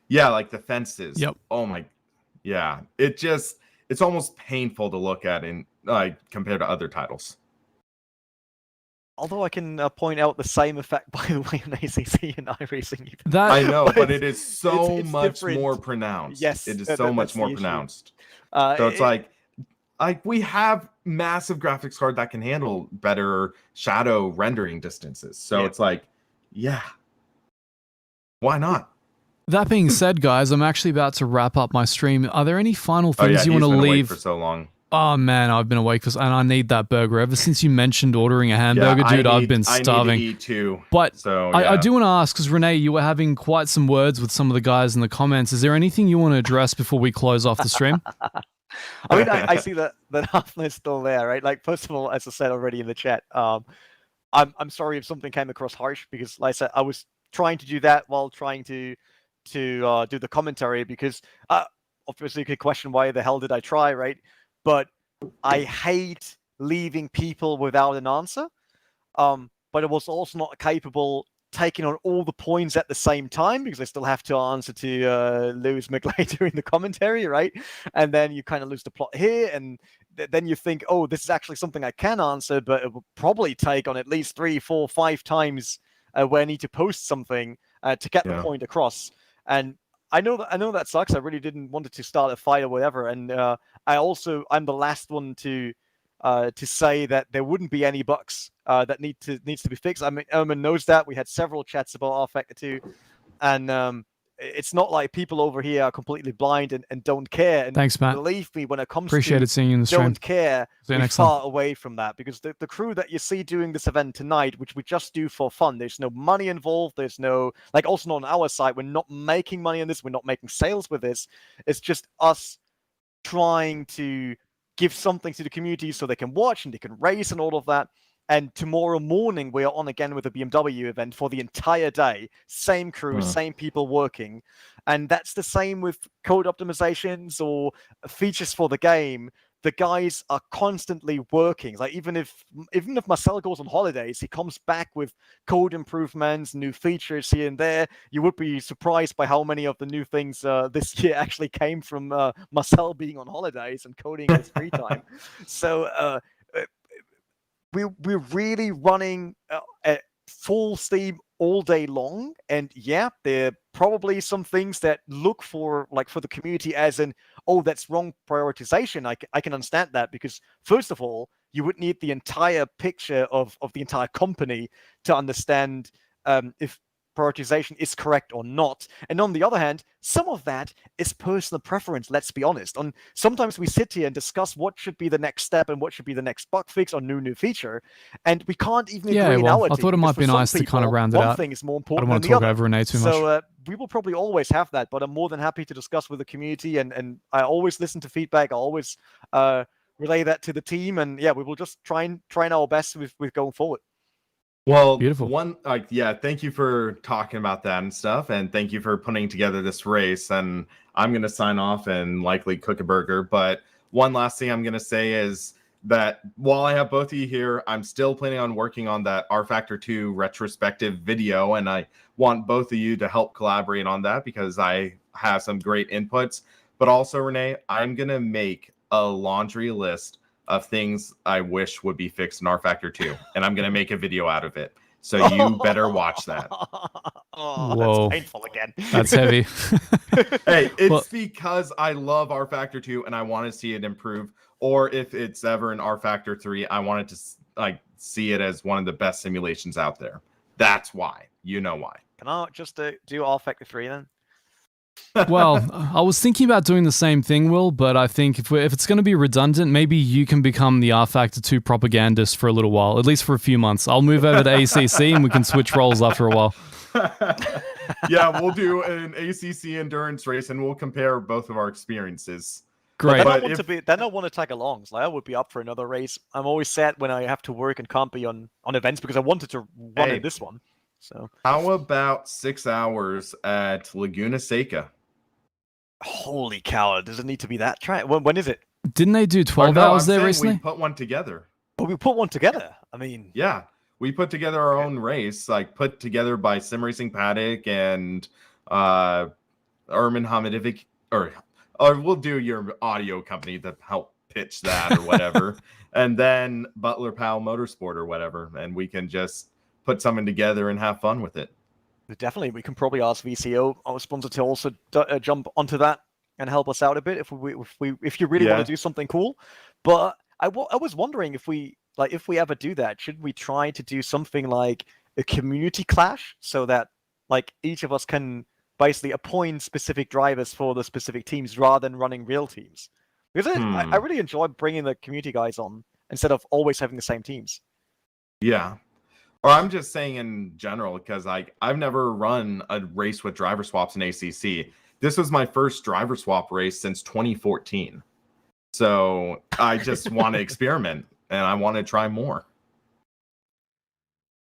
Yeah, like the fences. Yep. Oh my, yeah. It's almost painful to look at in compared to other titles. Although I can point out the same effect, by the way, in ACC and iRacing. That I know, but it is so it's much different. more pronounced. Yes, it is so much that's the more issue. pronounced. So it's like we have massive graphics card that can handle better shadow rendering distances. So it's like, yeah, why not? That being said, guys, I'm actually about to wrap up my stream. Are there any final things you want to he's been awake leave? for so long. Oh man, I've been awake and I need that burger. Ever since you mentioned ordering a hamburger, dude, I've been starving. I need to eat too. But so, I do want to ask, because Renee, you were having quite some words with some of the guys in the comments. Is there anything you want to address before we close off the stream? I mean, I see that Hafner's still there, right? Like, first of all, as I said already in the chat, I'm sorry if something came across harsh, because, like I said, I was trying to do that while trying to do the commentary, because obviously you could question why the hell did I try, right? But I hate leaving people without an answer. But I was also not capable taking on all the points at the same time, because I still have to answer to Lewis McLeay during the commentary, right? And then you kind of lose the plot here, and then you think, oh, this is actually something I can answer, but it will probably take on at least 3, 4, 5 times where I need to post something to get the point across. And I know that sucks. I really didn't want to start a fight or whatever. And I'm the last one to say that there wouldn't be any bugs that needs to be fixed. I mean, Erman knows that. We had several chats about R Factor 2, and it's not like people over here are completely blind and don't care. And thanks, Matt. Believe me, when it comes Appreciated seeing you in the stream. Don't care, we're time. far away from that, because the crew that you see doing this event tonight, which we just do for fun, there's no money involved, there's no, like, also not on our side, we're not making money on this, we're not making sales with this. It's just us trying to give something to the community so they can watch and they can race and all of that. And tomorrow morning, we are on again with a BMW event for the entire day. Same crew, same people working. And that's the same with code optimizations or features for the game. The guys are constantly working. Like, even if Marcel goes on holidays, he comes back with code improvements, new features here and there. You would be surprised by how many of the new things this year actually came from Marcel being on holidays and coding in his free time. So we're really running at full steam all day long, and yeah, there are probably some things that look for the community as in, oh, that's wrong prioritization. I can understand that, because first of all, you would need the entire picture of the entire company to understand if prioritization is correct or not. And on the other hand, some of that is personal preference, let's be honest. Sometimes we sit here and discuss what should be the next step and what should be the next bug fix or new feature, and we can't even agree in our team. I thought it might be nice to kind of round it out. One thing is more I important don't want than to the talk other. over Renee too much. So we will probably always have that, but I'm more than happy to discuss with the community, and I always listen to feedback. I always relay that to the team, and yeah, we will just try our best with going forward. Well, Beautiful. thank you for talking about that and stuff, and thank you for putting together this race. And I'm gonna sign off and likely cook a burger. But one last thing I'm gonna say is that while I have both of you here, I'm still planning on working on that R Factor 2 retrospective video, and I want both of you to help collaborate on that because I have some great inputs. But also, Renee, I'm gonna make a laundry list of things I wish would be fixed in R Factor 2, and I'm gonna make a video out of it. So you better watch that. Oh, Whoa. that's painful again. That's heavy. Hey, it's Well- because I love R Factor 2 and I want to see it improve. Or if it's ever in R Factor 3, I wanted to see it as one of the best simulations out there. That's why. You know why. Can I just do R Factor 3 then? Well, I was thinking about doing the same thing, Will, but I think if it's going to be redundant, maybe you can become the R Factor 2 propagandist for a little while, at least for a few months. I'll move over to ACC and we can switch roles after a while. Yeah, we'll do an ACC endurance race and we'll compare both of our experiences. Great. Then I But want to be. Then I want to tag along. So I would be up for another race. I'm always sad when I have to work and can't be on events because I wanted to run in this one. So How about 6 hours at Laguna Seca? holy cow! Does it need to be that track? When is it? Didn't they do Or 12 no, hours I'm there saying recently? we put one together. But we put one together. I mean, Yeah, we put together our own race, like put together by Sim Racing Paddock and Ermin Hamidovic, or we'll do your audio company to help pitch that or whatever, and then Butler Powell Motorsport or whatever, and we can just put something together and have fun with it. definitely, we can probably ask VCO, our sponsor, to also jump onto that and help us out a bit if you really want to do something cool. But I was wondering if we ever do that, should we try to do something like a community clash so that like each of us can basically appoint specific drivers for the specific teams rather than running real teams? Because I really enjoy bringing the community guys on instead of always having the same teams. Yeah. Or I'm just saying in general, because I've never run a race with driver swaps in ACC. This was my first driver swap race since 2014. So I just want to experiment and I want to try more.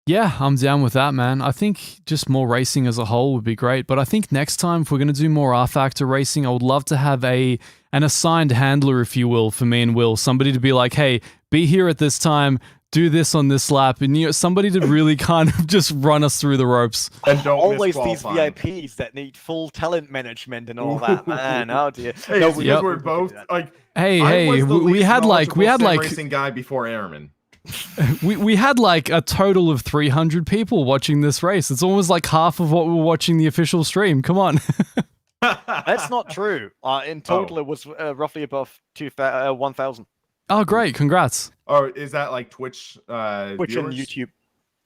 Yeah, I'm down with that, man. I think just more racing as a whole would be great. But I think next time, if we're going to do more R Factor racing, I would love to have an assigned handler, if you will, for me and Will. Somebody to be like, hey, be here at this time, do this on this lap. And somebody to really kind of just run us through the ropes. And don't always these misqualify. VIPs that need full talent management and all that, man. Oh dear. Hey, No, it's we because don't we're do both that. like. Hey, I was the we least had knowledgeable sim racing guy before Airman. we had like a total of 300 people watching this race. It's almost like half of what we were watching the official stream. Come on. That's not true. In total, it was roughly above 1,000. Oh, great. Congrats. Or is that like Twitch? Which viewers? and YouTube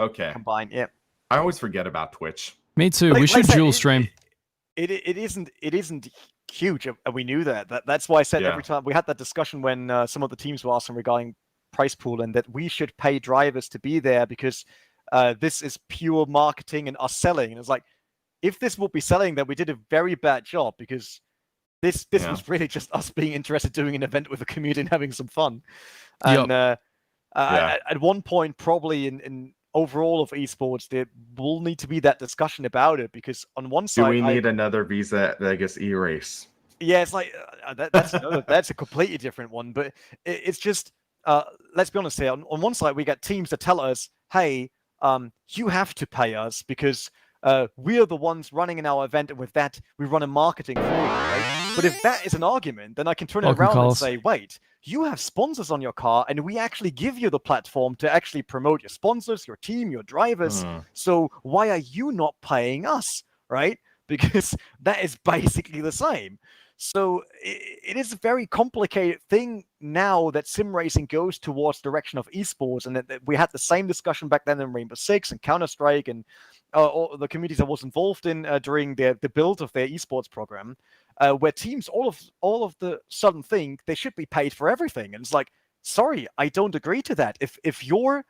Okay. combined, yeah. I always forget about Twitch. Me too. Like- we should like I said, dual stream. It isn't huge, and we knew that. That's why I said Yeah. every time we had that discussion when some of the teams were asking regarding price pool and that we should pay drivers to be there because this is pure marketing and us selling. And it's like, if this would be selling, then we did a very bad job because this Yeah. was really just us being interested doing an event with a community and having some fun. And at one point, probably in overall of esports, there will need to be that discussion about it because on one Do side, we need another Visa Vegas e-race? yeah, it's like that's a completely different one. But it's just let's be honest here. On one side, we get teams that tell us, "Hey, you have to pay us because we are the ones running in our event, and with that, we run a marketing for you." Right? But if that is an argument, then I can turn it Welcome, around and Carlos. say, "Wait, you have sponsors on your car, and we actually give you the platform to actually promote your sponsors, your team, your drivers. So why are you not paying us?" Right? Because that is basically the same. So it is a very complicated thing now that sim racing goes towards direction of esports, and that we had the same discussion back then in Rainbow Six and Counter Strike and all the communities I was involved in during the build of their esports program, where teams all of the sudden think they should be paid for everything, and it's like, sorry, I don't agree to that. If you're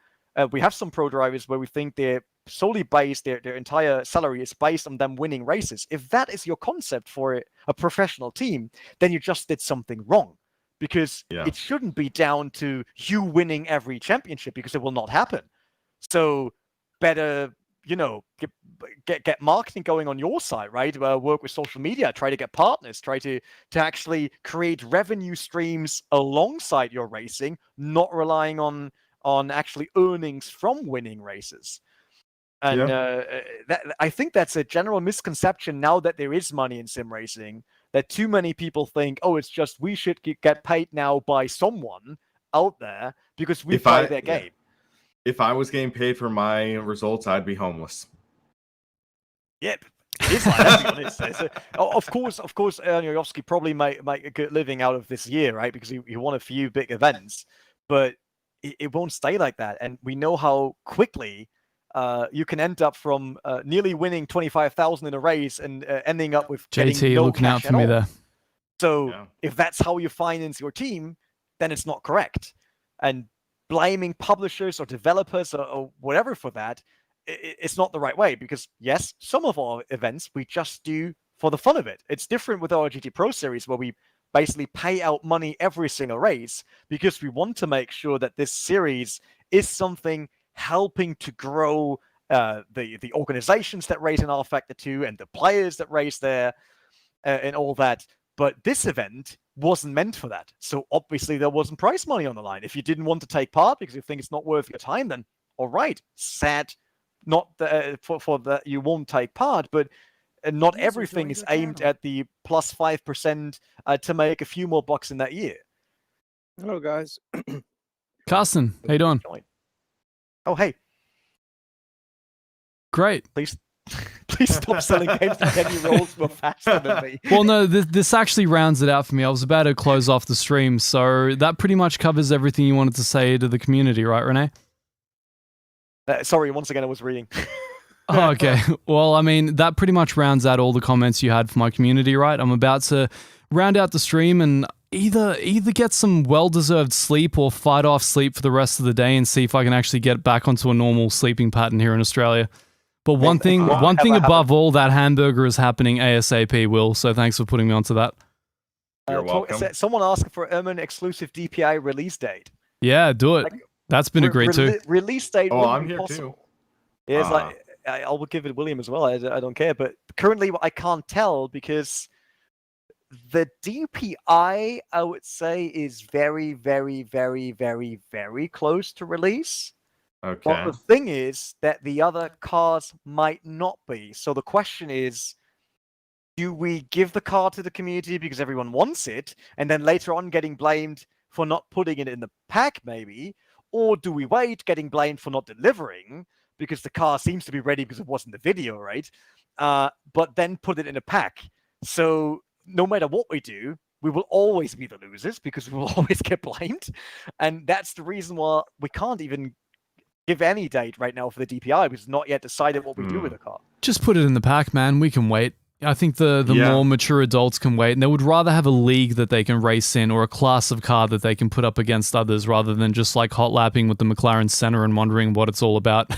we have some pro drivers where we think they're solely based, their entire salary is based on them winning races. If that is your concept for a professional team, then you just did something wrong, because it shouldn't be down to you winning every championship, because it will not happen. So better, get marketing going on your side, right? Work with social media, try to get partners, try to actually create revenue streams alongside your racing, not relying on actually earnings from winning races. And I think that's a general misconception now that there is money in sim racing, that too many people think, oh, it's just we should get paid now by someone out there because we play their game. If I was getting paid for my results, I'd be homeless. Yep. It is like that, to be honest. Of course, Jovski probably make a good living out of this year, right? Because he won a few big events, but it won't stay like that. And we know how quickly you can end up from nearly winning 25,000 in a race and ending up with JT no looking out cash for me at all. there. So if that's how you finance your team, then it's not correct. And blaming publishers or developers or whatever for that, it's not the right way, because yes, some of our events we just do for the fun of it. It's different with our GT Pro series, where we basically pay out money every single race because we want to make sure that this series is something helping to grow the organizations that race in rFactor 2 and the players that race there and all that. But this event wasn't meant for that. So obviously there wasn't prize money on the line. If you didn't want to take part because you think it's not worth your time, then all right, sad, not for that you won't take part, but not everything is aimed at the plus 5% to make a few more bucks in that year. Hello, guys. Carson, how you doing? Oh, hey. Great. Please stop selling games to Kenny rolls more faster than me. Well, no, this actually rounds it out for me. I was about to close off the stream, so that pretty much covers everything you wanted to say to the community, right, Renee? Sorry, once again, I was reading. Oh, okay. Well, I mean, that pretty much rounds out all the comments you had for my community, right? I'm about to round out the stream and either get some well-deserved sleep or fight off sleep for the rest of the day and see if I can actually get back onto a normal sleeping pattern here in Australia. But one thing above all, that hamburger is happening ASAP, Will. So thanks for putting me onto that. You're welcome. Someone asked for an exclusive DPI release date. Yeah, do it. That's been agreed too. Release date. Oh, I'm here possible. too. Yeah, it's like I will give it William as well. I don't care, but currently I can't tell because the DPI, I would say, is very, very, very, very, very close to release. Okay. But the thing is that the other cars might not be. So the question is, do we give the car to the community because everyone wants it, and then later on getting blamed for not putting it in the pack, maybe? Or do we wait, getting blamed for not delivering because the car seems to be ready because it wasn't the video, right? But then put it in a pack. So no matter what we do, we will always be the losers because we will always get blamed. And that's the reason why we can't even give any date right now for the DPI because it's not yet decided what we do with the car. Just put it in the pack, man. We can wait. I think the more mature adults can wait, and they would rather have a league that they can race in or a class of car that they can put up against others rather than just like hot lapping with the McLaren Senna and wondering what it's all about.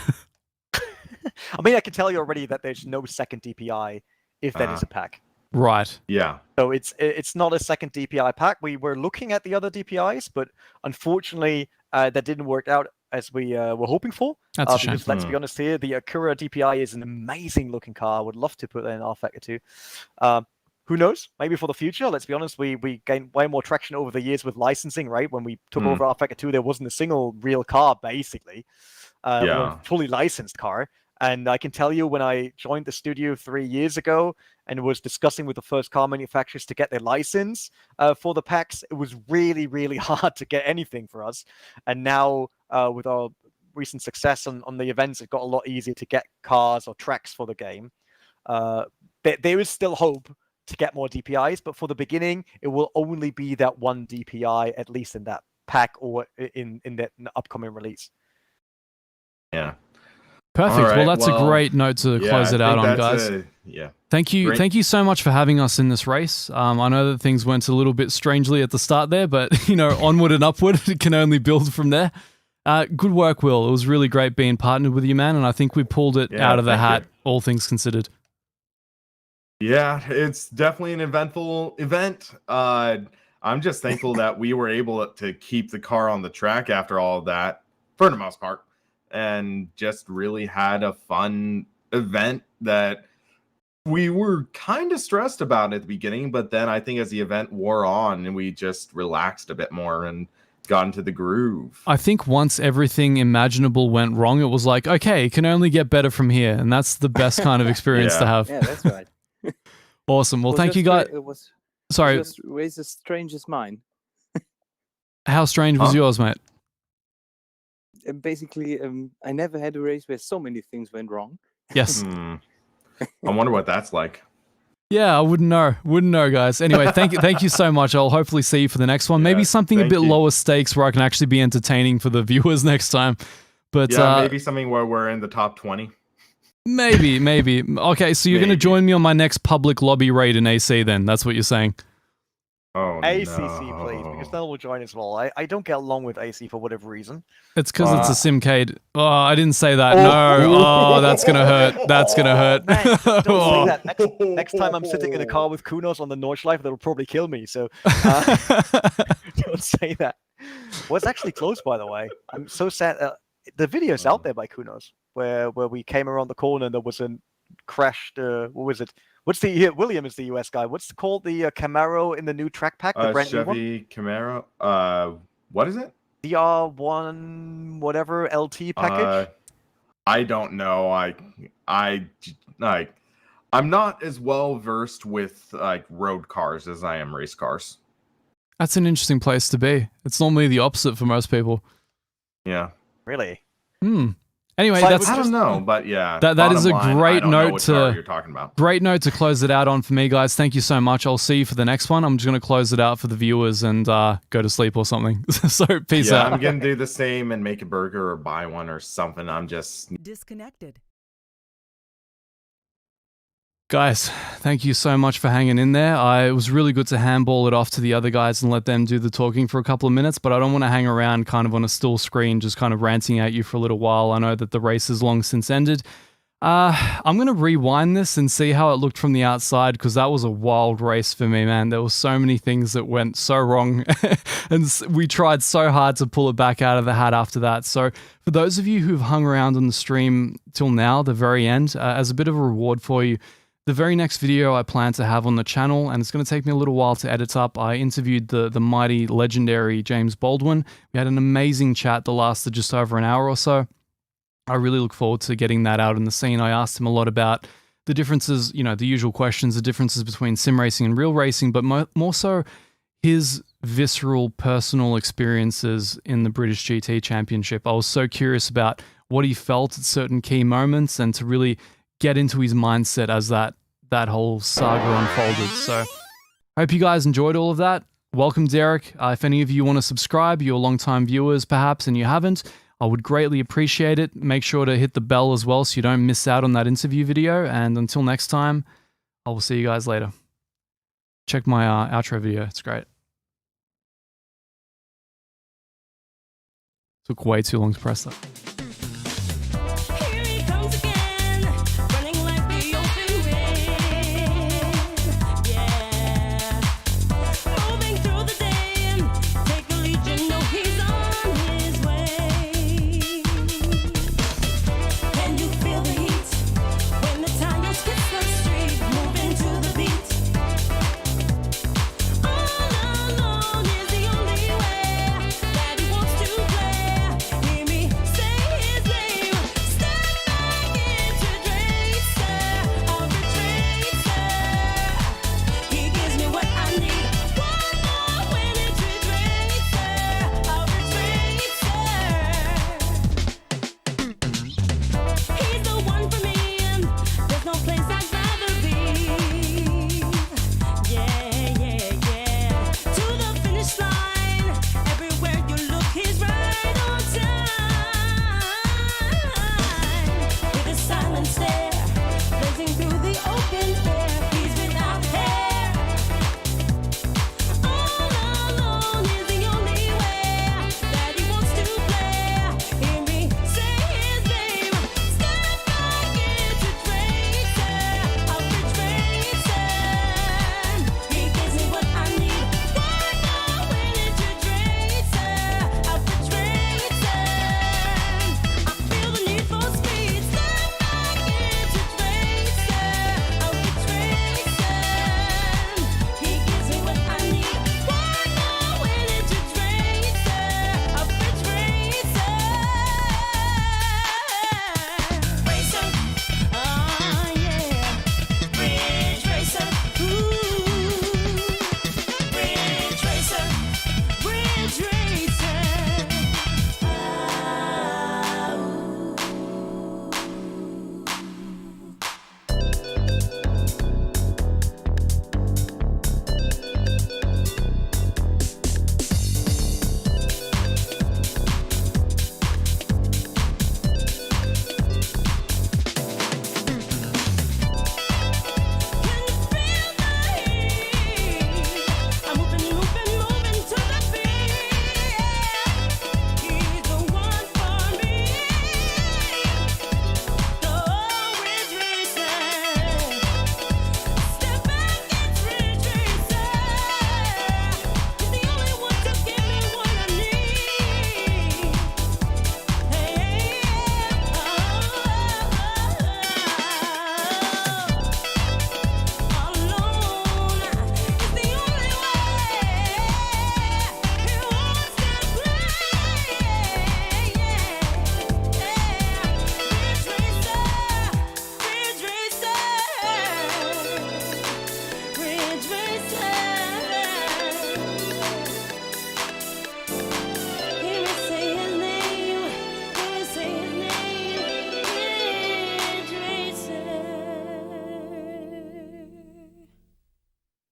I mean, I can tell you already that there's no second DPI if that is a pack. Right. Yeah. So it's not a second DPI pack. We were looking at the other DPIs, but unfortunately that didn't work out as we were hoping for. That's a shame. Because let's be honest here, the Acura DPI is an amazing looking car. I would love to put that in rFactor 2. Who knows? Maybe for the future. Let's be honest, we gained way more traction over the years with licensing, right? When we took over rFactor 2, there wasn't a single real car, basically. A fully licensed car. And I can tell you, when I joined the studio 3 years ago and was discussing with the first car manufacturers to get their license for the packs, it was really, really hard to get anything for us. And now with our recent success on the events, it got a lot easier to get cars or tracks for the game. There is still hope to get more DPIs, but for the beginning, it will only be that one DPI, at least in that pack or in that upcoming release. Yeah. Perfect. Right, well, that's a great note to close it out on, guys. Thank you. Great. Thank you so much for having us in this race. I know that things went a little bit strangely at the start there, but onward and upward, it can only build from there. Good work, Will. It was really great being partnered with you, man, and I think we pulled it out of the hat, all things considered. Yeah, it's definitely an eventful event. I'm just thankful that we were able to keep the car on the track after all of that, for the most part. and just really had a fun event that we were kind of stressed about at the beginning, but then I think as the event wore on and we just relaxed a bit more and got into the groove. I think once everything imaginable went wrong, it was like, okay, it can only get better from here. And that's the best kind of experience to have. Yeah, that's right. Awesome. Well, thank you guys. It was Sorry, just raised as strange as mine. how strange was yours, mate? Basically, I never had a race where so many things went wrong. Yes. I wonder what that's like. Yeah, I wouldn't know, guys. Anyway, thank you so much. I'll hopefully see you for the next one. Maybe Yeah, something a thank bit you. lower stakes where I can actually be entertaining for the viewers next time. But Yeah, maybe something where we're in the top 20. maybe. Okay, so you're going to Maybe. join me on my next public lobby raid in AC then? That's what you're saying? Oh, ACC, no. please, because then we'll join as well. I don't get along with AC for whatever reason. It's because it's a simcade. Oh, I didn't say that. No. Oh, that's going to hurt. That's going to hurt. Man, don't Oh. say that. Next time I'm sitting in a car with Kunos on the Nordschleife, that'll probably kill me. So don't say that. Well, it's actually close, by the way. I'm so sad. The video's out there by Kunos, where we came around the corner and there was a crashed. What was it? What's the William is the US guy? What's called the Camaro in the new track pack? The brand new one? Chevy Camaro. What is it? The R1 whatever LT package. I don't know. I'm not as well versed with like road cars as I am race cars. That's an interesting place to be. It's normally the opposite for most people. Yeah. Really? Anyway, So I that's was I don't know, but yeah. That is a bottom line, great I don't know note what car to- you're talking about. great note to close it out on for me, guys. Thank you so much. I'll see you for the next one. I'm just going to close it out for the viewers and go to sleep or something. So peace Yeah, out. I'm gonna do the same and make a burger or buy one or something. I'm just Disconnected. Guys, thank you so much for hanging in there. It was really good to handball it off to the other guys and let them do the talking for a couple of minutes, but I don't want to hang around kind of on a still screen, just kind of ranting at you for a little while. I know that the race has long since ended. I'm going to rewind this and see how it looked from the outside, because that was a wild race for me, man. There were so many things that went so wrong, and we tried so hard to pull it back out of the hat after that. So for those of you who've hung around on the stream till now, the very end, as a bit of a reward for you, the very next video I plan to have on the channel, and it's going to take me a little while to edit up, I interviewed the mighty, legendary James Baldwin. We had an amazing chat that lasted just over an hour or so. I really look forward to getting that out in the scene. I asked him a lot about the differences, you know, the usual questions, the differences between sim racing and real racing, but more so his visceral personal experiences in the British GT Championship. I was so curious about what he felt at certain key moments and to really get into his mindset as that whole saga unfolded. So I hope you guys enjoyed all of that. Welcome, Derek. If any of you want to subscribe, you're longtime viewers perhaps, and you haven't, I would greatly appreciate it. Make sure to hit the bell as well so you don't miss out on that interview video. And until next time, I will see you guys later. Check my outro video. It's great. Took way too long to press that.